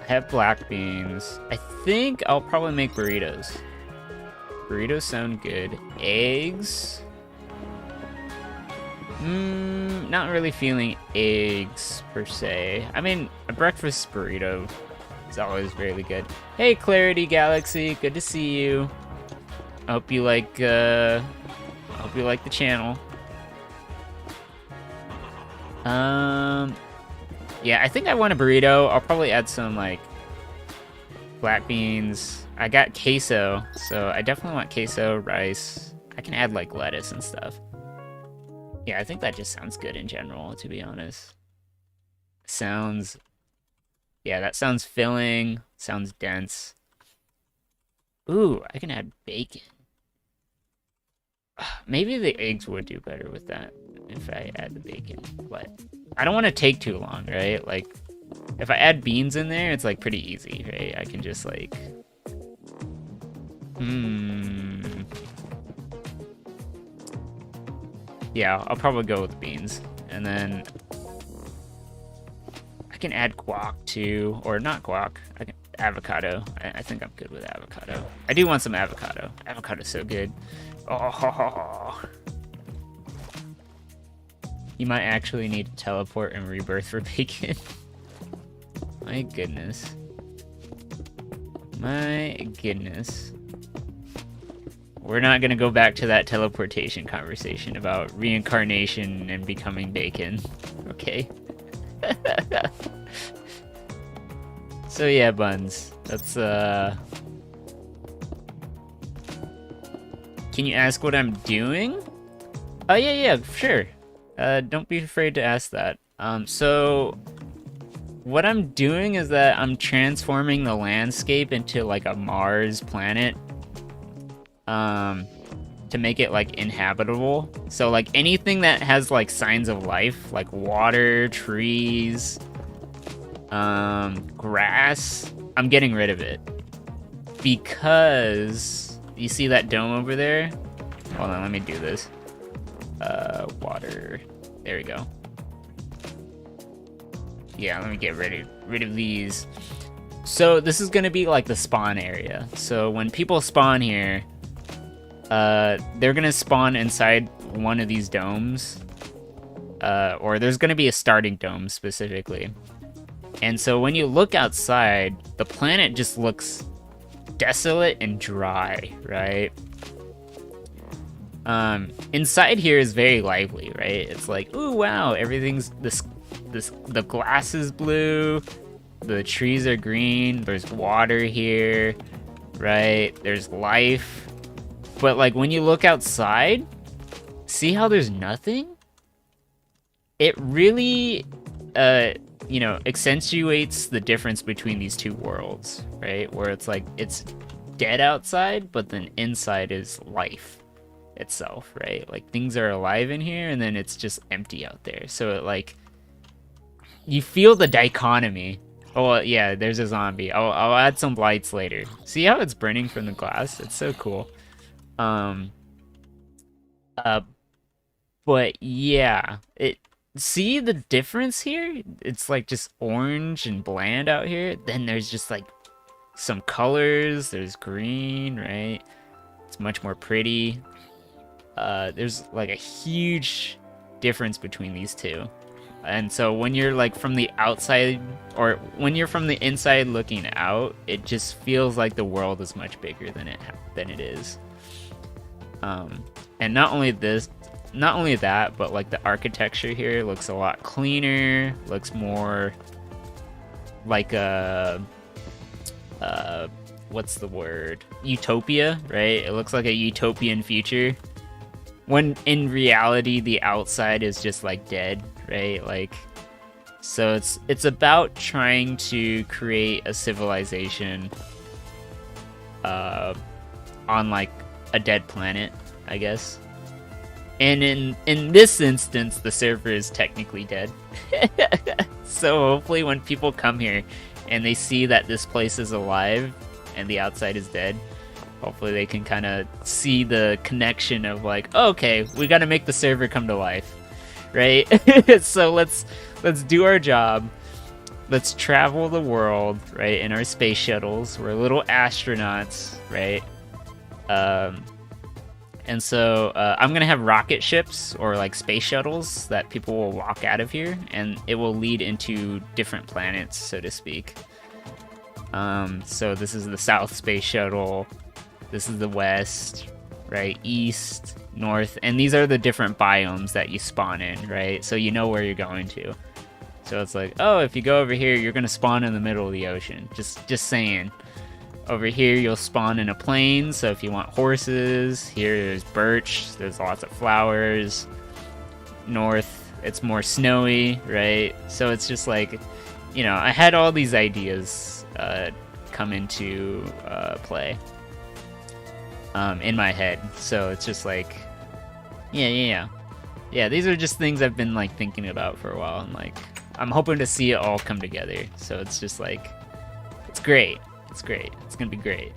I have black beans. I think I'll probably make burritos. Burritos sound good. Eggs? Not really feeling eggs, per se. I mean, a breakfast burrito is always really good. Hey, Clarity Galaxy, good to see you. I hope you like the channel. Yeah, I think I want a burrito. I'll probably add some, like, black beans. I got queso, so I definitely want queso, rice. I can add, like, lettuce and stuff. Yeah, I think that just sounds good in general, to be honest. Sounds... Yeah, that sounds filling. Sounds dense. Ooh, I can add bacon. Maybe the eggs would do better with that if I add the bacon, but I don't want to take too long, right? Like, if I add beans in there, it's like pretty easy, right? I can just like, yeah, I'll probably go with beans, and then I can add guac too, or not guac. I can avocado. I think I'm good with avocado. I do want some avocado. Avocado's so good. Oh. You might actually need to teleport and rebirth for bacon. My goodness. My goodness. We're not gonna go back to that teleportation conversation about reincarnation and becoming bacon. Okay? So yeah, Buns. That's, Can you ask what I'm doing? Oh, yeah, sure. Don't be afraid to ask that. So what I'm doing is that I'm transforming the landscape into like a Mars planet, to make it like inhabitable. So like anything that has like signs of life, like water, trees, grass, I'm getting rid of it. Because you see that dome over there? Hold on, let me do this. Water. There we go. Yeah, let me get rid of these. So this is gonna be like the spawn area. So when people spawn here, they're gonna spawn inside one of these domes. Or there's gonna be a starting dome specifically. And so when you look outside, the planet just looks desolate and dry, right? Inside here is very lively, right? It's like, ooh, wow, everything's the glass is blue, the trees are green, there's water here, right? There's life. But like when you look outside, see how there's nothing? It really, you know, accentuates the difference between these two worlds, right? Where it's like, it's dead outside, but then inside is life itself, right? Like things are alive in here and then it's just empty out there. So it like, you feel the dichotomy. Oh yeah, there's a zombie. I'll add some lights later. See how it's burning from the glass? It's so cool. But yeah, see the difference here? It's like just orange and bland out here. Then there's just like some colors. There's green, right? It's much more pretty. There's like a huge difference between these two. And so when you're like from the outside, or when you're from the inside looking out, it just feels like the world is much bigger than it is. And not only that, but like the architecture here looks a lot cleaner, looks more like a what's the word? Utopia, right? It looks like a utopian future. When in reality the outside is just like dead, right? Like, so it's about trying to create a civilization on like a dead planet, I guess. And in this instance, the server is technically dead. So hopefully when people come here and they see that this place is alive and the outside is dead, hopefully they can kind of see the connection of like, oh, okay, we got to make the server come to life, right? So let's do our job. let's travel the world, right, in our space shuttles. We're little astronauts, right? Um, and so I'm gonna have rocket ships or like space shuttles that people will walk out of here, and it will lead into different planets, so to speak. So this is the South Space Shuttle. This is the West, right? East, North, and these are the different biomes that you spawn in, right? So you know where you're going to. So it's like, oh, if you go over here, you're gonna spawn in the middle of the ocean. Just saying. Over here, you'll spawn in a plain. So if you want horses, here there's birch. There's lots of flowers. North, it's more snowy, right? So it's just like, you know, I had all these ideas come into play in my head. So it's just like, yeah. These are just things I've been like thinking about for a while, and like I'm hoping to see it all come together. So it's just like, it's great. It's great. It's gonna be great.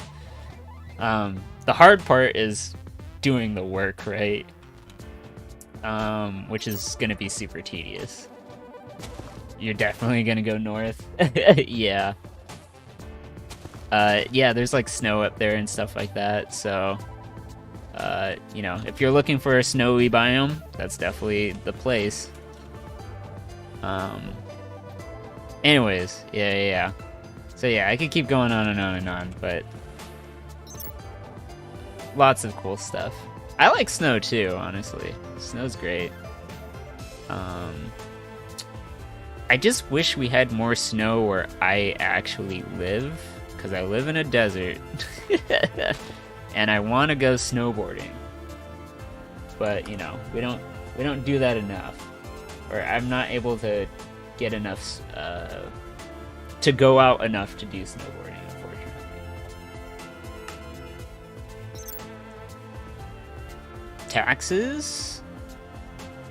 The hard part is doing the work, right? Which is gonna be super tedious. You're definitely gonna go north. Yeah. Yeah, there's like snow up there and stuff like that. So, you know, if you're looking for a snowy biome, that's definitely the place. Anyways, yeah. So yeah, I could keep going on and on and on, but lots of cool stuff. I like snow too, honestly. Snow's great. I just wish we had more snow where I actually live, because I live in a desert, and I want to go snowboarding. But you know, we don't do that enough, or I'm not able to get enough. To go out enough to do snowboarding, unfortunately. Taxes?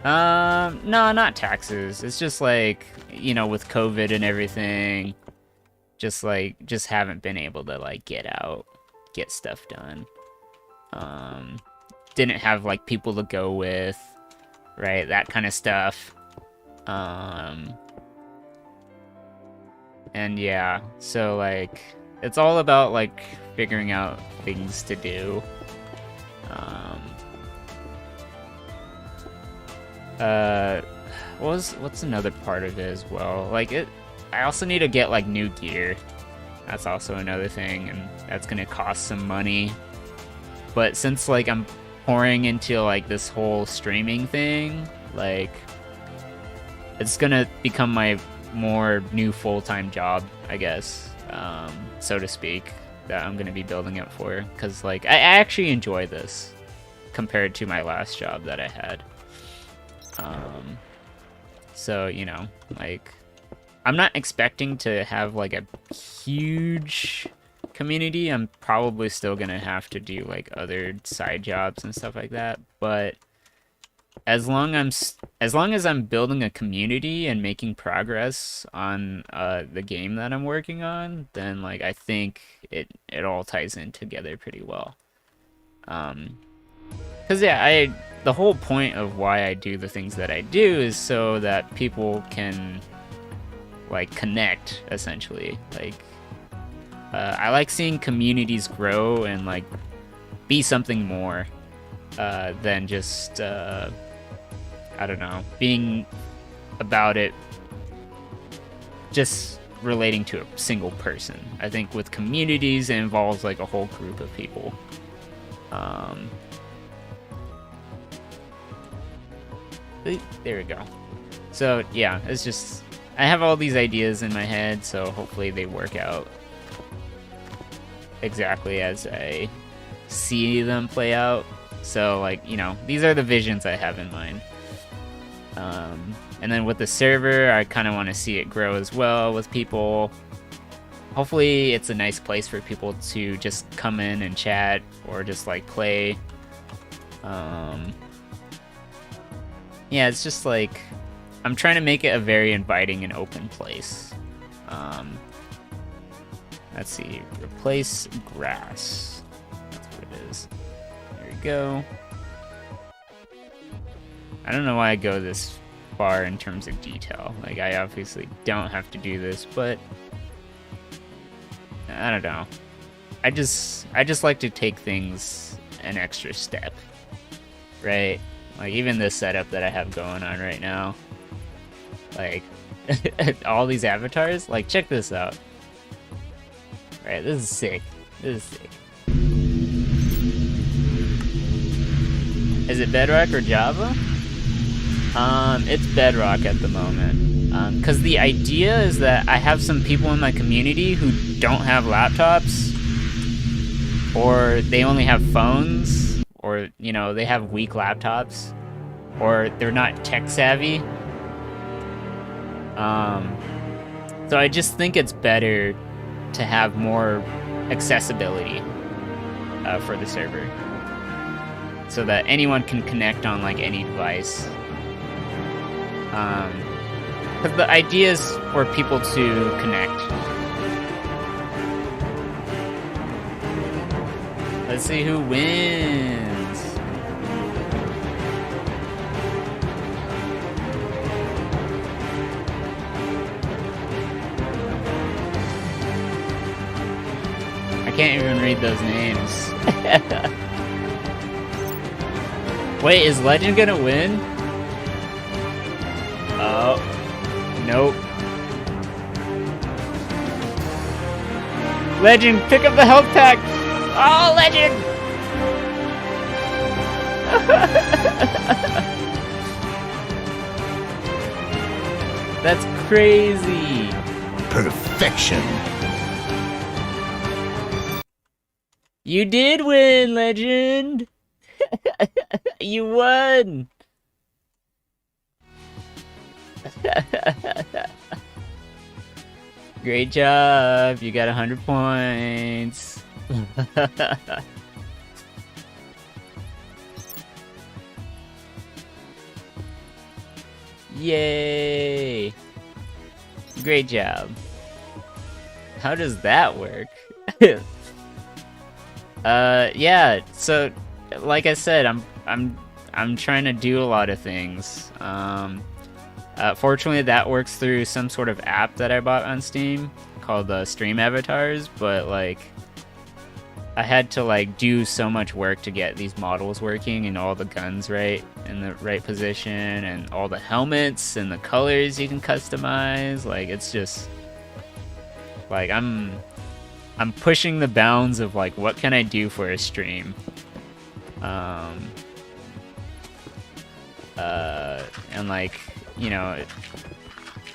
No, not taxes. It's just like, you know, with COVID and everything, just haven't been able to like get out, get stuff done. Didn't have like people to go with, right? That kind of stuff. And yeah, so like, it's all about like figuring out things to do. What's another part of it as well? Like I also need to get like new gear. That's also another thing, and that's gonna cost some money. But since like I'm pouring into like this whole streaming thing, like it's gonna become my more new full-time job, I guess, so to speak, that I'm gonna be building it for, because like I actually enjoy this compared to my last job that I had. So you know, like I'm not expecting to have like a huge community. I'm probably still gonna have to do like other side jobs and stuff like that, but as long as I'm building a community and making progress on the game that I'm working on, then like I think it all ties in together pretty well. Cause yeah, the whole point of why I do the things that I do is so that people can like connect, essentially. Like I like seeing communities grow and like be something more than just I don't know, being about it just relating to a single person. I think with communities, it involves like a whole group of people. There we go. So yeah, it's just, I have all these ideas in my head, so hopefully they work out exactly as I see them play out. So like, you know, these are the visions I have in mind. And then with the server, I kind of want to see it grow as well with people. Hopefully it's a nice place for people to just come in and chat or just like play. Yeah, it's just like, I'm trying to make it a very inviting and open place. Let's see, replace grass. That's what it is. There we go. I don't know why I go this far in terms of detail. Like, I obviously don't have to do this, but I don't know. I just like to take things an extra step, right? Like, even this setup that I have going on right now, like, all these avatars, like, check this out. Right, this is sick. This is sick. Is it Bedrock or Java? It's Bedrock at the moment. Because the idea is that I have some people in my community who don't have laptops, or they only have phones, or, you know, they have weak laptops, or they're not tech savvy. So I just think it's better to have more accessibility for the server, so that anyone can connect on like any device. Because the idea is for people to connect. Let's see who wins. I can't even read those names. Wait, is Legend gonna win? Oh, nope. Legend, pick up the health pack! Oh, Legend! That's crazy! Perfection! You did win, Legend! You won! Great job! You got 100 points! Yay! Great job. How does that work? Yeah, so like I said, I'm trying to do a lot of things. Fortunately, that works through some sort of app that I bought on Steam called Stream Avatars, but like I had to like do so much work to get these models working and all the guns right in the right position and all the helmets and the colors you can customize. Like, it's just like I'm pushing the bounds of like what can I do for a stream. And like, you know,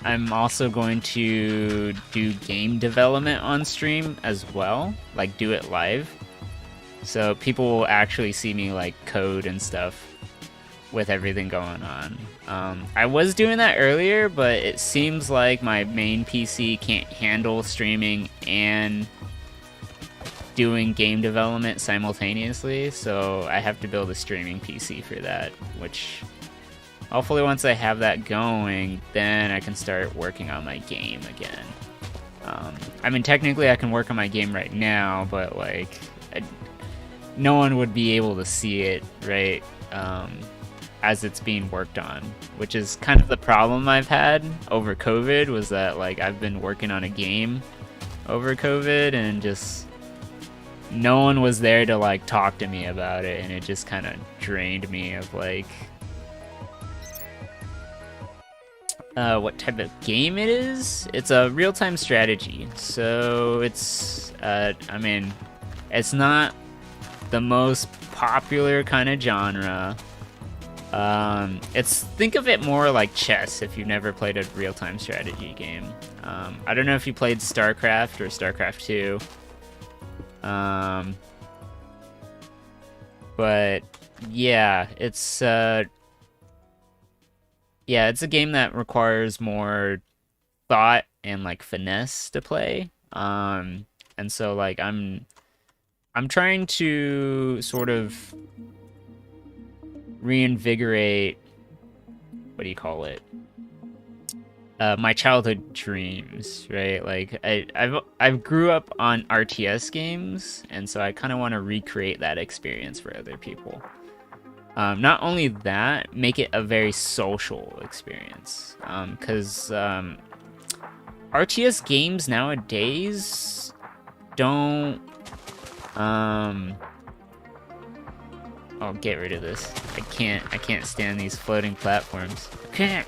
I'm also going to do game development on stream as well, like do it live. So people will actually see me like code and stuff with everything going on. I was doing that earlier, but it seems like my main PC can't handle streaming and doing game development simultaneously, so I have to build a streaming PC for that, which hopefully once I have that going, then I can start working on my game again. I mean, technically I can work on my game right now, but like, no one would be able to see it, right, as it's being worked on, which is kind of the problem I've had over COVID, was that like I've been working on a game over COVID and just no one was there to like talk to me about it, and it just kind of drained me of like what type of game it is. It's a real-time strategy, so it's I mean, it's not the most popular kind of genre. Think of it more like chess if you've never played a real-time strategy game. I don't know if you played StarCraft or StarCraft 2. But yeah, it's a game that requires more thought and like finesse to play. And so like I'm trying to sort of reinvigorate, what do you call it? My childhood dreams, right? Like I've grew up on RTS games, and so I kind of want to recreate that experience for other people. Not only that, make it a very social experience. Because RTS games nowadays don't. I'll get rid of this. I can't stand these floating platforms. I can't.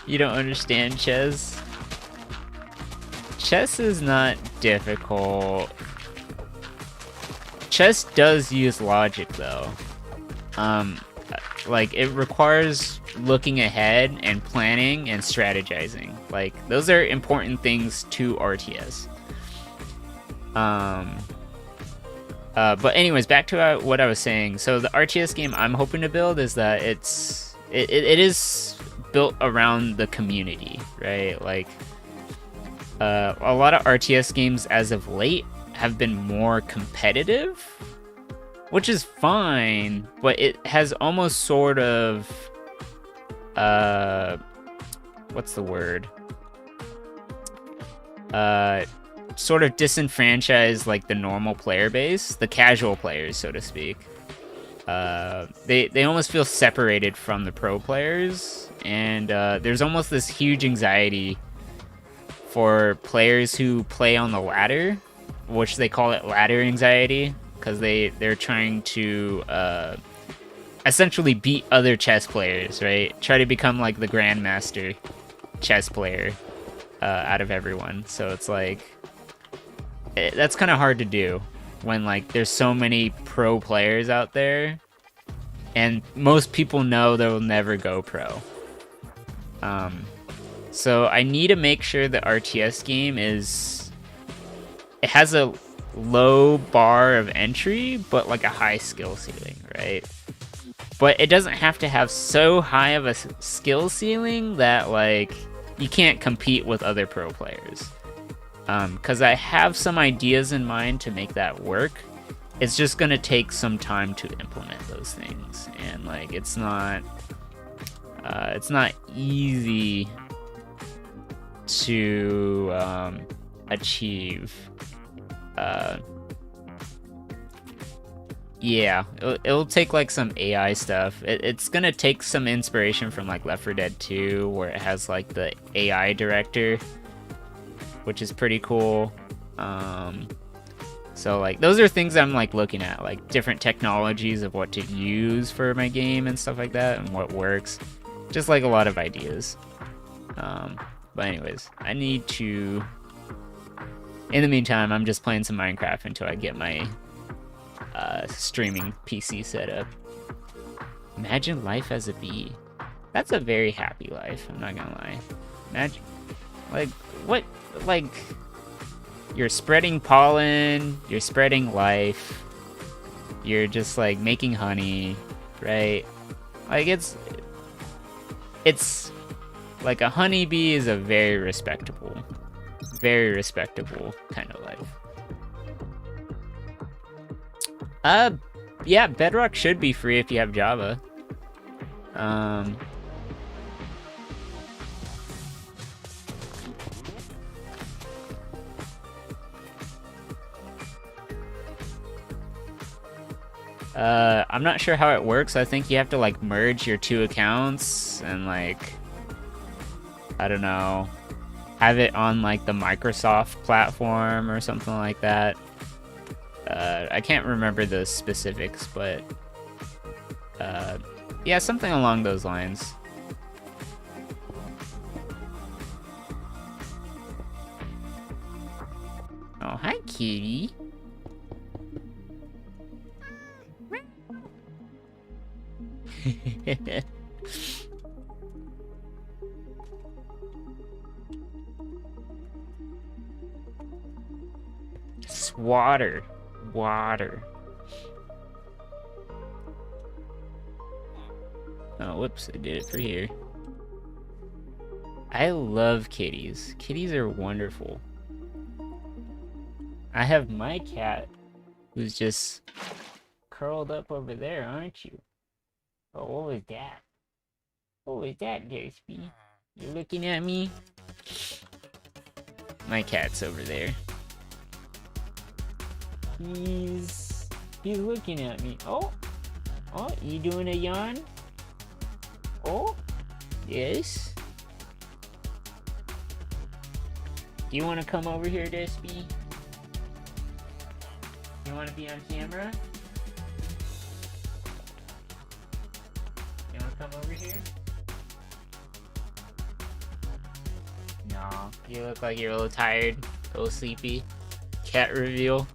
You don't understand chess? Chess is not difficult. Chess does use logic though. Like it requires looking ahead and planning and strategizing. Like those are important things to RTS. But anyways, back to what I was saying. So the RTS game I'm hoping to build is that it is built around the community, right? Like a lot of RTS games as of late have been more competitive, which is fine, but it has almost sort of what's the word? Sort of disenfranchised like the normal player base, the casual players, so to speak. They almost feel separated from the pro players, and there's almost this huge anxiety for players who play on the ladder, which they call it ladder anxiety, because they're trying to essentially beat other chess players, right? Try to become like the grandmaster chess player out of everyone. So it's like that's kind of hard to do when like there's so many pro players out there, and most people know they'll never go pro. So I need to make sure the RTS game it has a low bar of entry, but like a high skill ceiling, right? But it doesn't have to have so high of a skill ceiling that like you can't compete with other pro players. Because I have some ideas in mind to make that work. It's just gonna take some time to implement those things, and like it's not easy to achieve. Yeah, it'll take like some AI stuff. It's gonna take some inspiration from like Left 4 Dead 2, where it has like the AI director, which is pretty cool. So like those are things I'm like looking at, like different technologies of what to use for my game and stuff like that, and what works. Just like a lot of ideas. But anyways, I need to. In the meantime, I'm just playing some Minecraft until I get my streaming PC set up. Imagine life as a bee. That's a very happy life, I'm not gonna lie. Imagine, like, what, like, you're spreading pollen, you're spreading life, you're just, like, making honey, right? Like, it's, like, a honeybee is a very respectable kind of life. Yeah, Bedrock should be free if you have Java. I'm not sure how it works. I think you have to like merge your two accounts and like, I don't know, have it on like the Microsoft platform or something like that. I can't remember the specifics, but yeah, something along those lines. Oh, hi, kitty. It's water. Oh, whoops, I did it for here. I love kitties. Kitties are wonderful. I have my cat who's just curled up over there, aren't you? Oh, what was that? What was that, Garsby? You're looking at me? My cat's over there. He's looking at me. Oh, you doing a yawn? Oh, yes. Do you want to come over here, Despy? You want to be on camera? You want to come over here? No, you look like you're a little tired, a little sleepy. Cat reveal.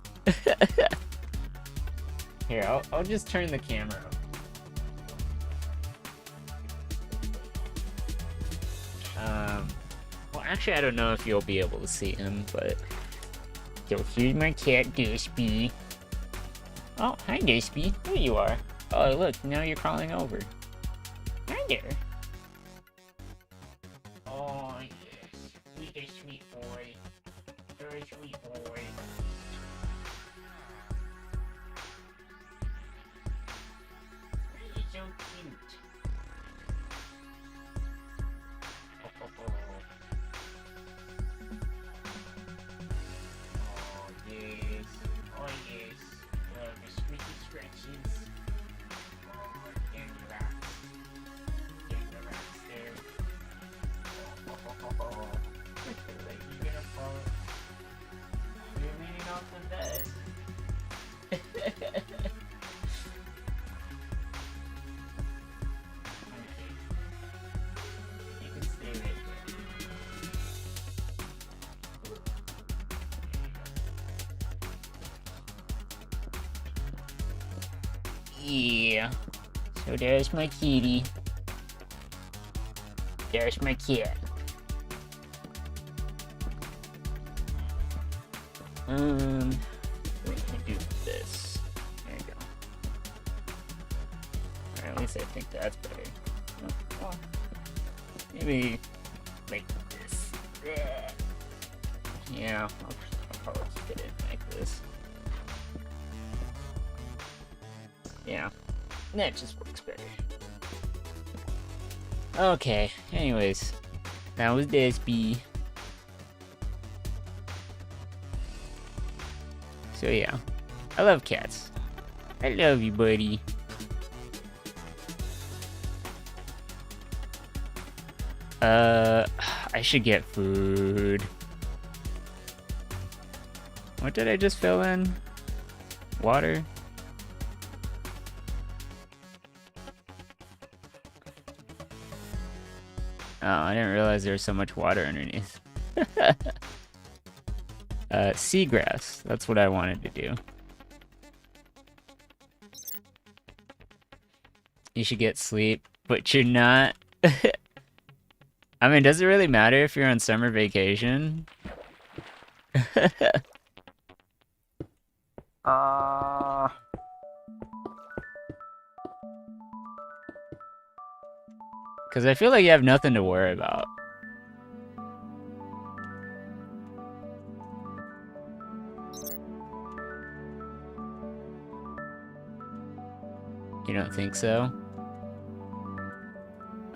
Here, I'll just turn the camera up. Well, actually, I don't know if you'll be able to see him, but... So here's my cat, Despy. Oh, hi, Despy. There you are. Oh, look, now you're crawling over. Hi there. Oh, yes. You're a sweet boy. You're a sweet boy. You're so cute. Oh, yes. Oh, yes. The squeaky stretches. Oh, and relax. And relax there. Oh. Like you're gonna fall. You're leaning off the bed. You can stay right there. Yeah. So there's my kitty. There's my cat. Let me do this. There you go. Or at least I think that's better. Oh, maybe like this. Yeah, I'll probably keep it in like this. Yeah, that just works better. Okay, anyways, that was Despy. So yeah, I love cats. I love you, buddy. I should get food. What did I just fill in? Water? Oh, I didn't realize there was so much water underneath. Seagrass. That's what I wanted to do. You should get sleep, but you're not. I mean, does it really matter if you're on summer vacation? Because I feel like you have nothing to worry about. You don't think so?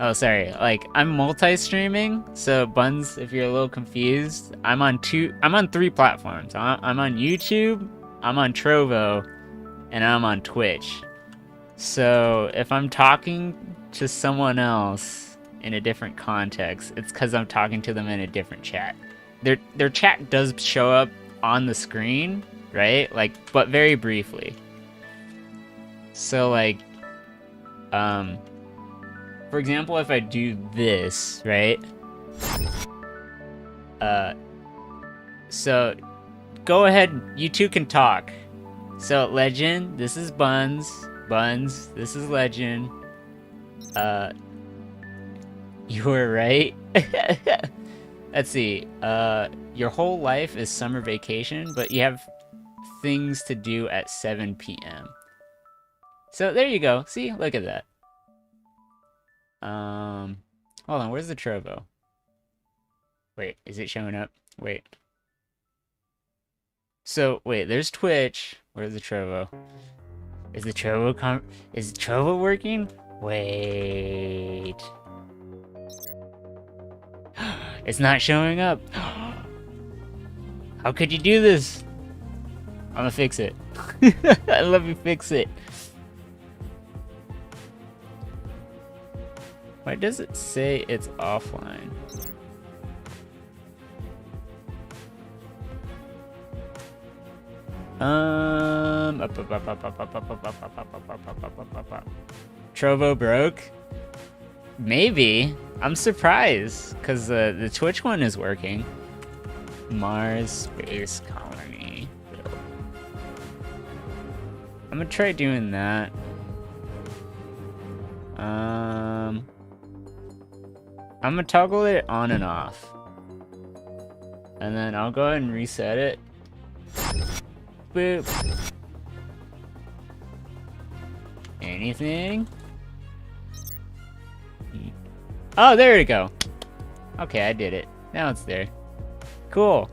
Oh, sorry. Like, I'm multi-streaming, so Buns, if you're a little confused, I'm on 3 platforms. I'm on YouTube, I'm on Trovo, and I'm on Twitch. So, if I'm talking to someone else in a different context, it's because I'm talking to them in a different chat. Their chat does show up on the screen, right? Like, but very briefly. So, like, for example, if I do this, right? So, go ahead, you two can talk. So, Legend, this is Buns. Buns, this is Legend. You were right. Let's see. Your whole life is summer vacation, but you have things to do at 7 p.m. So there you go. See, look at that. Hold on. Where's the Trovo? Wait, is it showing up? Wait. So wait, there's Twitch. Where's the Trovo? Is the Trovo working? Wait. It's not showing up. How could you do this? I'm gonna fix it. I love you, fix it. Why does it say it's offline? Trovo broke? Maybe. I'm surprised, because the Twitch one is working. Mars Space Colony. I'm gonna try doing that. I'm gonna toggle it on and off. And then I'll go ahead and reset it. Boop. Anything? Oh, there we go. Okay, I did it. Now it's there. Cool.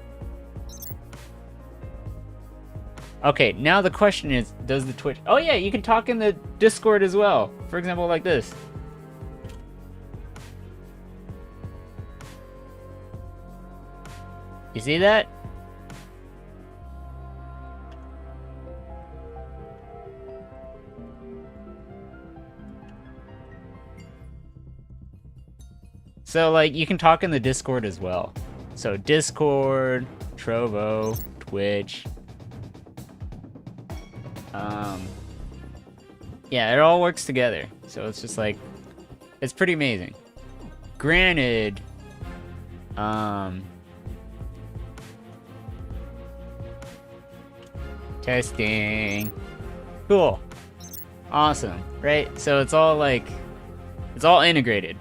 Okay, now the question is, does the Twitch... Oh yeah, you can talk in the Discord as well. For example, like this. You see that? So, like, you can talk in the Discord as well. So, Discord, Trovo, Twitch. Yeah, it all works together. So, it's just like, it's pretty amazing. Granted, testing. Cool. Awesome, right? So, it's all like, it's all integrated.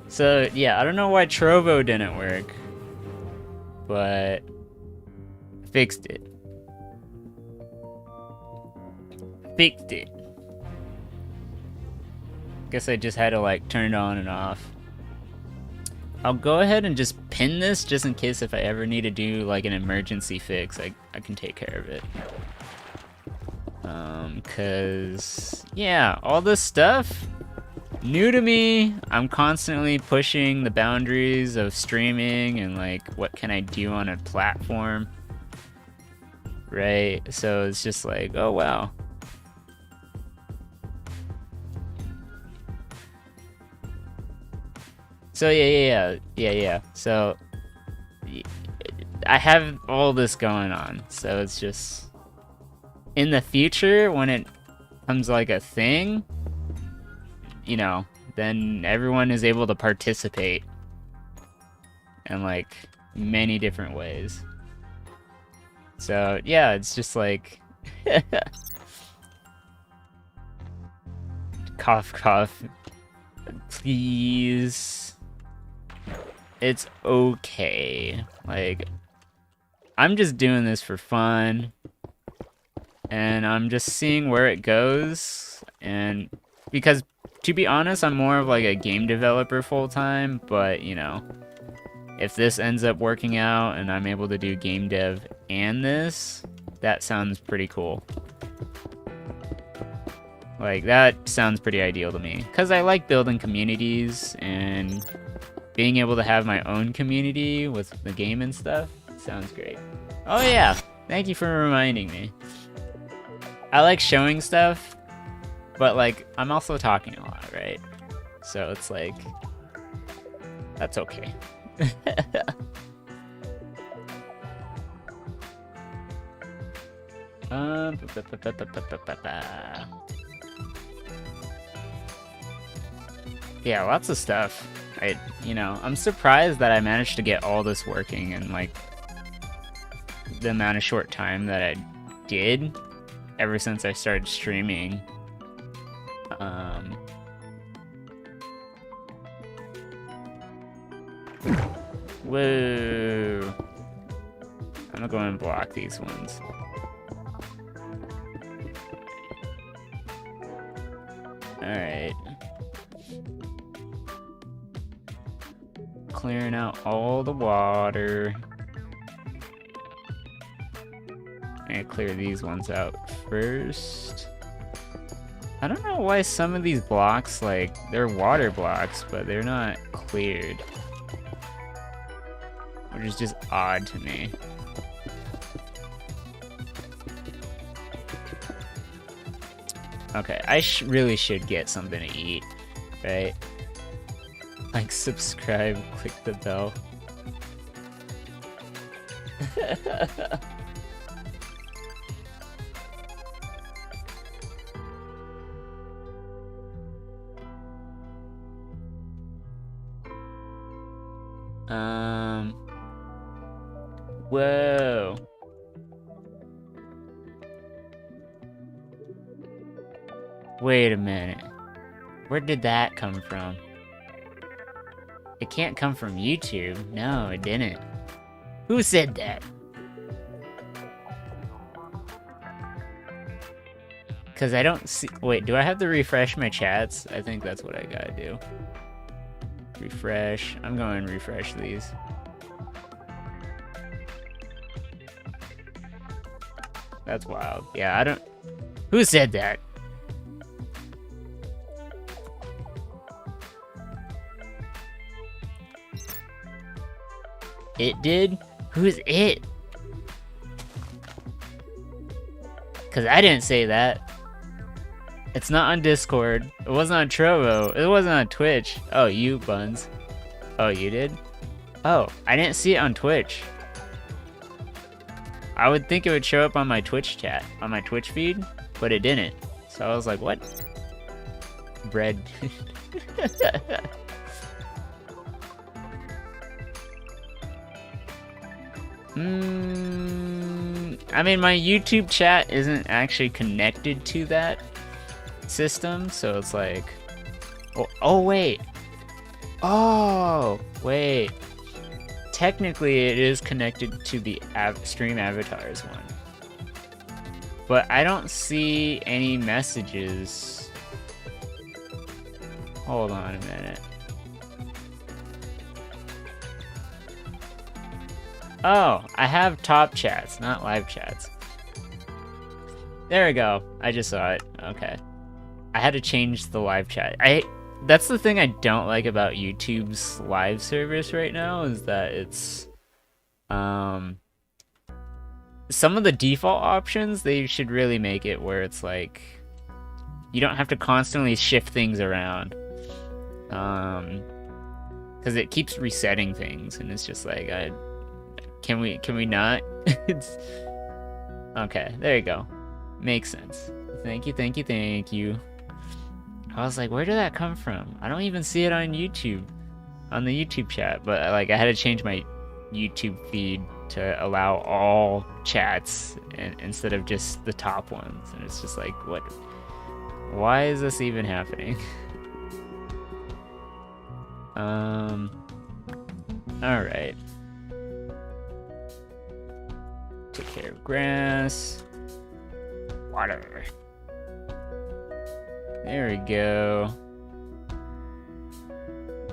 So yeah, I don't know why Trovo didn't work, but fixed it. Guess I just had to like turn it on and off. I'll go ahead and just pin this just in case if I ever need to do like an emergency fix, I can take care of it. Cause yeah, all this stuff new to me. I'm constantly pushing the boundaries of streaming and like what can I do on a platform, right? So it's just like, oh wow. So yeah. So I have all this going on, so it's just in the future when it becomes like a thing, you know, then everyone is able to participate in like many different ways. So yeah, it's just like cough cough, please. It's okay. Like, I'm just doing this for fun and I'm just seeing where it goes. And because to be honest, I'm more of like a game developer full-time, but you know, if this ends up working out and I'm able to do game dev and this, that sounds pretty cool. Like, that sounds pretty ideal to me. Because I like building communities and being able to have my own community with the game and stuff sounds great. Oh yeah, thank you for reminding me. I like showing stuff, but like, I'm also talking a lot, right? So it's like, that's okay. Yeah, lots of stuff. You know, I'm surprised that I managed to get all this working in like the amount of short time that I did ever since I started streaming. Whoa. I'm gonna go and block these ones. Alright. Clearing out all the water. I'm gonna clear these ones out first. I don't know why some of these blocks, like, they're water blocks, but they're not cleared. Which is just odd to me. Okay, I really should get something to eat, right? Like, subscribe, click the bell. Whoa. Wait a minute. Where did that come from? It can't come from YouTube. No, it didn't. Who said that? Because I don't see... Wait, do I have to refresh my chats? I think that's what I gotta do. Refresh. I'm going to refresh these. That's wild. Yeah, I don't... Who said that? It did? Who's it? Because I didn't say that. It's not on Discord. It wasn't on Trovo. It wasn't on Twitch. Oh, you, Buns. Oh, you did? Oh, I didn't see it on Twitch. I would think it would show up on my Twitch chat, on my Twitch feed, but it didn't. So I was like, what? Bread. I mean, my YouTube chat isn't actually connected to that system, so it's like... Oh, wait. Oh, wait. Technically, it is connected to the stream avatars one. But I don't see any messages. Hold on a minute. Oh, I have top chats, not live chats. There we go. I just saw it. Okay. I had to change the live chat. That's the thing I don't like about YouTube's live service right now, is that it's some of the default options, they should really make it where it's like you don't have to constantly shift things around. Because it keeps resetting things, and it's just like, can we not? It's okay. There you go. Makes sense. Thank you, thank you, thank you. I was like, where did that come from? I don't even see it on YouTube, on the YouTube chat. But like, I had to change my YouTube feed to allow all chats instead of just the top ones. And it's just like, what? Why is this even happening? All right. Take care of grass. Water. There we go.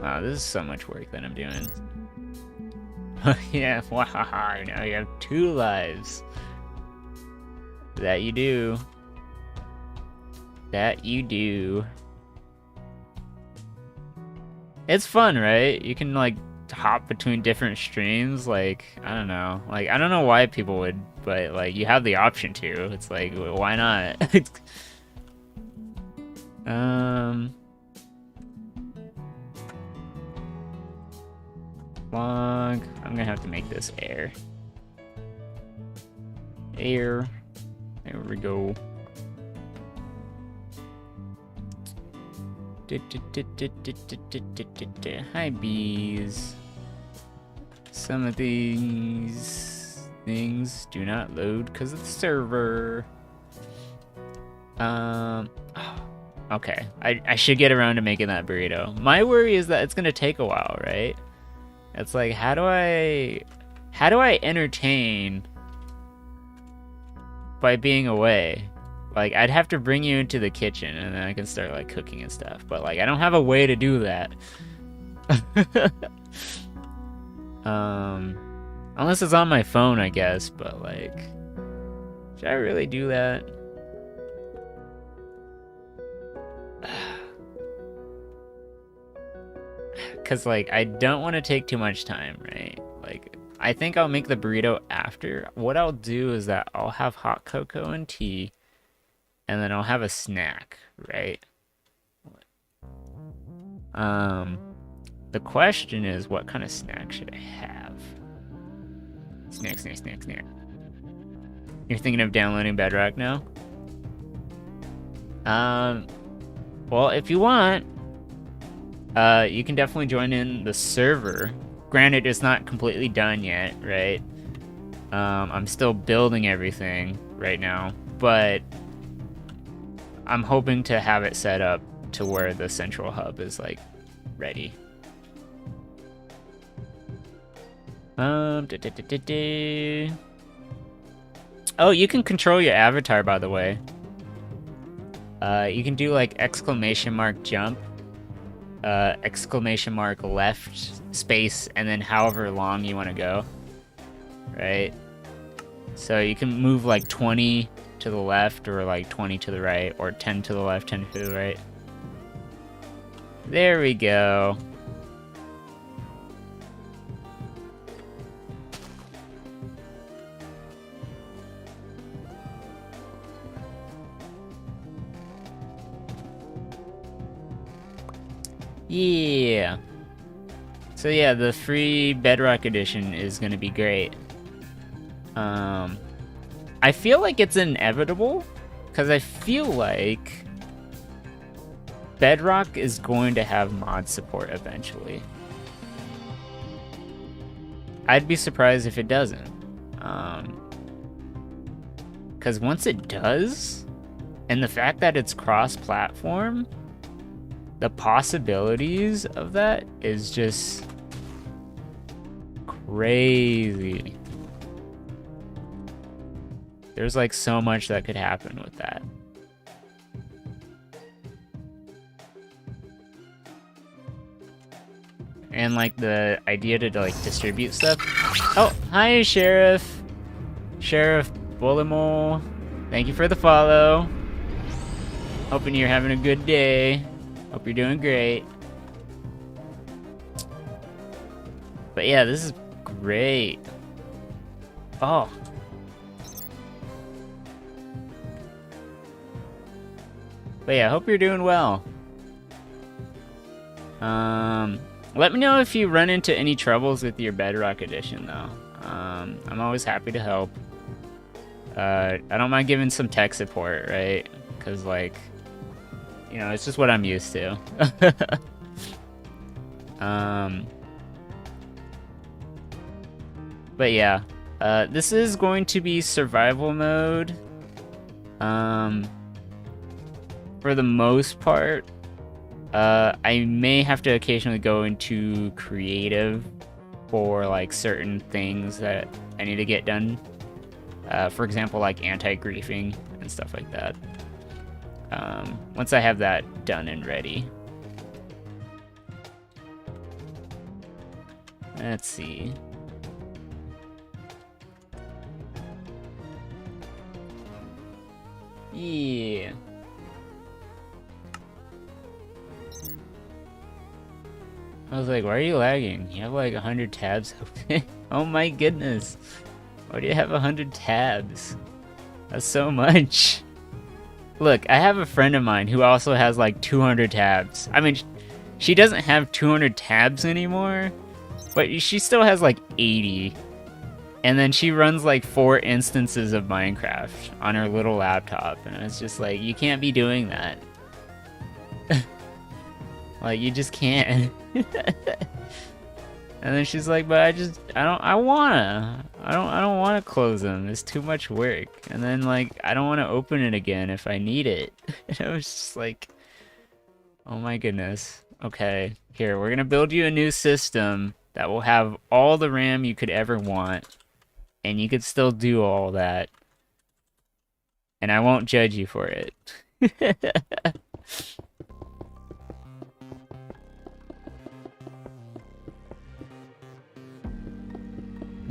Wow, this is so much work that I'm doing. Yeah, wow, now you have 2 lives. That you do. That you do. It's fun, right? You can, like, hop between different streams. Like, I don't know. Like, I don't know why people would, but, like, you have the option to. It's like, why not? Log. I'm gonna have to make this air. Air. There we go. Hi, bees. Some of these things do not load because of the server. Okay, I should get around to making that burrito. My worry is that it's gonna take a while, right? It's like, how do I entertain by being away? Like, I'd have to bring you into the kitchen and then I can start like cooking and stuff. But like, I don't have a way to do that. Unless it's on my phone, I guess. But like, should I really do that? Because, like, I don't want to take too much time, right? Like, I think I'll make the burrito after. What I'll do is that I'll have hot cocoa and tea, and then I'll have a snack, right? The question is, what kind of snack should I have? Snack, snack, snack, snack. You're thinking of downloading Bedrock now? Well, if you want, you can definitely join in the server. Granted, it's not completely done yet, right? I'm still building everything right now, but I'm hoping to have it set up to where the central hub is, like, ready. Oh, you can control your avatar, by the way. You can do, like, exclamation mark jump, exclamation mark left, space, and then however long you want to go, right? So you can move, like, 20 to the left, or, like, 20 to the right, or 10 to the left, 10 to the right. There we go. Yeah. So yeah, the free Bedrock edition is gonna be great. I feel like it's inevitable, because I feel like Bedrock is going to have mod support eventually. I'd be surprised if it doesn't. Because once it does, and the fact that it's cross-platform, the possibilities of that is just crazy. There's like so much that could happen with that. And like the idea to like distribute stuff. Oh, hi Sheriff. Sheriff Bullimore. Thank you for the follow. Hoping you're having a good day. Hope you're doing great. But yeah, this is great. Oh. But yeah, hope you're doing well. Let me know if you run into any troubles with your Bedrock edition, though. I'm always happy to help. I don't mind giving some tech support, right? Because, like, you know, it's just what I'm used to. But yeah, this is going to be survival mode. For the most part, I may have to occasionally go into creative for like certain things that I need to get done. For example, like anti-griefing and stuff like that. Once I have that done and ready. Let's see. Yeah. I was like, why are you lagging? You have like 100 tabs open. Oh my goodness. Why do you have 100 tabs? That's so much. Look, I have a friend of mine who also has like 200 tabs. I mean, she doesn't have 200 tabs anymore, but she still has like 80. And then she runs like 4 instances of Minecraft on her little laptop. And it's just like, you can't be doing that. Like, you just can't. And then she's like, but I don't wanna close them. It's too much work. And then like, I don't wanna open it again if I need it. And I was just like, oh my goodness. Okay, here, we're gonna build you a new system that will have all the RAM you could ever want. And you could still do all that. And I won't judge you for it.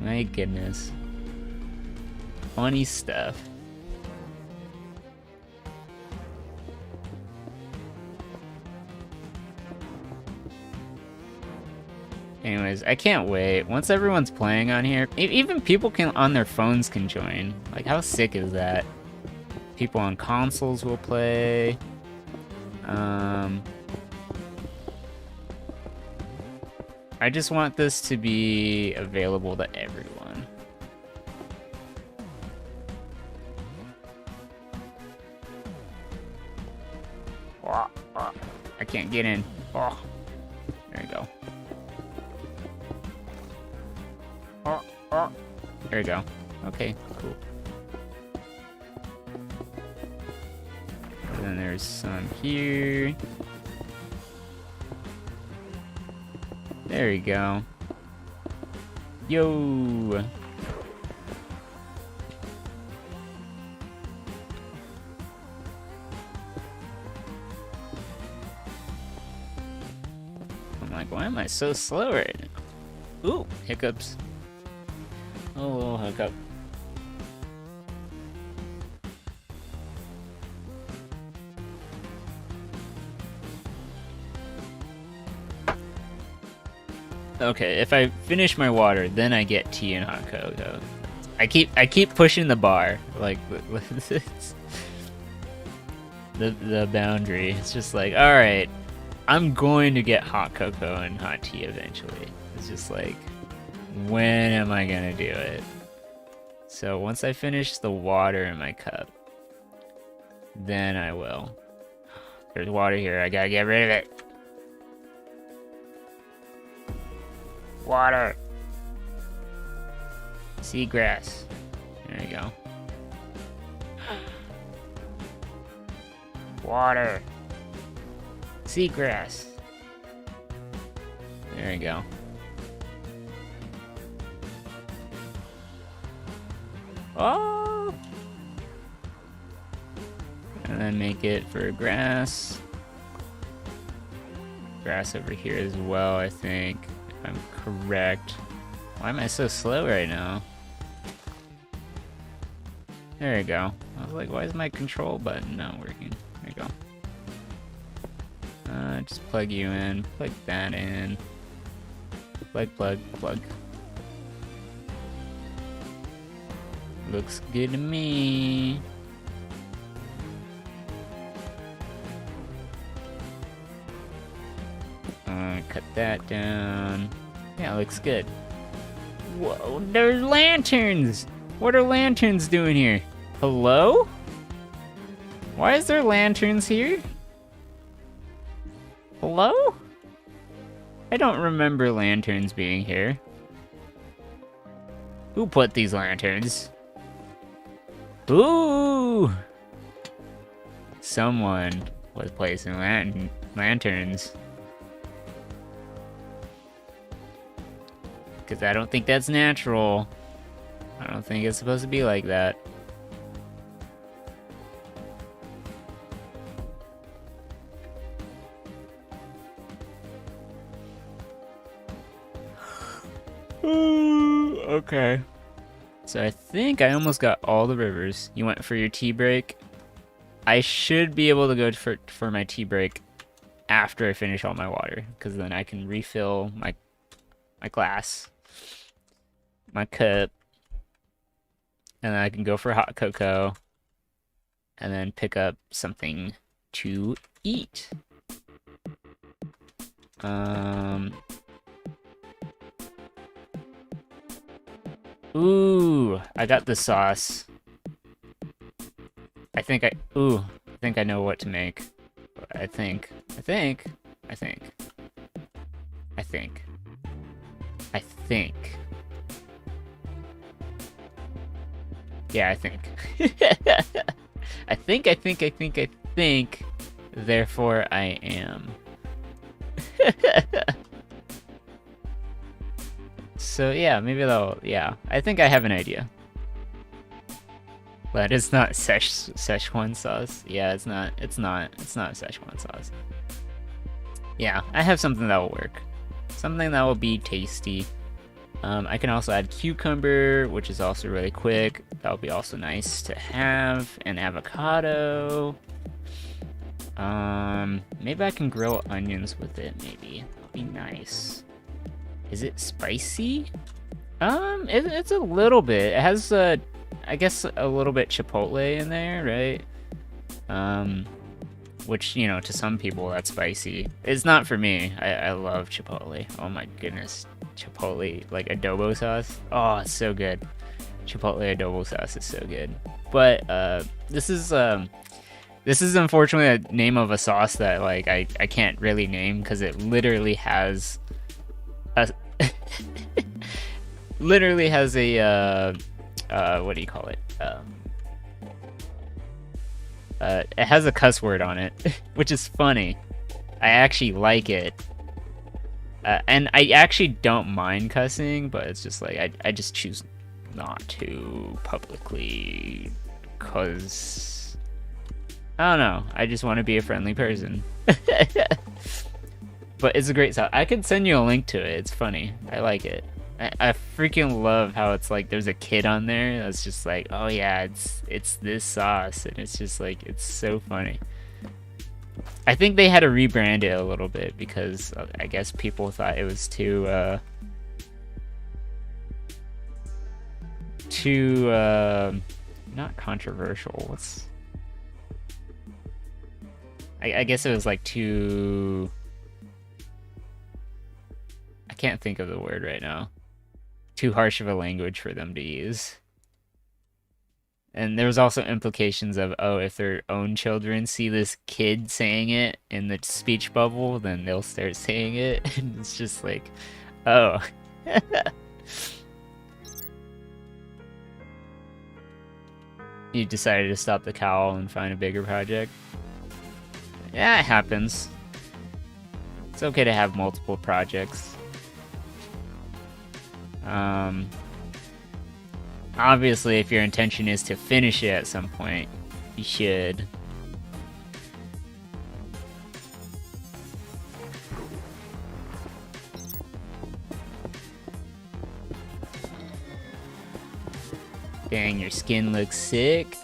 My goodness. Funny stuff. Anyways, I can't wait. Once everyone's playing on here, even people can on their phones can join. Like, how sick is that? people on consoles will play. I just want this to be available to everyone. I can't get in. Oh, there you go. There you go. Okay, cool. And then there's some here. There you go. Yo! I'm like, why am I so slow right now? Ooh, hiccups. Oh, a little hiccup. Okay, if I finish my water, then I get tea and hot cocoa. I keep pushing the bar, like the boundary. It's just like, all right, I'm going to get hot cocoa and hot tea eventually. It's just like, when am I gonna do it? So once I finish the water in my cup, then I will. There's water here. I gotta get rid of it. Water. Seagrass. There you go. Water. Seagrass. There you go. Oh! And then make it for grass. Grass over here as well, I think. If I'm correct. Why am I so slow right now? There you go. I was like, why is my control button not working? There you go. Just plug you in. Plug that in. Plug, plug, plug. Looks good to me. Cut that down. Yeah, looks good. Whoa, there's lanterns! What are lanterns doing here? Hello? Why is there lanterns here? Hello? I don't remember lanterns being here. Who put these lanterns? Ooh! Someone was placing lanterns. Because I don't think that's natural. I don't think it's supposed to be like that. Okay. So I think I almost got all the rivers. You went for your tea break. I should be able to go for my tea break after I finish all my water, because then I can refill my glass, my cup, and then I can go for hot cocoa, and then pick up something to eat. Ooh, I got the sauce. I think I know what to make. I think. Yeah, I think. I think. Therefore, I am. So yeah, maybe yeah. I think I have an idea. But it's not Szechuan sauce. Yeah, it's not Szechuan sauce. Yeah, I have something that will work. Something that will be tasty. I can also add cucumber, which is also really quick. That would be also nice to have. And avocado. Maybe I can grill onions with it, maybe. That'd be nice. Is it spicy? It's a little bit. It has I guess a little bit chipotle in there, right? Which, you know, to some people that's spicy. It's not for me. I love chipotle. Oh my goodness. Chipotle, like adobo sauce. Oh, it's so good. Chipotle adobo sauce is so good. But this is unfortunately a name of a sauce that like I can't really name because it literally has a literally has a what do you call it? It has a cuss word on it, which is funny. I actually like it. And I actually don't mind cussing, but it's just like I just choose not to publicly, cause I don't know. I just want to be a friendly person. But it's a great sauce. I could send you a link to it. It's funny. I like it. I freaking love how it's like there's a kid on there that's just like, oh yeah, it's this sauce, and it's just like it's so funny. I think they had to rebrand it a little bit because I guess people thought it was too not controversial. I guess it was like too. I can't think of the word right now. Too harsh of a language for them to use. And there was also implications of, oh, if their own children see this kid saying it in the speech bubble, then they'll start saying it. And it's just like, oh. You decided to stop the cowl and find a bigger project. Yeah, it happens. It's okay to have multiple projects. Obviously, if your intention is to finish it at some point, you should. Dang, your skin looks sick.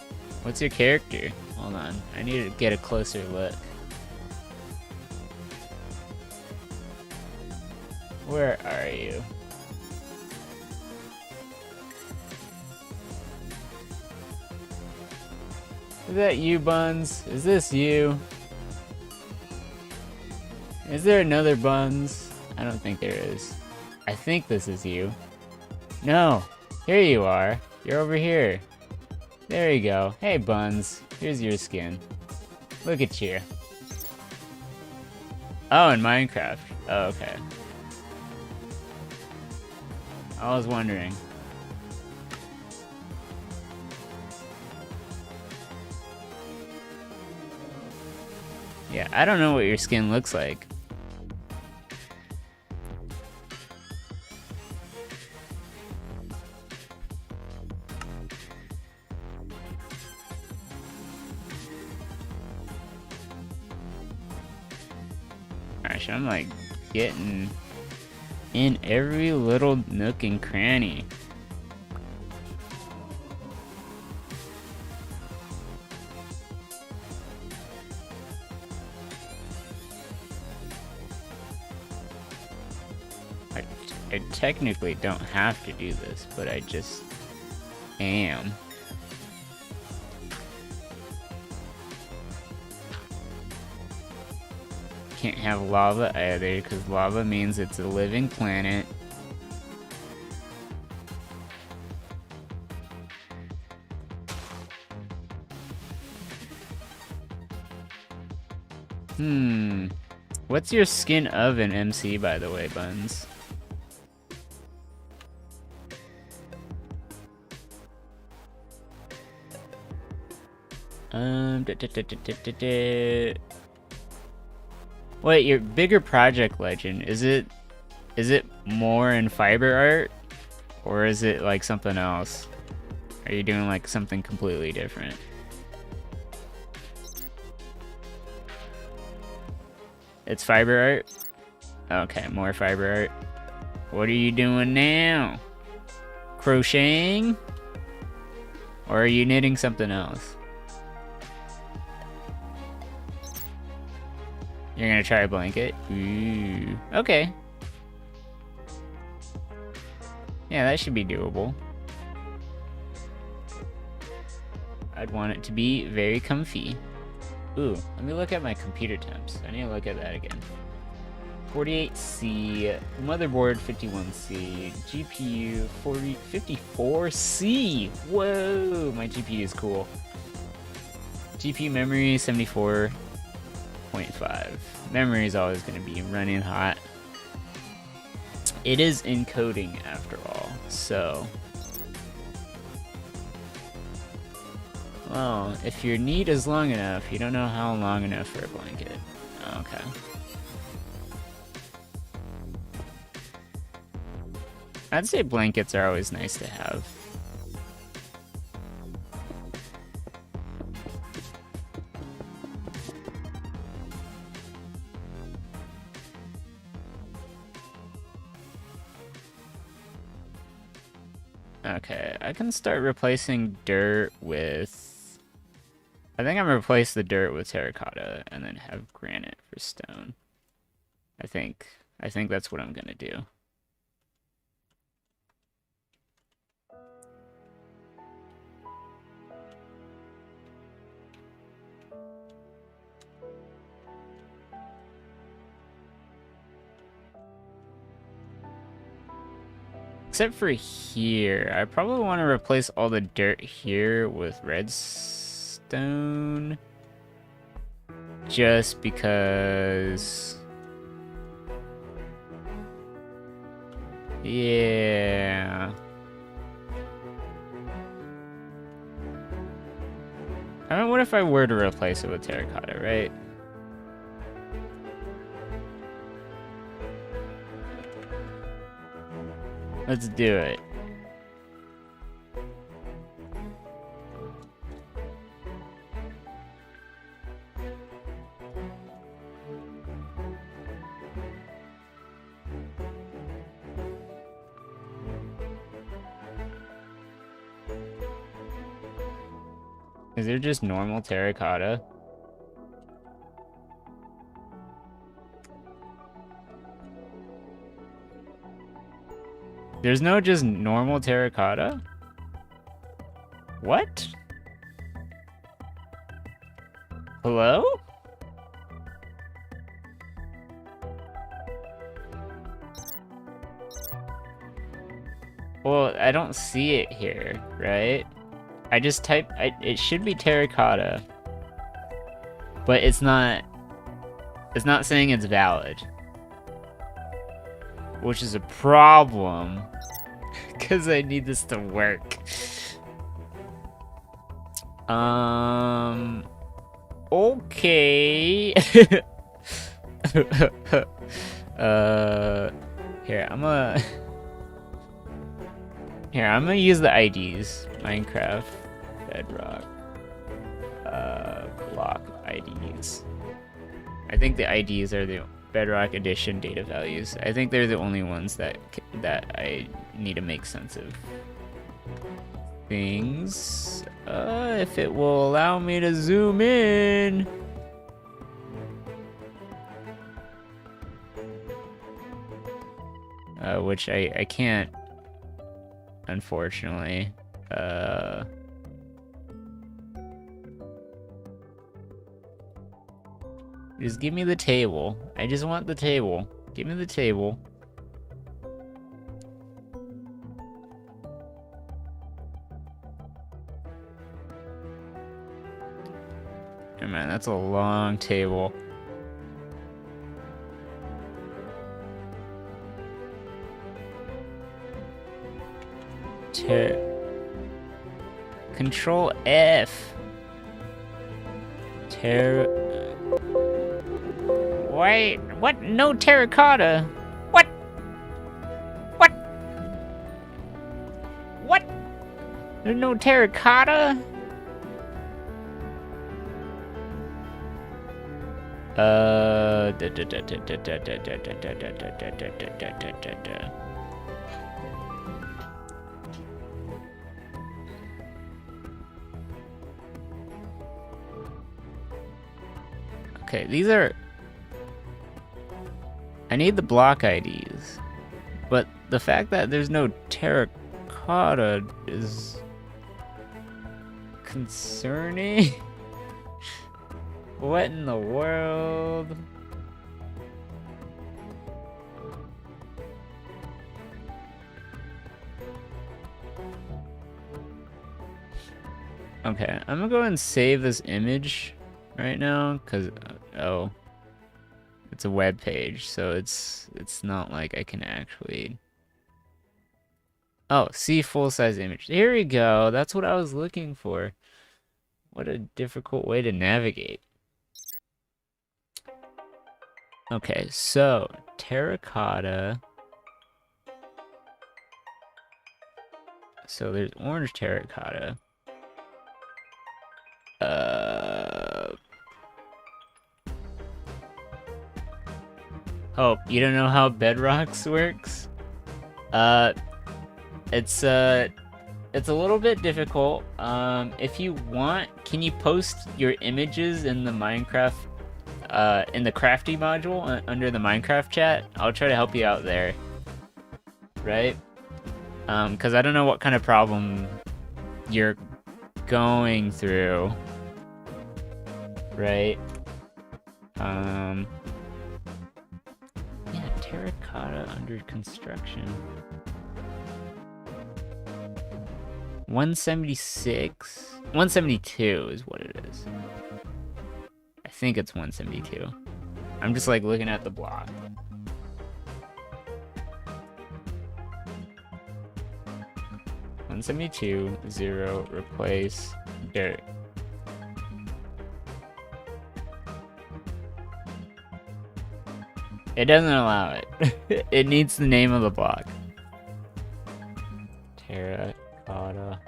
What's your character? Hold on, I need to get a closer look. Where are you? Is that you, Buns? Is this you? Is there another Buns? I don't think there is. I think this is you. No! Here you are. You're over here. There you go. Hey, Buns. Here's your skin. Look at you. Oh, in Minecraft. Oh, okay. I was wondering. Yeah, I don't know what your skin looks like. Gosh, I'm like getting in every little nook and cranny. I technically don't have to do this, but I just am. Can't have lava either, because lava means it's a living planet. What's your skin of an MC, by the way, Buns? Wait, your bigger project legend, is it more in fiber art, or is it like something else? Are you doing like something completely different? It's fiber art? Okay, more fiber art. What are you doing now? Crocheting? Or are you knitting something else? You're gonna try a blanket? Ooh, okay. Yeah, that should be doable. I'd want it to be very comfy. Ooh, let me look at my computer temps. I need to look at that again. 48C, motherboard 51C, GPU 54C. Whoa, my GPU is cool. GPU memory 74.5. Memory is always going to be running hot. It is encoding after all, so. Well, if your need is long enough, you don't know how long enough for a blanket. Okay. I'd say blankets are always nice to have. Okay, I can start replacing dirt with... I think I'm gonna replace the dirt with terracotta and then have granite for stone. I think that's what I'm gonna do. Except for here. I probably want to replace all the dirt here with redstone. Just because... Yeah. I mean, what if I were to replace it with terracotta, right? Let's do it. Is there just normal terracotta? There's no just normal terracotta? What? Hello? Well, I don't see it here, right? I just type, it should be terracotta, but it's not saying it's valid, which is a problem, because I need this to work. Okay. Here, I'm gonna use the IDs. Minecraft, Bedrock, block IDs. I think the IDs are the Bedrock Edition data values. I think they're the only ones that I need to make sense of things. If it will allow me to zoom in. Which I can't, unfortunately. Just give me the table. I just want the table. Give me the table. Oh man, that's a long table. Control F. Wait, what? No terracotta. What? What? What? There's no terracotta? Okay, these are... I need the block IDs, but the fact that there's no terracotta is concerning. What in the world? Okay, I'm gonna go and save this image right now, cause oh, it's a web page, so it's not like I can actually. Oh, see full-size image. Here we go. That's what I was looking for. What a difficult way to navigate. Okay, so terracotta. So there's orange terracotta. Oh, you don't know how Bedrocks works? It's a little bit difficult. If you want, can you post your images in the Minecraft, in the crafty module under the Minecraft chat? I'll try to help you out there. Right? Because I don't know what kind of problem you're going through. Right? Yeah, terracotta under construction. 176? 172 is what it is. I think it's 172. I'm just like looking at the block. $172, 0, replace, dirt. It doesn't allow it. It needs the name of the block. Terracotta.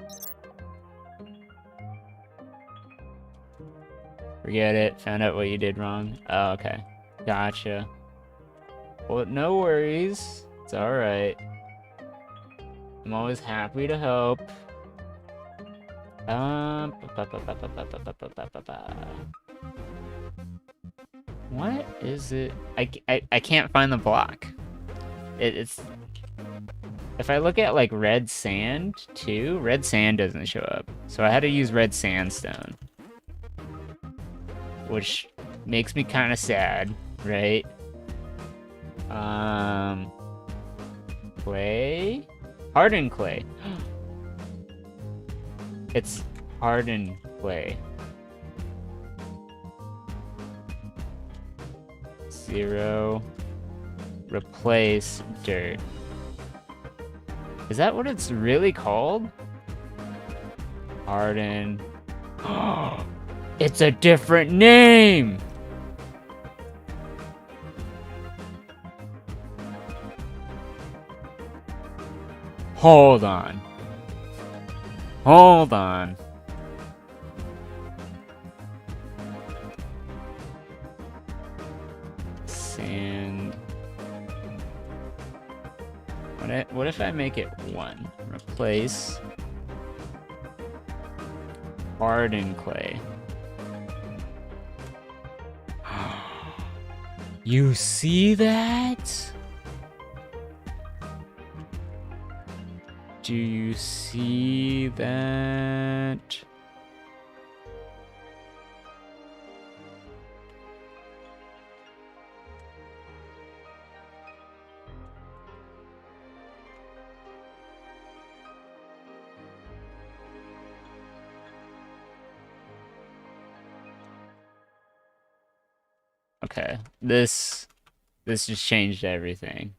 Forget it. Found out what you did wrong. Oh, okay. Gotcha. Well, no worries. It's alright. I'm always happy to help. What is it? I can't find the block. It's... If I look at, like, red sand, too, red sand doesn't show up. So I had to use red sandstone. Which makes me kind of sad, right? Clay? Hardened clay. It's hardened clay. 0. Replace dirt. Is that what it's really called? Hardened. It's a different name! Hold on. Hold on. Sand. What if I make it 1? Replace hardened clay. You see that? Do you see that? Okay, this just changed everything.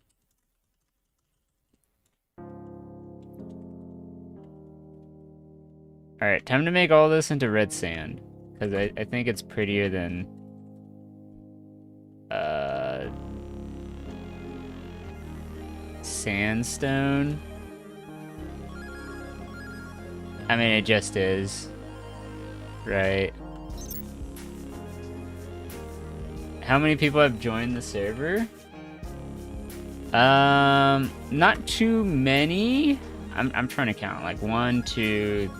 Alright, time to make all this into red sand. Because I think it's prettier than... sandstone. I mean, it just is. Right. How many people have joined the server? Not too many. I'm trying to count. Like 1, 2,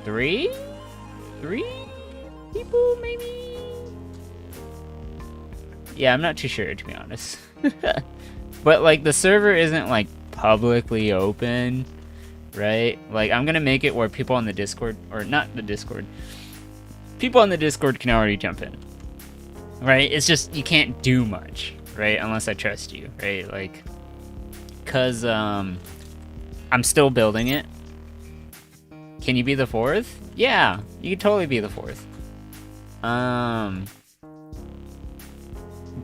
3? 3 people, maybe? Yeah, I'm not too sure, to be honest. But, like, the server isn't, like, publicly open. right? Like, I'm gonna make it where people on the Discord, or not the Discord, people on the Discord can already jump in, right? It's just, you can't do much, right? Unless I trust you, right? Like, cause, I'm still building it. Can you be the fourth? Yeah, you can totally be the fourth.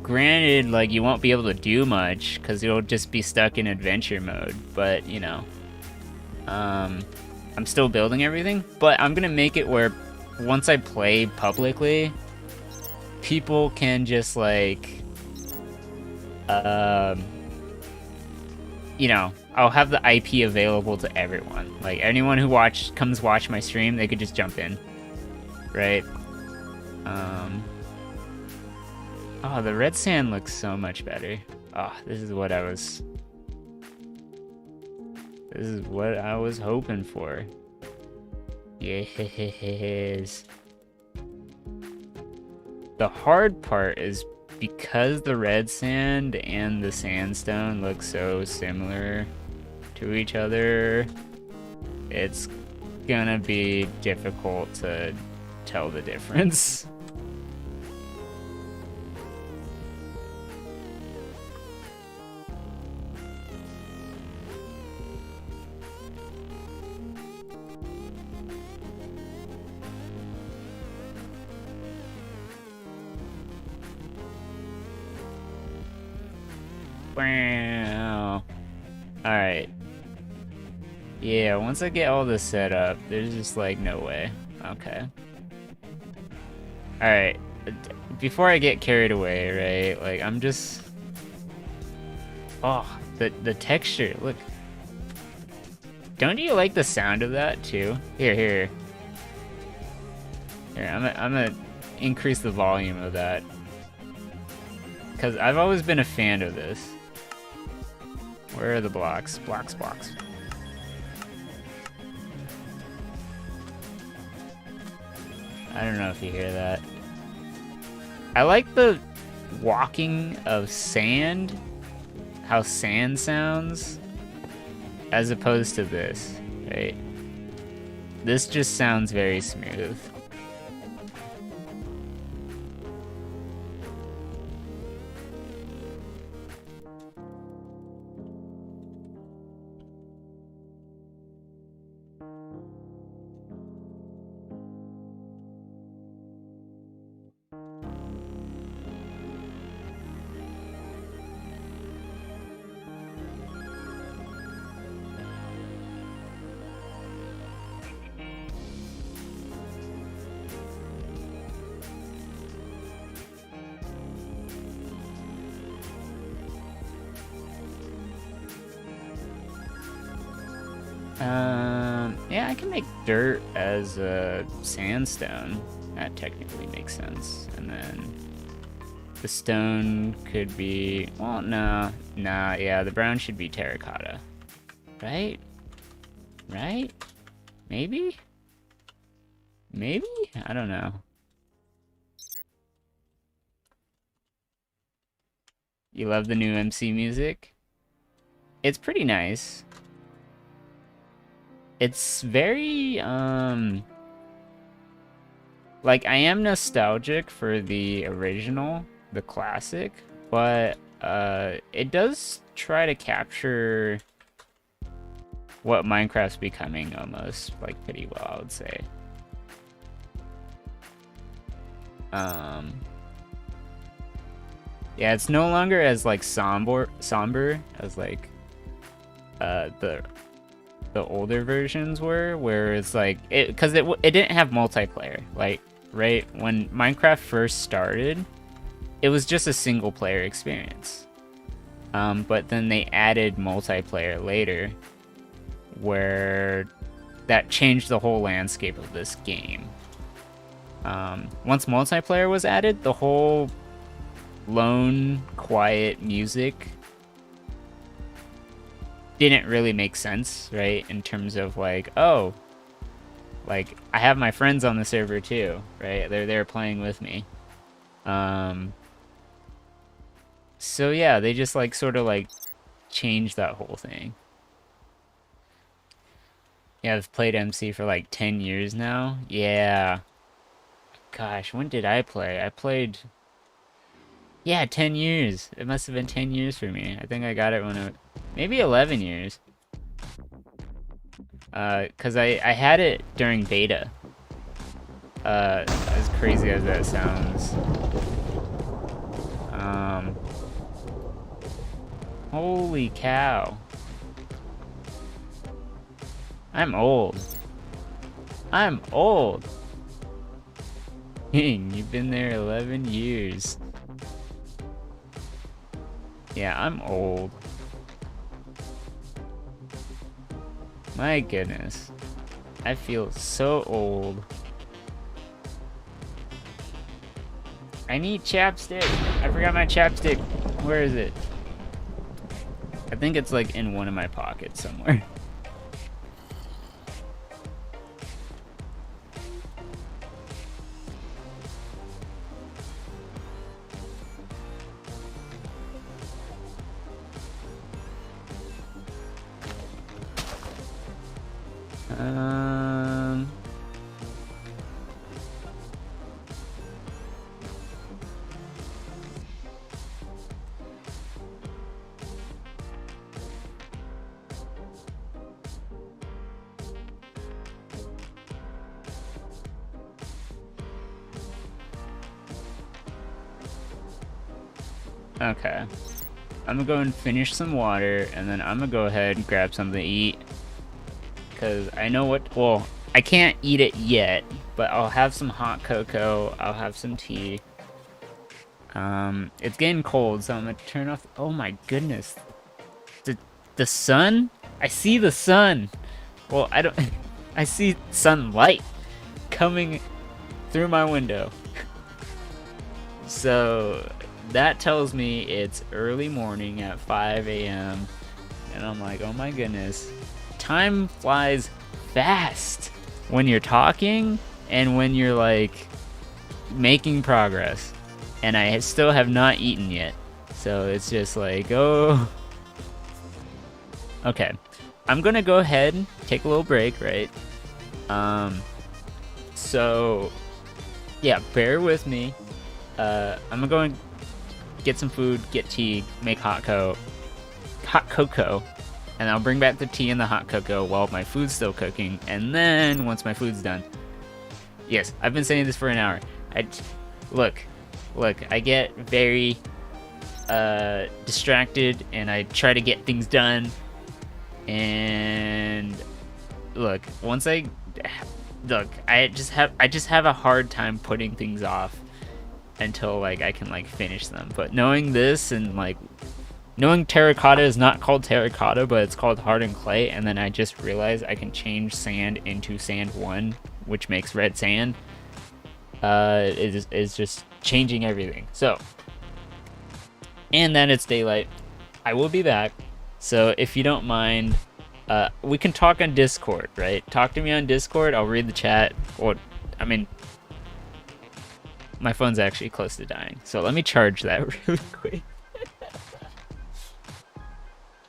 Granted, like, you won't be able to do much, because you'll just be stuck in adventure mode, but, you know, I'm still building everything, but I'm gonna make it where once I play publicly, people can just, like, you know, I'll have the IP available to everyone. Like, anyone who comes watch my stream, they could just jump in, right? Oh, the red sand looks so much better. Oh, this is what I was hoping for. Yes. The hard part is because the red sand and the sandstone look so similar to each other, it's gonna be difficult to tell the difference. Wow. Alright. Yeah, once I get all this set up, there's just like no way. Okay. Alright. Before I get carried away, right? Like, I'm just... Oh, the texture, look. Don't you like the sound of that too? Here. Here, I'm gonna increase the volume of that. Because I've always been a fan of this. Where are the blocks? Blocks. I don't know if you hear that. I like the walking of sand, how sand sounds, as opposed to this, right? This just sounds very smooth. Yeah, I can make dirt as a sandstone. That technically makes sense. And then the stone could be, well, no. Nah, yeah, the brown should be terracotta. Right? Right? Maybe? Maybe? I don't know. You love the new MC music? It's pretty nice. It's very, like, I am nostalgic for the original, the classic, but, it does try to capture what Minecraft's becoming almost, like, pretty well, I would say. Yeah, it's no longer as, like, somber as, like, the older versions were, where it's like, because it didn't have multiplayer, like, right when Minecraft first started, it was just a single player experience, but then they added multiplayer later, where that changed the whole landscape of this game. Once multiplayer was added, the whole lone quiet music didn't really make sense, right? In terms of like, oh, like, I have my friends on the server too, right? They're there playing with me. So yeah, they just like sort of like changed that whole thing. Yeah, I've played MC for like 10 years now. Yeah. Gosh, when did I play? I played, yeah, 10 years. It must have been 10 years for me. I think I got it when it, maybe 11 years. 'Cause I had it during beta. As crazy as that sounds. Um, Holy cow. I'm old. I'm old. Dang, you've been there 11 years. Yeah, I'm old. My goodness. I feel so old. I need chapstick. I forgot my chapstick. Where is it? I think it's like in one of my pockets somewhere. Um, okay. I'm gonna go and finish some water, and then I'm gonna go ahead and grab something to eat. Because I know what, well, I can't eat it yet, but I'll have some hot cocoa, I'll have some tea. It's getting cold, so I'm gonna turn off, oh my goodness. The sun? I see the sun! Well, I don't, I see sunlight coming through my window. So, that tells me it's early morning at 5 a.m. And I'm like, oh my goodness. Time flies fast when you're talking and when you're like making progress. And I still have not eaten yet. So it's just like, oh. Okay. I'm gonna go ahead and take a little break, right? So yeah, bear with me. I'm gonna go and get some food, get tea, make hot cocoa, and I'll bring back the tea and the hot cocoa while my food's still cooking, and then once my food's done. Yes, I've been saying this for an hour. Look, I get very distracted and I try to get things done, and look, I just have a hard time putting things off until like I can like finish them. But knowing this and like knowing terracotta is not called terracotta, but it's called hardened clay, and then I just realized I can change sand into sand 1, which makes red sand. Is just changing everything. So, and then it's daylight. I will be back. So if you don't mind, we can talk on Discord, right? Talk to me on Discord. I'll read the chat. Or, I mean, my phone's actually close to dying. So let me charge that really quick.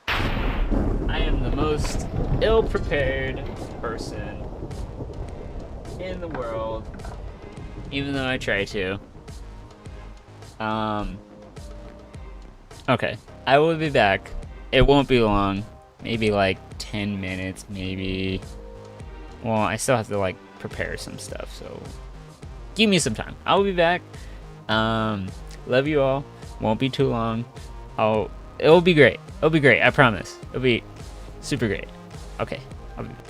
I am the most ill-prepared person in the world, even though I try to. Okay, I will be back. It won't be long. Maybe like 10 minutes, maybe. Well, I still have to like prepare some stuff, so give me some time. I'll be back. Love you all. Won't be too long. It'll be great. It'll be great. I promise. It'll be super great. Okay, I'll be back.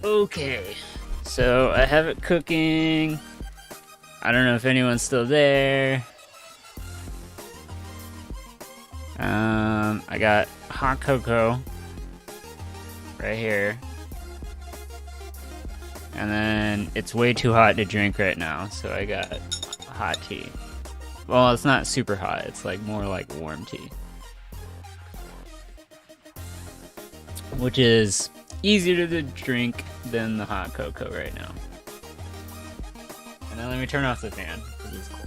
Okay, so I have it cooking. I don't know if anyone's still there. I got hot cocoa right here. And then it's way too hot to drink right now, so I got hot tea. Well, it's not super hot, it's like more like warm tea. Which is easier to drink than the hot cocoa right now. And then let me turn off the fan, because it's cold.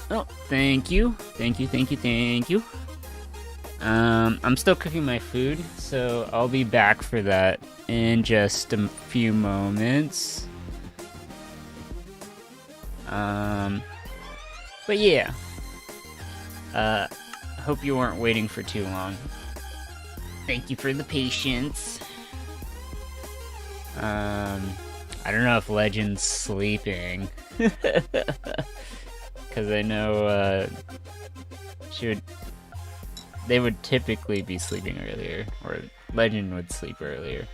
Oh, thank you. Thank you, thank you, thank you. I'm still cooking my food, so I'll be back for that in just a few moments. But yeah. Hope you weren't waiting for too long. Thank you for the patience. I don't know if Legend's sleeping. Because I know, they would typically be sleeping earlier, or Legend would sleep earlier.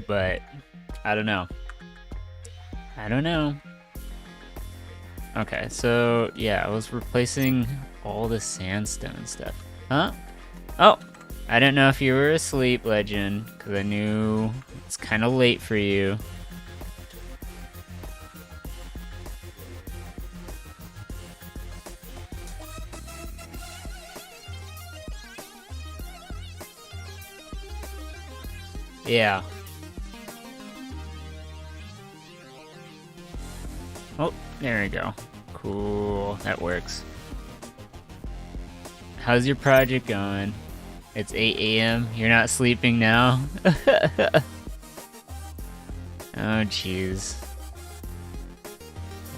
But, I don't know. Okay, so, yeah, I was replacing all the sandstone stuff. Huh? Oh! I didn't know if you were asleep, Legend, because I knew it's kind of late for you. Yeah. Oh, there we go. Cool, that works. How's your project going? It's 8 a.m. You're not sleeping now? Oh, jeez.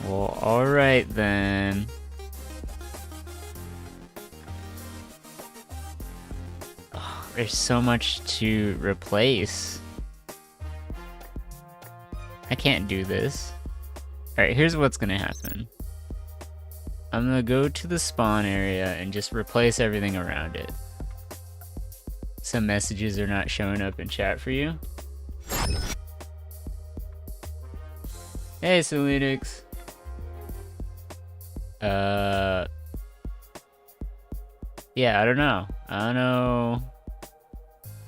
Well, alright then. Oh, there's so much to replace. I can't do this. Alright, here's what's gonna happen. I'm gonna go to the spawn area and just replace everything around it. Some messages are not showing up in chat for you. Hey, Selenix. Yeah, I don't know.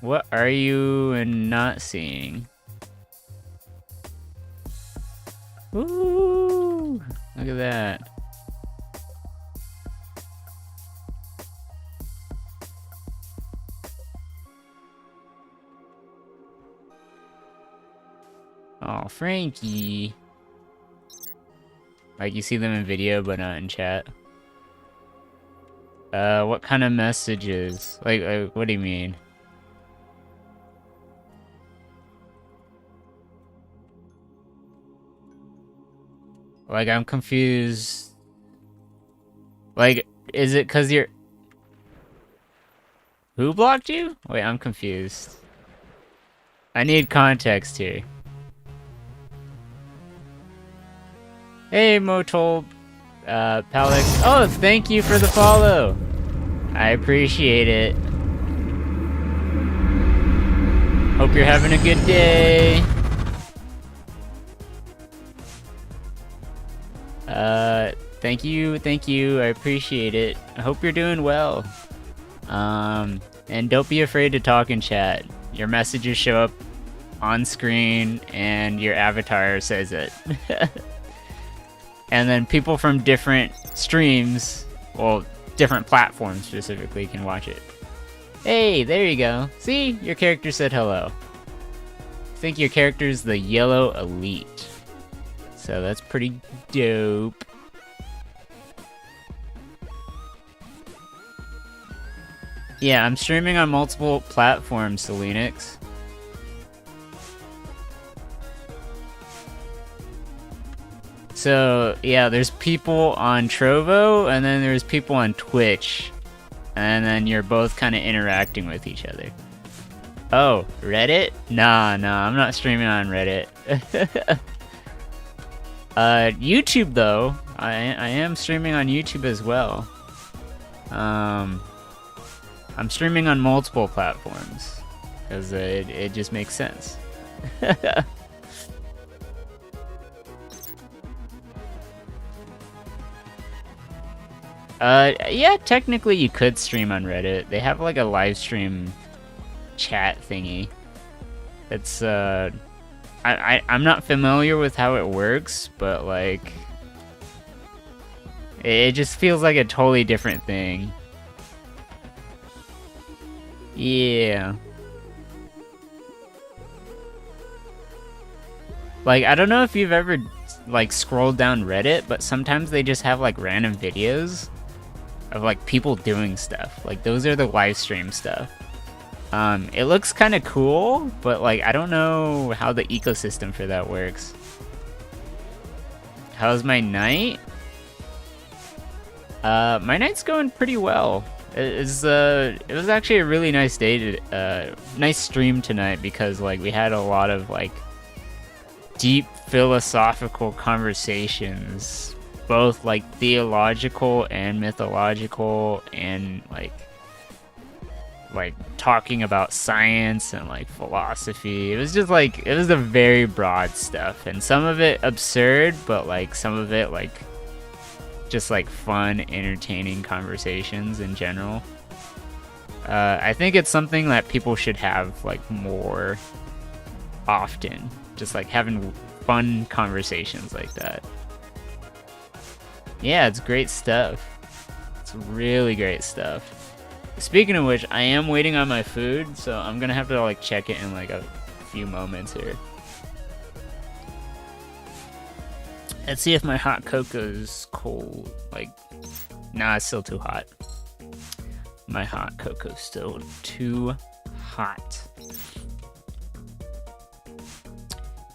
What are you not seeing? Ooh, look at that. Oh, Frankie. Like, you see them in video, but not in chat. What kind of messages? Like, what do you mean? Like, I'm confused. Like, is it 'cause you're... Who blocked you? Wait, I'm confused. I need context here. Hey, Motol, Palix. Oh, thank you for the follow. I appreciate it. Hope you're having a good day. Thank you. I appreciate it. I hope you're doing well. And don't be afraid to talk in chat. Your messages show up on screen and your avatar says it. And then people from different streams, well, different platforms specifically, can watch it. Hey, there you go. See? Your character said hello. I think your character's the Yellow Elite. So that's pretty dope. Yeah, I'm streaming on multiple platforms, Selenix. So, yeah, there's people on Trovo, and then there's people on Twitch. And then you're both kind of interacting with each other. Oh, Reddit? Nah, I'm not streaming on Reddit. YouTube though, I am streaming on YouTube as well. I'm streaming on multiple platforms because it just makes sense. Yeah, technically you could stream on Reddit. They have like a live stream chat thingy. It's I'm not familiar with how it works, but like it just feels like a totally different thing. Yeah. Like I don't know if you've ever like scrolled down Reddit, but sometimes they just have like random videos of like people doing stuff. Like those are the live stream stuff. It looks kind of cool, but like I don't know how the ecosystem for that works. How's my night? My night's going pretty well. It was actually a really nice day to, nice stream tonight because like we had a lot of like deep philosophical conversations, both like theological and mythological, and like talking about science and like philosophy. It was just like it was the very broad stuff, and some of it absurd, but like some of it like just like fun, entertaining conversations in general. I think it's something that people should have like more often, just like having fun conversations like that. Yeah, it's great stuff. It's really great stuff. Speaking of which, I am waiting on my food, so I'm gonna have to like check it in like a few moments here. Let's see if my hot cocoa's cold. Like, nah, it's still too hot. My hot cocoa's still too hot.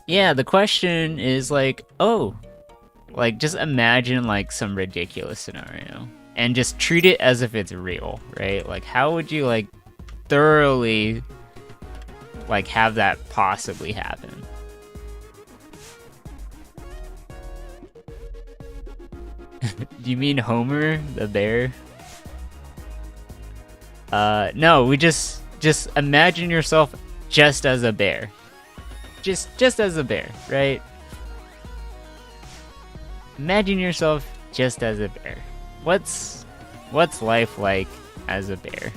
Yeah, the question is like, oh, like just imagine like some ridiculous scenario and just treat it as if it's real, right? Like how would you like thoroughly like have that possibly happen? Do you mean Homer the bear? No, we just imagine yourself just as a bear. Just as a bear, right? Imagine yourself just as a bear. What's life like as a bear?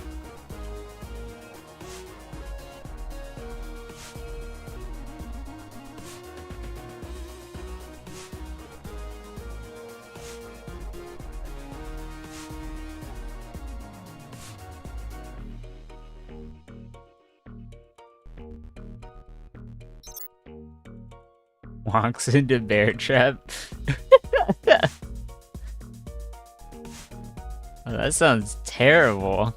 Walks into bear trap. Oh, that sounds terrible.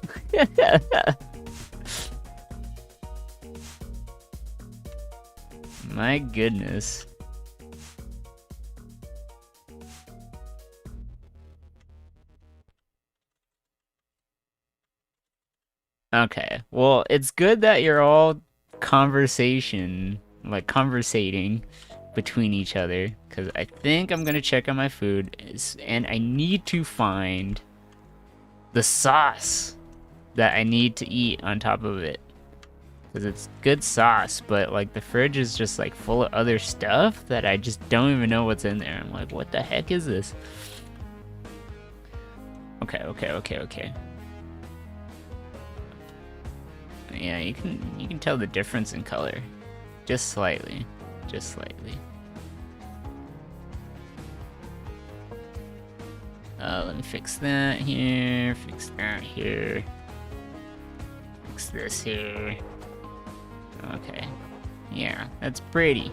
My goodness. Okay, well, it's good that you're all conversating between each other, because I think I'm gonna check on my food, and I need to find the sauce that I need to eat on top of it, because it's good sauce, but like the fridge is just like full of other stuff that I just don't even know what's in there. I'm like, what the heck is this? Okay. Yeah, you can tell the difference in color, just slightly. Let me fix that here, fix that here, fix this here. Okay, yeah, that's pretty.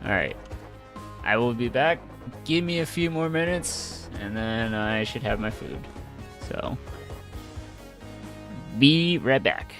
Alright, I will be back. Give me a few more minutes, and then I should have my food. So, be right back.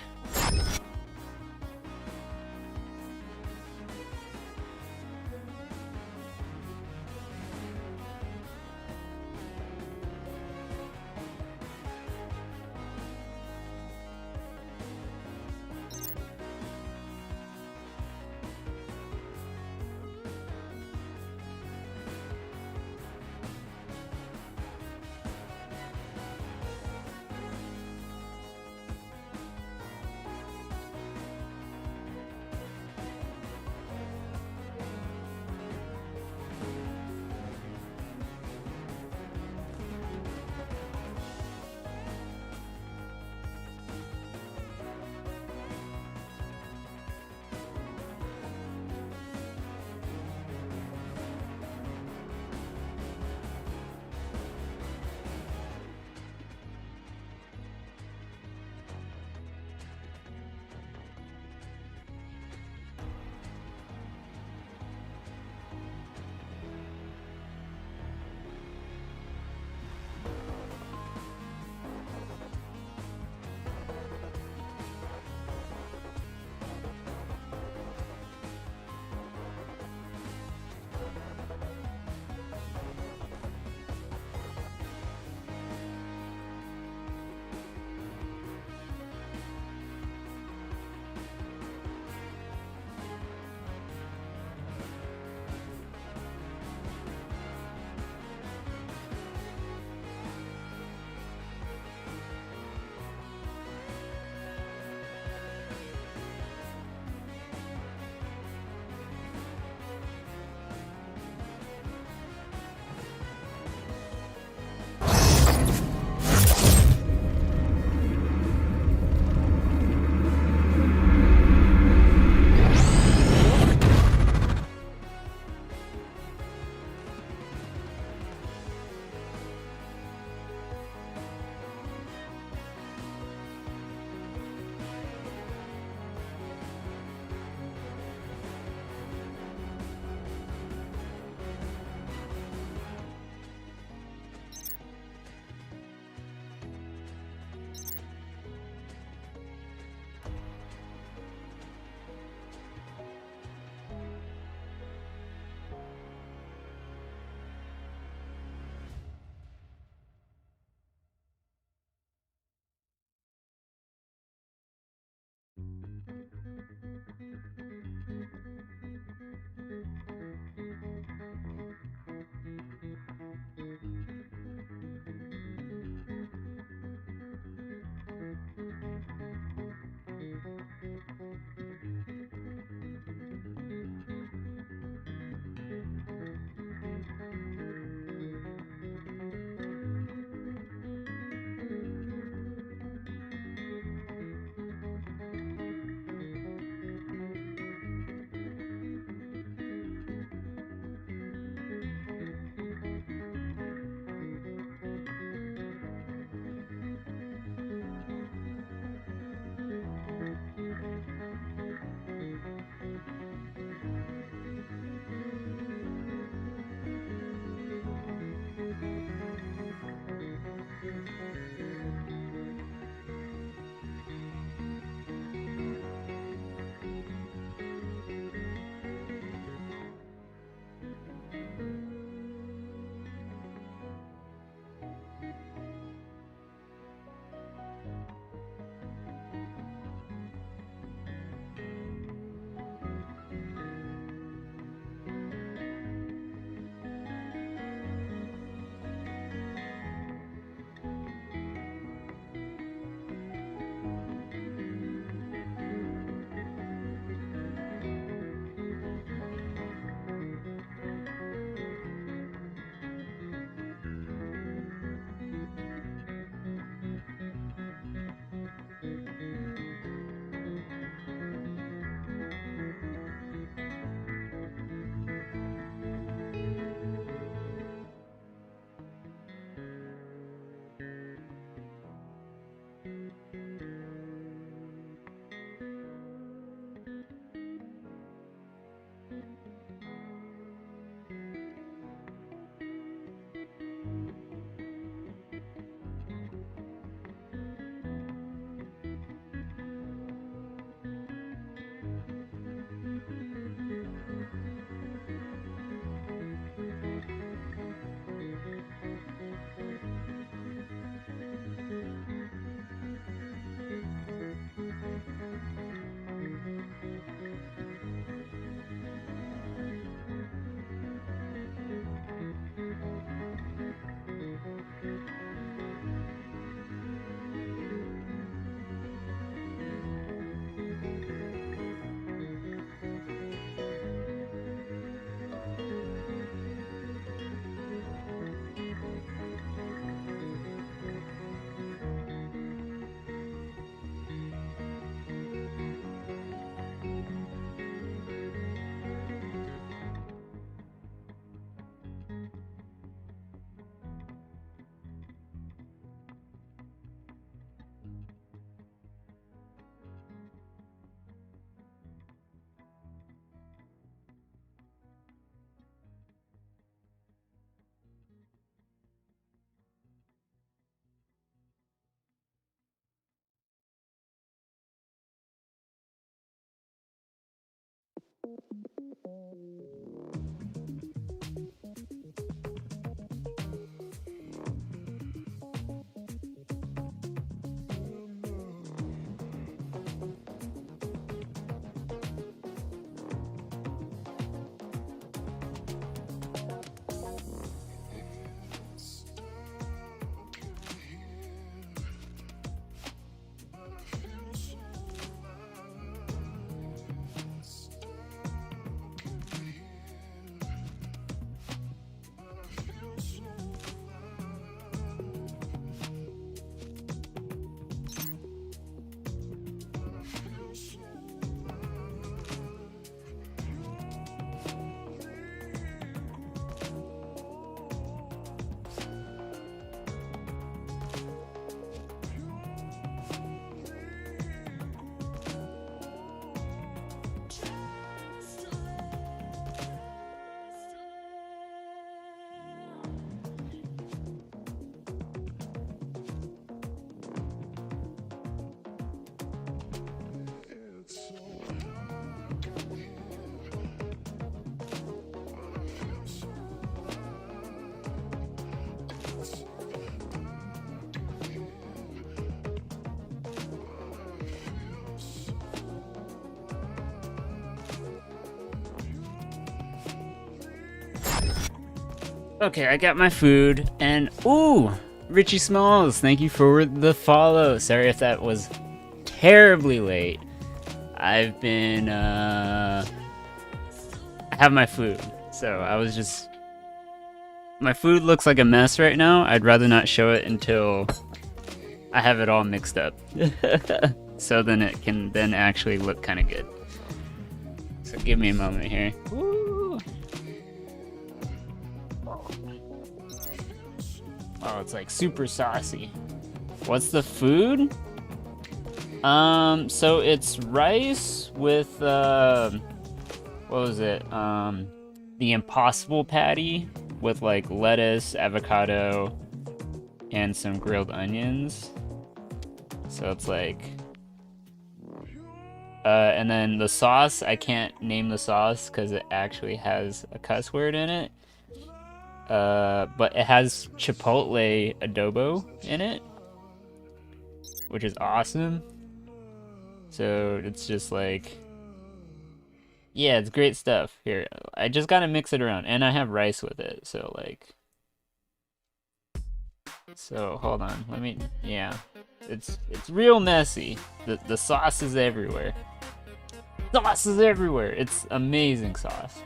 Okay, I got my food, and ooh, Richie Smalls, thank you for the follow. Sorry if that was terribly late. I've been, I have my food, so I was just, my food looks like a mess right now. I'd rather not show it until I have it all mixed up. So then it can then actually look kind of good. So give me a moment here. Woo. Oh, it's like super saucy. What's the food? So it's rice with, what was it? The Impossible patty with like lettuce, avocado, and some grilled onions. So it's like, and then the sauce, I can't name the sauce because it actually has a cuss word in it. But it has chipotle adobo in it, which is awesome. So it's just like, yeah, it's great stuff. Here, I just gotta mix it around, and I have rice with it, so like, so hold on, let me, yeah, it's real messy. The sauce is everywhere. Sauce is everywhere. It's amazing sauce.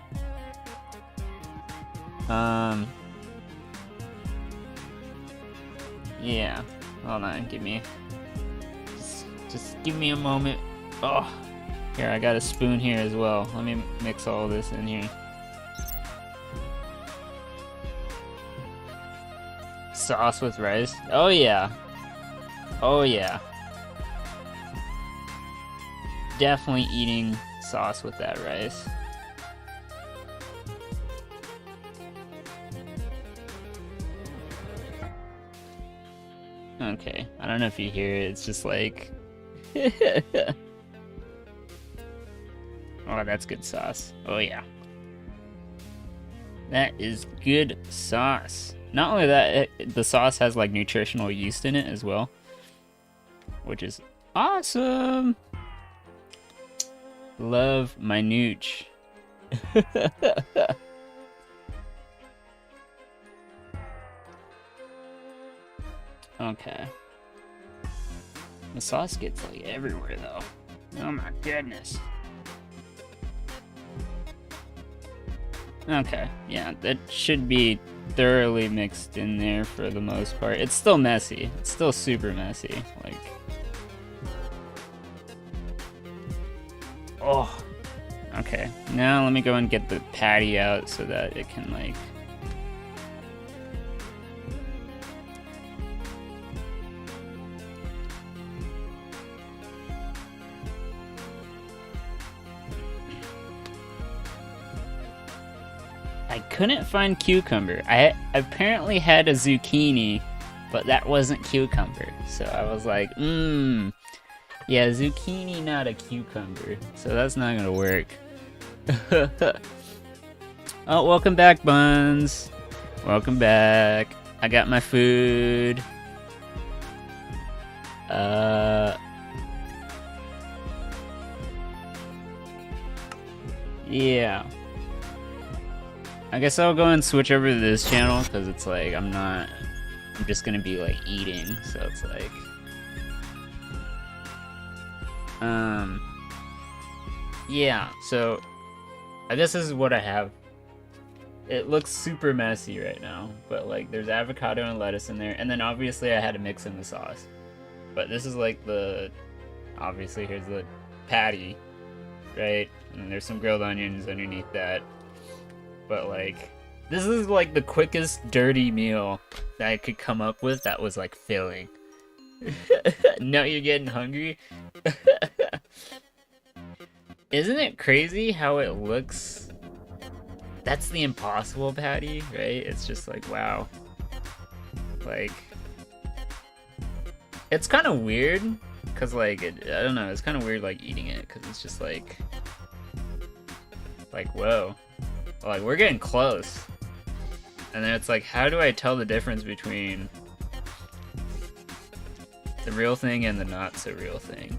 Yeah, hold on, just give me a moment. Oh, here, I got a spoon here as well. Let me mix all this in here. Sauce with rice. Oh yeah. Oh yeah. Definitely eating sauce with that rice. Okay, I don't know if you hear it, it's just like... Oh, that's good sauce. Oh yeah. That is good sauce. Not only that, the sauce has like nutritional yeast in it as well, which is awesome. Love my nooch. Okay. The sauce gets like everywhere though. Oh my goodness. Okay, yeah, that should be thoroughly mixed in there for the most part. It's still messy. It's still super messy. Like, oh, okay. Now let me go and get the patty out so that it can like. I couldn't find cucumber. I apparently had a zucchini, but that wasn't cucumber. So I was like, yeah, zucchini, not a cucumber. So that's not gonna work. Oh, welcome back, Buns. Welcome back. I got my food. Yeah. I guess I'll go and switch over to this channel because it's like I'm just gonna be like eating, so it's like yeah, so I guess this is what I have. It looks super messy right now, but like there's avocado and lettuce in there, and then obviously I had to mix in the sauce. But this is like obviously here's the patty, right? And there's some grilled onions underneath that. But like, this is like the quickest dirty meal that I could come up with that was like filling. Now you're getting hungry? Isn't it crazy how it looks? That's the impossible patty, right? It's just like, wow. Like, it's kind of weird, because like, I don't know, it's kind of weird like eating it, because it's just like, whoa. Like, we're getting close. And then it's like, how do I tell the difference between the real thing and the not so real thing?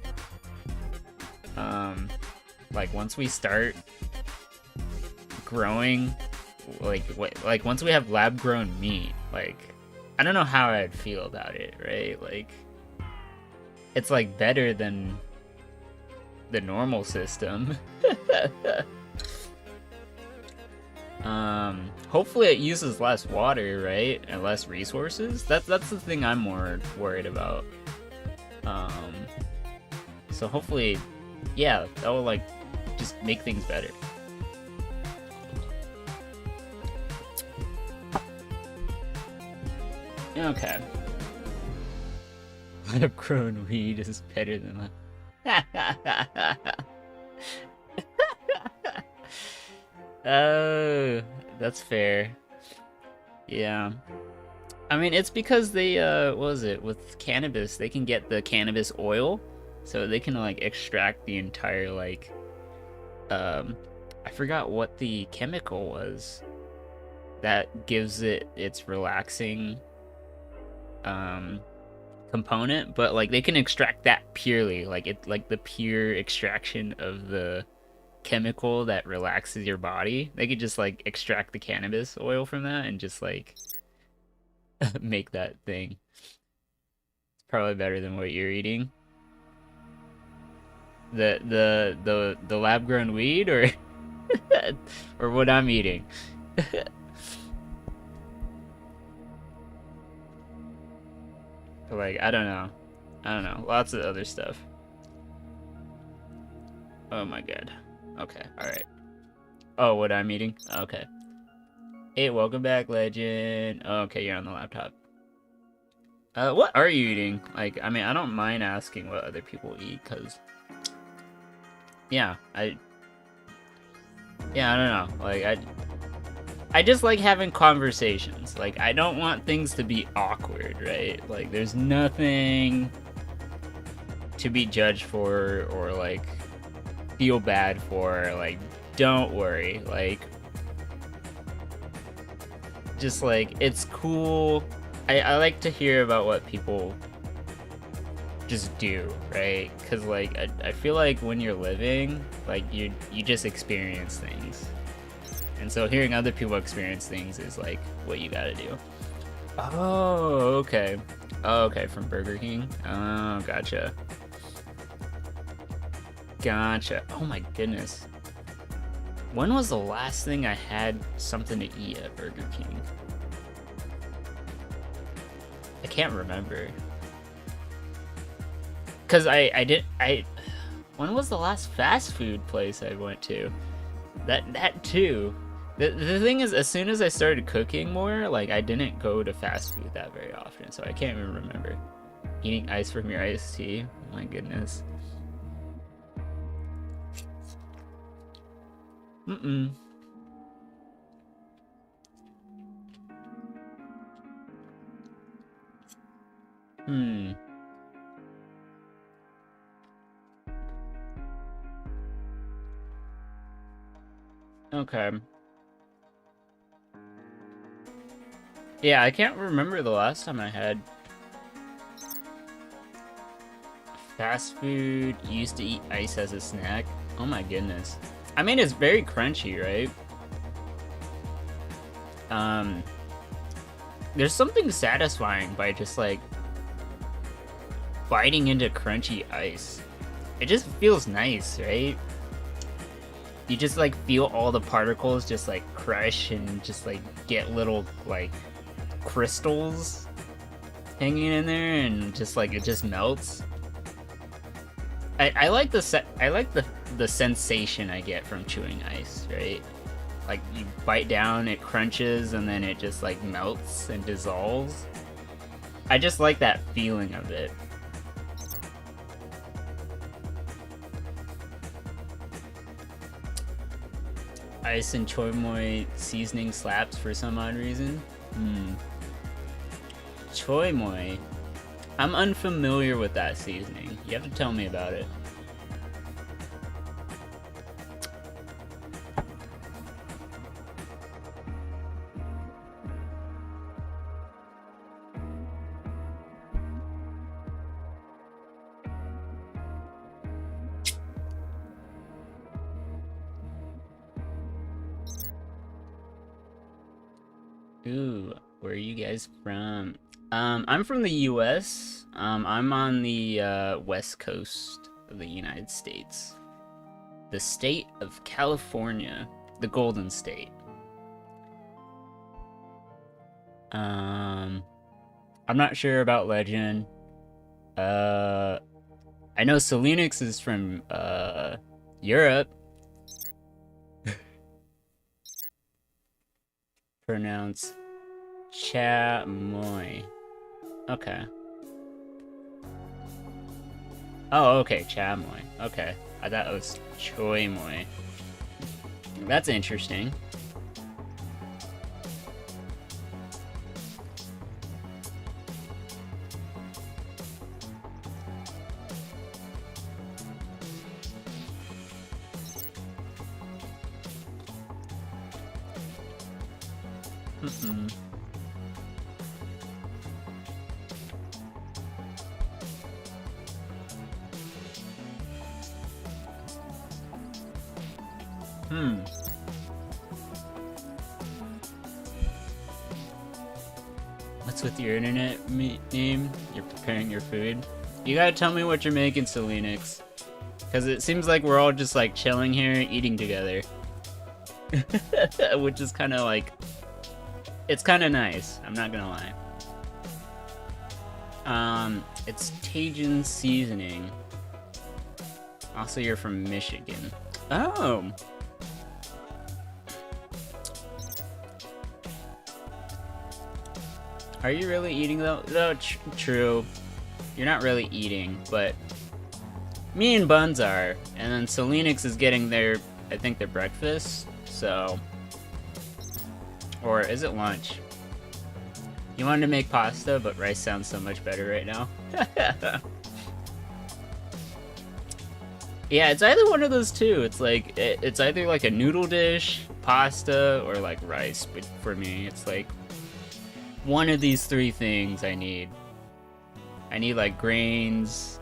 Like once we start growing, like once we have lab grown meat, like I don't know how I'd feel about it, right? Like it's like better than the normal system. Hopefully it uses less water, right? And less resources. That's the thing I'm more worried about. So hopefully, yeah, that will like just make things better. Okay. Lab grown weed is better than that. Oh, that's fair. Yeah. I mean, it's because they, what was it? With cannabis, they can get the cannabis oil, so they can, like, extract the entire, like, I forgot what the chemical was that gives it its relaxing, component, but, like, they can extract that purely, like, the pure extraction of the chemical that relaxes your body. They could just, like, extract the cannabis oil from that and just, like, make that thing. It's probably better than what you're eating. The lab grown weed or or what I'm eating. Like I don't know. Lots of other stuff. Oh my god. Okay, alright. Oh, what I'm eating? Okay. Hey, welcome back, legend. Oh, okay, you're on the laptop. What are you eating? Like, I mean, I don't mind asking what other people eat, because... Yeah, I don't know. Like, I just like having conversations. Like, I don't want things to be awkward, right? Like, there's nothing to be judged for or, like, feel bad for. Like, don't worry. Like, just, like, it's cool. I like to hear about what people just do, right? Because, like, I feel like when you're living, like, you just experience things. And so hearing other people experience things is, like, what you gotta do. Oh, okay. Oh, okay, from Burger King? Oh, gotcha. Gotcha. Oh my goodness. When was the last thing I had something to eat at Burger King? I can't remember. Cause when was the last fast food place I went to? That too. The thing is, as soon as I started cooking more, like I didn't go to fast food that very often, so I can't even remember. Eating ice from your iced tea? Oh my goodness. Mm-mm. Hmm. Okay. Yeah, I can't remember the last time I had fast food. Used to eat ice as a snack. Oh my goodness. I mean, it's very crunchy, right? Um, there's something satisfying by just like biting into crunchy ice. It just feels nice, right? You just like feel all the particles just like crush and just like get little like crystals hanging in there, and just like it just melts. I like the sensation I get from chewing ice, right? Like you bite down, it crunches, and then it just like melts and dissolves. I just like that feeling of it. Ice and choy moi seasoning slaps for some odd reason. Choy moi. I'm unfamiliar with that seasoning. You have to tell me about it. Ooh, where are you guys from? I'm from the US. I'm on the west coast of the United States. The state of California, the Golden State. I'm not sure about Legend. I know Selenix is from Europe. Pronounce Chamoy. Okay. Oh, okay, Chamoy. Okay. I thought it was Choi Moi. That's interesting. What's with your internet name? You're preparing your food? You gotta tell me what you're making, Selenix. Because it seems like we're all just like chilling here, eating together. Which is kind of like... It's kind of nice, I'm not gonna lie. It's Tajin seasoning. Also, you're from Michigan. Oh! Are you really eating though? No, true. You're not really eating, but me and Buns are. And then Selenix is getting their, I think, their breakfast, so... Or is it lunch? You wanted to make pasta, but rice sounds so much better right now. Yeah, it's either one of those two. It's like, it's either like a noodle dish, pasta, or like rice. But for me, it's like one of these three things I need. I need like grains,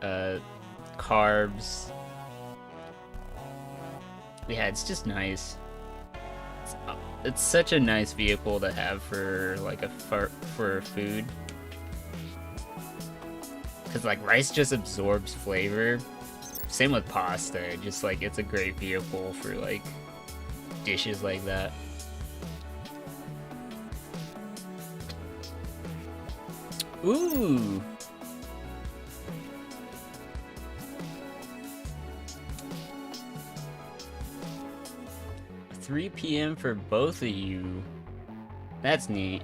carbs. Yeah, it's just nice. It's such a nice vehicle to have for like for food. Cause like rice just absorbs flavor. Same with pasta. Just like it's a great vehicle for like dishes like that. Ooh. $3 p.m. for both of you. That's neat.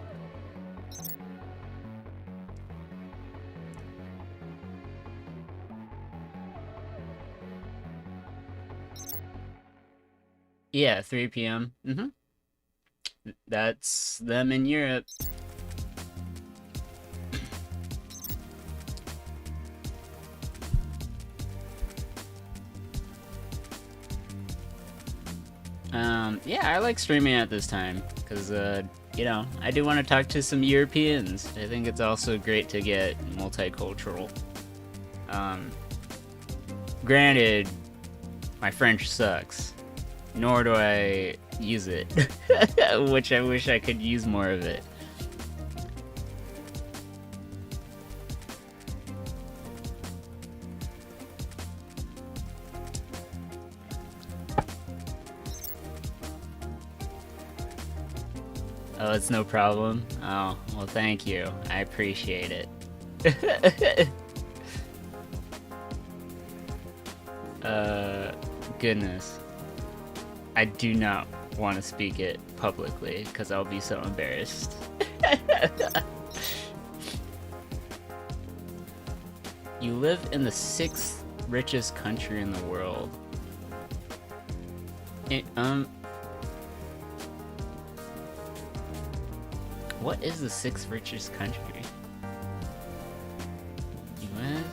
Yeah, 3 p.m. That's them in Europe. Yeah, I like streaming at this time because, you know, I do want to talk to some Europeans. I think it's also great to get multicultural. Um, Granted, my French sucks, nor do I use it, which I wish I could use more of it. Oh, it's no problem. Oh, well, thank you. I appreciate it. Goodness. I do not want to speak it publicly because I'll be so embarrassed. You live in the 6th richest country in the world. What is the 6th richest country? US?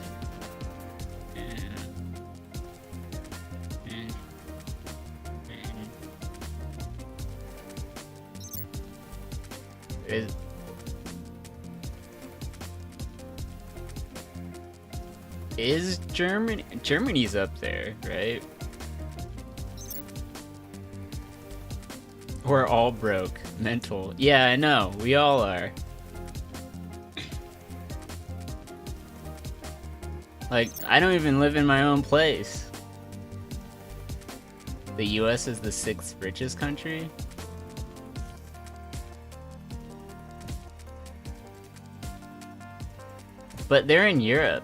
Is Germany? Germany's up there, right? We're all broke. Mental. Yeah, I know. We all are. Like, I don't even live in my own place. The US is the 6th richest country? But they're in Europe.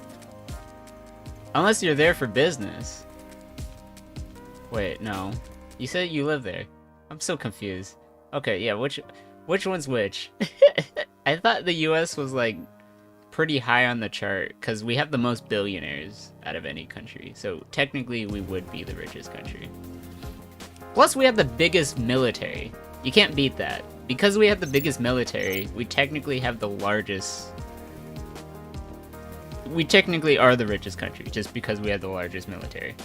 Unless you're there for business. Wait, no. You said you live there. I'm so confused. Okay, yeah, which one's which? I thought the US was like pretty high on the chart because we have the most billionaires out of any country. So technically we would be the richest country. Plus we have the biggest military. You can't beat that. Because we have the biggest military, we technically have the largest... We technically are the richest country just because we have the largest military.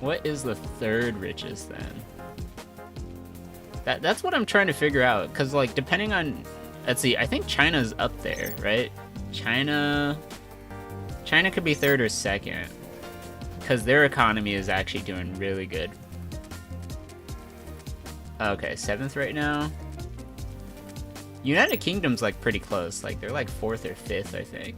What is the 3rd richest then? That's what I'm trying to figure out, because like depending on, let's see, I think China's up there, right? China could be 3rd or 2nd because their economy is actually doing really good. Okay, 7th right now. United Kingdom's like pretty close, like they're like 4th or 5th, I think.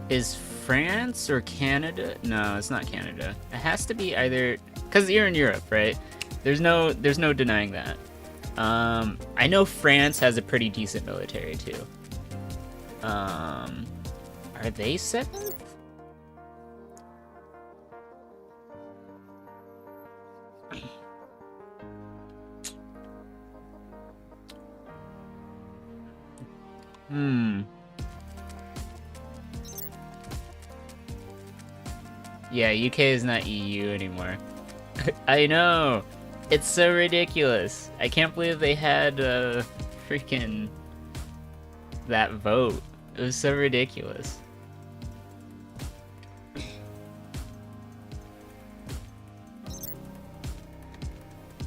Is France or Canada? No, it's not Canada. It has to be either, because you're in Europe, right? There's no denying that. I know France has a pretty decent military too. Are they 7th? Yeah, UK is not EU anymore. I know! It's so ridiculous. I can't believe they had freaking that vote. It was so ridiculous.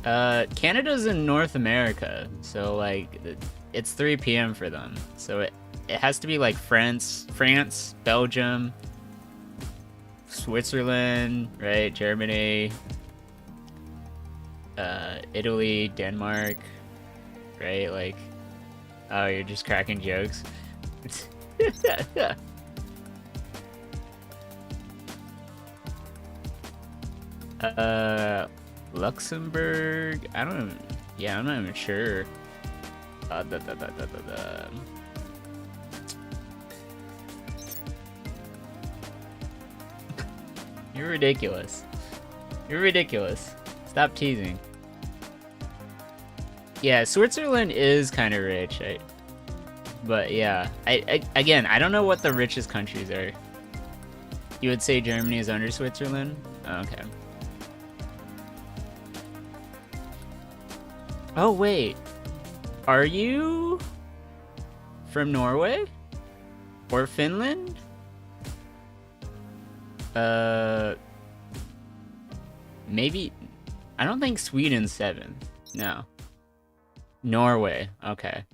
Canada's in North America, so like it's 3 p.m. for them. So it has to be like France, Belgium, Switzerland, right? Germany, Italy, Denmark, right? Like, oh, you're just cracking jokes. Luxembourg. I don't even, yeah, I'm not even sure. You're ridiculous. You're ridiculous. Stop teasing. Yeah, Switzerland is kind of rich. But yeah, again, I don't know what the richest countries are. You would say Germany is under Switzerland? Okay. Oh, wait. Are you? from Norway? Or Finland? Maybe... I don't think Sweden's 7th. No. Norway. Okay.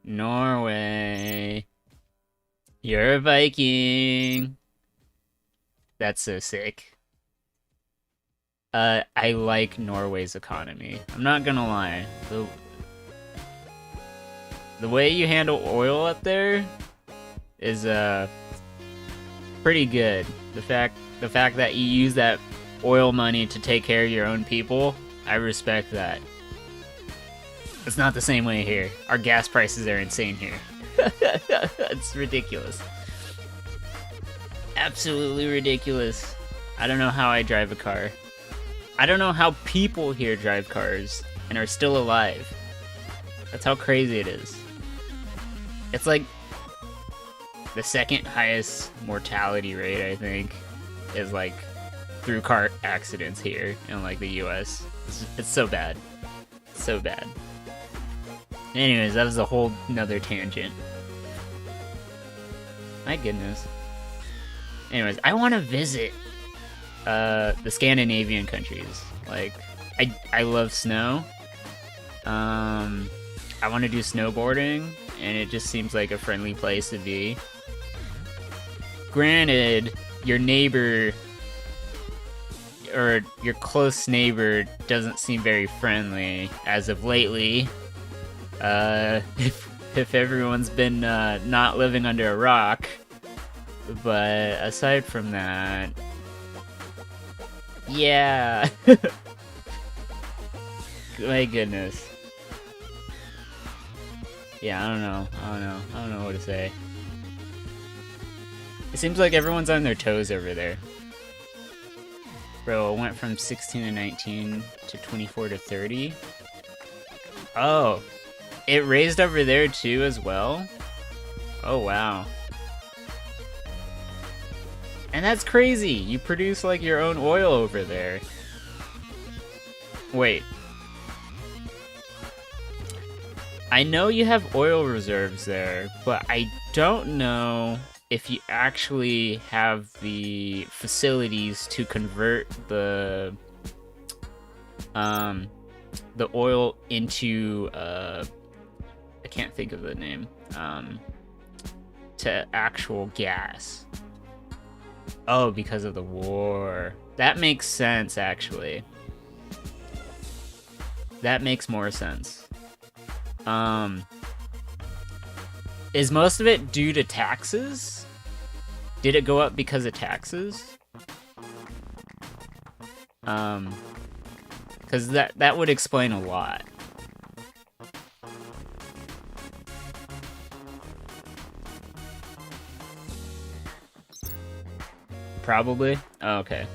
Norway. You're a Viking. That's so sick. I like Norway's economy. I'm not gonna lie. The way you handle oil up there is pretty good. The fact that you use that oil money to take care of your own people, I respect that. It's not the same way here. Our gas prices are insane here. It's ridiculous. Absolutely ridiculous. I don't know how I drive a car. I don't know how people here drive cars and are still alive. That's how crazy it is. It's like the second highest mortality rate, I think, is like through car accidents here in like the US. It's so bad. So bad. Anyways, that was a whole nother tangent. My goodness. Anyways, I want to visit the Scandinavian countries. Like, I love snow. I want to do snowboarding, and it just seems like a friendly place to be. Granted, your neighbor or your close neighbor doesn't seem very friendly as of lately. If everyone's been not living under a rock. But aside from that, yeah. My goodness. Yeah, I don't know what to say. It seems like everyone's on their toes over there. Bro, it went from 16 to 19 to 24 to 30. Oh, it raised over there too as well? Oh, wow. And that's crazy. You produce like your own oil over there. Wait. I know you have oil reserves there, but I don't know if you actually have the facilities to convert the oil into I can't think of the name, to actual gas. Oh, because of the war. That makes sense, actually. That makes more sense. Is most of it due to taxes? Did it go up because of taxes? Because that would explain a lot. Probably? Oh, okay.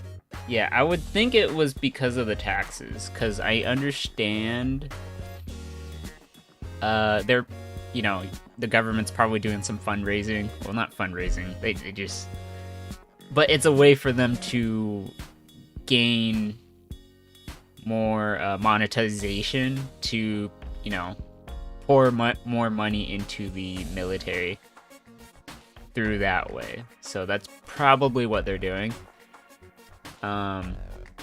Yeah, I would think it was because of the taxes, because I understand they're, you know, the government's probably doing some fundraising. Well, not fundraising. They just... But it's a way for them to gain more monetization to, you know, pour more money into the military through that way. So that's probably what they're doing.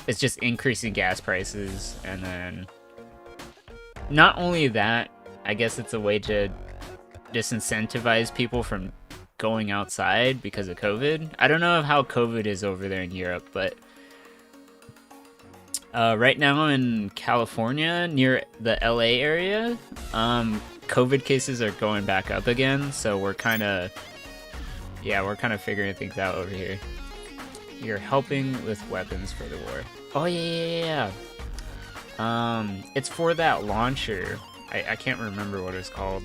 It's just increasing gas prices, and then not only that, I guess it's a way to disincentivize people from going outside because of COVID. I don't know how COVID is over there in Europe, but right now in California, near the LA area, COVID cases are going back up again, so we're kind of figuring things out over here. You're helping with weapons for the war. Oh, yeah. It's for that launcher. I can't remember what it's called.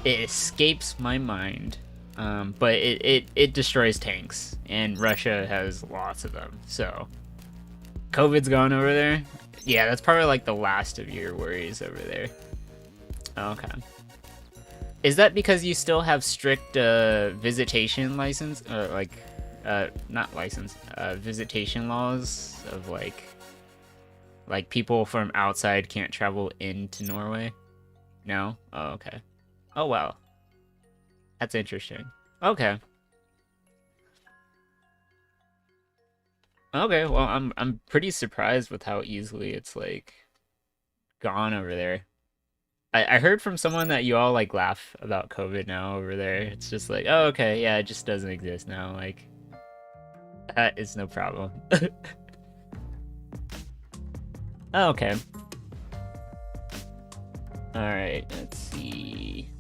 It escapes my mind. But it destroys tanks, and Russia has lots of them, so... COVID's gone over there? Yeah, that's probably like the last of your worries over there. Okay. Is that because you still have strict visitation license, or like, not license, visitation laws of like people from outside can't travel into Norway? No? Oh, okay. Oh, wow. That's interesting. Okay. Okay, well, I'm pretty surprised with how easily it's, like, gone over there. I heard from someone that you all, like, laugh about COVID now over there. It's just like, oh, okay, yeah, it just doesn't exist now. Like, that is no problem. Oh, okay. Alright, let's see.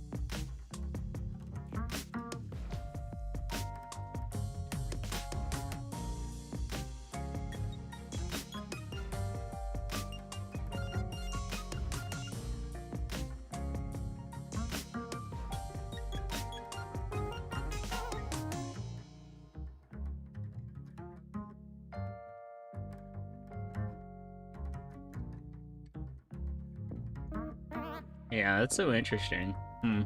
Yeah, that's so interesting. Hmm.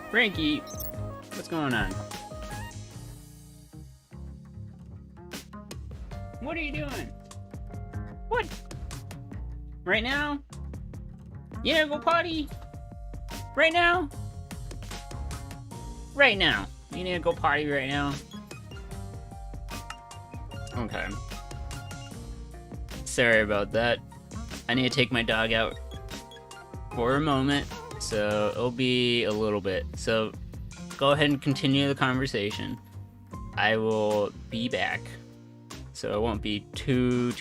Frankie, what's going on? What are you doing? What? Right now? You gonna go potty? Right now? Right now. You need to go potty right now? Okay. Sorry about that. I need to take my dog out for a moment, so it'll be a little bit. So go ahead and continue the conversation. I will be back, so it won't be too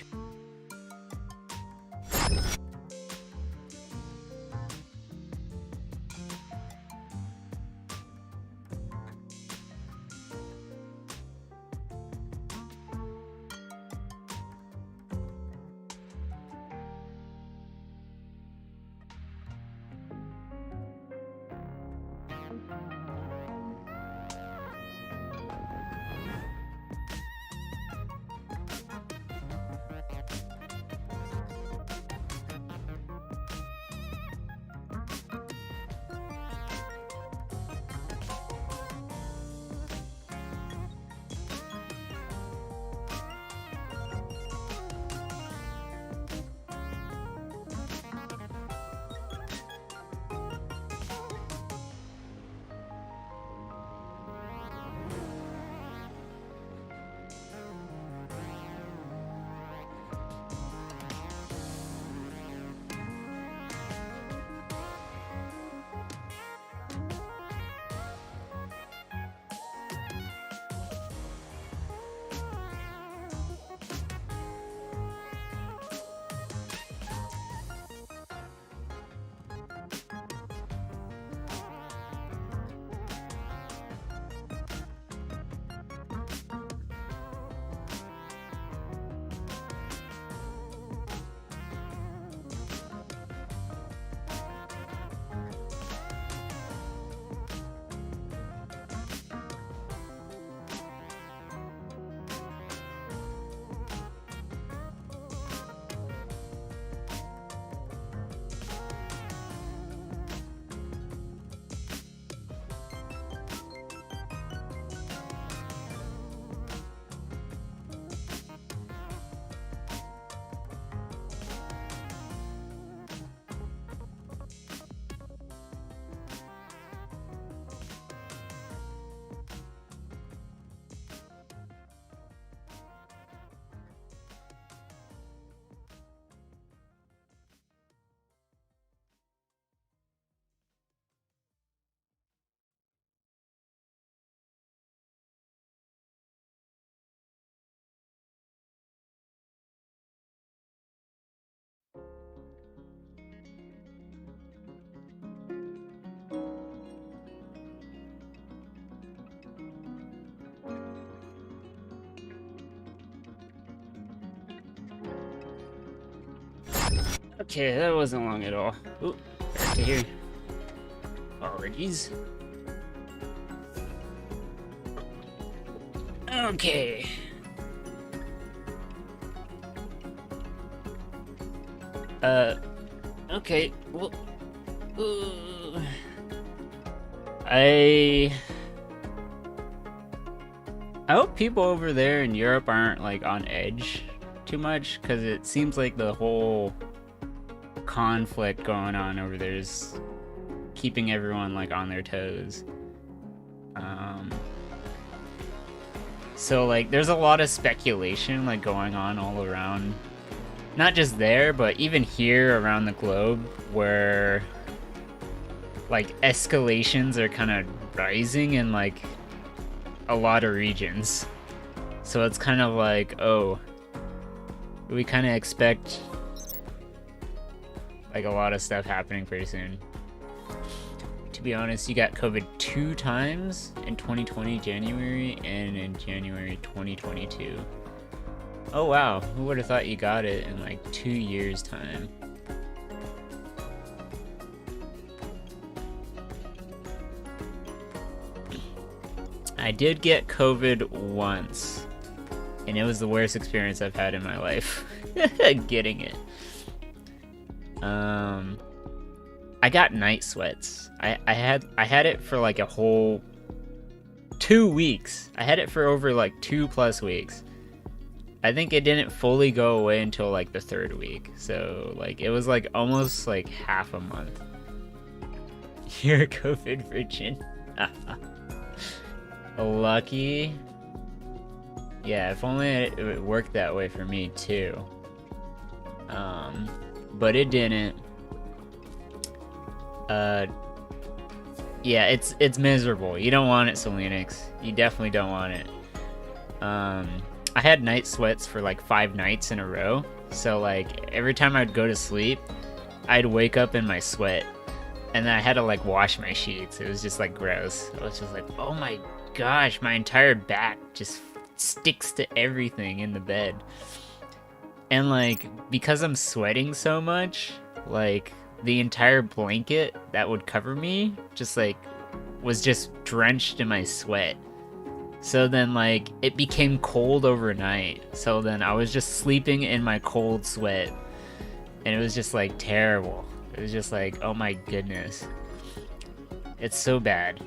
Okay, that wasn't long at all. Ooh, back to here. Apologies. Okay. Okay, well... I hope people over there in Europe aren't like on edge too much, because it seems like the whole conflict going on over there is keeping everyone like on their toes. So like there's a lot of speculation like going on all around, not just there but even here around the globe, where like escalations are kind of rising in like a lot of regions. So it's kind of like, oh, we kind of expect like a lot of stuff happening pretty soon. To be honest, you got COVID 2 times in 2020 January and in January 2022. Oh wow, who would have thought you got it in like 2 years time? I did get COVID once, and it was the worst experience I've had in my life getting it. I got night sweats. I had it for like a whole 2 weeks. I had it for over like 2+ weeks. I think it didn't fully go away until like the 3rd week. So like it was like almost like half a month. You're a COVID virgin. Lucky. Yeah, if only it worked that way for me too. But it didn't. Yeah, it's miserable. You don't want it, Selenix. You definitely don't want it. I had night sweats for like 5 nights in a row. So like every time I'd go to sleep, I'd wake up in my sweat, and then I had to like wash my sheets. It was just like gross. I was just like, oh my gosh, my entire back just sticks to everything in the bed. And like because I'm sweating so much, like the entire blanket that would cover me just like was just drenched in my sweat. So then like it became cold overnight. So then I was just sleeping in my cold sweat, and it was just like terrible. It was just like, oh my goodness. It's so bad.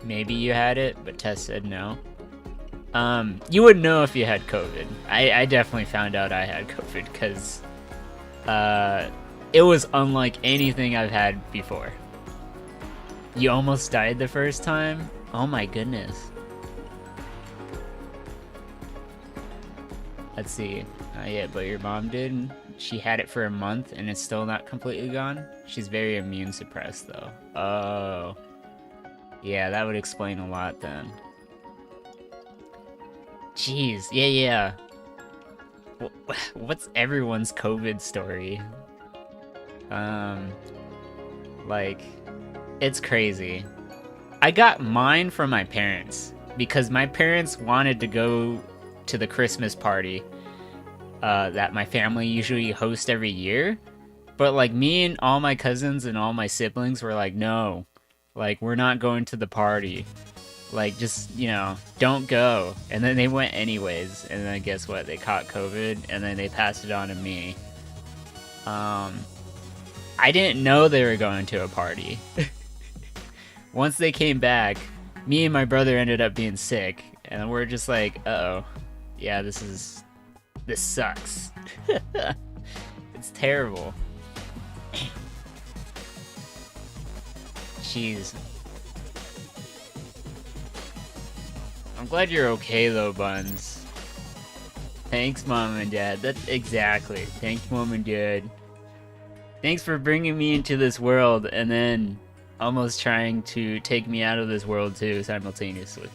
Maybe you had it, but Tess said no. You wouldn't know if you had COVID. I definitely found out I had COVID because it was unlike anything I've had before. You almost died the first time? Oh my goodness. Let's see. Not yet, but your mom did. She had it for a month and it's still not completely gone. She's very immune suppressed though. Oh. Yeah, that would explain a lot then. Jeez, yeah. What's everyone's COVID story? Like, it's crazy. I got mine from my parents because my parents wanted to go to the Christmas party that my family usually hosts every year. But like me and all my cousins and all my siblings were like, no, like we're not going to the party. Like just, you know, don't go. And then they went anyways. And then guess what? They caught COVID and then they passed it on to me. I didn't know they were going to a party. Once they came back, me and my brother ended up being sick, and we're just like, uh-oh. Yeah, this sucks. It's terrible. Jeez. I'm glad you're okay though, Buns. Thanks, Mom and Dad. That's exactly. Thanks, Mom and Dad. Thanks for bringing me into this world and then almost trying to take me out of this world too simultaneously.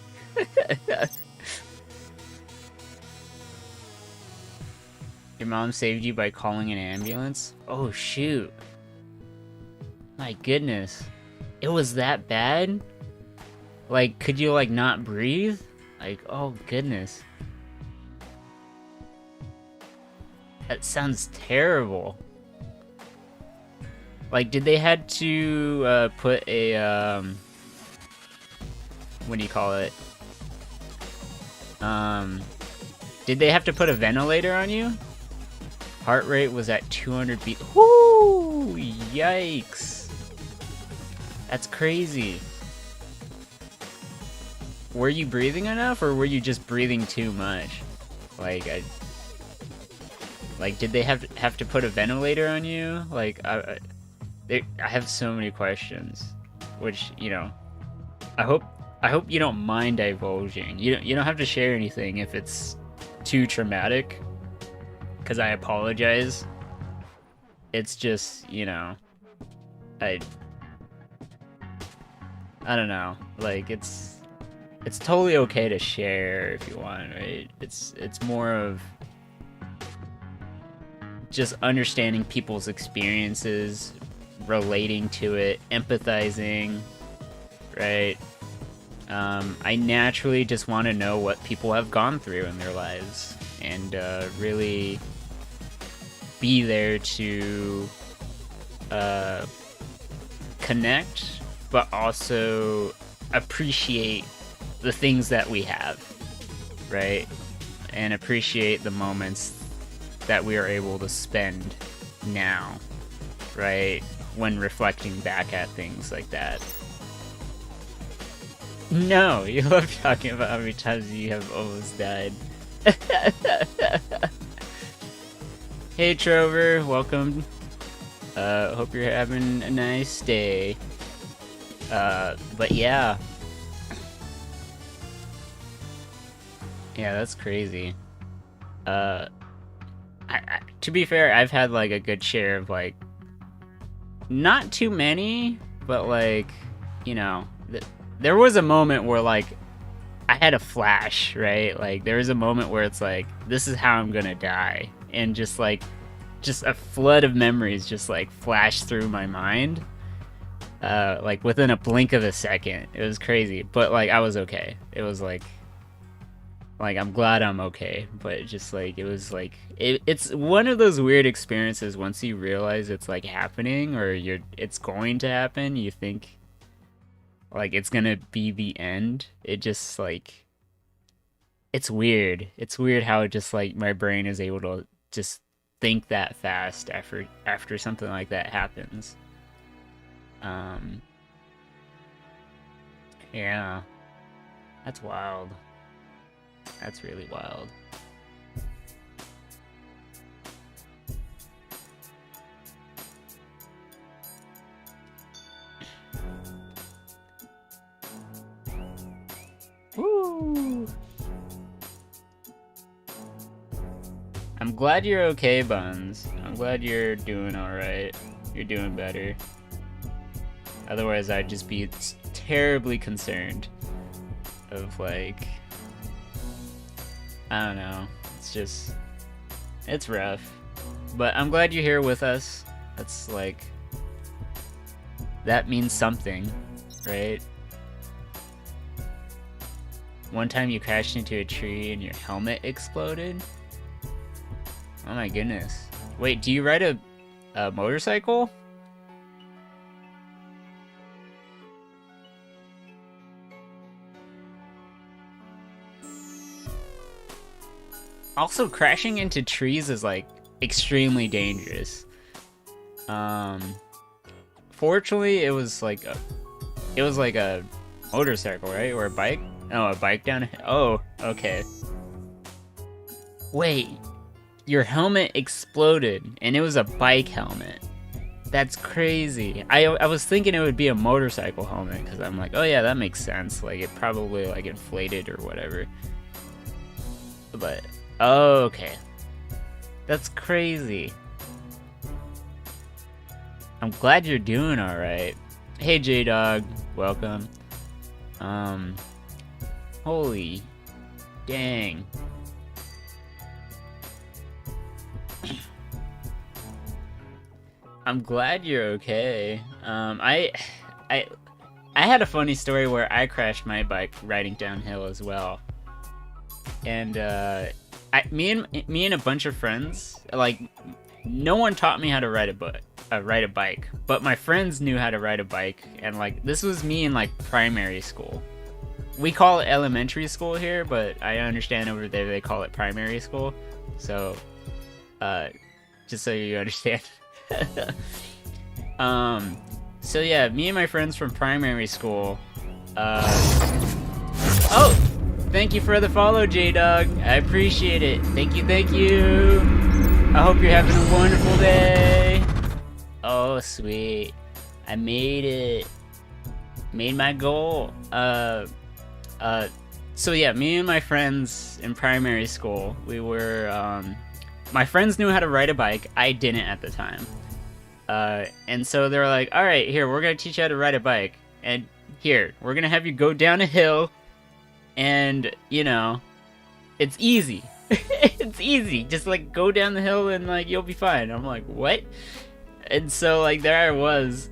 Your mom saved you by calling an ambulance? Oh shoot. My goodness. It was that bad? Like, could you like not breathe? Like, oh goodness. That sounds terrible. Like, did they had to put a what do you call it? Did they have to put a ventilator on you? Heart rate was at 200 beats. Whoo! Yikes! That's crazy. Were you breathing enough, or were you just breathing too much? Like, did they have to put a ventilator on you? Like, I have so many questions, which, you know, I hope you don't mind divulging. You don't have to share anything if it's too traumatic, because I apologize. It's just, you know, I don't know. Like, it's totally okay to share if you want, right? It's more of just understanding people's experiences, relating to it, empathizing, right? I naturally just want to know what people have gone through in their lives, and really be there to connect, but also appreciate the things that we have, right? And appreciate the moments that we are able to spend now, right? When reflecting back at things like that. No, you love talking about how many times you have almost died. Hey Trover, welcome. Hope you're having a nice day. But yeah. Yeah, that's crazy. To be fair, I've had like a good share of like, not too many, but like, you know, there was a moment where like I had a flash, right? Like there was a moment where it's like, this is how I'm gonna die, and just a flood of memories just like flashed through my mind, like within a blink of a second. It was crazy, but like I was okay. It was like I'm glad I'm okay, but just like it was like it's one of those weird experiences. Once you realize it's like happening, or it's going to happen, you think like it's gonna be the end. It just like, it's weird. It's weird how it just like my brain is able to just think that fast after something like that happens. Yeah, that's wild. That's really wild. Woo! I'm glad you're okay, Buns. I'm glad you're doing alright. You're doing better. Otherwise, I'd just be terribly concerned of like, I don't know. It's just, it's rough. But I'm glad you're here with us. That's like, that means something, right? One time you crashed into a tree and your helmet exploded? Oh my goodness. Wait, do you ride a motorcycle? Also, crashing into trees is like extremely dangerous. Fortunately, it was like a motorcycle, right? Or a bike? No, a bike down. Oh, okay. Wait, your helmet exploded, and it was a bike helmet. That's crazy. I was thinking it would be a motorcycle helmet, because I'm like, oh yeah, that makes sense. Like, it probably like inflated or whatever. But, oh, okay. That's crazy. I'm glad you're doing alright. Hey J-Dog, welcome. Holy dang. I'm glad you're okay. I had a funny story where I crashed my bike riding downhill as well. And me and a bunch of friends, like, no one taught me how to ride a bike, but my friends knew how to ride a bike, and like this was me in like primary school. We call it elementary school here, but I understand over there they call it primary school. So, just so you understand. So yeah, me and my friends from primary school. Oh, thank you for the follow, J-Dog. I appreciate it. Thank you, thank you. I hope you're having a wonderful day. Oh, sweet. I made it. Made my goal. So yeah, me and my friends in primary school, we were, my friends knew how to ride a bike. I didn't at the time. And so they were like, all right, here, we're going to teach you how to ride a bike. And here, we're going to have you go down a hill. And, you know, it's easy. It's easy. Just, like, go down the hill and, like, you'll be fine. I'm like, what? And so, like, there I was.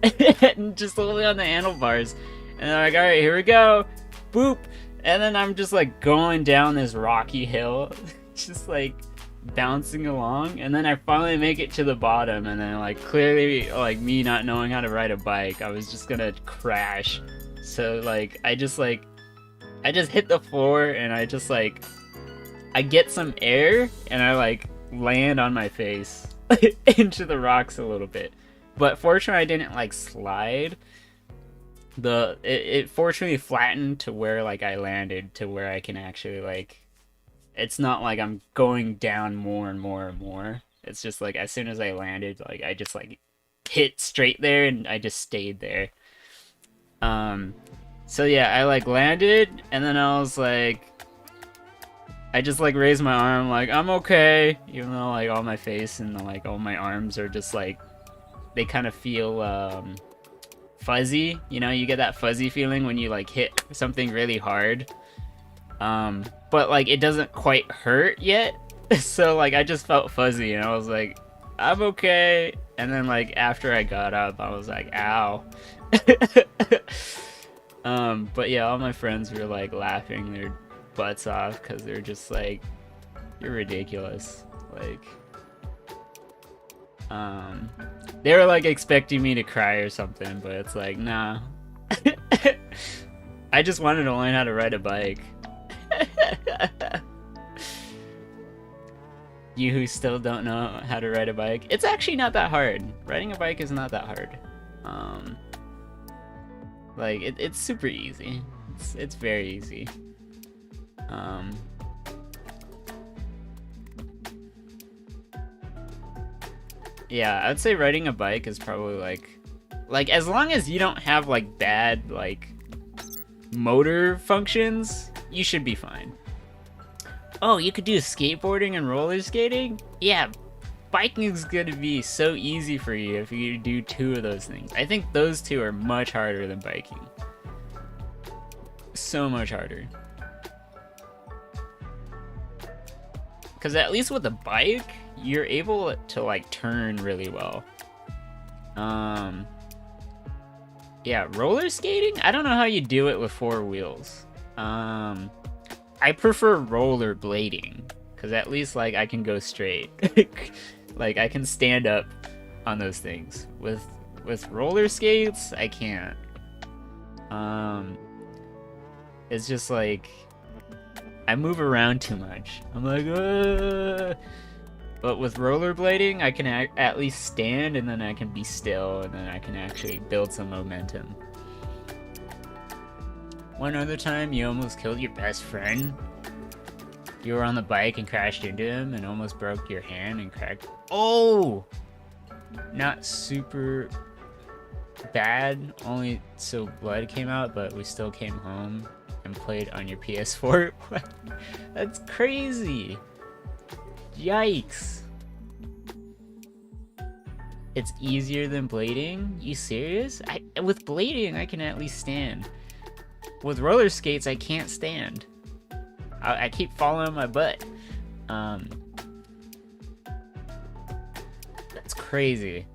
Just holding on the handlebars. And they're like, all right, here we go. Boop. And then I'm just, like, going down this rocky hill. Just, like, bouncing along. And then I finally make it to the bottom. And then, like, clearly, like, me not knowing how to ride a bike, I was just gonna crash. So, like, I just hit the floor and I just, like, I get some air and I, like, land on my face into the rocks a little bit. But fortunately, I didn't, like, slide. It fortunately flattened to where, like, I landed to where I can actually, like, it's not like I'm going down more and more and more. It's just, like, as soon as I landed, like, I just, like, hit straight there and I just stayed there. So yeah, I, like, landed and then I was, like, I just, like, raised my arm, like, I'm okay, even though, like, all my face and, like, all my arms are just, like, they kind of feel, fuzzy, you know, you get that fuzzy feeling when you, like, hit something really hard, but, like, it doesn't quite hurt yet, so, like, I just felt fuzzy, and I was like, I'm okay, and then, like, after I got up, I was like, ow. But yeah, all my friends were, like, laughing their butts off, because they're just like, you're ridiculous, like, they were, like, expecting me to cry or something, but it's like, nah. I just wanted to learn how to ride a bike. You who still don't know how to ride a bike, it's actually not that hard. Riding a bike is not that hard. Like, it's super easy. It's very easy. Yeah, I'd say riding a bike is probably, like, as long as you don't have, like, bad, like, motor functions, you should be fine. Oh, you could do skateboarding and roller skating? Yeah, biking is gonna be so easy for you if you do two of those things. I think those two are much harder than biking. So much harder. Because at least with a bike, you're able to, like, turn really well. Yeah, roller skating? I don't know how you do it with four wheels. I prefer roller blading, because at least, like, I can go straight. Like, I can stand up on those things. With roller skates, I can't. It's just, like, I move around too much. I'm like, But with rollerblading, I can at least stand, and then I can be still, and then I can actually build some momentum. One other time, you almost killed your best friend. You were on the bike and crashed into him and almost broke your hand and cracked. Oh! Not super bad, only so blood came out, but we still came home and played on your PS4. That's crazy. Yikes. It's easier than blading? You serious? With blading, I can at least stand. With roller skates, I can't stand. I keep falling on my butt. That's crazy.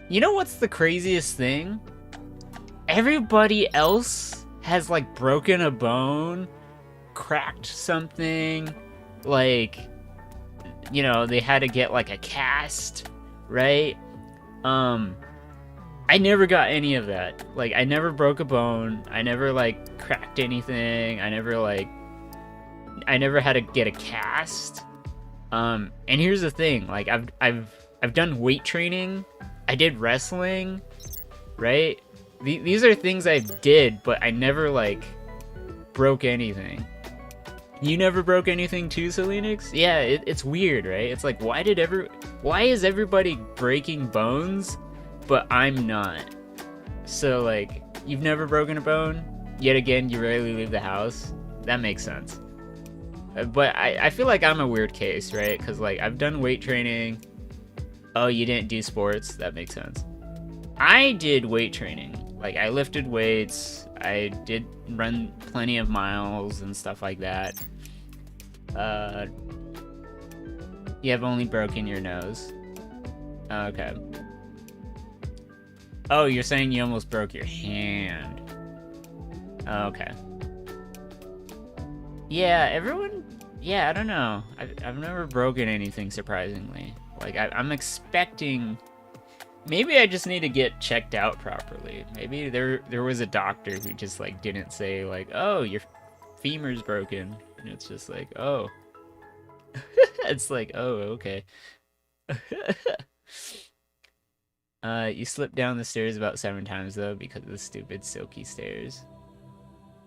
You know what's the craziest thing? Everybody else has, like, broken a bone, cracked something, like, you know, they had to get, like, a cast, right? I never got any of that. Like, I never broke a bone. I never, like, cracked anything. I never had to get a cast. And here's the thing, like, I've done weight training. I did wrestling. right? These are things I did, but I never, like, broke anything. You never broke anything too, Selenix? Yeah, it's weird, right? It's like, why is everybody breaking bones, but I'm not? So, like, you've never broken a bone? Yet again, you rarely leave the house? That makes sense. But I feel like I'm a weird case, right? Because, like, I've done weight training. Oh, you didn't do sports? That makes sense. I did weight training. Like, I lifted weights. I did run plenty of miles and stuff like that. You have only broken your nose. Okay. Oh, you're saying you almost broke your hand. Okay. Yeah, everyone... Yeah, I don't know. I've never broken anything, surprisingly. Like, I'm expecting... Maybe I just need to get checked out properly. Maybe there was a doctor who just, like, didn't say, like, oh, your femur's broken. And it's just like, oh. It's like, oh, okay. You slipped down the stairs about 7 times, though, because of the stupid silky stairs.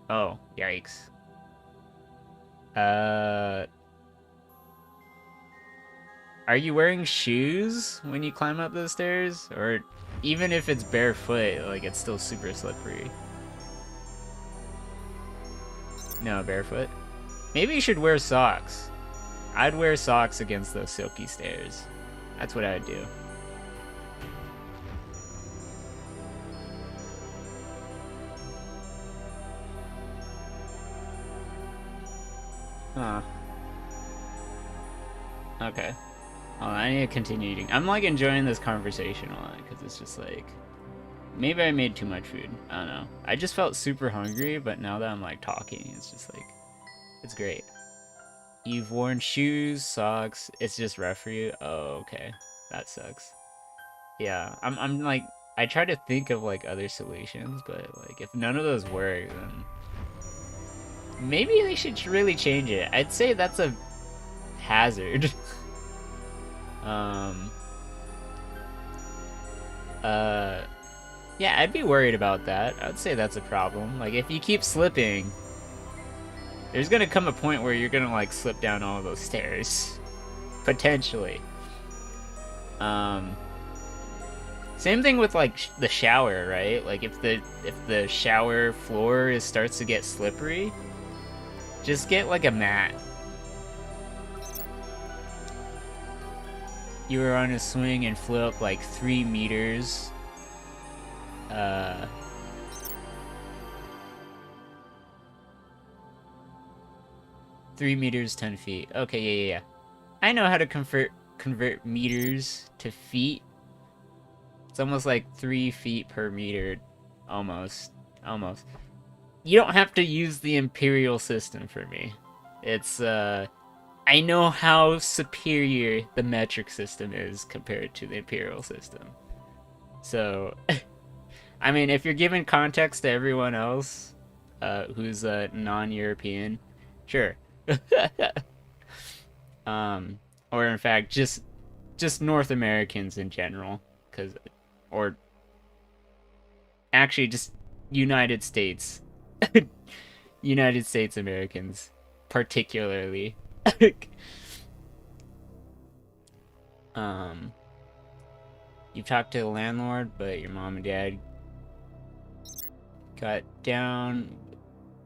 Oh, yikes. Are you wearing shoes when you climb up those stairs? Or even if it's barefoot, like, it's still super slippery. No, barefoot. Maybe you should wear socks. I'd wear socks against those silky stairs. That's what I'd do. Huh. Okay. Oh, I need to continue eating. I'm, like, enjoying this conversation a lot, because it's just, like... Maybe I made too much food. I don't know. I just felt super hungry, but now that I'm, like, talking, it's just, like... It's great. You've worn shoes, socks. It's just rough for you? Oh, okay. That sucks. Yeah, I'm, like... I try to think of, like, other solutions, but, like, if none of those work, then... Maybe they should really change it. I'd say that's a hazard. Yeah, I'd be worried about that. I'd say that's a problem. Like, if you keep slipping, there's gonna come a point where you're gonna, like, slip down all of those stairs. Potentially. Same thing with, like, the shower, right? Like, if the shower floor starts to get slippery, just get, like, a mat. You were on a swing and flew up like 3 meters. 3 meters, 10 feet. Okay, yeah. I know how to convert meters to feet. It's almost like 3 feet per meter. Almost. You don't have to use the imperial system for me. It's, I know how superior the metric system is compared to the imperial system. So, I mean, if you're giving context to everyone else who's non-European, sure. Or in fact, just North Americans in general, or actually just United States, United States Americans, particularly. You talked to the landlord, but your mom and dad got down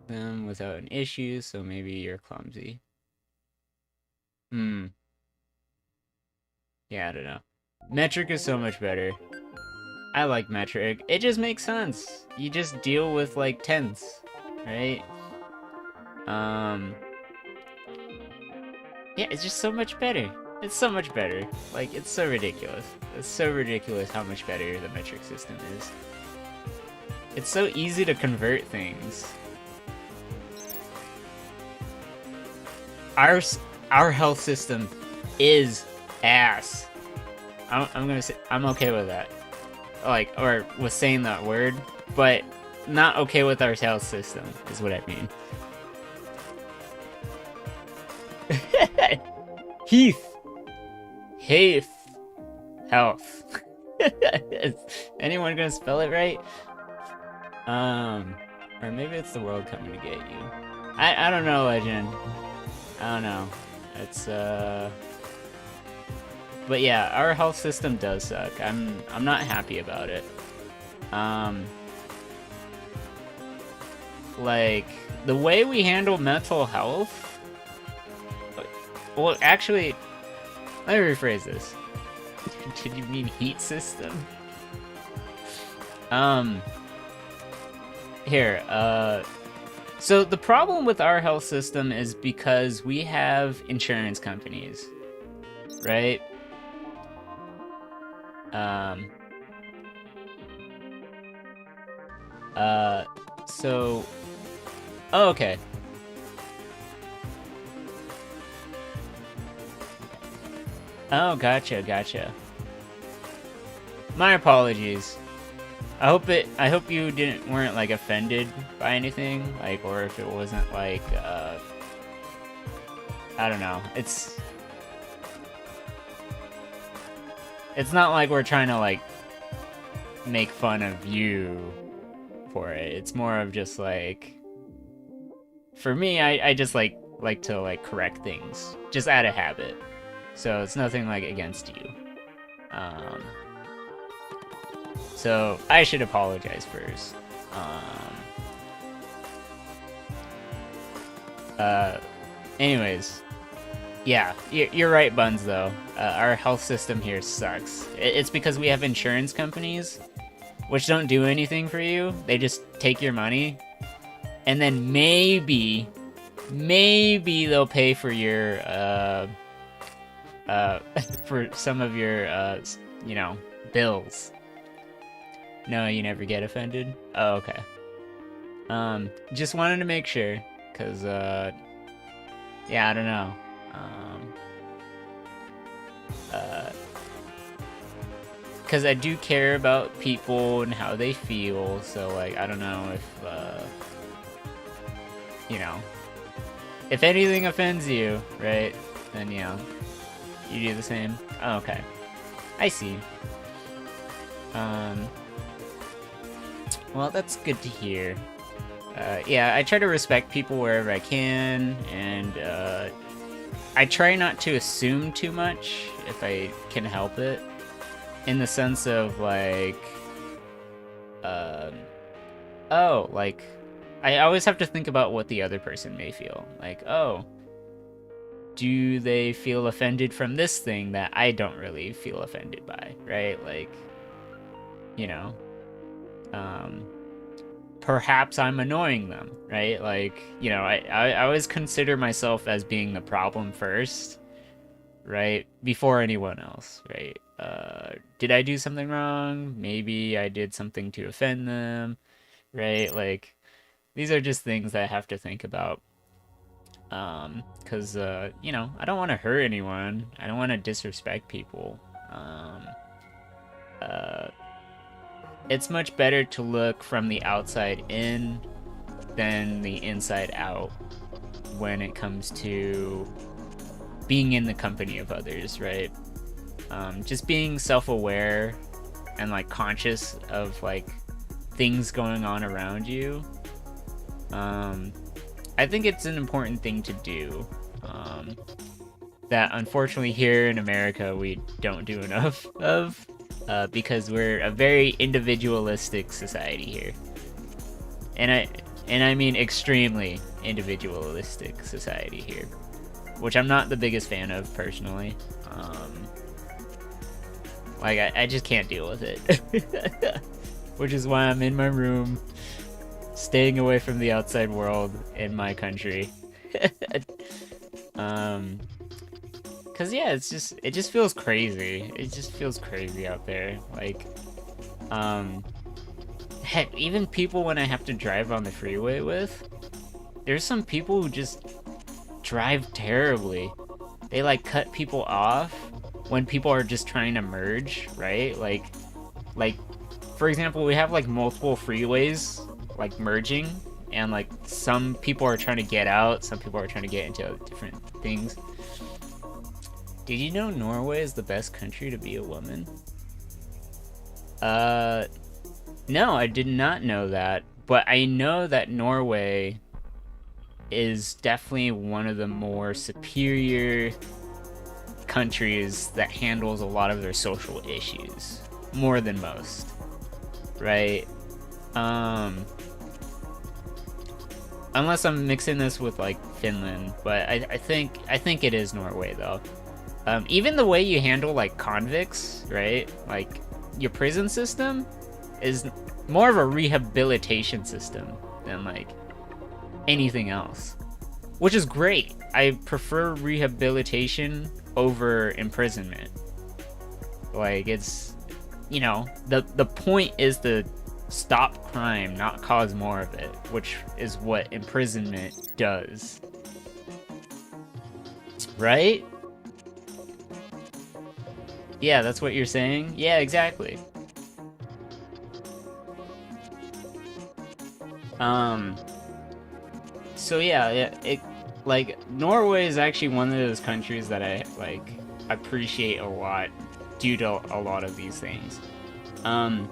them without an issue, so maybe you're clumsy. Yeah, I don't know. Metric is so much better. I like metric. It just makes sense. You just deal with, like, tenths, right? Yeah, it's just so much better. It's so much better. Like, it's so ridiculous. It's so ridiculous how much better the metric system is. It's so easy to convert things. Our health system is ass. I'm gonna say I'm okay with that. Like, or with saying that word, but not okay with our health system is what I mean. Heath. Health. Anyone gonna spell it right? Or maybe it's the world coming to get you. I don't know, Legend. I don't know. It's but yeah, our health system does suck. I'm not happy about it. Like the way we handle mental health. Well, actually, let me rephrase this. Did you mean heat system? Here, so the problem with our health system is because we have insurance companies, right? So, oh, okay. Oh, gotcha. My apologies. I hope you weren't like offended by anything, like, or if it wasn't like, I don't know. It's not like we're trying to like make fun of you for it. It's more of just like, for me, I just like to like correct things just out of habit. So it's nothing like against you. So I should apologize first. Anyways, yeah, you're right, Buns, though. Our health system here sucks. It's because we have insurance companies, which don't do anything for you. They just take your money, and then maybe they'll pay for your, for some of your, you know, bills. No, you never get offended? Oh, okay. Just wanted to make sure, because, yeah, I don't know. Because I do care about people and how they feel, so, like, I don't know if, you know, if anything offends you, right, then, you know, you do the same. Oh, okay. I see. Well, that's good to hear. Yeah, I try to respect people wherever I can, and I try not to assume too much if I can help it. In the sense of, like, oh, like, I always have to think about what the other person may feel. Like, oh, do they feel offended from this thing that I don't really feel offended by, right? Like, you know, perhaps I'm annoying them, right? Like, you know, I always consider myself as being the problem first, right? Before anyone else, right? Did I do something wrong? Maybe I did something to offend them, right? Like, these are just things that I have to think about. Because, you know, I don't want to hurt anyone. I don't want to disrespect people. It's much better to look from the outside in than the inside out when it comes to being in the company of others, right? Just being self-aware and like conscious of like things going on around you. I think it's an important thing to do. That unfortunately here in America we don't do enough of. Because we're a very individualistic society here, and I mean extremely individualistic society here, which I'm not the biggest fan of personally. Like I just can't deal with it, which is why I'm in my room, staying away from the outside world in my country. Cause yeah, it just feels crazy. It just feels crazy out there. Like, heck, even people when I have to drive on the freeway with, there's some people who just drive terribly. They like cut people off when people are just trying to merge, right? Like, for example, we have like multiple freeways like merging, and like some people are trying to get out, some people are trying to get into different things. Did you know Norway is the best country to be a woman? No, I did not know that, but I know that Norway is definitely one of the more superior countries that handles a lot of their social issues more than most, right? Um, unless I'm mixing this with like Finland, but I think it is Norway though. Even the way you handle like convicts, right? Like your prison system is more of a rehabilitation system than like anything else, which is great. I prefer rehabilitation over imprisonment. Like it's, the point is to stop crime, not cause more of it, which is what imprisonment does. Right? Yeah, that's what you're saying? Yeah, exactly. Um, so yeah, it like Norway is actually one of those countries that I like appreciate a lot due to a lot of these things. Um,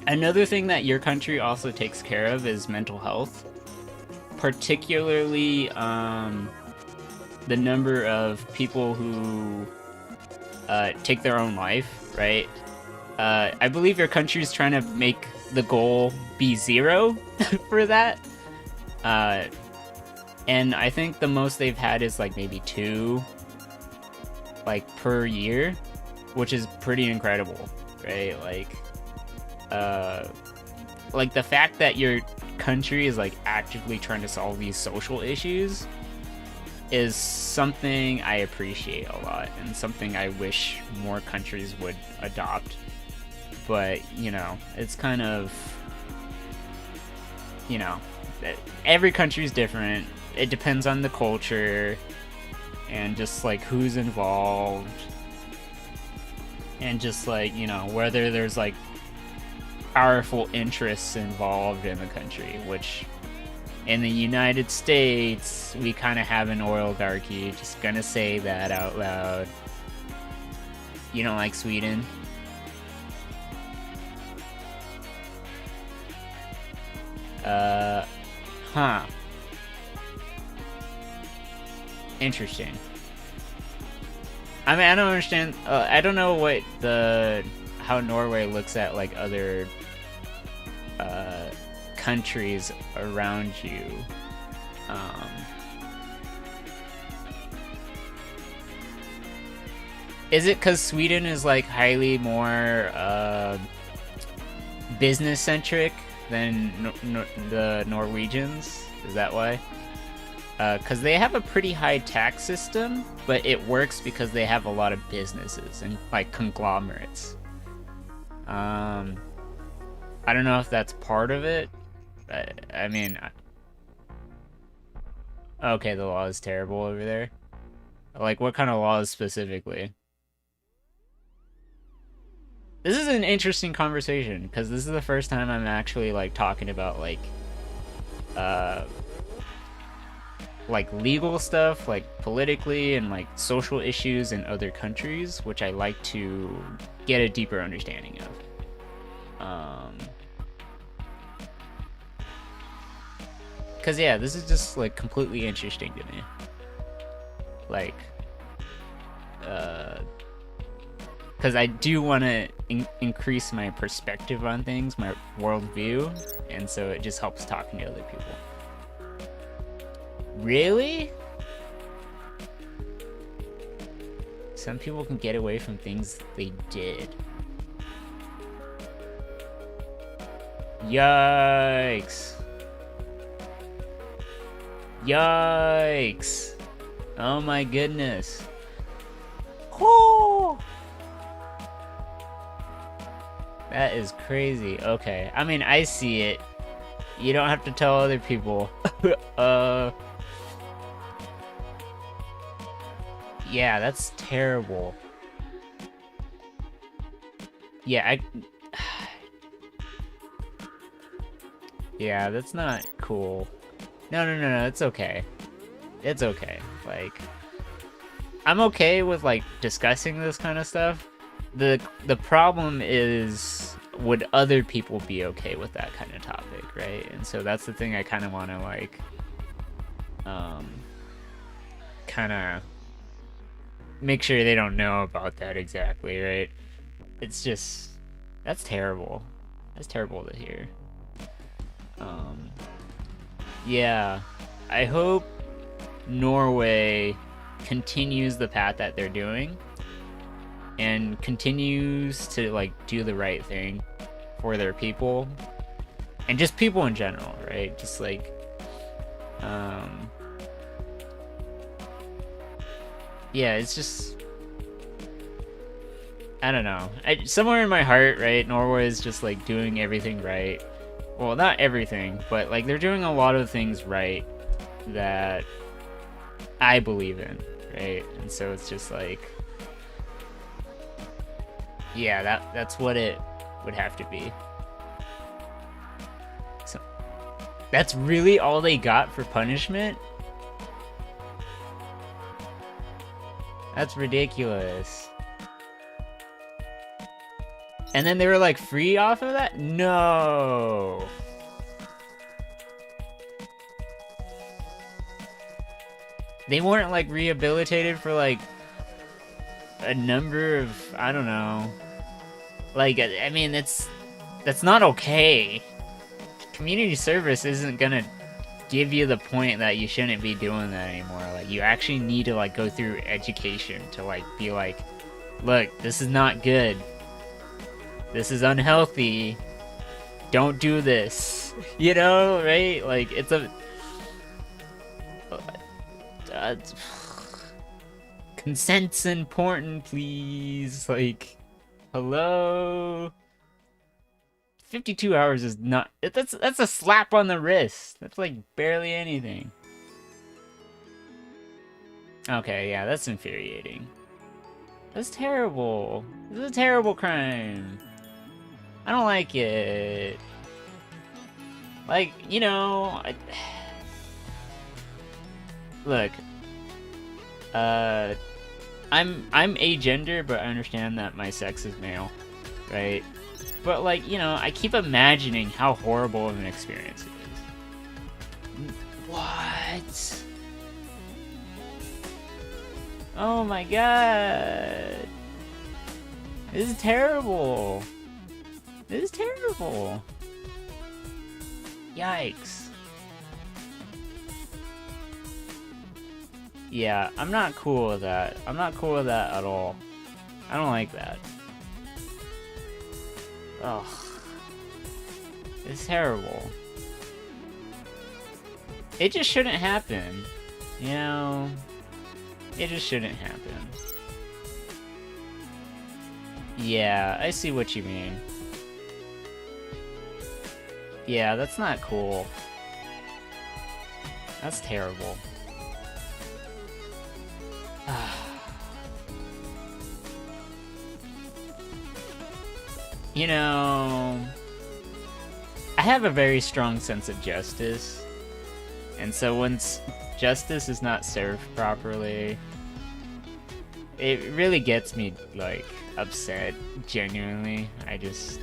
Another thing that your country also takes care of is mental health, particularly the number of people who take their own life, right? I believe your country is trying to make the goal be 0 for that. Uh, and I think the most they've had is like maybe 2, like per year, which is pretty incredible, right? Like the fact that your country is like actively trying to solve these social issues is something I appreciate a lot and something I wish more countries would adopt. But, it's kind of, every country's different. It depends on the culture and just like who's involved and just like, whether there's like powerful interests involved in the country, which in the United States, we kind of have an oligarchy. Just gonna say that out loud. You don't like Sweden? Huh. Interesting. I mean, I don't understand. I don't know how Norway looks at like other countries around you. Is it because Sweden is like highly more business centric than the Norwegians? Is that why? Because they have a pretty high tax system, but it works because they have a lot of businesses and like conglomerates. I don't know if that's part of it. I mean, okay, the law is terrible over there. Like, what kind of laws specifically? This is an interesting conversation because this is the first time I'm actually like talking about like legal stuff, like politically and like social issues in other countries, which I like to get a deeper understanding of. Cause yeah, this is just like completely interesting to me. Like, cause I do want to increase my perspective on things, my worldview, and so it just helps talking to other people. Really? Some people can get away from things they did. Yikes. Yikes. Oh my goodness. Whoo! That is crazy. Okay. I mean, I see it. You don't have to tell other people. Yeah, that's terrible. Yeah, yeah, that's not cool. No, it's okay. It's okay. Like, I'm okay with, like, discussing this kind of stuff. The problem is would other people be okay with that kind of topic, right? And so that's the thing I kind of want to like kind of make sure they don't know about that exactly, right? It's just, that's terrible. That's terrible to hear. Yeah, I hope Norway continues the path that they're doing and continues to like do the right thing for their people and just people in general, right? Just like yeah, it's just, I don't know. Somewhere in my heart, right, Norway is just like doing everything right. Well, not everything, but like they're doing a lot of things right that I believe in, right? And so it's just like, yeah, that's what it would have to be. So that's really all they got for punishment? That's ridiculous. And then they were like free off of that? No. They weren't like rehabilitated for like a number of, I don't know. Like, I mean, that's not okay. Community service isn't gonna give you the point that you shouldn't be doing that anymore. Like, you actually need to like go through education to like be like, look, this is not good. This is unhealthy. Don't do this. You know, right? Like, it's a... consent's important, please. Like, hello? 52 hours is not... That's a slap on the wrist. That's like barely anything. Okay, yeah, that's infuriating. That's terrible. This is a terrible crime. I don't like it. Like, you know, look, I'm agender, but I understand that my sex is male, right? But like, you know, I keep imagining how horrible of an experience it is. What? Oh my god. This is terrible. This is terrible. Yikes. Yeah, I'm not cool with that. I'm not cool with that at all. I don't like that. Ugh. It's terrible. It just shouldn't happen. You know? It just shouldn't happen. Yeah, I see what you mean. Yeah, that's not cool. That's terrible. You know, I have a very strong sense of justice. And so once justice is not served properly, it really gets me, like, upset, genuinely. I just...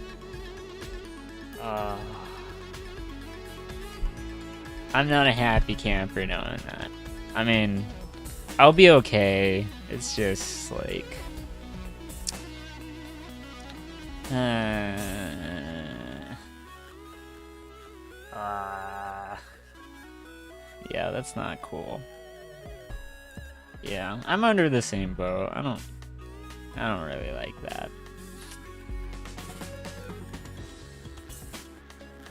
I'm not a happy camper knowing that. I mean, I'll be okay. It's just, like... yeah, that's not cool. Yeah, I'm under the same boat. I don't really like that.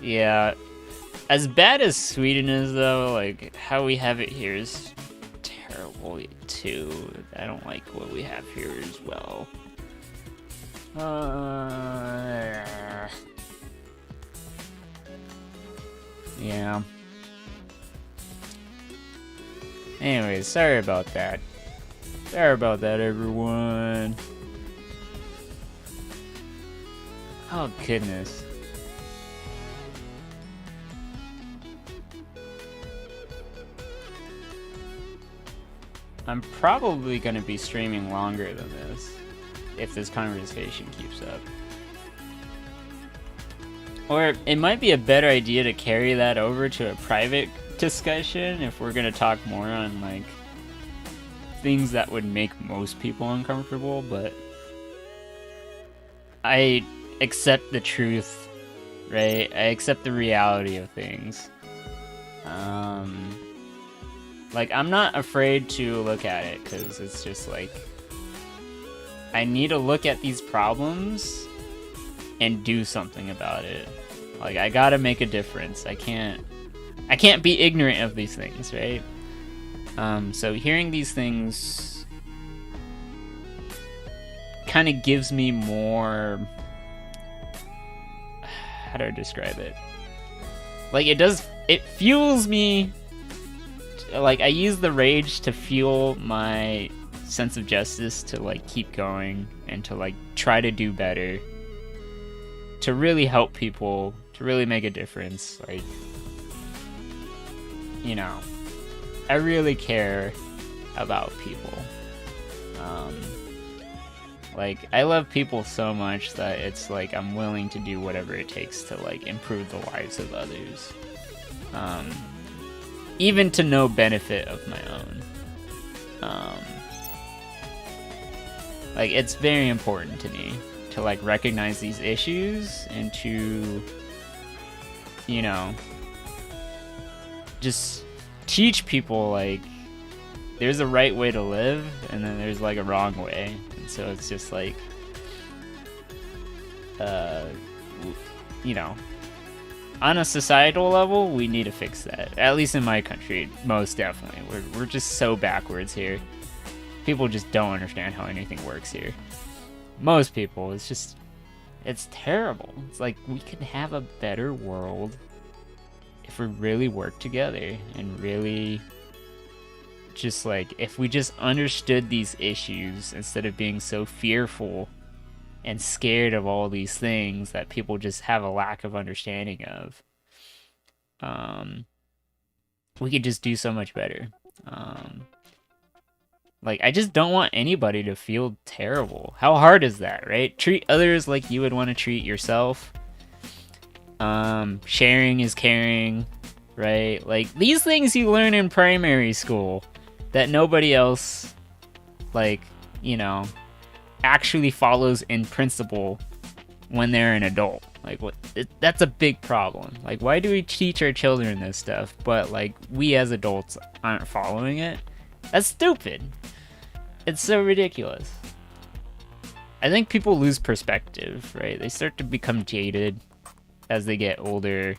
Yeah, as bad as Sweden is, though, like, how we have it here is terrible, too. I don't like what we have here as well. Yeah. Anyways, sorry about that. Sorry about that, everyone. Oh, goodness. I'm probably going to be streaming longer than this if this conversation keeps up. Or it might be a better idea to carry that over to a private discussion if we're gonna talk more on like things that would make most people uncomfortable, but I accept the truth, right? I accept the reality of things. Like, I'm not afraid to look at it, because it's just like, I need to look at these problems and do something about it. Like, I gotta make a difference. I can't be ignorant of these things, right? So hearing these things kind of gives me more, how do I describe it? Like, it fuels me. Like, I use the rage to fuel my sense of justice to like keep going and to like try to do better, to really help people, to really make a difference. Like, you know, I really care about people. Like, I love people so much that it's like I'm willing to do whatever it takes to like improve the lives of others, even to no benefit of my own. Like, it's very important to me to like recognize these issues and to, you know, just teach people like there's a right way to live and then there's like a wrong way. And so it's just like, you know, on a societal level, we need to fix that. At least in my country, most definitely. We're just so backwards here. People just don't understand how anything works here. Most people, it's terrible. It's like, we could have a better world if we really work together and really just like, if we just understood these issues instead of being so fearful and scared of all these things that people just have a lack of understanding of. We could just do so much better. Like, I just don't want anybody to feel terrible. How hard is that, right? Treat others like you would want to treat yourself. Sharing is caring, right? Like, these things you learn in primary school that nobody else, like, you know, actually follows in principle when they're an adult. Like, that's a big problem. Like, why do we teach our children this stuff, but like we as adults aren't following it? That's stupid. It's so ridiculous. I think people lose perspective, right? They start to become jaded as they get older.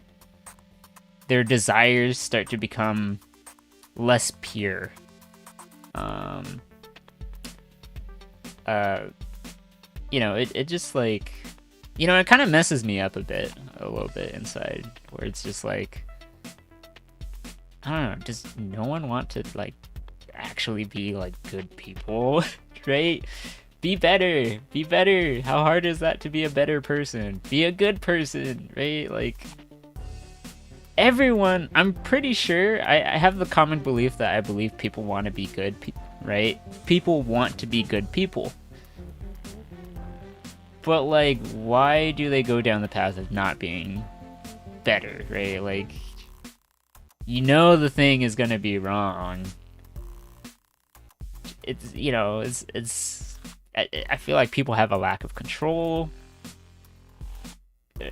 Their desires start to become less pure. You know, it just like, you know, it kind of messes me up a little bit inside, where it's just like, I don't know, does no one want to like actually be like good people, right? Be better. How hard is that to be a better person? Be a good person, right? Like, everyone, I'm pretty sure, I have the common belief that I believe people want to be good people, right? People want to be good people. But like, why do they go down the path of not being better, right? Like, you know the thing is gonna be wrong. It's, you know, it's I feel like people have a lack of control. I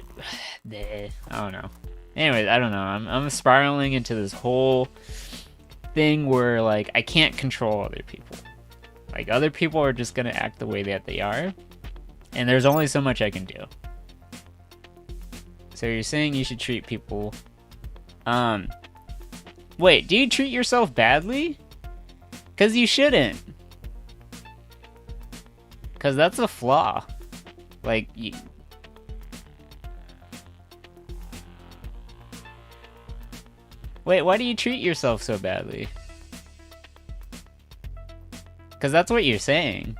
don't know. Anyways, I don't know. I'm spiraling into this whole thing where like I can't control other people. Like, other people are just gonna act the way that they are, and there's only so much I can do. So you're saying you should treat people. Wait, do you treat yourself badly? 'Cause you shouldn't. 'Cause that's a flaw. Like, wait, why do you treat yourself so badly? 'Cause that's what you're saying.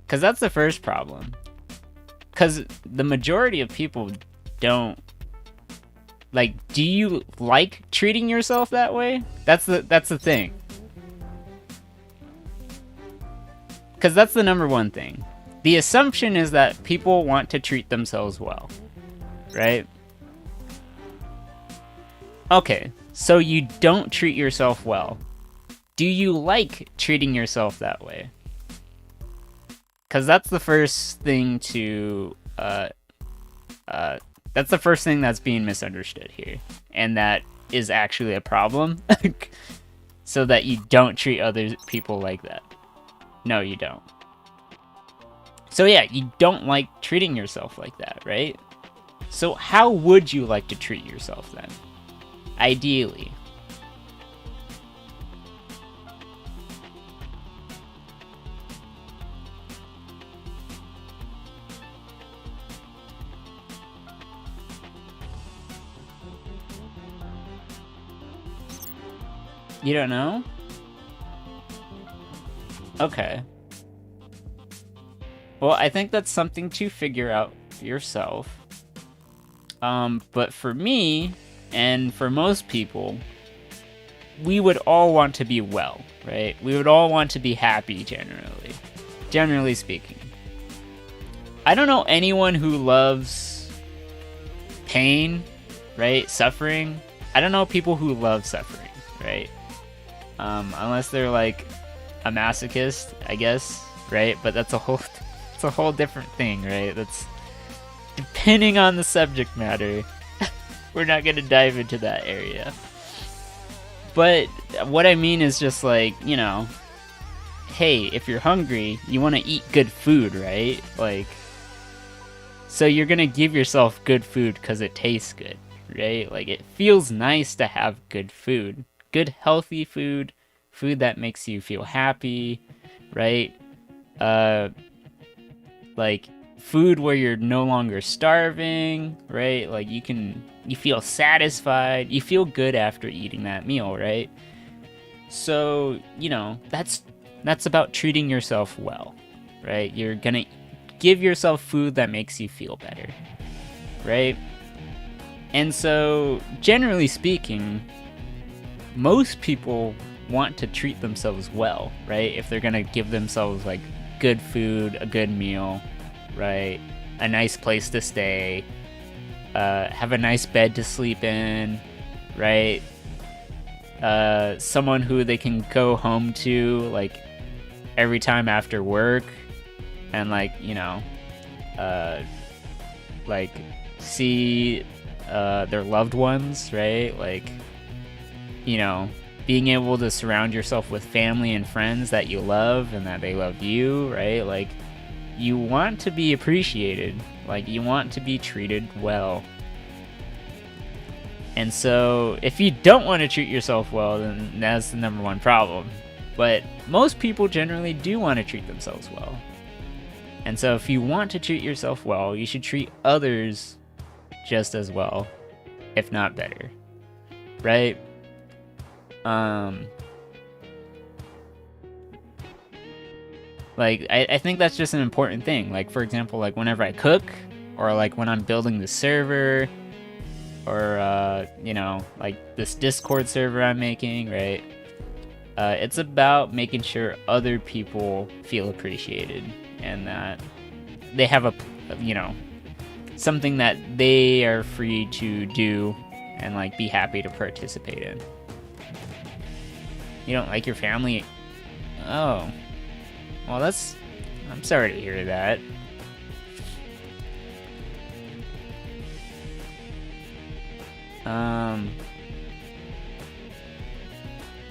'Cause that's the first problem. 'Cause the majority of people don't. Like, do you like treating yourself that way? That's the thing. Because that's the number one thing. the assumption is that people want to treat themselves well, right? Okay, so you don't treat yourself well. Do you like treating yourself that way? Because that's the first thing to, that's the first thing that's being misunderstood here. And that is actually a problem. So that you don't treat other people like that. No, you don't. So yeah, you don't like treating yourself like that, right? So how would you like to treat yourself then? Ideally. You don't know? Okay. Well, I think that's something to figure out for yourself. But for me, and for most people, we would all want to be well, right? We would all want to be happy generally speaking. I don't know anyone who loves pain, right? Suffering. I don't know people who love suffering, right? Unless they're like a masochist, I guess, right? But that's a whole different thing, right? That's depending on the subject matter. We're not gonna dive into that area. But what I mean is just like, you know, hey, if you're hungry, you want to eat good food, right? Like, so you're gonna give yourself good food because it tastes good, right? Like, it feels nice to have good food. Good, healthy food. Food that makes you feel happy, right? Like, food where you're no longer starving, right? Like, you feel satisfied, you feel good after eating that meal, right? So, you know, that's about treating yourself well, right? You're gonna give yourself food that makes you feel better, right? And so, generally speaking, most people want to treat themselves well, right? If they're gonna give themselves like good food, a good meal, right? A nice place to stay, have a nice bed to sleep in, right? Someone who they can go home to like every time after work and like, you know, like see their loved ones, right? Like, you know, being able to surround yourself with family and friends that you love and that they love you, right? Like, you want to be appreciated. Like, you want to be treated well. And so, if you don't want to treat yourself well, then that's the number one problem. But most people generally do want to treat themselves well. And so, if you want to treat yourself well, you should treat others just as well, if not better. Right? Like, I think that's just an important thing. Like, for example, like whenever I cook, or like when I'm building the server, or, you know, like this Discord server I'm making, right? It's about making sure other people feel appreciated and that they have you know, something that they are free to do and like be happy to participate in. You don't like your family? Oh. Well, I'm sorry to hear that.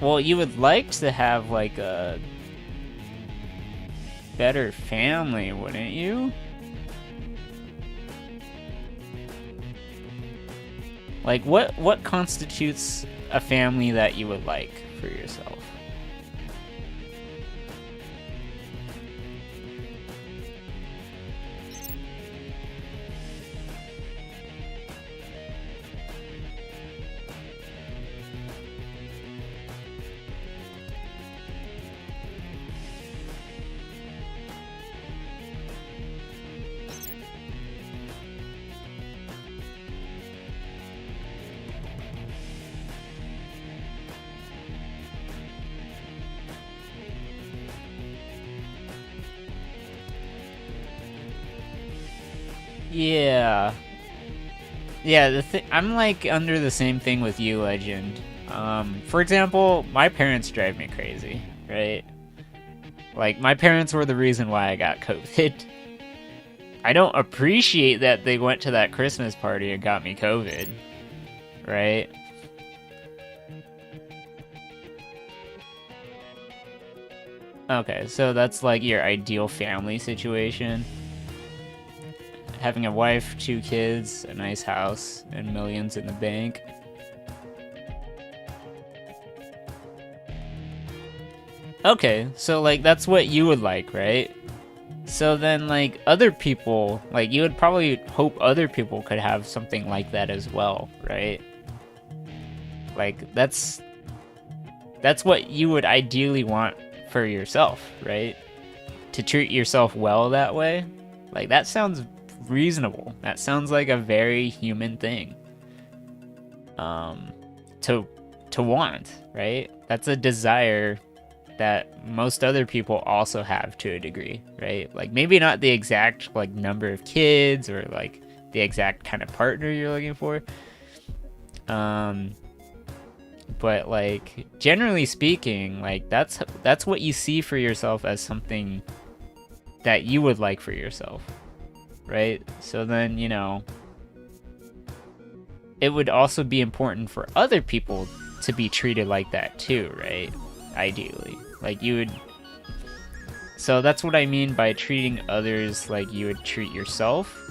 Well, you would like to have like a better family, wouldn't you? Like, what constitutes a family that you would like for yourself? Yeah. Yeah, I'm like under the same thing with you, Legend. For example, my parents drive me crazy, right? Like, my parents were the reason why I got COVID. I don't appreciate that they went to that Christmas party and got me COVID, right? Okay, so that's like your ideal family situation. Having a wife, 2 kids, a nice house, and millions in the bank. Okay, so like that's what you would like, right? So then like other people, like you would probably hope other people could have something like that as well, right? Like that's what you would ideally want for yourself, right? To treat yourself well that way. Like that sounds reasonable. That sounds like a very human thing. To want, right? That's a desire that most other people also have to a degree, right? Like maybe not the exact like number of kids or like the exact kind of partner you're looking for. But like generally speaking, like that's what you see for yourself as something that you would like for yourself, right? So then, you know, it would also be important for other people to be treated like that too, right? Ideally. Like you would. So that's what I mean by treating others like you would treat yourself.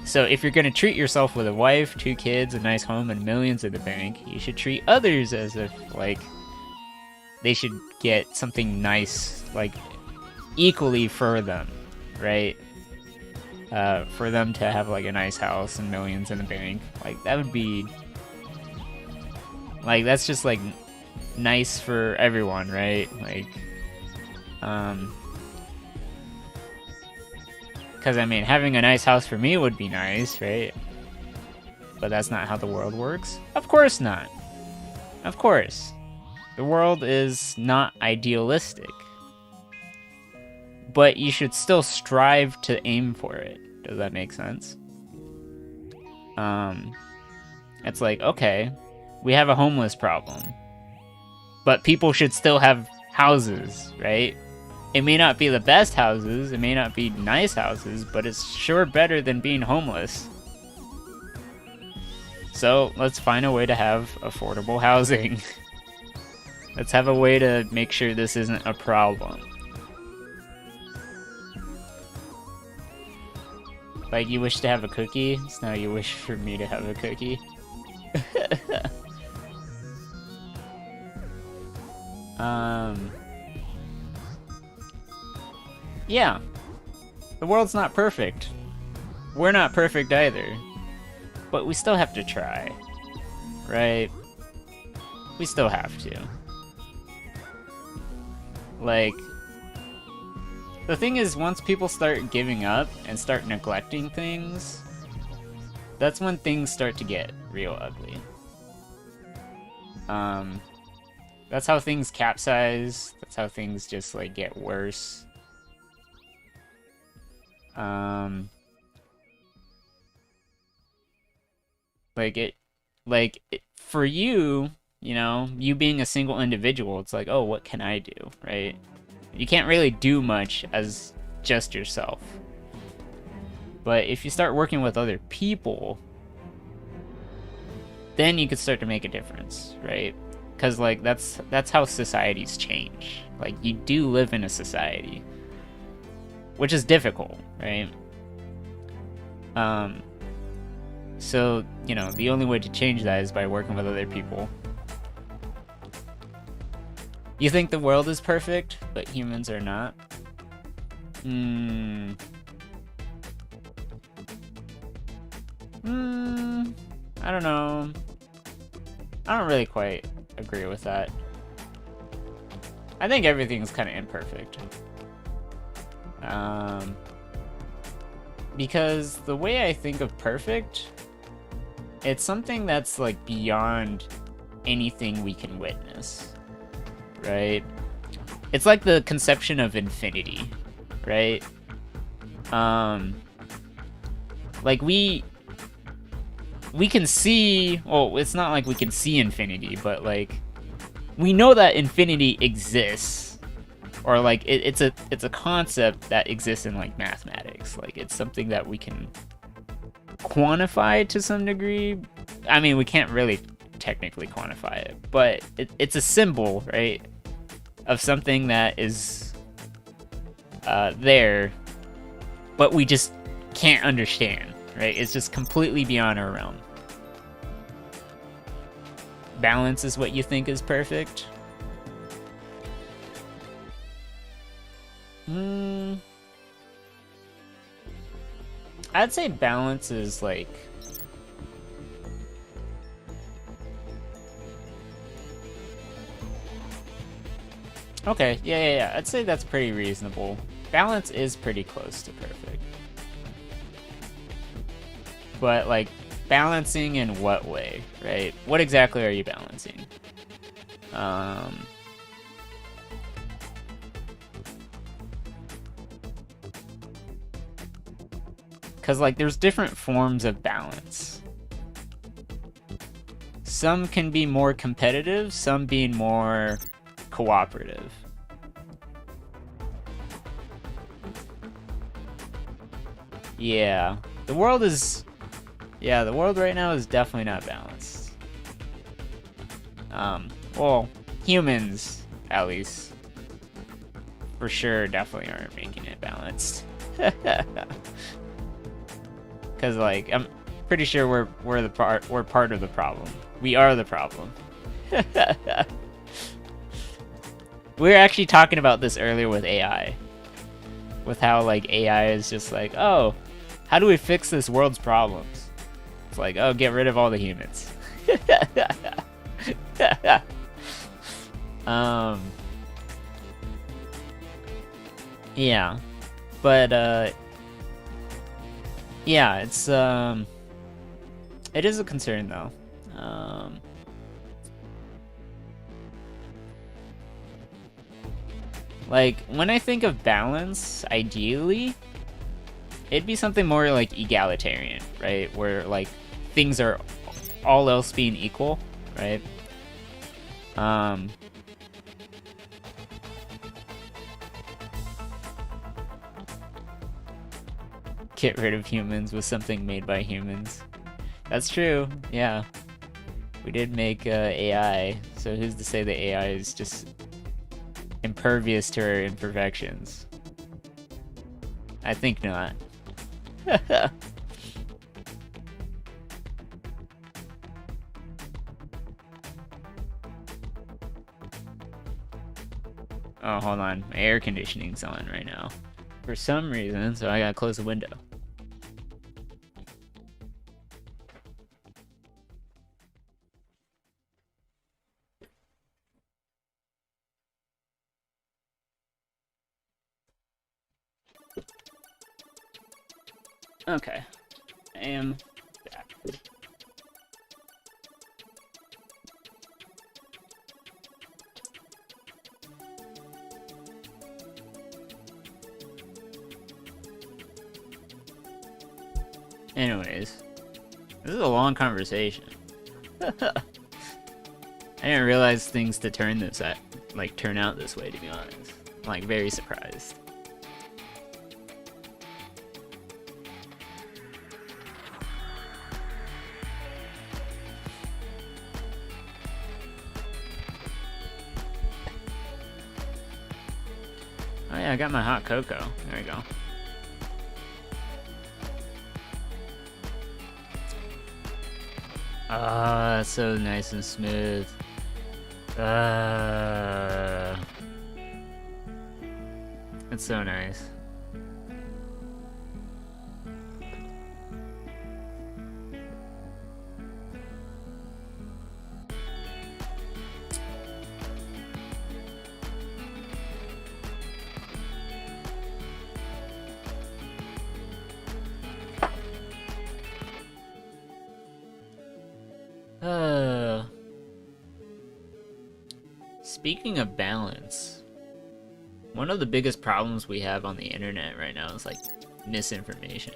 So if you're going to treat yourself with a wife, 2 kids, a nice home, and millions in the bank, you should treat others as if, like, they should get something nice, like, equally for them, right? For them to have, like, a nice house and millions in the bank. Like, that would be... Like, that's just, like, nice for everyone, right? Like, because, I mean, having a nice house for me would be nice, right? But that's not how the world works. Of course not. Of course. The world is not idealistic. But you should still strive to aim for it. Does that make sense? It's like, okay, we have a homeless problem. But people should still have houses, right? It may not be the best houses, it may not be nice houses, but it's sure better than being homeless. So let's find a way to have affordable housing. Let's have a way to make sure this isn't a problem. Like you wish to have a cookie, so now you wish for me to have a cookie. Yeah. The world's not perfect. We're not perfect either. But we still have to try. Right? We still have to. Like, the thing is, once people start giving up and start neglecting things, that's when things start to get real ugly. That's how things capsize. That's how things just, like, get worse. For you, you know, you being a single individual, it's like, oh, what can I do, right? You can't really do much as just yourself. But if you start working with other people, then you could start to make a difference, right? Because, like, that's how societies change. Like, you do live in a society, which is difficult, right? So, you know, the only way to change that is by working with other people. You think the world is perfect, but humans are not? I don't know. I don't really quite agree with that. I think everything's kind of imperfect. Because the way I think of perfect, it's something that's like beyond anything we can witness, right? It's like the conception of infinity, right? Like we can see, well, it's not like we can see infinity, but like we know that infinity exists, or like it's a concept that exists in like mathematics. Like it's something that we can quantify to some degree. I mean, we can't really technically quantify it, but it's a symbol, right, of something that is there, but we just can't understand, right? It's just completely beyond our realm. Balance is what you think is perfect? I'd say balance is like... Okay, yeah. I'd say that's pretty reasonable. Balance is pretty close to perfect. But, like, balancing in what way, right? What exactly are you balancing? Because, like, there's different forms of balance. Some can be more competitive, some being more cooperative. Yeah, the world right now is definitely not balanced. Well, humans, at least, for sure, definitely aren't making it balanced. Because, like, I'm pretty sure we're part of the problem. We are the problem. We were actually talking about this earlier with AI. With how, like, AI is just like, oh, how do we fix this world's problems? It's like, oh, get rid of all the humans. Yeah. But, yeah, it's, it is a concern, though. Like, when I think of balance, ideally, it'd be something more like egalitarian, right? Where, like, things are all else being equal, right? Get rid of humans with something made by humans. That's true, yeah. We did make AI, so who's to say that AI is just impervious to our imperfections? I think not. Oh, hold on. My air conditioning's on right now. For some reason, so I gotta close the window. Okay. I am back. Anyways, this is a long conversation. I didn't realize things to turn out this way, to be honest. I'm, like, very surprised. Oh yeah, I got my hot cocoa. There we go. Ah, that's so nice and smooth. It's so nice. Speaking of balance, one of the biggest problems we have on the internet right now is, like, misinformation.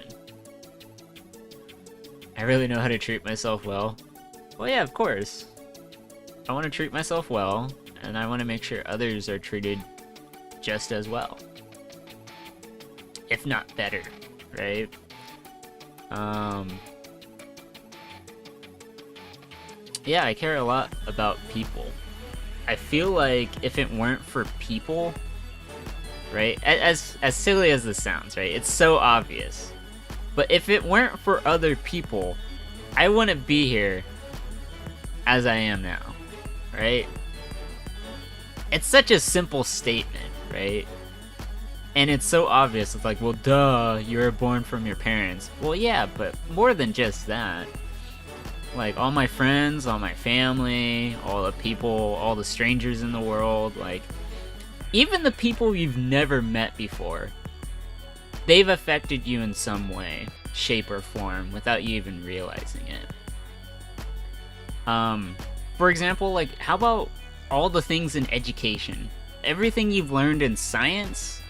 I really know how to treat myself well. Well, yeah, of course. I want to treat myself well, and I want to make sure others are treated just as well, if not better, right? Yeah, I care a lot about people. I feel like if it weren't for people, right? As silly as this sounds, right? It's so obvious. But if it weren't for other people, I wouldn't be here as I am now, right? It's such a simple statement, right? And it's so obvious. It's like, well, duh, you were born from your parents. Well, yeah, but more than just that. Like, all my friends, all my family, all the people, all the strangers in the world, like, even the people you've never met before, they've affected you in some way, shape, or form without you even realizing it. For example, like, how about all the things in education? Everything you've learned in science,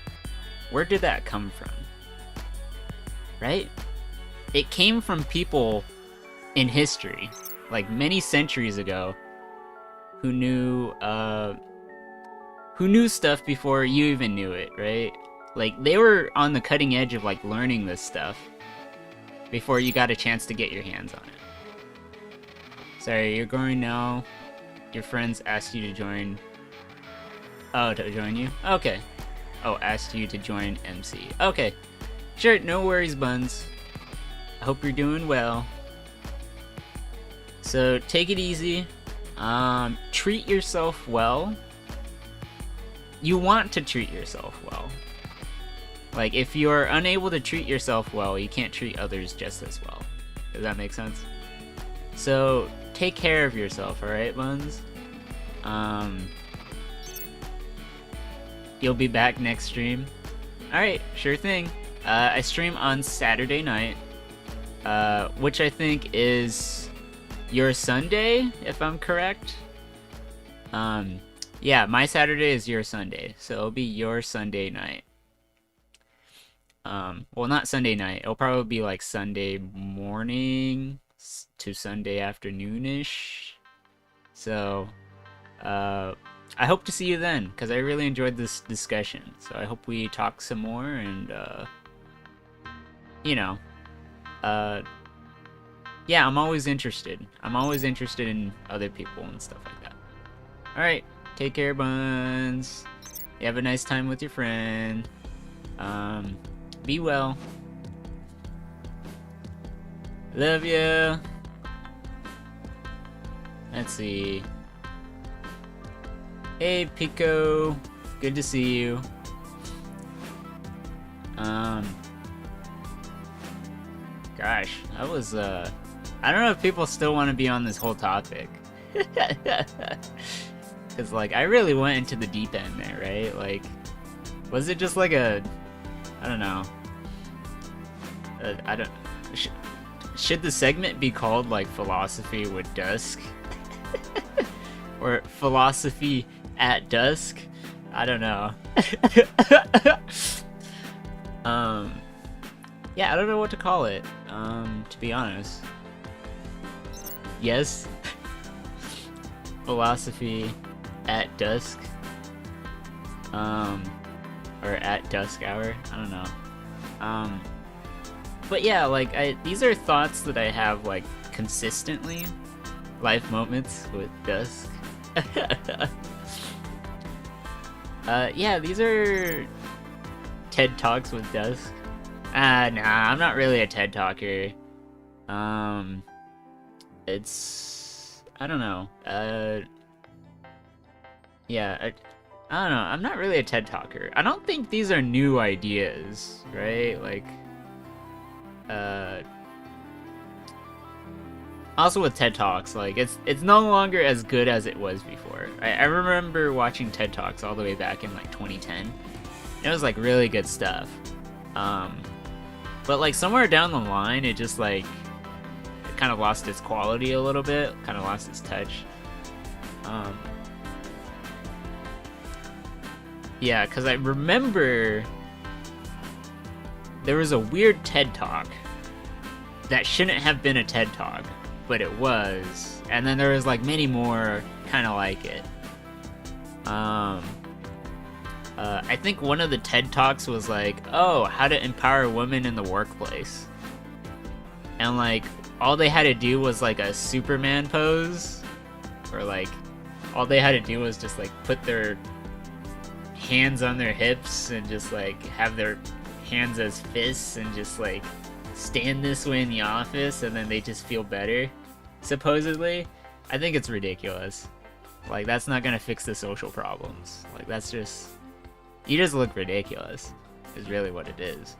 where did that come from? Right? It came from people in history, like many centuries ago, who knew stuff before you even knew it, right? Like, they were on the cutting edge of, like, learning this stuff before you got a chance to get your hands on it. Sorry, you're going now. Your friends asked you to join. Oh, to join you? Okay. Oh, asked you to join MC. Okay. Sure, no worries, Buns. I hope you're doing well. So, take it easy. Treat yourself well. You want to treat yourself well. Like, if you're unable to treat yourself well, you can't treat others just as well. Does that make sense? So, take care of yourself, alright, Buns? You'll be back next stream. Alright, sure thing. I stream on Saturday night, which I think is your Sunday, if I'm correct. Yeah, my Saturday is your Sunday, so it'll be your Sunday night. Well, not Sunday night. It'll probably be like Sunday morning to Sunday afternoonish. So, I hope to see you then, because I really enjoyed this discussion. So I hope we talk some more, and, you know, yeah, I'm always interested. I'm always interested in other people and stuff like that. Alright, take care, Buns. You have a nice time with your friend. Be well. Love you. Let's see. Hey, Pico. Good to see you. Gosh, that was, I don't know if people still want to be on this whole topic. Because, like, I really went into the deep end there, right? Like, was it just like a, I don't know. Should the segment be called, like, Philosophy with Dusk? Or Philosophy at Dusk? I don't know. Yeah, I don't know what to call it, to be honest. Yes. Philosophy at Dusk. Or at Dusk Hour. I don't know. But yeah, like, these are thoughts that I have, like, consistently. Life moments with Dusk. Yeah, these are TED Talks with Dusk. Nah, I'm not really a TED Talker. It's, I don't know. Yeah, I don't know. I'm not really a TED Talker. I don't think these are new ideas, right? Like, also with TED Talks, like, it's no longer as good as it was before. I remember watching TED Talks all the way back in, like, 2010. It was, like, really good stuff. But, like, somewhere down the line, it just, like, it kind of lost its quality a little bit, kind of lost its touch. Yeah, because I remember there was a weird TED Talk that shouldn't have been a TED Talk, but it was. And then there was like many more kind of like it. I think one of the TED Talks was like, oh, how to empower women in the workplace. And like, all they had to do was like a Superman pose, or like, all they had to do was just like put their hands on their hips and just like have their hands as fists and just like stand this way in the office, and then they just feel better, supposedly. I think it's ridiculous. Like, that's not gonna fix the social problems. Like, that's just, you just look ridiculous, is really what it is.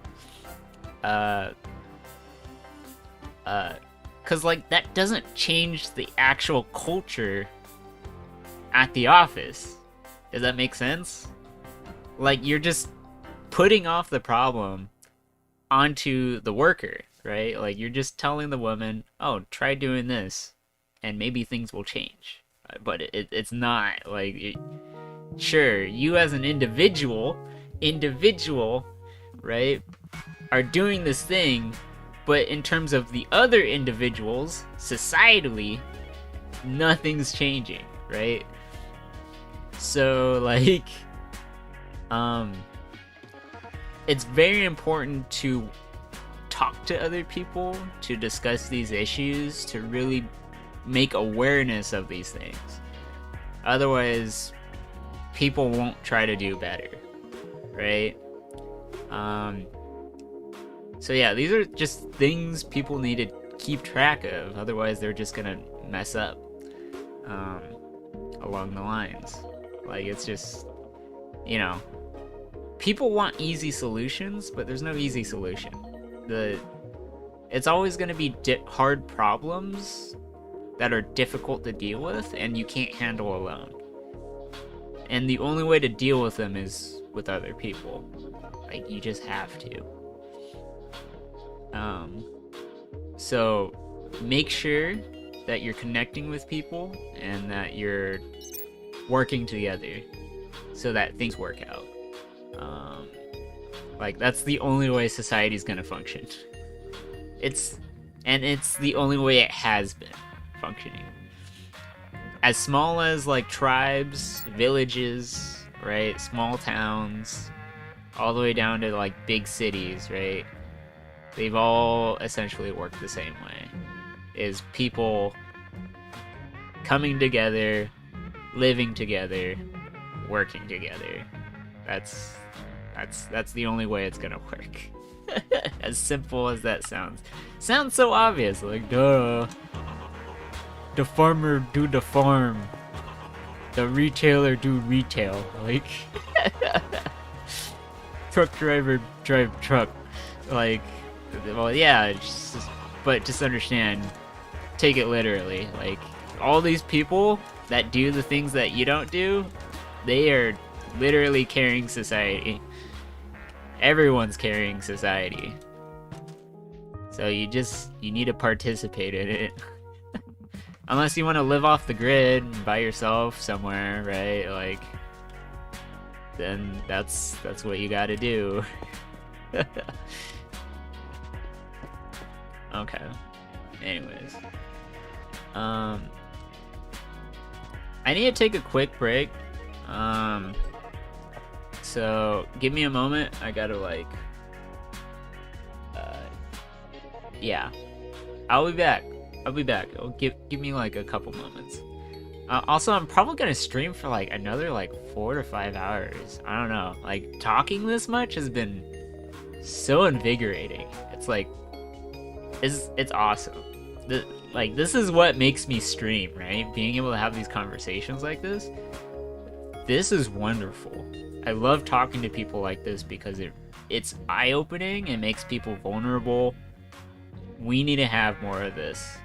Cause like, that doesn't change the actual culture at the office. Does that make sense? Like, you're just putting off the problem onto the worker, right? Like, you're just telling the woman, oh, try doing this, and maybe things will change. But it's not, like, sure, you as an individual, right, are doing this thing, but in terms of the other individuals, societally, nothing's changing, right? So, like, it's very important to talk to other people, to discuss these issues, to really make awareness of these things. Otherwise, people won't try to do better, right? So yeah, these are just things people need to keep track of. Otherwise, they're just gonna mess up along the lines. Like, it's just, you know, people want easy solutions, but there's no easy solution. It's always going to be hard problems that are difficult to deal with, and you can't handle alone. And the only way to deal with them is with other people. Like, you just have to. So make sure that you're connecting with people and that you're working together so that things work out. Like, that's the only way society's gonna function. It's the only way it has been functioning. As small as like tribes, villages, right? Small towns, all the way down to like big cities, right? They've all essentially worked the same way. Is people coming together, living together, working together. That's the only way it's gonna work. As simple as that sounds. Sounds so obvious, like, duh. The farmer do the farm. The retailer do retail. Like, truck driver drive truck. Like, well, yeah, but just understand, take it literally. Like, all these people that do the things that you don't do, they are literally carrying society. Everyone's carrying society. So you need to participate in it. Unless you want to live off the grid by yourself somewhere, right? Like, then that's what you gotta do. Okay. Anyways. I need to take a quick break. So give me a moment. I gotta like, yeah. I'll be back. Give me like a couple moments. Also, I'm probably gonna stream for like another like 4 to 5 hours. I don't know. Like, talking this much has been so invigorating. It's like, it's awesome. This is what makes me stream, right? Being able to have these conversations like this. This is wonderful. I love talking to people like this because it's eye-opening. It makes people vulnerable. We need to have more of this.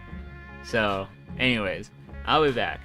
So, anyways, I'll be back.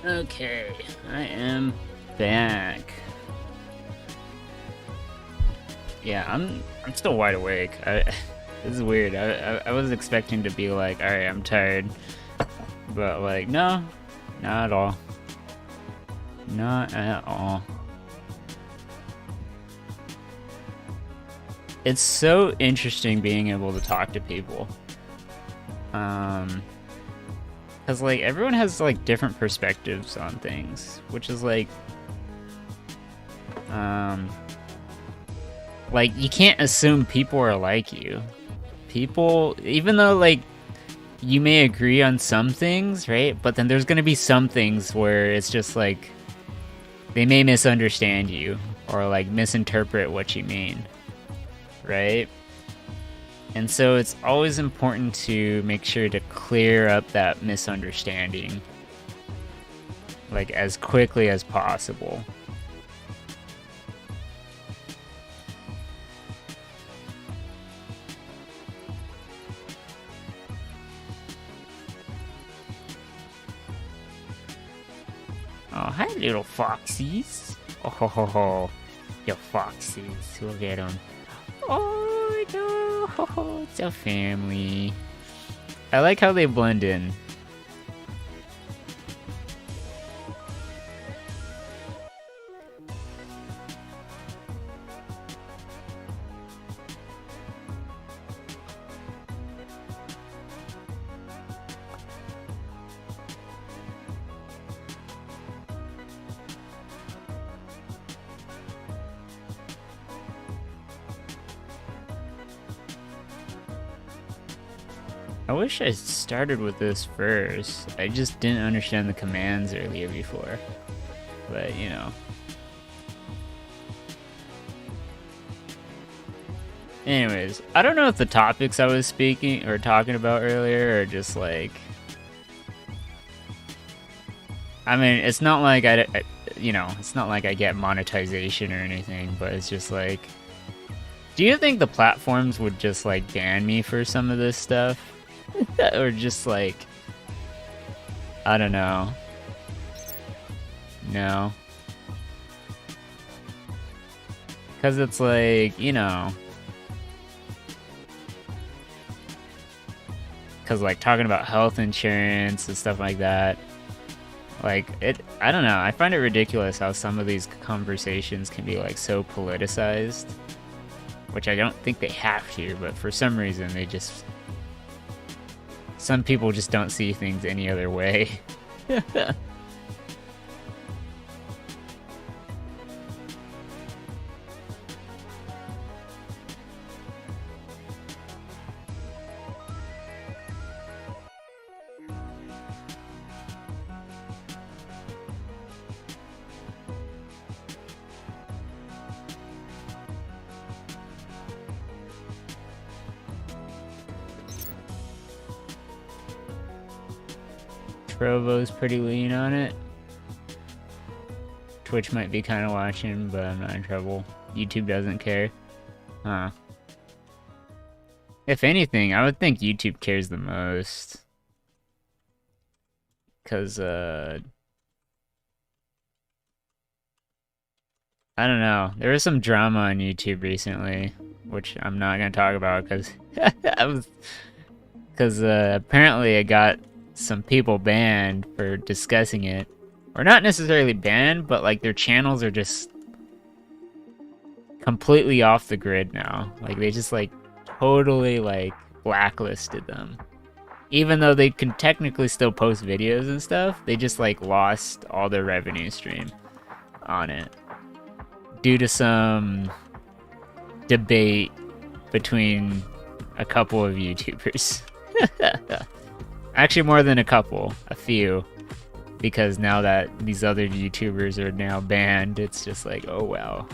Okay, I am back. Yeah, I'm still wide awake. This is weird. I was expecting to be like, all right, I'm tired, but like, no, not at all. Not at all. It's so interesting being able to talk to people. Cause like everyone has like different perspectives on things, which is like you can't assume people are like you. People, even though like you may agree on some things, right? But then there's gonna be some things where it's just like they may misunderstand you or like misinterpret what you mean, right? And so it's always important to make sure to clear up that misunderstanding like as quickly as possible. Oh, hi, little foxies. Oh, ho, ho, ho. You foxies. Look at them. Oh, no. Ho, ho. It's a family. I like how they blend in. I wish I started with this first. I just didn't understand the commands earlier before. But, you know. Anyways, I don't know if the topics I was speaking or talking about earlier are just like... I mean, it's not like it's not like I get monetization or anything, but it's just like... Do you think the platforms would just like ban me for some of this stuff? Or just like, I don't know. No. Because it's like, you know. Because like talking about health insurance and stuff like that. Like, I don't know. I find it ridiculous how some of these conversations can be like so politicized. Which I don't think they have to, but for some reason they just... Some people just don't see things any other way. Provo's pretty lean on it. Twitch might be kind of watching, but I'm not in trouble. YouTube doesn't care. Huh. If anything, I would think YouTube cares the most. Because, I don't know. There was some drama on YouTube recently, which I'm not going to talk about because apparently I got some people banned for discussing it. Or not necessarily banned, but like their channels are just completely off the grid now. Like they just like totally like blacklisted them. Even though they can technically still post videos and stuff, they just like lost all their revenue stream on it. Due to some debate between a couple of YouTubers. Actually, more than a couple, a few. Because now that these other YouTubers are now banned, it's just like, oh wow.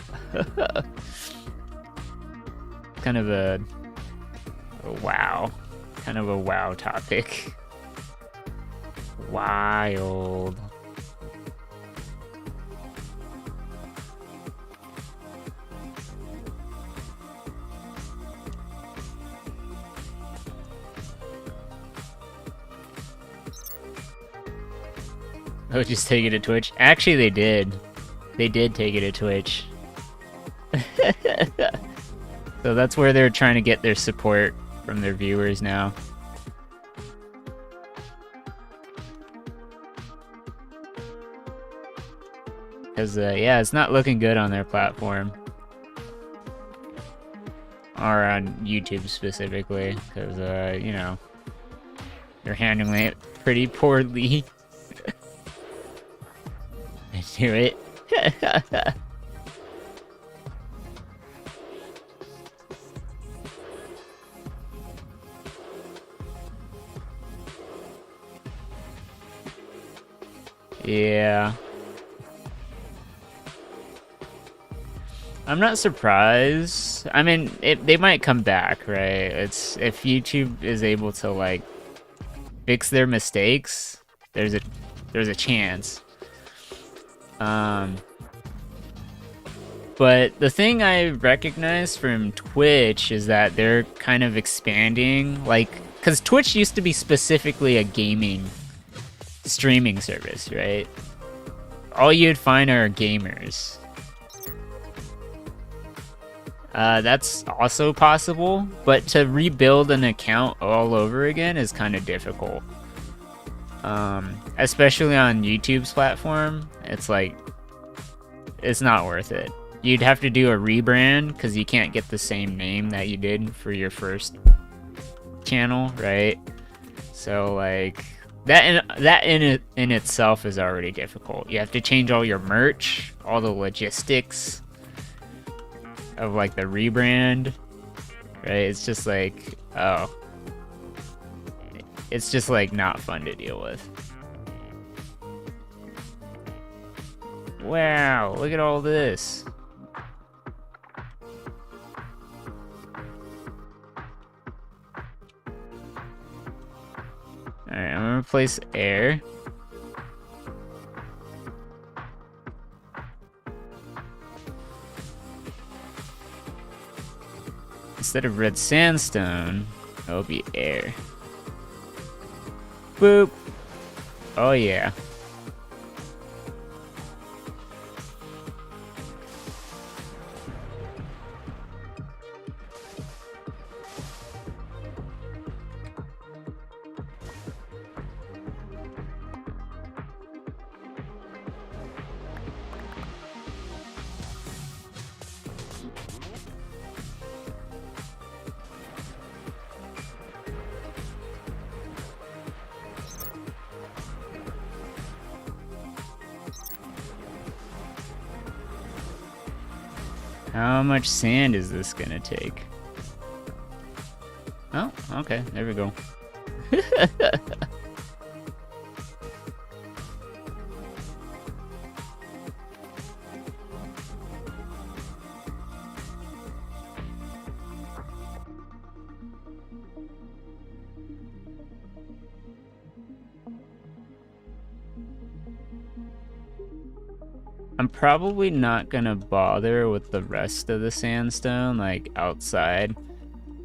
Kind of a wow. Kind of a wow topic. Wild. Oh, just take it to Twitch. Actually, they did. They did take it to Twitch. So that's where they're trying to get their support from their viewers now. Because, yeah, it's not looking good on their platform. Or on YouTube specifically. Because, you know, they're handling it pretty poorly. I do it. Yeah. I'm not surprised. I mean, they might come back, right? It's if YouTube is able to like fix their mistakes, there's a chance. But the thing I recognize from Twitch is that they're kind of expanding, like, because Twitch used to be specifically a gaming streaming service, right? All you'd find are gamers. That's also possible, but to rebuild an account all over again is kind of difficult. Especially on YouTube's platform, it's like, it's not worth it. You'd have to do a rebrand because you can't get the same name that you did for your first channel, right? So like that in itself is already difficult. You have to change all your merch, all the logistics of like the rebrand, right? It's just like, oh, it's just like not fun to deal with. Wow, look at all this. Alright, I'm gonna replace air. Instead of red sandstone, it'll be air. Boop. Oh yeah. How much sand is this gonna take? Oh, okay, there we go. I'm probably not gonna bother with the rest of the sandstone, like outside,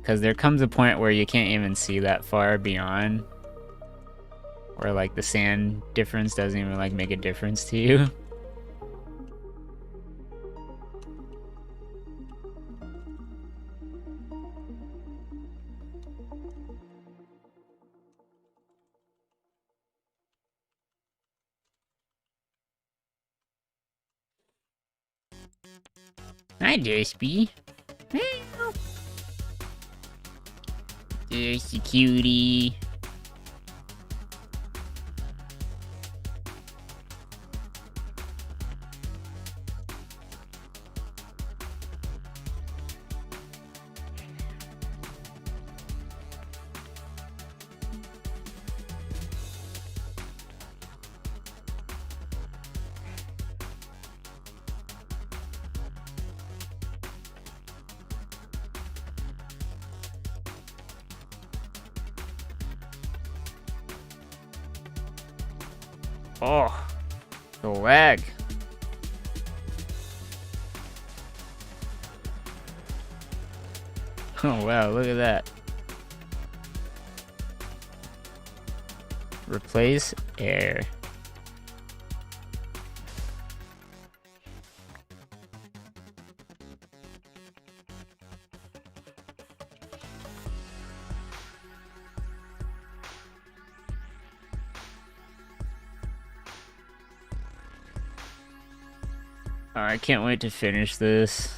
because there comes a point where you can't even see that far beyond, or like the sand difference doesn't even like make a difference to you. Hi, Derspy. There's a cutie. Oh, the lag. Oh wow, look at that. Replace air. I can't wait to finish this.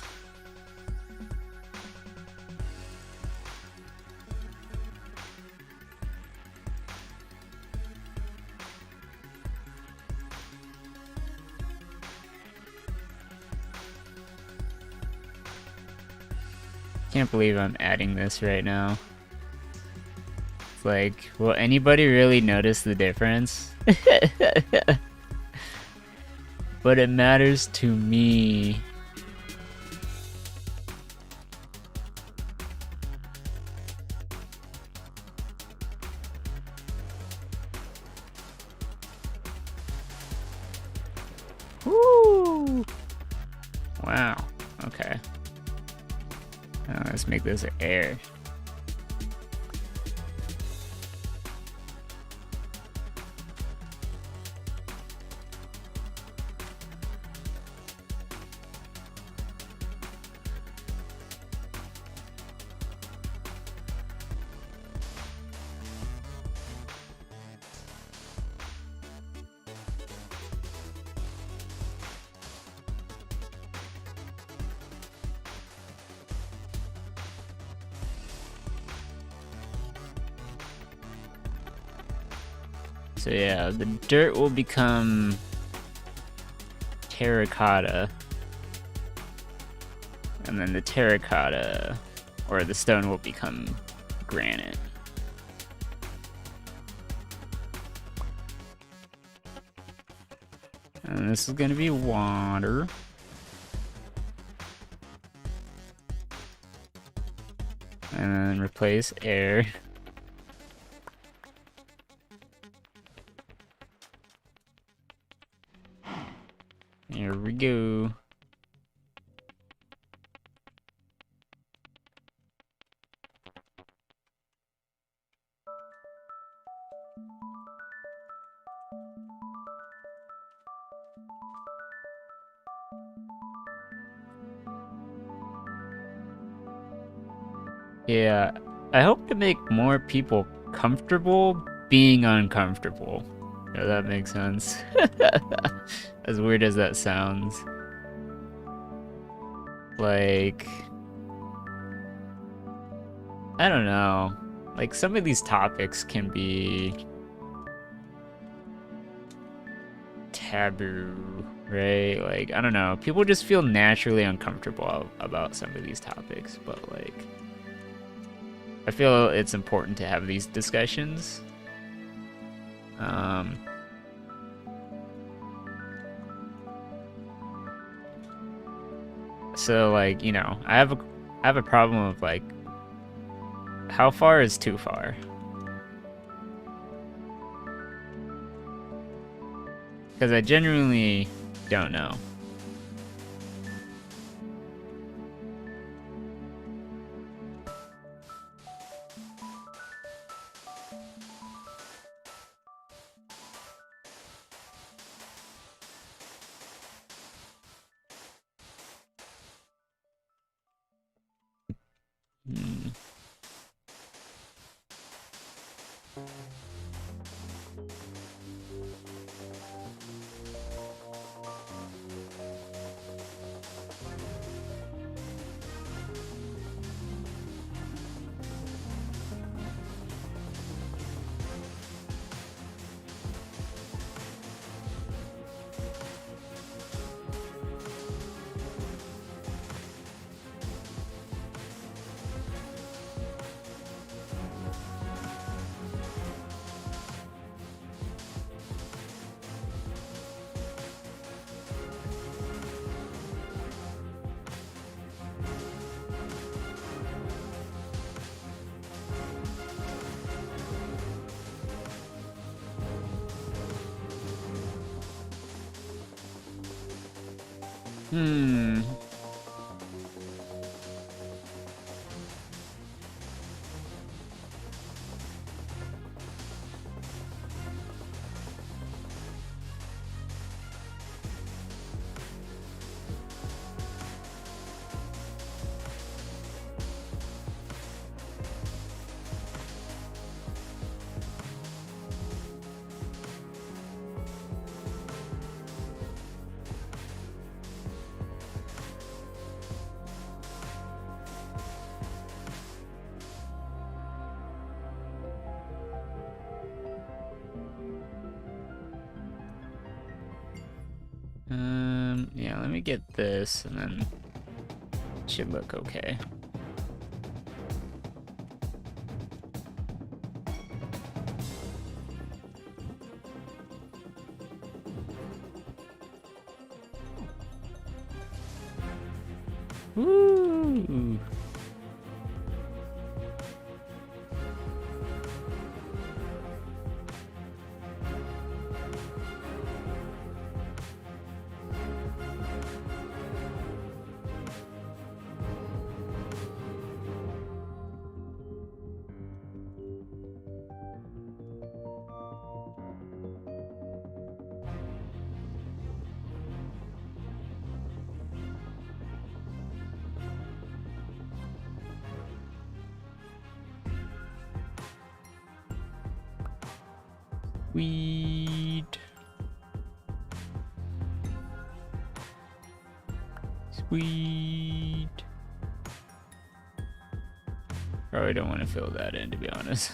Can't believe I'm adding this right now. It's like, will anybody really notice the difference? But it matters to me. Woo! Wow. Okay. Let's make this air. So yeah, the dirt will become terracotta. And then the terracotta, or the stone, will become granite. And this is gonna be water. And then replace air. Here we go. Yeah, I hope to make more people comfortable being uncomfortable. If that makes sense. As weird as that sounds. Like, I don't know. Like, some of these topics can be taboo, right? Like, I don't know. People just feel naturally uncomfortable about some of these topics, but like, I feel it's important to have these discussions. So like, you know, I have a problem of like, how far is too far? Because I genuinely don't know. Hmm. Hmm. me get this, and then it should look okay. Woo! Sweet. Sweet. Probably don't want to fill that in, to be honest.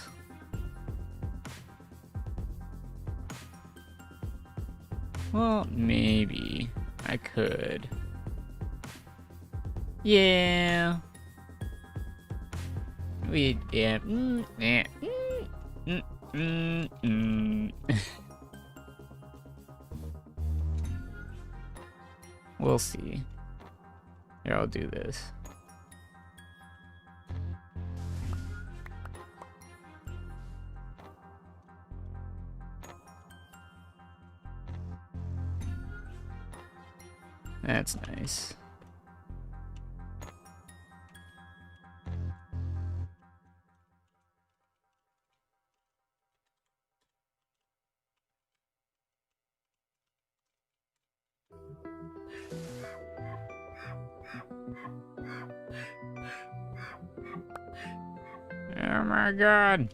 Well, maybe I could. Yeah. Yeah. We'll see. Here, I'll do this. That's nice. Oh my god.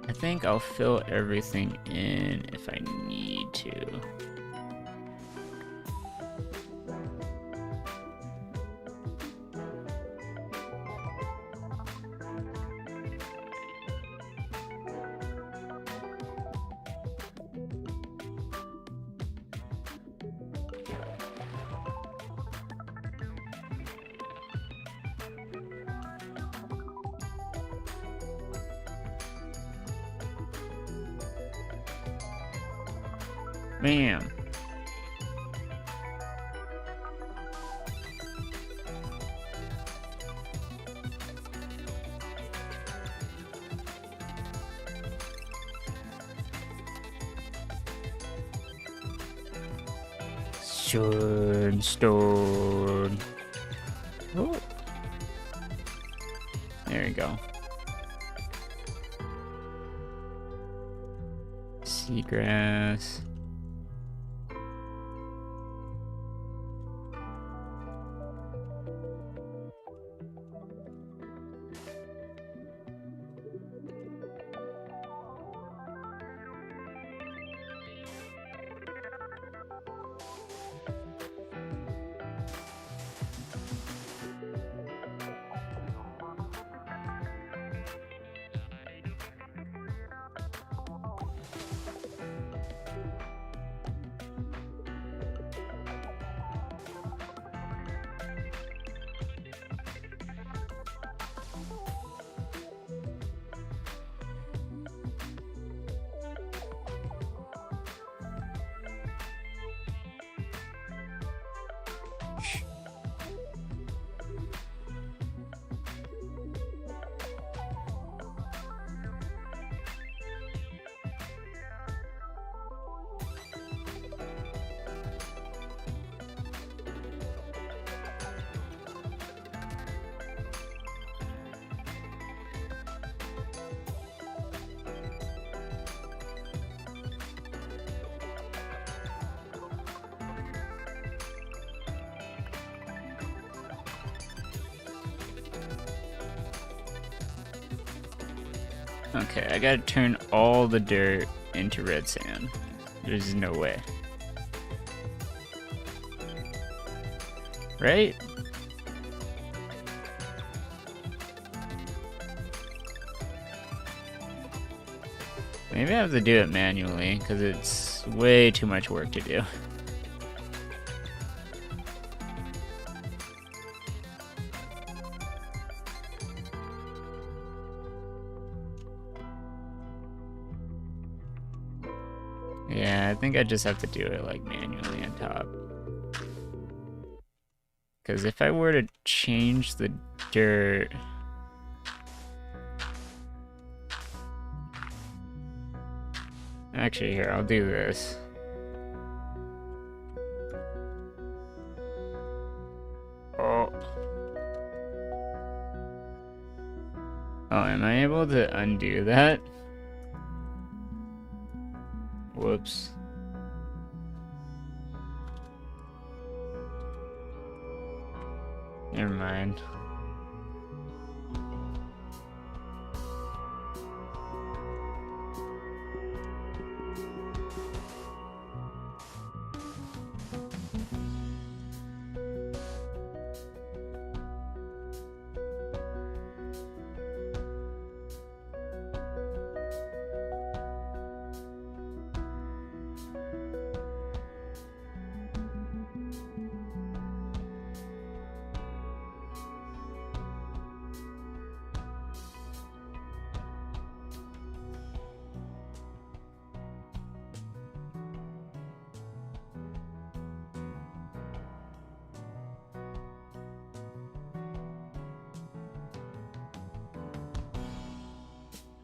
I think I'll fill everything in if I need to. Bam. Stone. Oh. There you go. Seagrass. Okay, I gotta turn all the dirt into red sand. There's no way. Right? Maybe I have to do it manually, because it's way too much work to do. Yeah, I think I just have to do it like manually on top. Because if I were to change the dirt... Actually, here, I'll do this. Oh. Oh, am I able to undo that? Whoops. Never mind.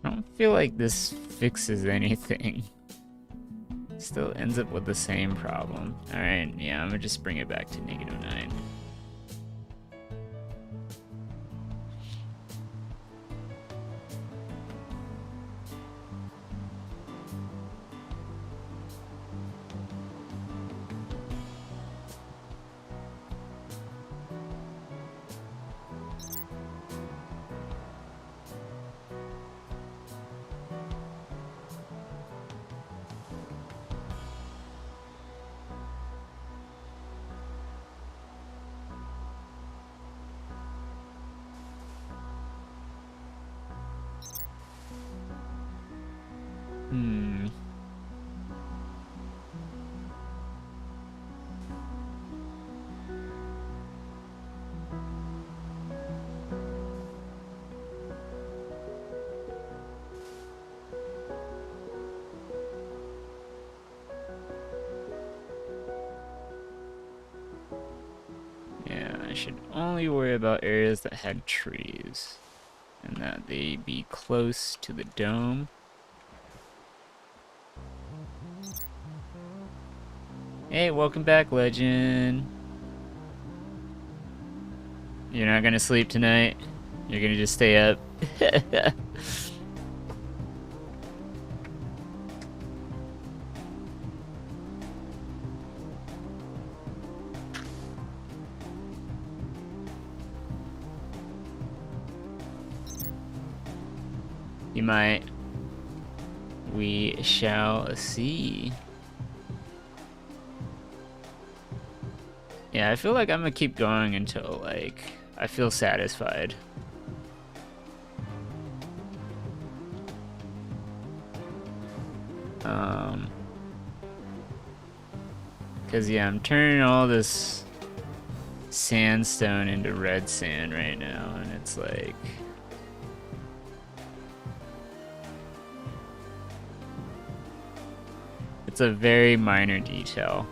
I don't feel like this fixes anything. Still ends up with the same problem. Alright, yeah, I'm gonna just bring it back to -9. Hmm. Yeah, I should only worry about areas that had trees. And that they be close to the dome. Hey, welcome back, Legend. You're not gonna sleep tonight? You're gonna just stay up? You might. We shall see. Yeah, I feel like I'm gonna keep going until, like, I feel satisfied. Cause yeah, I'm turning all this sandstone into red sand right now, and it's like... It's a very minor detail.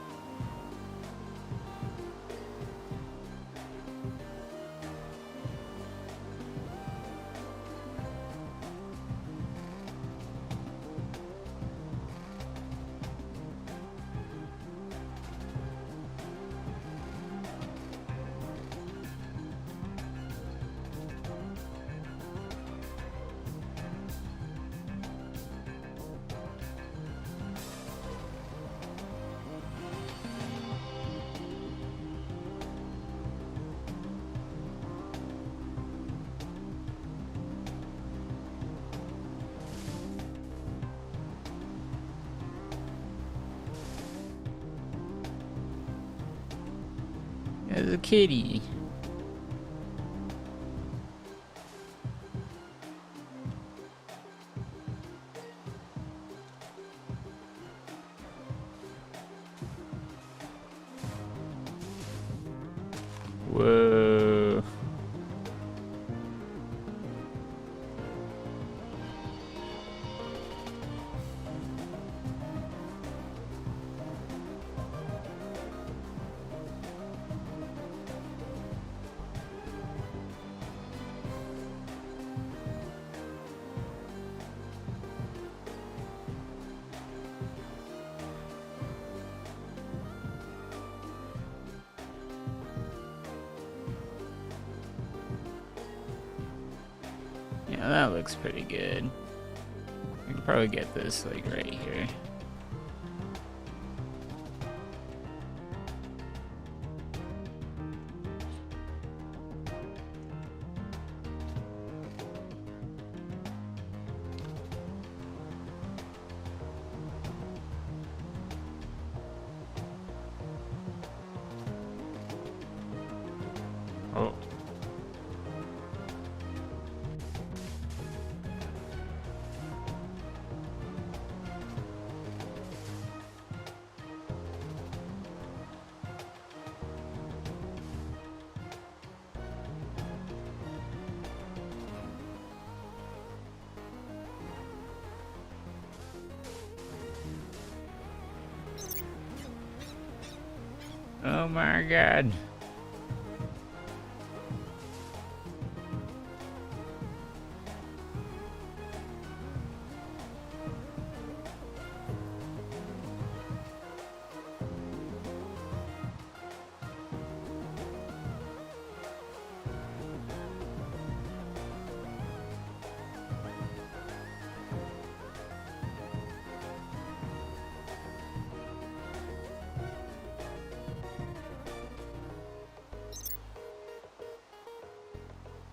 As a kitty. Whoa. Yeah, that looks pretty good. I can probably get this like right here. Oh. Oh my god.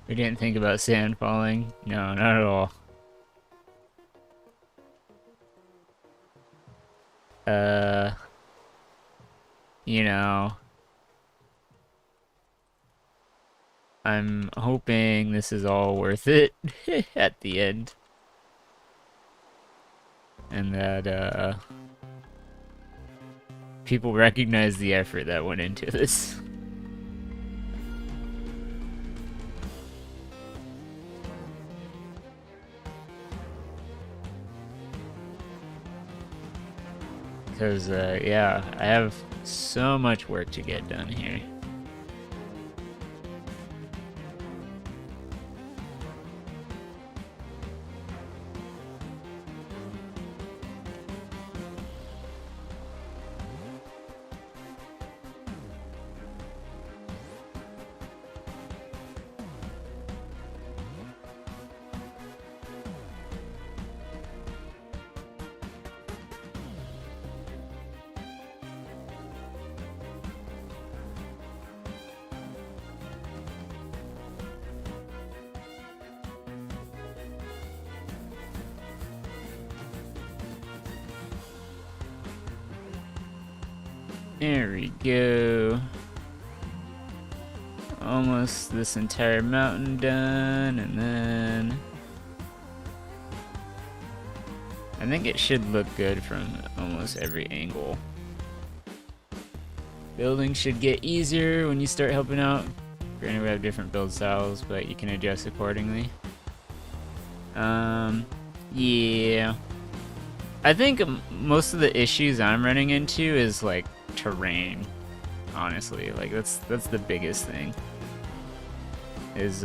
We didn't think about sand falling. No, not at all. You know, I'm hoping this is all worth it at the end. And that, people recognize the effort that went into this. Because, yeah, I have so much work to get done here. There we go. Almost this entire mountain done, and then I think it should look good from almost every angle. Building should get easier when you start helping out. Granted, we have different build styles, but you can adjust accordingly. Yeah. I think most of the issues I'm running into is like terrain. Honestly, like that's the biggest thing. Is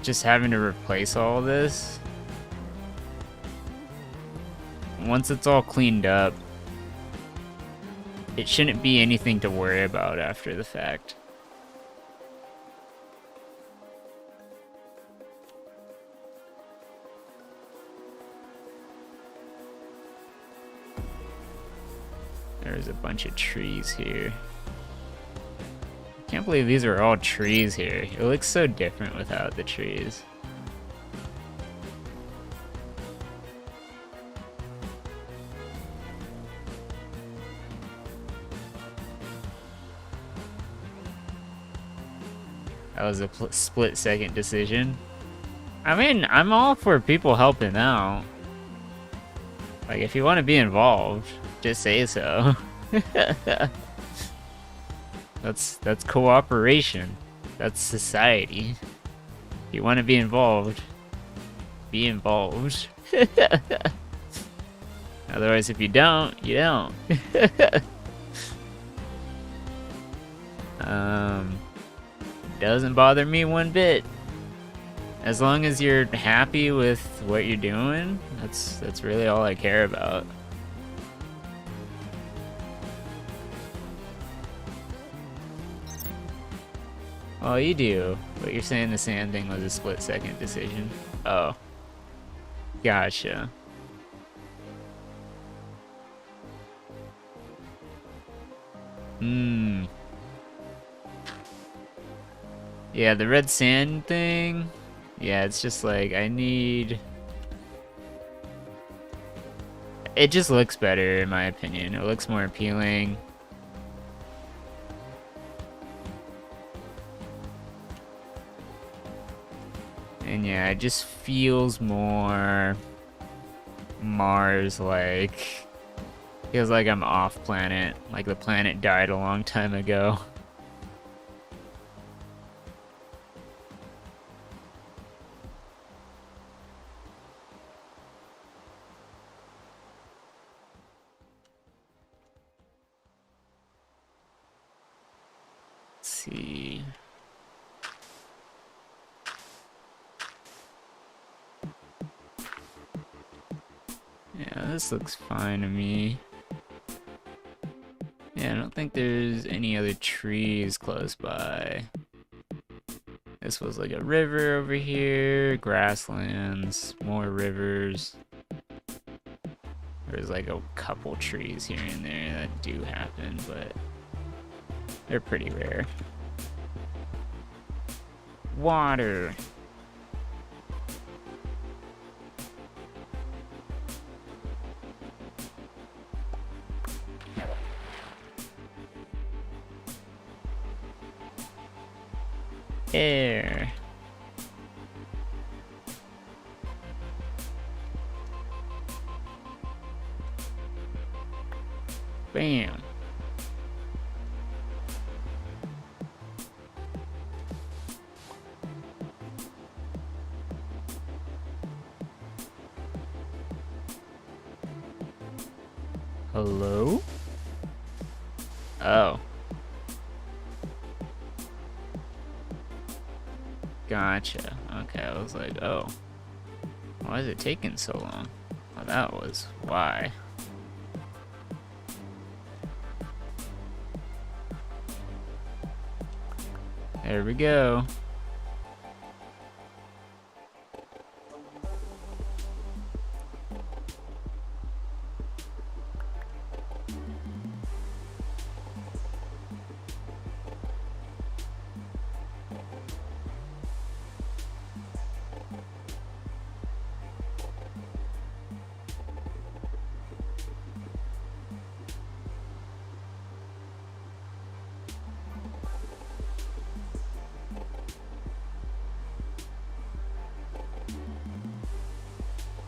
just having to replace all this. Once it's all cleaned up, it shouldn't be anything to worry about after the fact. There's a bunch of trees here. Can't believe these are all trees here. It looks so different without the trees. That was a split-second decision. I mean, I'm all for people helping out. Like, if you want to be involved, just say so. That's cooperation. That's society. If you want to be involved, be involved. Otherwise, if you don't, you don't. Doesn't bother me one bit. As long as you're happy with what you're doing, that's really all I care about. Oh, you do. But you're saying the sand thing was a split-second decision. Oh. Gotcha. Hmm. Yeah, the red sand thing. Yeah, it's just like, I need... It just looks better, in my opinion. It looks more appealing. And yeah, it just feels more Mars-like. Feels like I'm off planet, like the planet died a long time ago. Let's see. Yeah, this looks fine to me. Yeah, I don't think there's any other trees close by. This was like a river over here, grasslands, more rivers. There's like a couple trees here and there that do happen, but they're pretty rare. Water. Air. Bam. Hello? Oh. Gotcha. Okay, I was like, oh. Why is it taking so long? Well, that was why. There we go.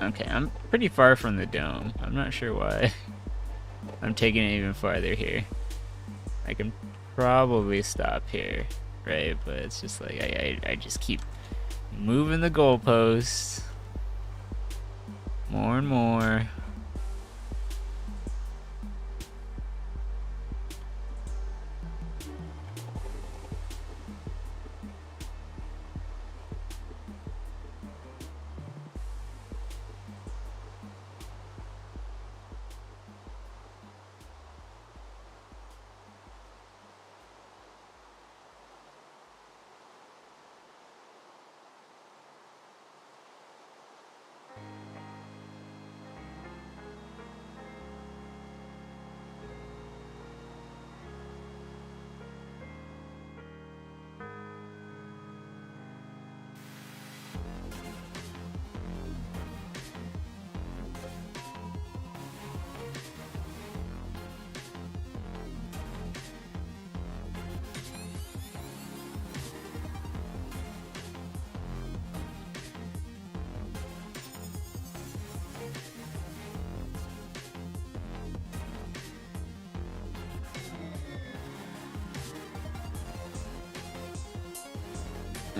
Okay, I'm pretty far from the dome. I'm not sure why. I'm taking it even farther here. I can probably stop here, right? But it's just like, I just keep moving the goalposts more and more.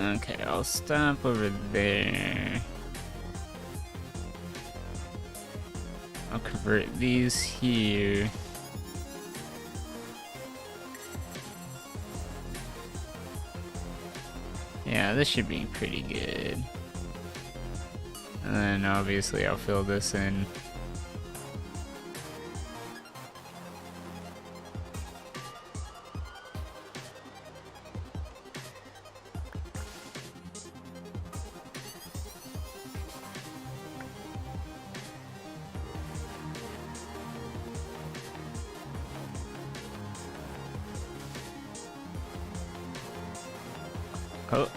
Okay, I'll stop over there. I'll convert these here. Yeah, this should be pretty good. And then obviously I'll fill this in. Oh.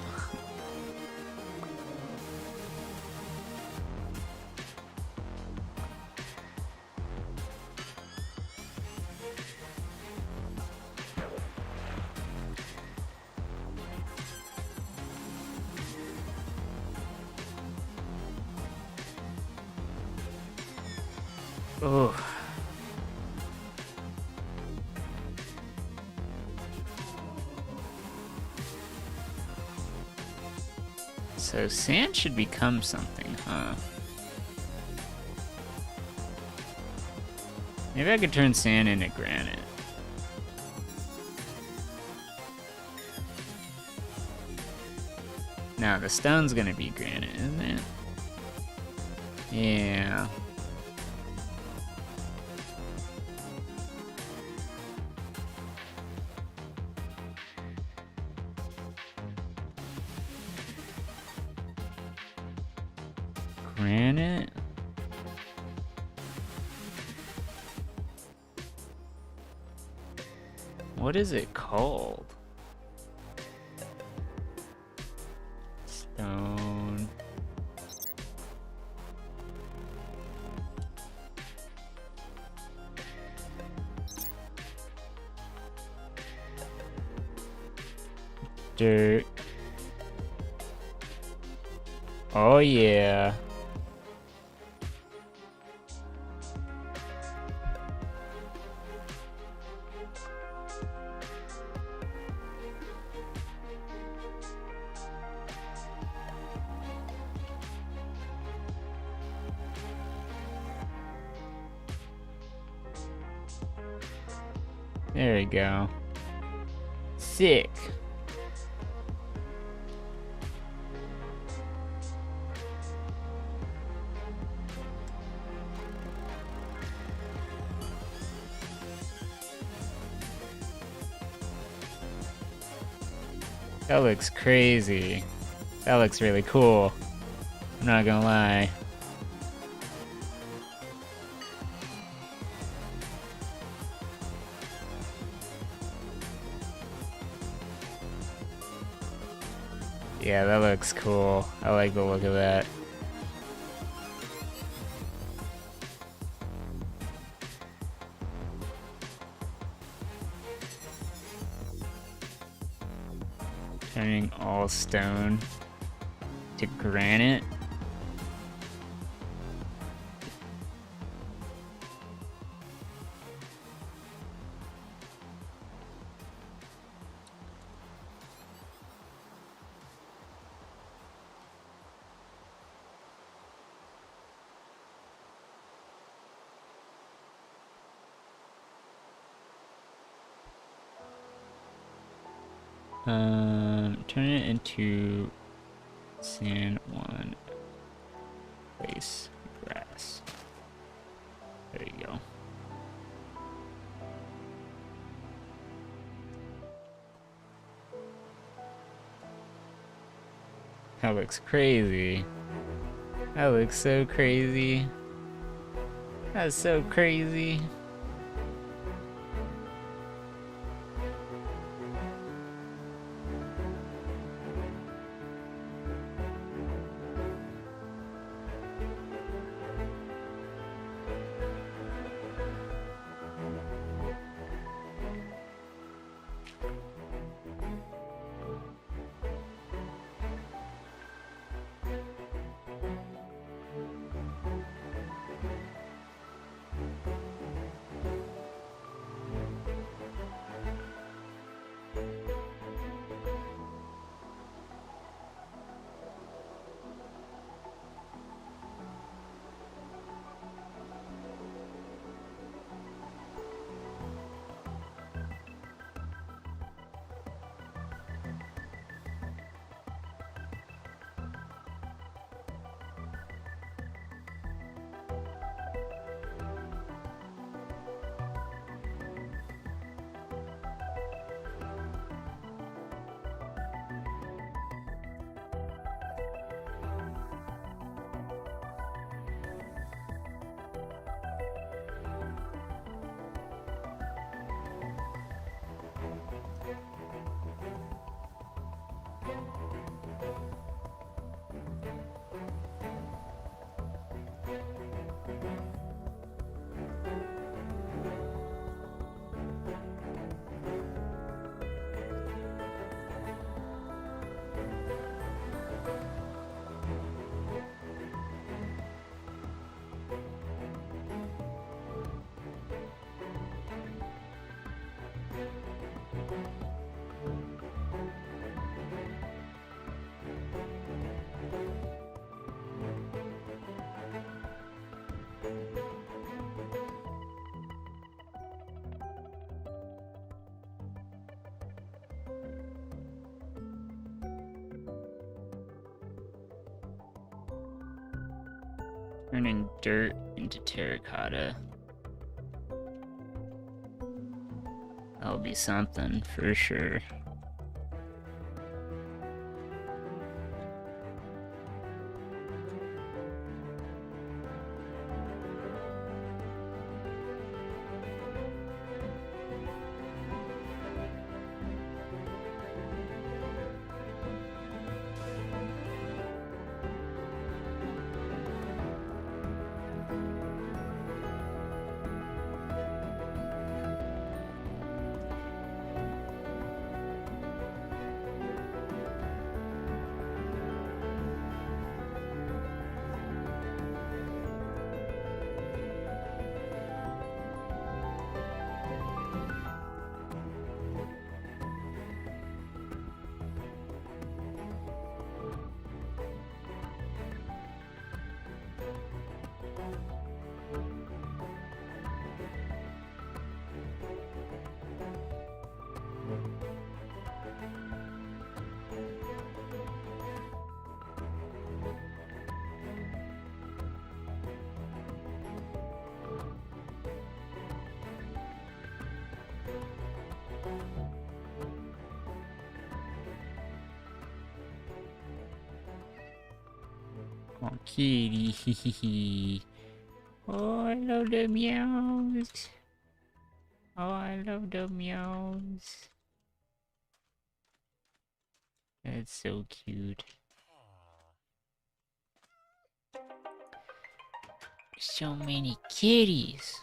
Oh. So sand should become something, huh? Maybe I could turn sand into granite. Now the stone's gonna be granite, isn't it? Yeah. Granite? What is it called? Stone. Dirt. Oh yeah. There we go. Sick. That looks crazy. That looks really cool. I'm not gonna lie. Yeah, that looks cool. I like the look of that. Turning all stone to granite. Turn it into sand one place grass. There you go. That looks crazy. That looks so crazy. That's so crazy. Turning dirt into terracotta. That'll be something for sure. Oh, kitty. Oh, I love the meows. Oh, I love the meows. That's so cute. So many kitties.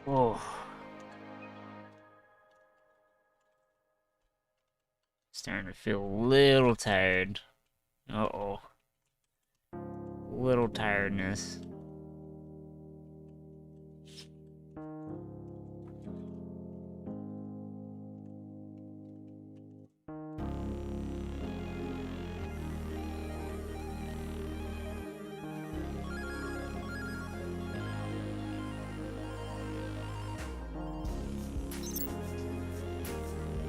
Oh. Starting to feel a little tired. Uh-oh. Little tiredness.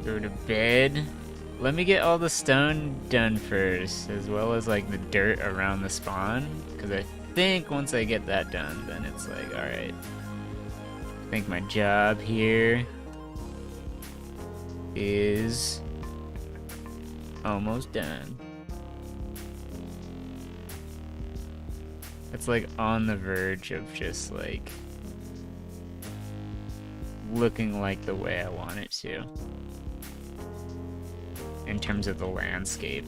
Go to bed. Let me get all the stone done first, as well as like the dirt around the spawn. Because I think once I get that done, then it's like, alright. I think my job here is almost done. It's like on the verge of just like looking like the way I want it to. In terms of the landscape.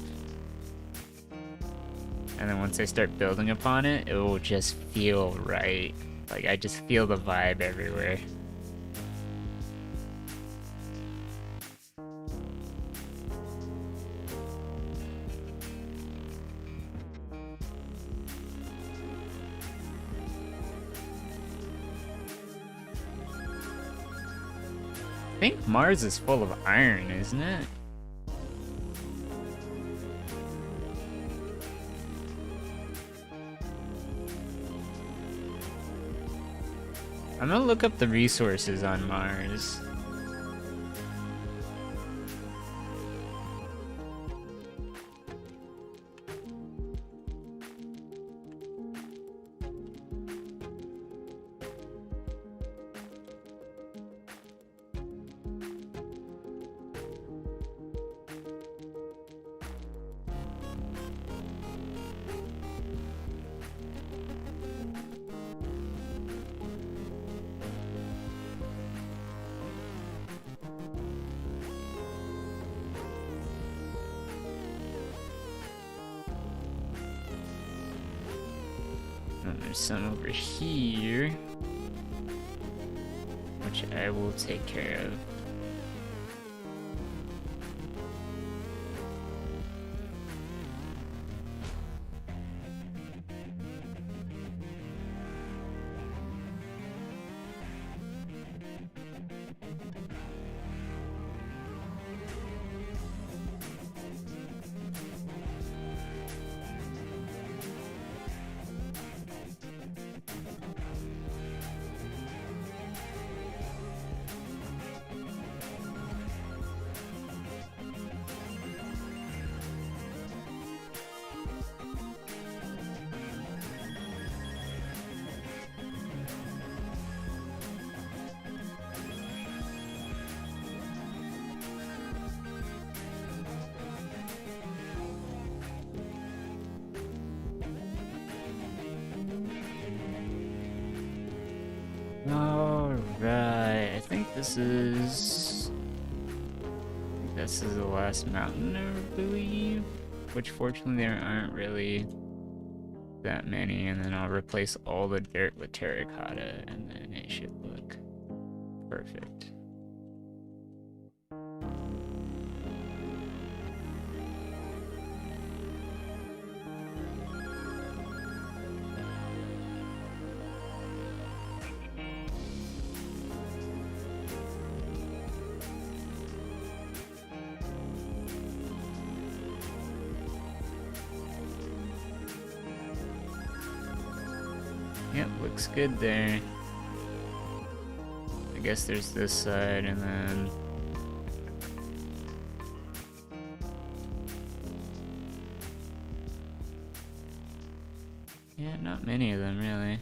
And then once I start building upon it, it will just feel right. Like I just feel the vibe everywhere. I think Mars is full of iron, isn't it? I'm gonna look up the resources on Mars. There's some over here, which I will take care of. Alright, I think this is the last mountain, I believe. Which fortunately there aren't really that many, and then I'll replace all the dirt with terracotta, and then it should look perfect. Yep, looks good there. I guess there's this side, and then yeah, not many of them really.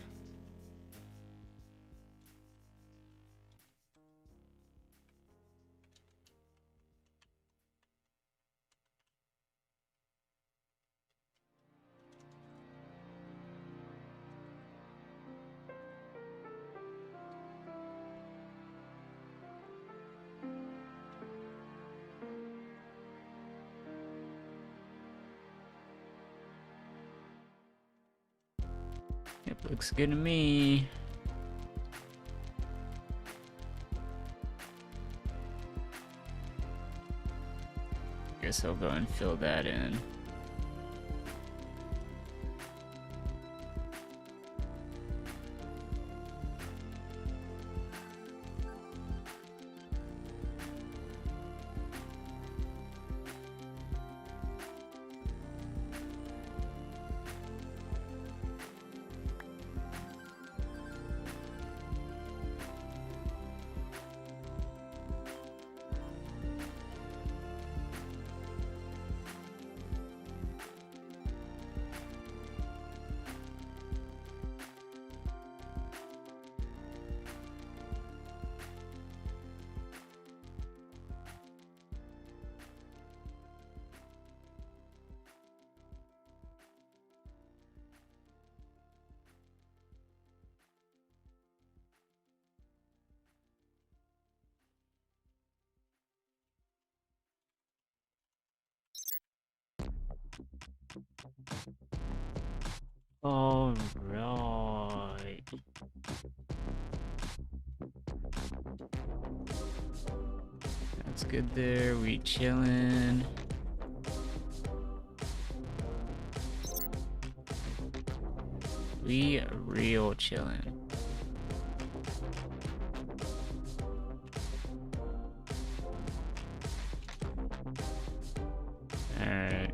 Yep, looks good to me. guess I'll go and fill that in. All right. That's good there. We chillin'. We real chillin'. Alright.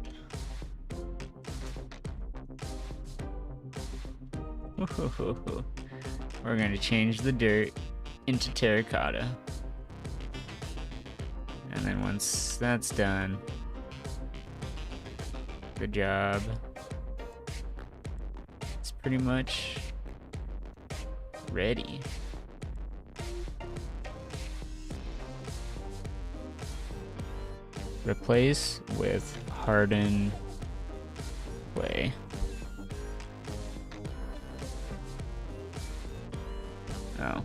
We're gonna change the dirt into terracotta. And then once that's done, good job. It's pretty much ready. Replace with hardened clay. Oh.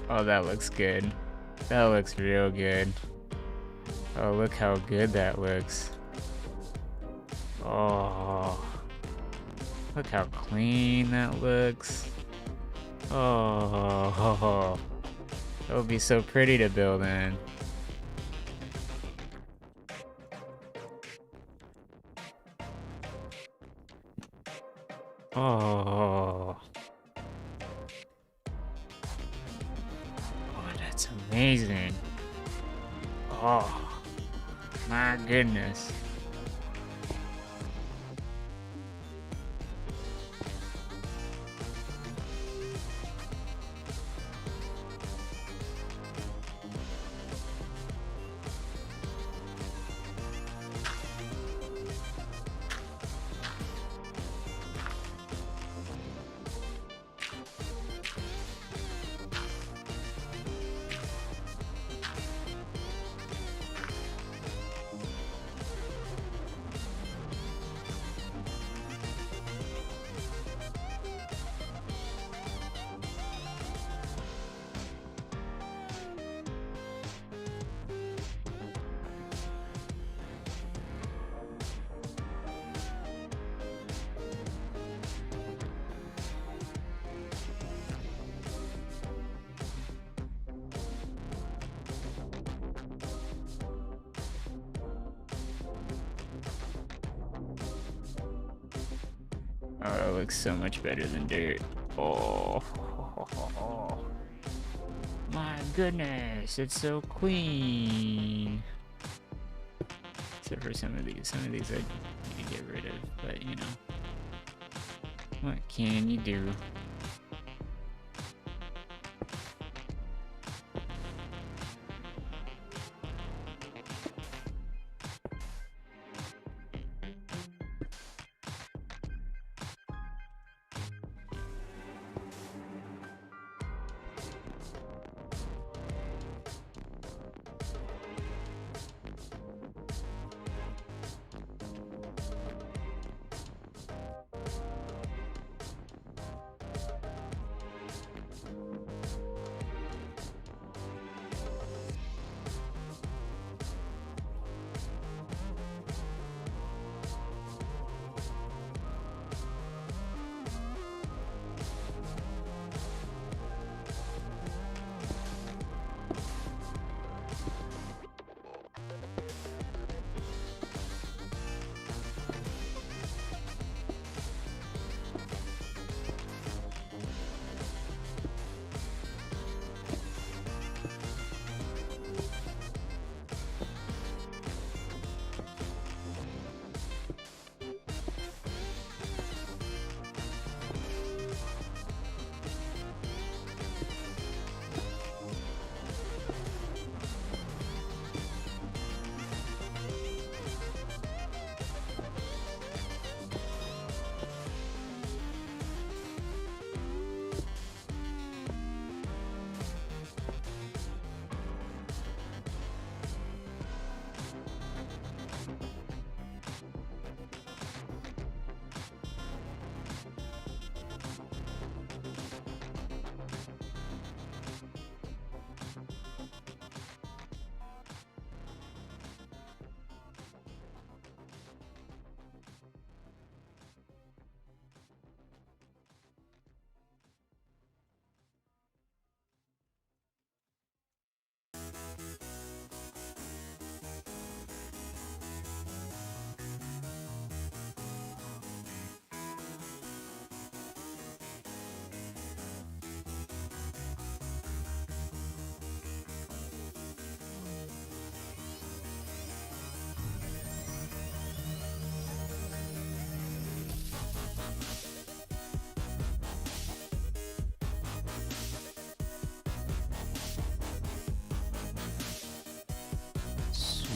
Oh, that looks good. That looks real good. Oh, look how good that looks. Oh, look how clean that looks. Oh, that would be so pretty to build in. Oh, that's amazing. Oh, my goodness. Oh, it looks so much better than dirt. Oh, my goodness, it's so clean. Except for some of these. Some of these I need to get rid of, but you know. What can you do?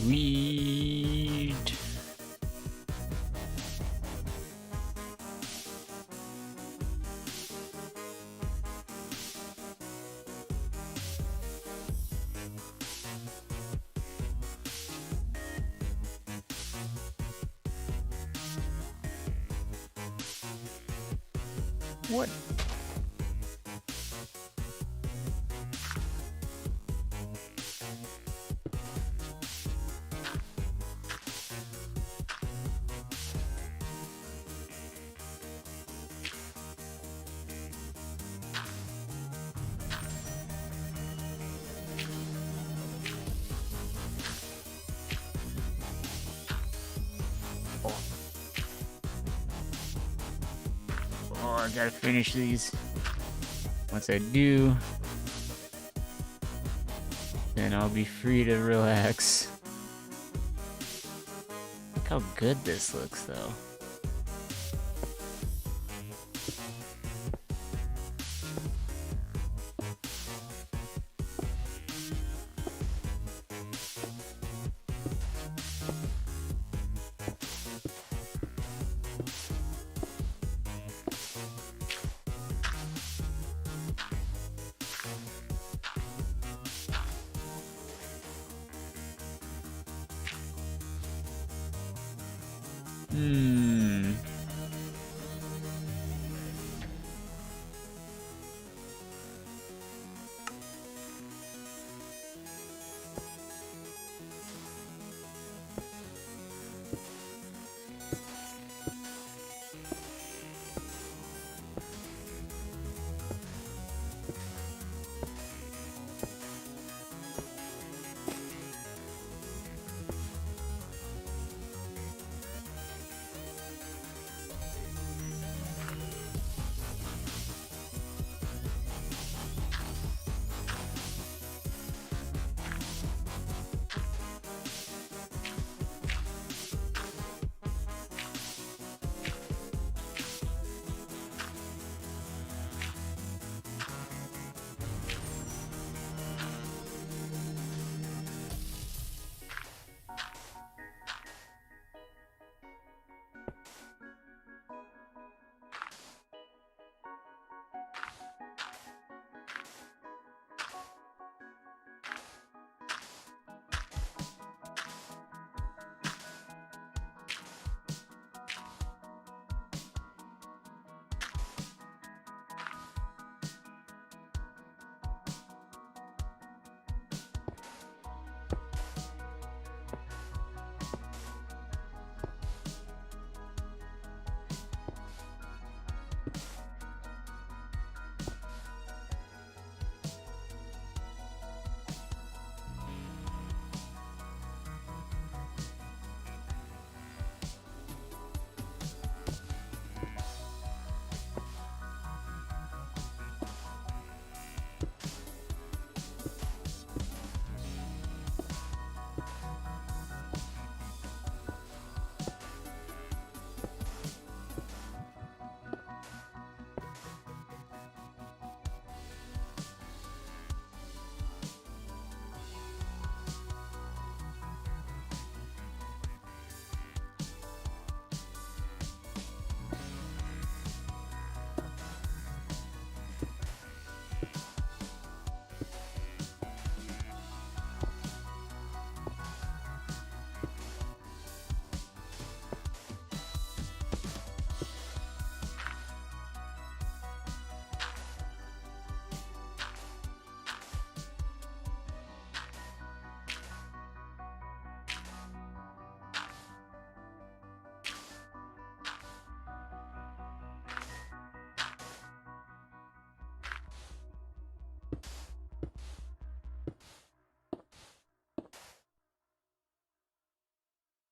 Sweet. What? Oh, I gotta finish these. Once I do, then I'll be free to relax. Look how good this looks, though. Hmm.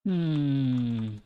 Hmm.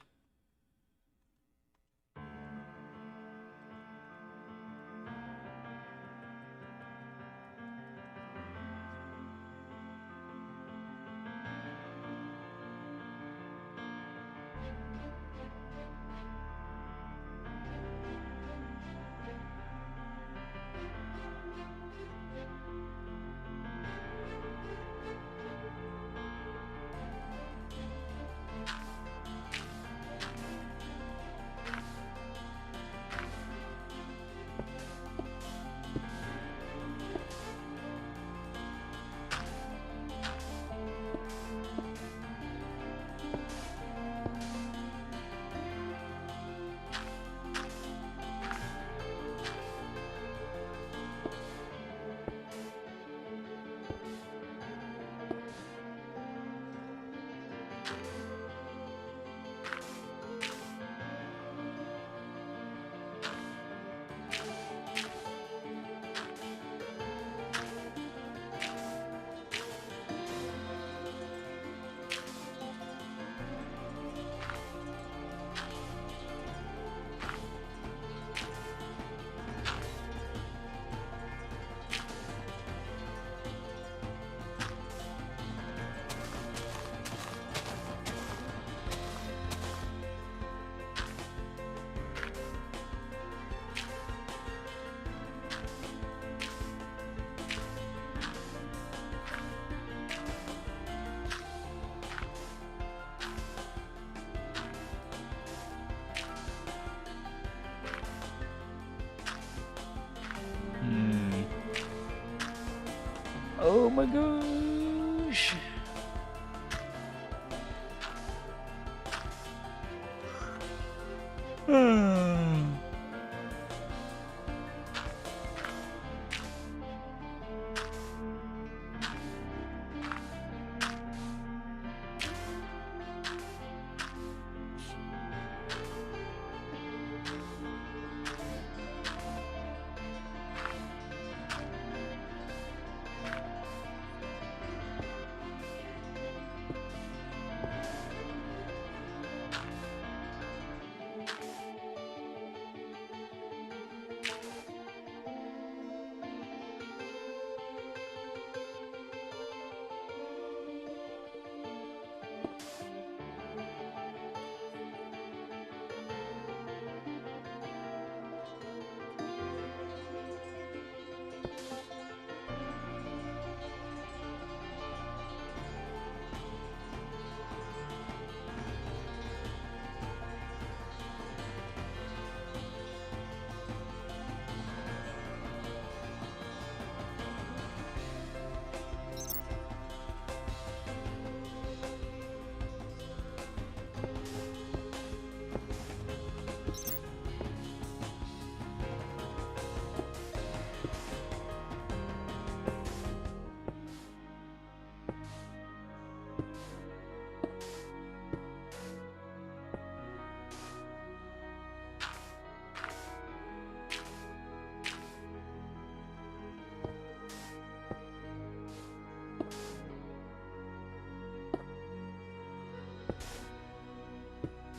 Oh my gosh.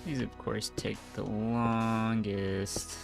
These, of course, take the longest.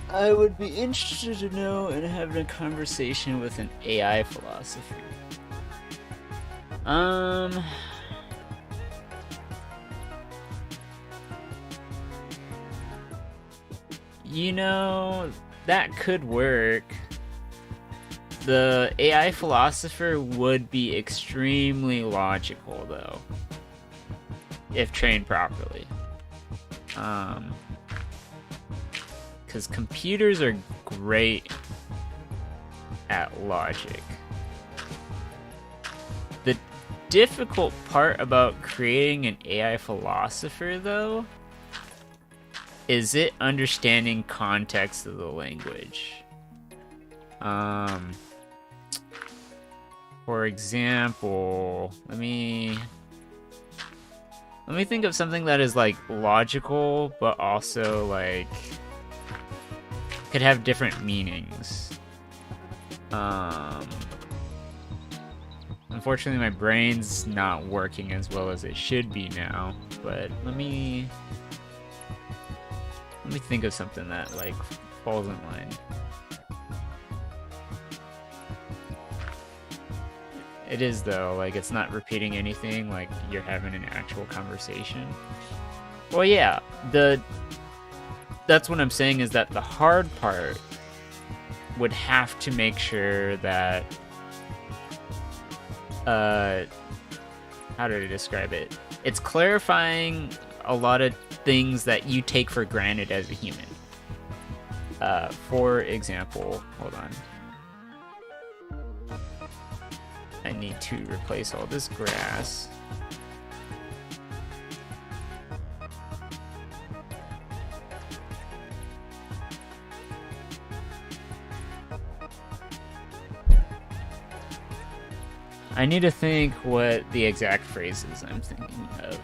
I would be interested to know in having a conversation with an AI philosopher. You know, that could work. The AI philosopher would be extremely logical, though, if trained properly. Because computers are great at logic. The difficult part about creating an AI philosopher, though, is it understanding context of the language. For example, let me think of something that is like logical, but also like could have different meanings. Unfortunately, my brain's not working as well as it should be now, but let me think of something that like falls in line. It is though, like it's not repeating anything, like you're having an actual conversation. Well, yeah, that's what I'm saying is that the hard part would have to make sure that how do I describe it? It's clarifying a lot of things that you take for granted as a human. For example, hold on. I need to replace all this grass. I need to think what the exact phrases I'm thinking of,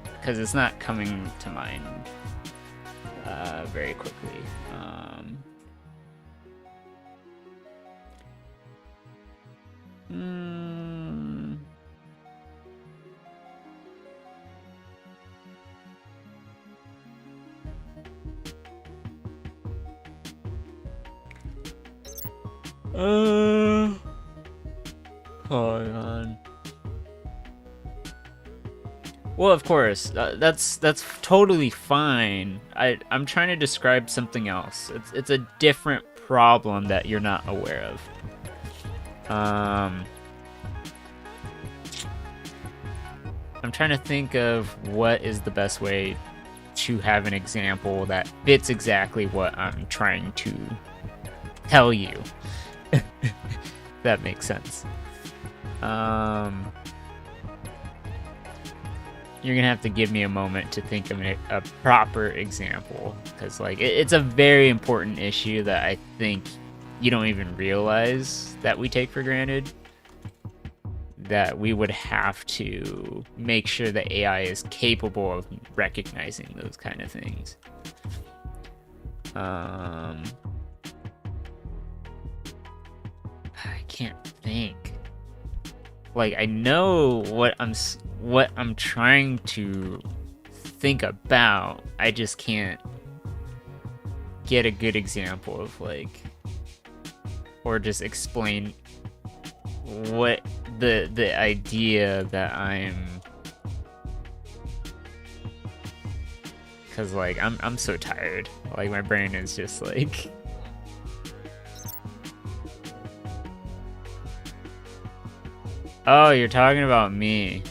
because it's not coming to mind very quickly. Hold on. Well, of course, that's totally fine. I'm trying to describe something else. It's a different problem that you're not aware of. I'm trying to think of what is the best way to have an example that fits exactly what I'm trying to tell you. That makes sense. You're gonna have to give me a moment to think of a proper example, because like it's a very important issue that I think you don't even realize that we take for granted, that we would have to make sure that AI is capable of recognizing those kind of things. I can't think. Like, I know what I'm trying to think about. I just can't get a good example of like, or just explain what the idea that I'm, because like I'm so tired. Like my brain is just like. Oh, you're talking about me.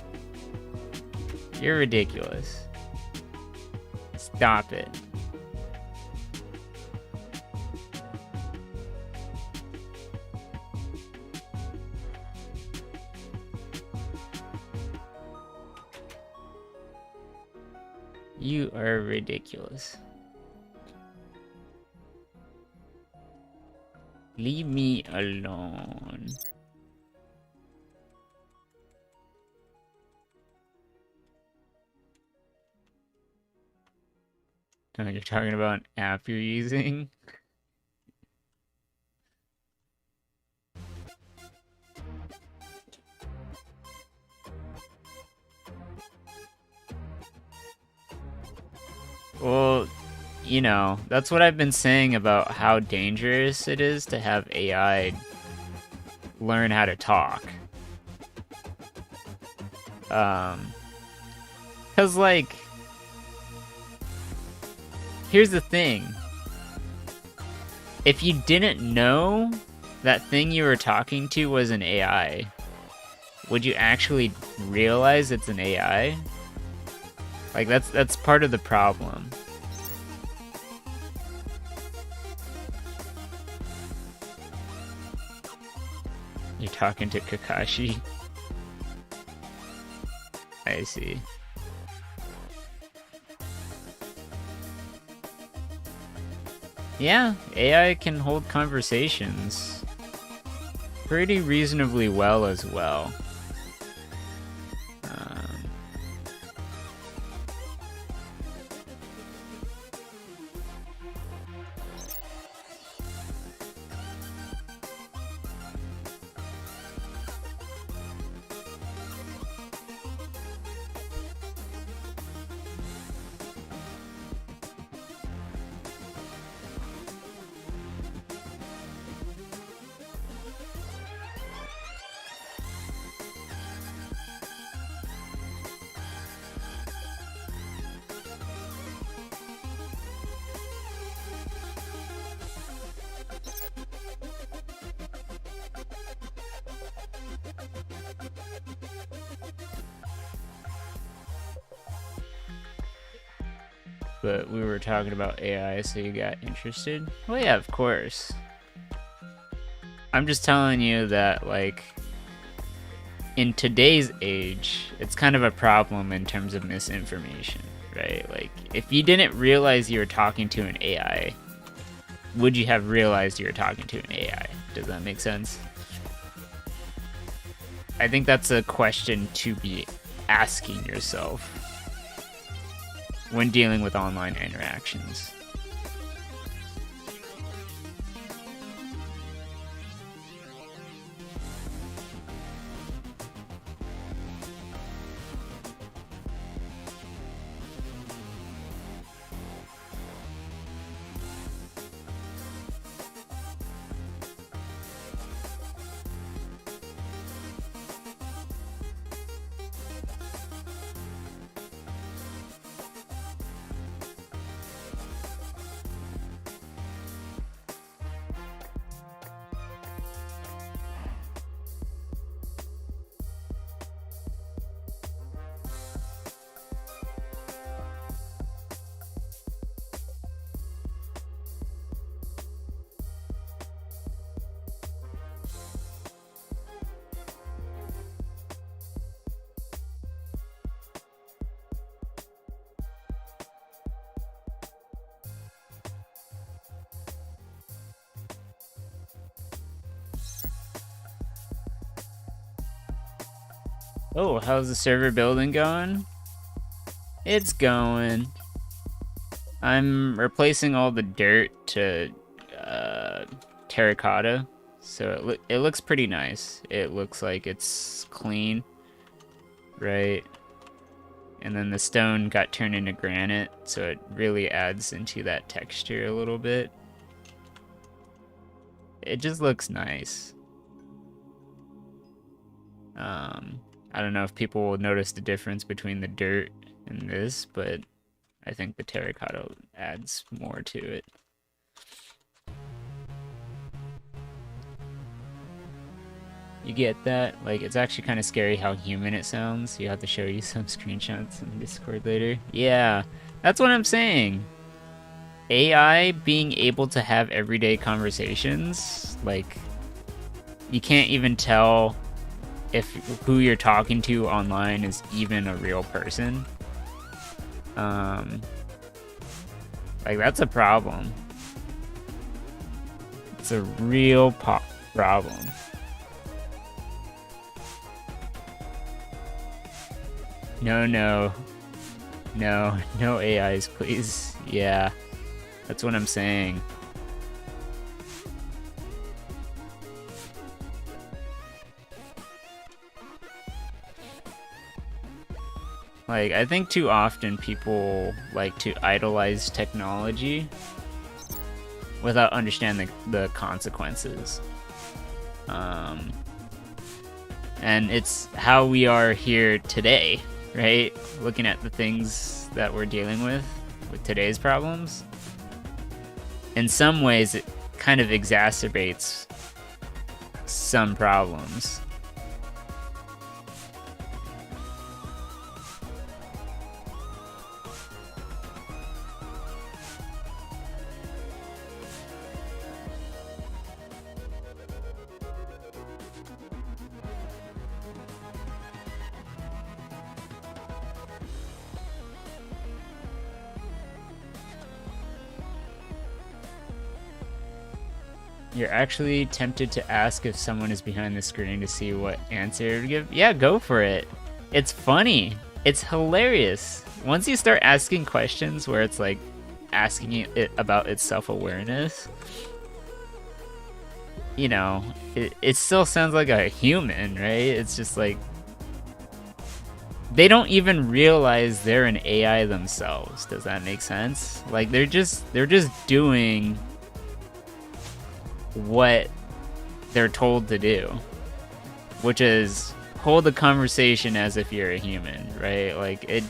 You're ridiculous. Stop it. You are ridiculous. Leave me alone. Oh, you're talking about an app you're using? Well, you know, that's what I've been saying about how dangerous it is to have AI learn how to talk. 'Cause like, here's the thing. If you didn't know that thing you were talking to was an AI, would you actually realize it's an AI? Like, that's part of the problem. You're talking to Kakashi? I see. Yeah, AI can hold conversations pretty reasonably well as well. but we were talking about AI, so you got interested. Well, yeah, of course. I'm just telling you that, like, in today's age, it's kind of a problem in terms of misinformation, right? Like, if you didn't realize you were talking to an AI, would you have realized you were talking to an AI? Does that make sense? I think that's a question to be asking yourself when dealing with online interactions. Oh, how's the server building going? It's going. I'm replacing all the dirt to terracotta, so it looks pretty nice. It looks like it's clean, right? And then the stone got turned into granite, so it really adds into that texture a little bit. It just looks nice. I don't know if people will notice the difference between the dirt and this, but I think the terracotta adds more to it. You get that? Like, it's actually kind of scary how human it sounds. You have to show you some screenshots in Discord later. Yeah, that's what I'm saying. AI being able to have everyday conversations, like, you can't even tell if who you're talking to online is even a real person. Like, that's a problem. It's a real problem. No AIs, please. Yeah, that's what I'm saying. Like, I think too often people like to idolize technology without understanding the consequences. And it's how we are here today, right? Looking at the things that we're dealing with today's problems. In some ways, it kind of exacerbates some problems. You're actually tempted to ask if someone is behind the screen to see what answer it would give? Yeah, go for it. It's funny. It's hilarious. Once you start asking questions where it's like asking it about its self-awareness, you know, it still sounds like a human, right? It's just like, they don't even realize they're an AI themselves. Does that make sense? Like, they're just doing what they're told to do, which is hold the conversation as if you're a human, right? Like, it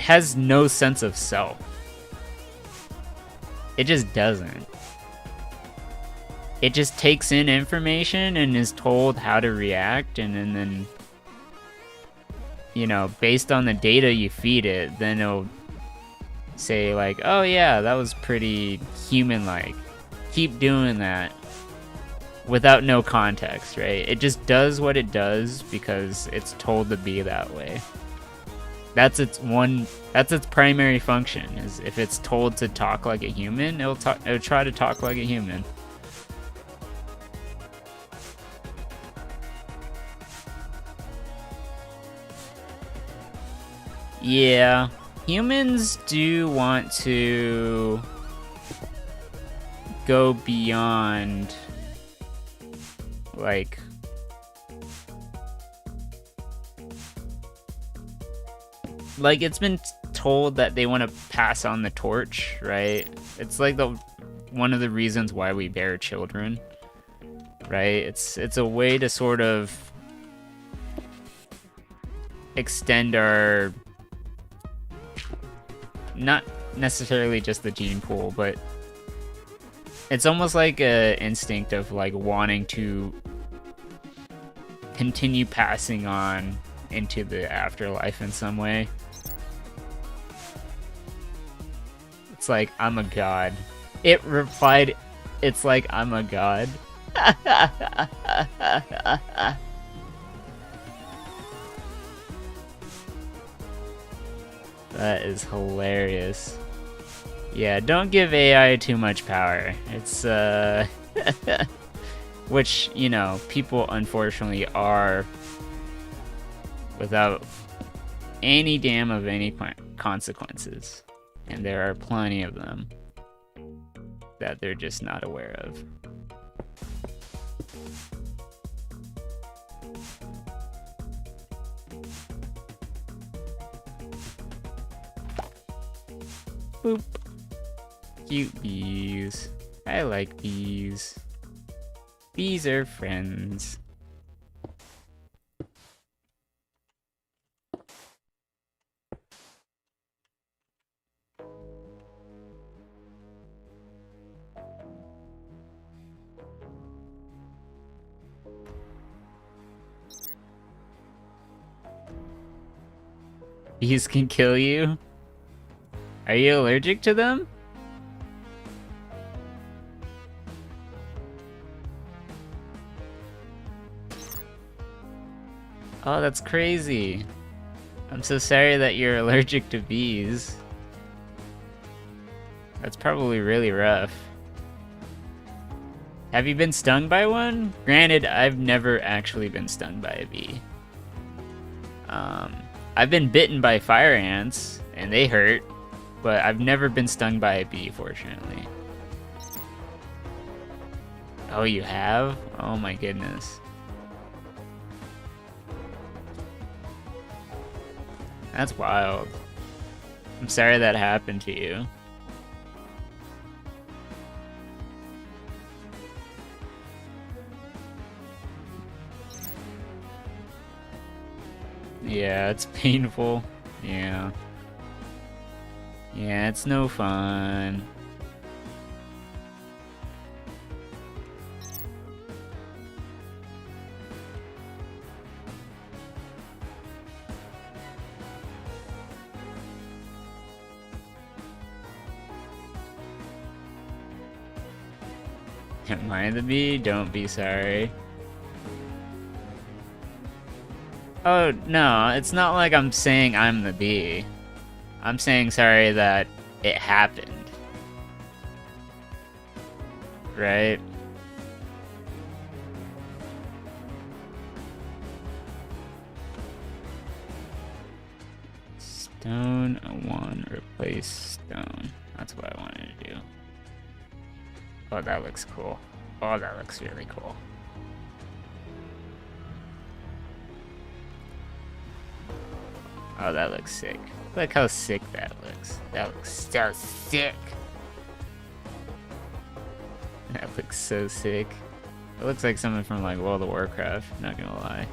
has no sense of self. It just doesn't. It just takes in information and is told how to react, and then you know, based on the data you feed it, then it'll say like, oh yeah, that was pretty human-like. Keep doing that without no context, right? It just does what it does because it's told to be that way. That's its primary function, is if it's told to talk like a human, it'll try to talk like a human. Yeah, humans do want to go beyond, like, it's been told that they want to pass on the torch, right? It's like one of the reasons why we bear children, right? It's a way to sort of extend our, not necessarily just the gene pool, but it's almost like an instinct of like wanting to continue passing on into the afterlife in some way. It's like, I'm a god. It replied, it's like, I'm a god. That is hilarious. Yeah, don't give AI too much power. It's, which, you know, people unfortunately are without any damn of any consequences. And there are plenty of them that they're just not aware of. Boop. Cute bees. I like bees. Bees are friends. Bees can kill you? Are you allergic to them? Oh, that's crazy. I'm so sorry that you're allergic to bees. That's probably really rough. Have you been stung by one? Granted, I've never actually been stung by a bee. I've been bitten by fire ants, and they hurt, but I've never been stung by a bee, fortunately. Oh, you have? Oh my goodness. That's wild. I'm sorry that happened to you. Yeah, it's painful. Yeah. Yeah, it's no fun. Am I the bee? Don't be sorry. Oh, no, it's not like I'm saying I'm the bee. I'm saying sorry that it happened. Right? Stone 1, replace stone. That's what I wanted to do. Oh, that looks cool. Oh, that looks really cool. Oh, that looks sick. Look how sick that looks. That looks so sick. That looks so sick. It looks like something from like World of Warcraft, not gonna lie.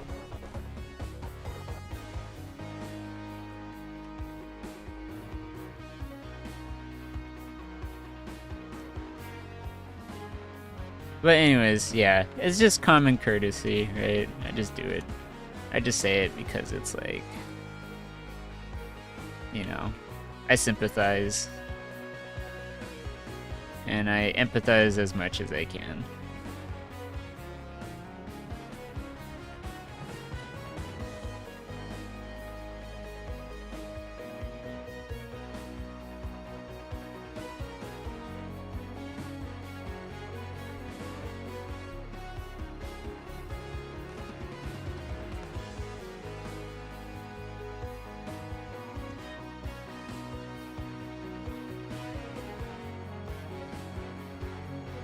But anyways, yeah, it's just common courtesy, right? I just do it. I just say it because it's like, you know, I sympathize. And I empathize as much as I can.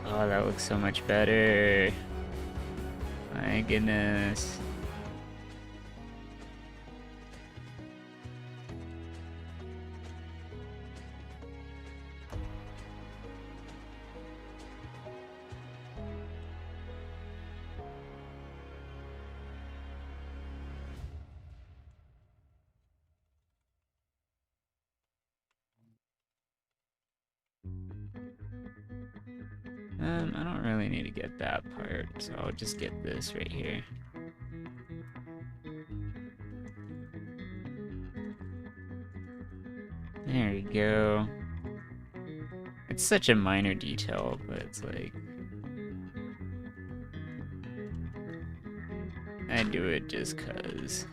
Oh, that looks so much better. My goodness. I don't really need to get that part, so I'll just get this right here. There we go. It's such a minor detail, but it's like... I do it just 'cause.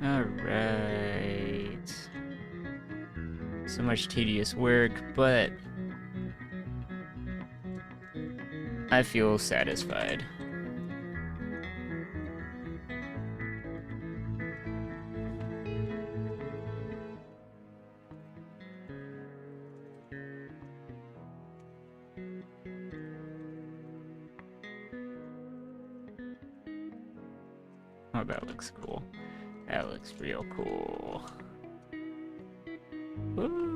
Alright. So much tedious work, but I feel satisfied. Oh, that looks cool. That looks real cool. Ooh.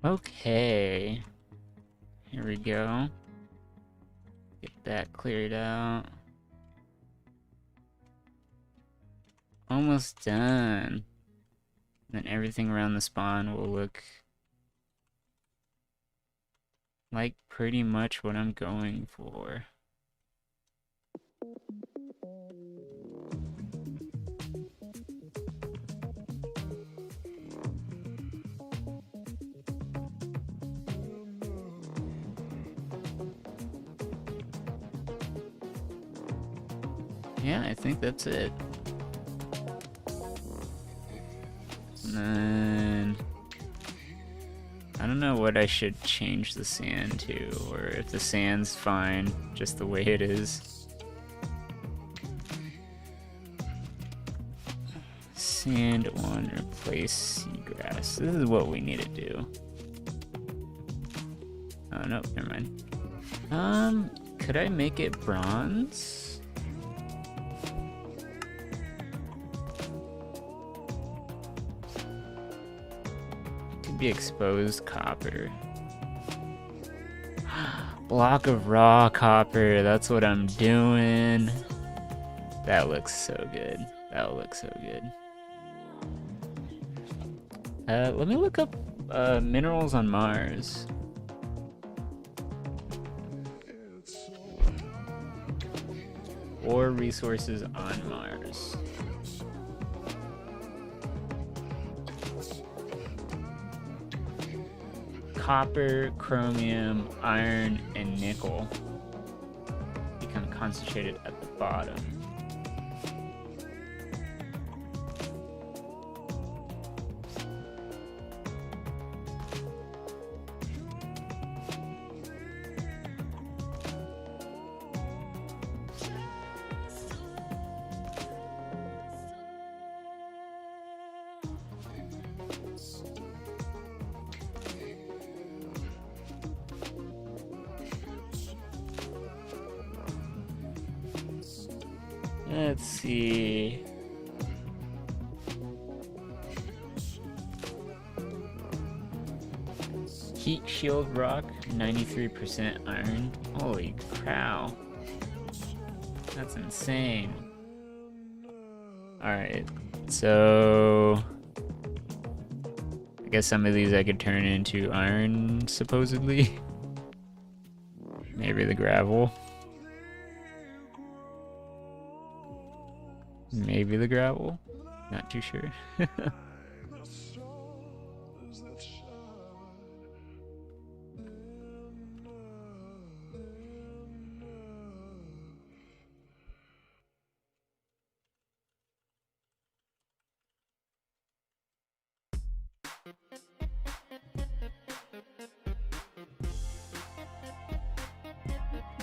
Okay. Here we go. Get that cleared out. Almost done. Then everything around the spawn will look like pretty much what I'm going for. Yeah, I think that's it. And then I don't know what I should change the sand to, or if the sand's fine just the way it is. Sand 1, replace seagrass. This is what we need to do. Oh, no, never mind. Could I make it bronze? It could be exposed copper. Block of raw copper, that's what I'm doing. That looks so good. That will look so good. Let me look up minerals on Mars. Ore resources on Mars. Copper, chromium, iron, and nickel become concentrated at the bottom. Let's see. Heat shield rock, 93% iron. Holy cow. That's insane. Alright, so I guess some of these I could turn into iron, supposedly. Maybe the gravel. Maybe the gravel. Not too sure.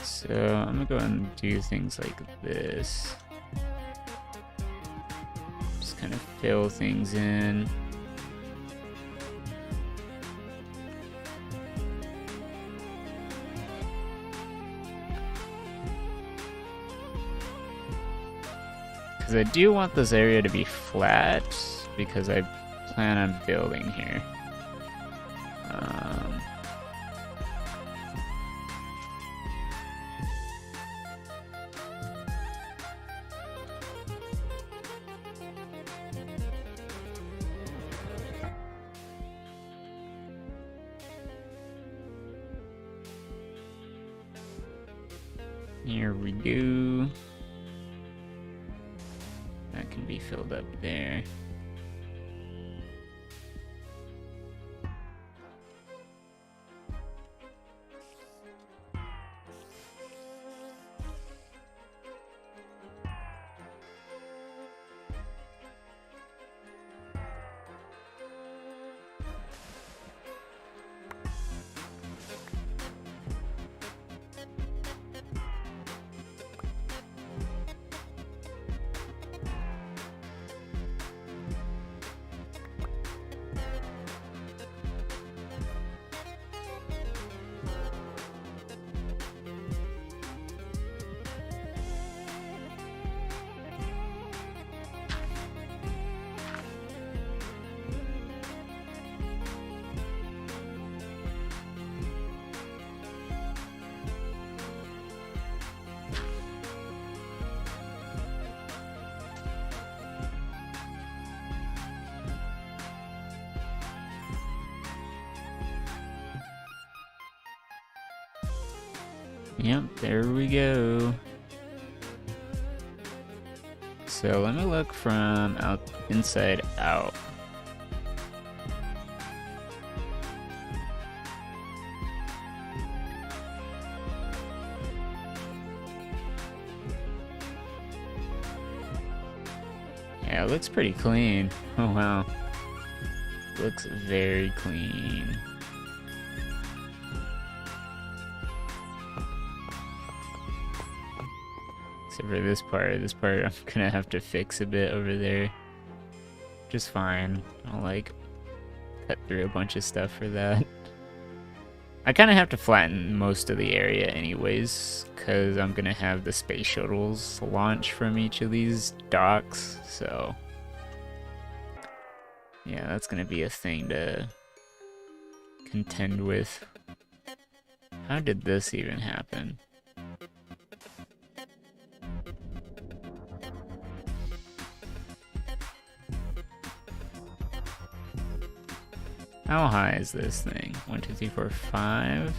So I'm gonna go and do things like this. Just kind of fill things in. Because I do want this area to be flat, because I plan on building here. Here we go. That can be filled up there. Yep, there we go. So let me look from inside out. Yeah, it looks pretty clean. Oh wow. Looks very clean. So for this part I'm gonna have to fix a bit over there. Just fine. I'll like cut through a bunch of stuff for that. I kind of have to flatten most of the area anyways, because I'm gonna have the space shuttles launch from each of these docks, so yeah, that's gonna be a thing to contend with. How did this even happen? How high is this thing? 1, 2, 3, 4, 5.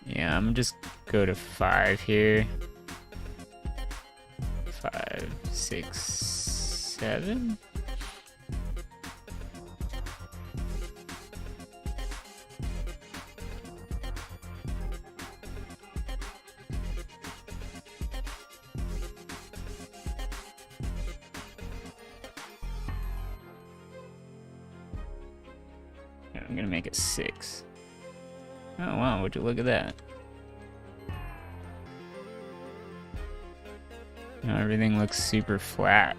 Yeah, I'm just go to 5 here. 5, 6, 7. I'm gonna make it 6. Oh wow, would you look at that? Now everything looks super flat.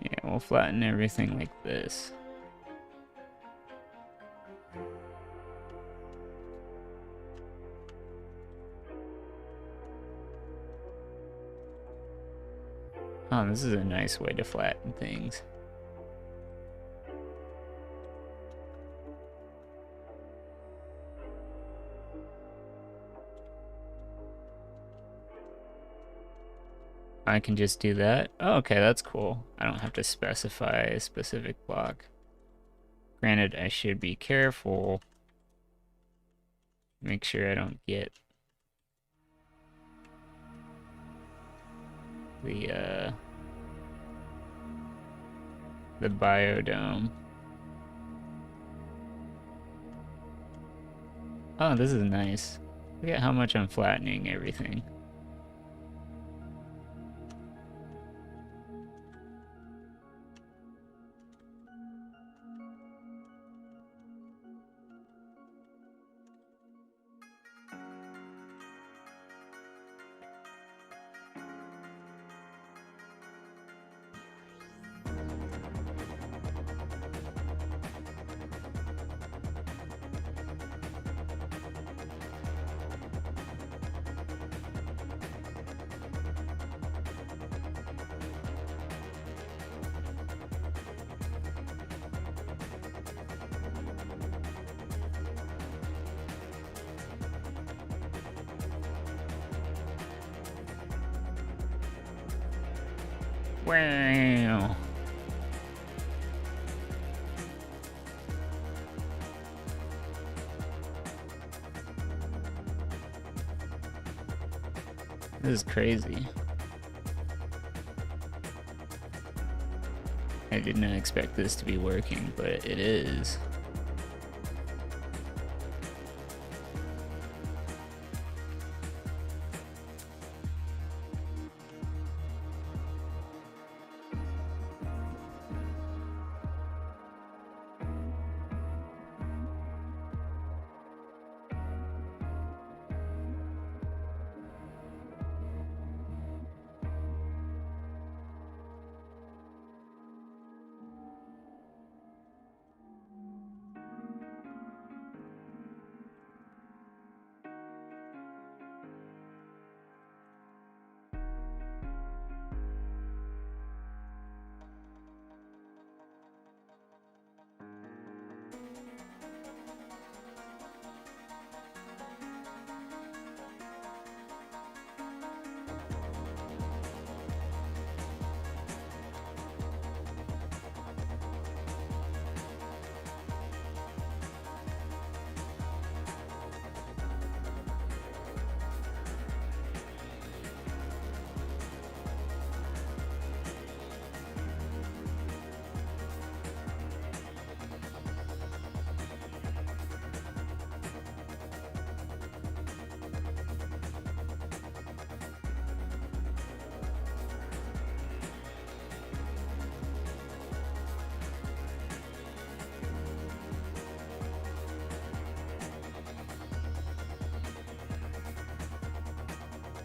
Yeah, we'll flatten everything like this. Oh, this is a nice way to flatten things. I can just do that. Oh, okay, that's cool. I don't have to specify a specific block. Granted, I should be careful. Make sure I don't get the biodome. Oh, this is nice. Look at how much I'm flattening everything. Wow. This is crazy. I did not expect this to be working, but it is.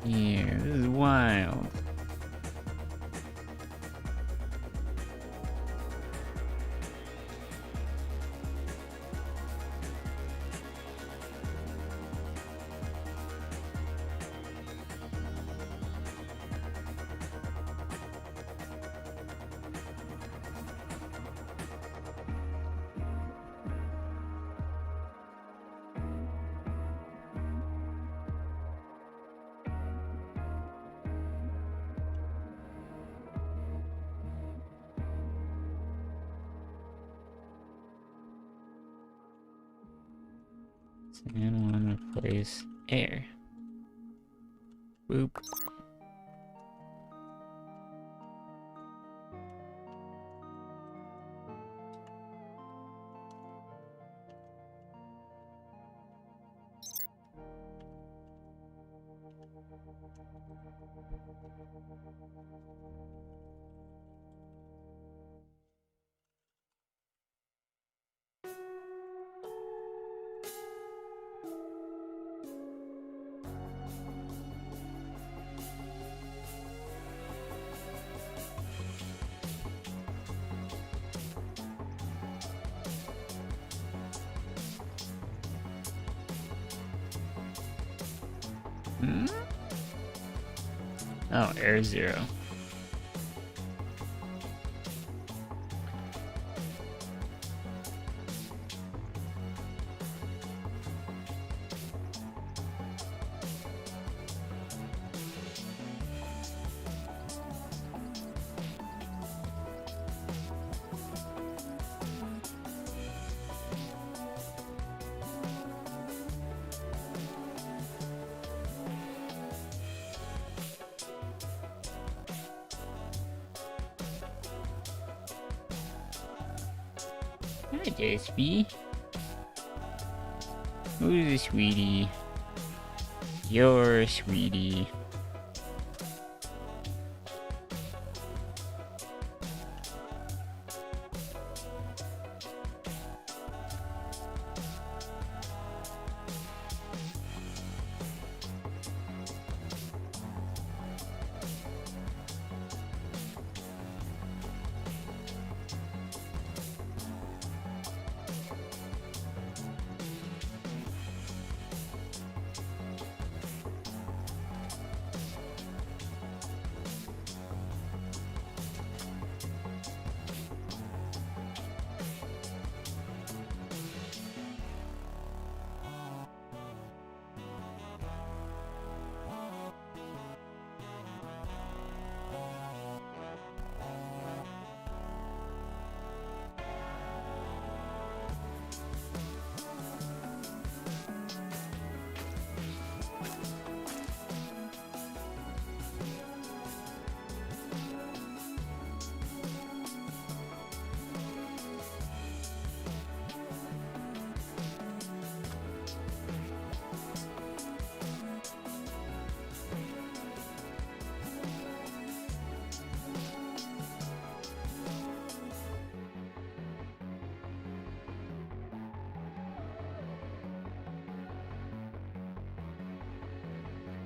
Yeah, this is wild. And one replace air. Boop. Hmm? Oh, air 0. Hi, JSB. Who's a sweetie? You're a sweetie.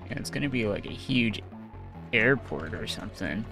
Yeah, it's gonna be like a huge airport or something.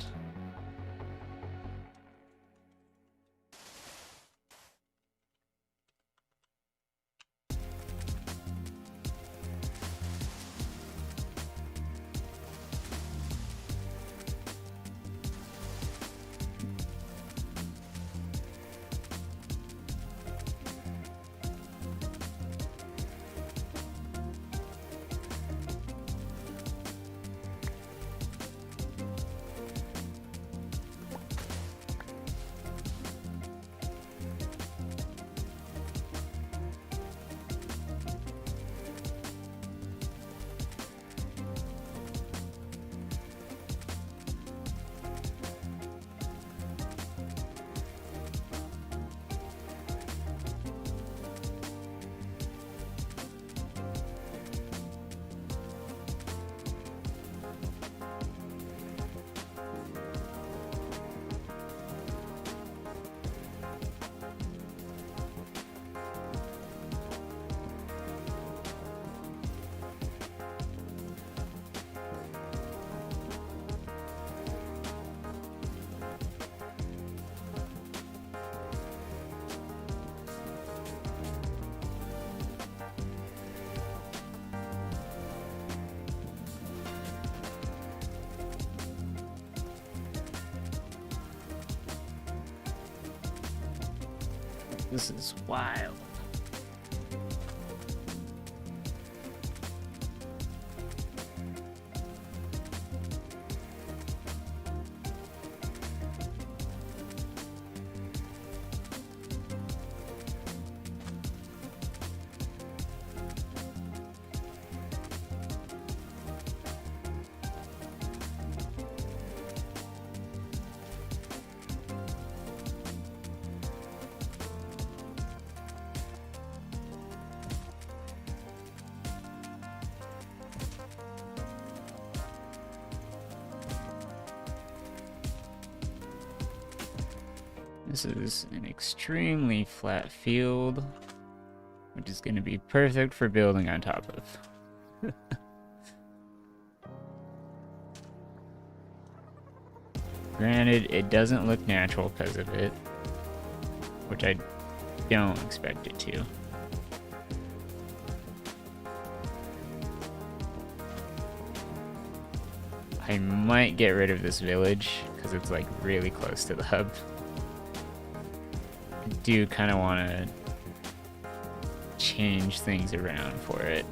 This is wild. This is an extremely flat field, which is going to be perfect for building on top of. Granted, it doesn't look natural because of it, which I don't expect it to. I might get rid of this village because it's like really close to the hub. I do kind of want to change things around for it.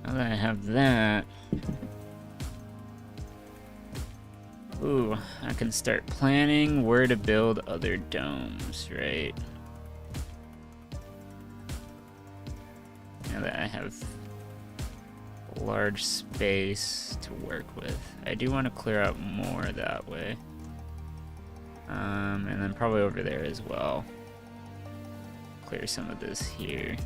Now that I have that, ooh, I can start planning where to build other domes, right? Now that I have a large space to work with, I do want to clear out more that way. And then probably over there as well. Clear some of this here.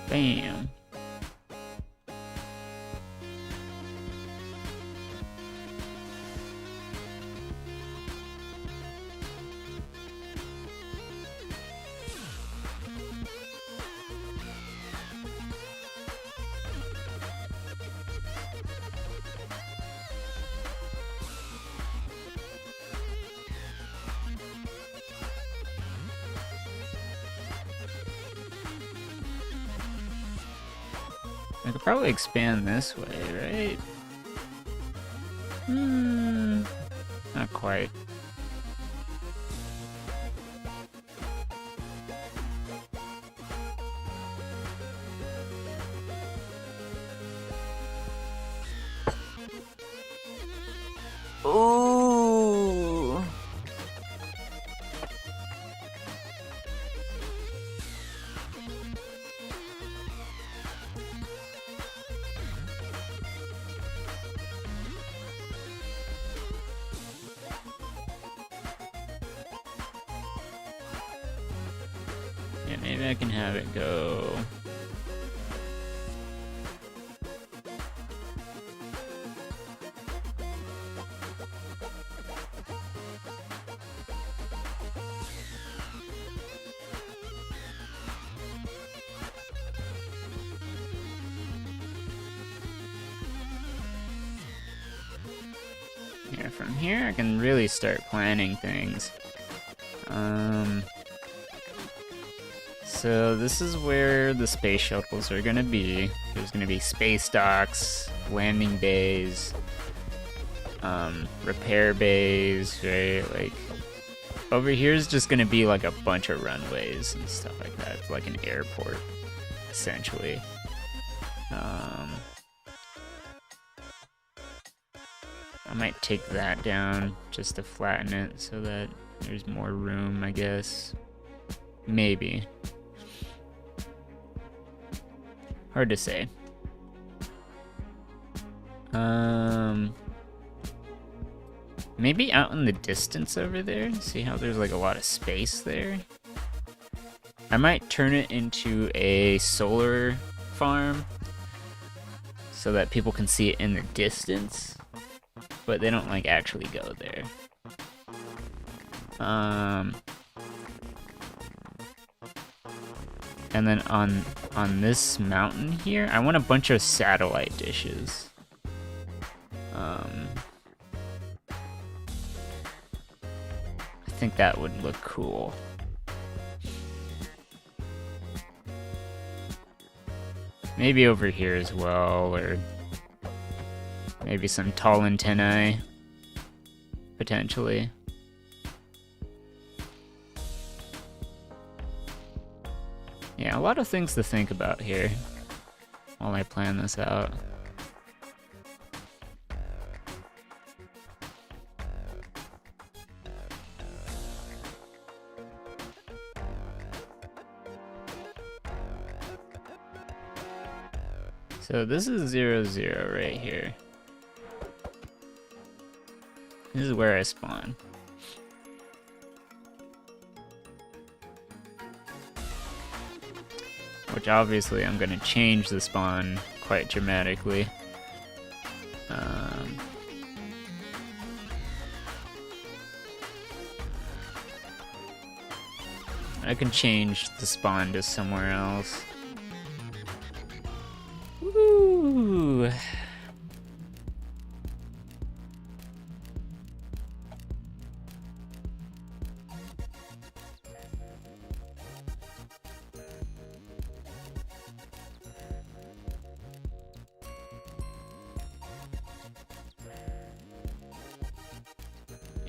Bam. I could probably expand this way, right? Not quite. Ooh. Yeah, maybe I can have it go. Yeah, from here I can really start planning things. So this is where the space shuttles are gonna be. There's gonna be space docks, landing bays, repair bays, right? Like, over here is just gonna be like a bunch of runways and stuff like that. It's like an airport, essentially. I might take that down just to flatten it so that there's more room, I guess. Maybe. Hard to say. Maybe out in the distance over there. See how there's like a lot of space there? I might turn it into a solar farm so that people can see it in the distance, but they don't like actually go there. And then on this mountain here, I want a bunch of satellite dishes. I think that would look cool. Maybe over here as well, or maybe some tall antennae, potentially. Yeah, a lot of things to think about here while I plan this out. So this is 0, 0 right here. This is where I spawn. Which obviously I'm gonna change the spawn quite dramatically. I can change the spawn to somewhere else. Woo!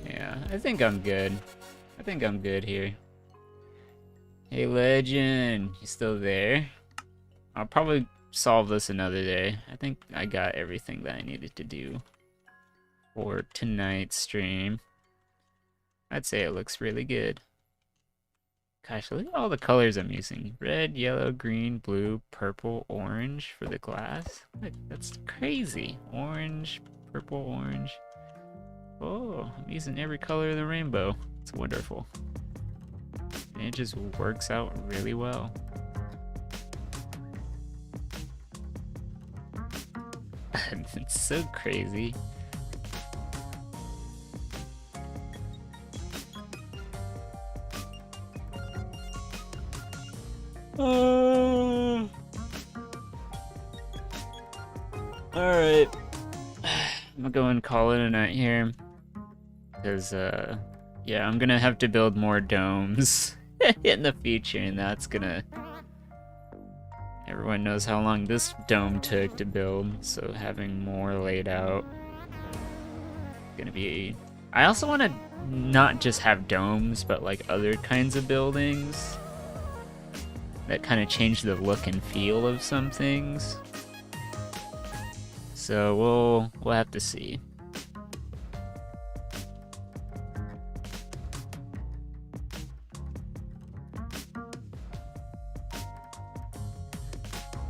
Yeah, I think I'm good. I think I'm good here. Hey, Legend, you still there? I'll probably solve this another day. I think I got everything that I needed to do for tonight's stream. I'd say it looks really good. Gosh, look at all the colors I'm using. Red, yellow, green, blue, purple, orange for the glass. Look, that's crazy. Orange, purple, orange. Oh, I'm using every color of the rainbow. It's wonderful. And it just works out really well. It's so crazy. Alright. I'm gonna go and call it a night here. Because, yeah, I'm gonna have to build more domes in the future, and that's gonna... Everyone knows how long this dome took to build, so having more laid out gonna be... I also want to not just have domes, but like other kinds of buildings that kind of change the look and feel of some things. So we'll have to see.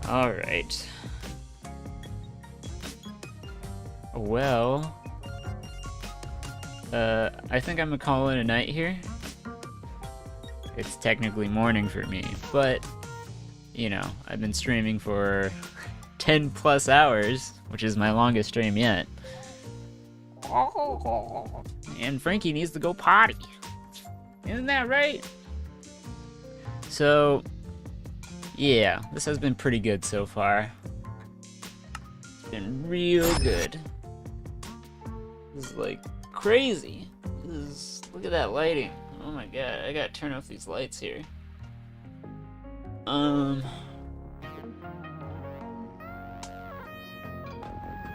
Alright. Well, I think I'm gonna call it a night here. It's technically morning for me, but, you know, I've been streaming for 10 plus hours, which is my longest stream yet. And Frankie needs to go potty. Isn't that right? So, yeah, this has been pretty good so far. It's been real good. This is like crazy. Look at that lighting. Oh my god, I gotta turn off these lights here. But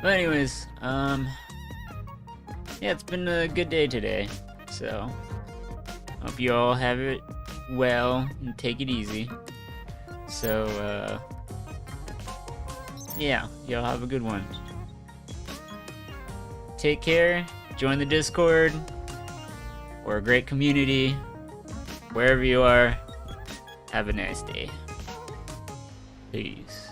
anyways, yeah, it's been a good day today. So, hope you all have it well and take it easy. So, yeah, y'all have a good one. Take care, join the Discord. We're a great community. Wherever you are, have a nice day. Peace.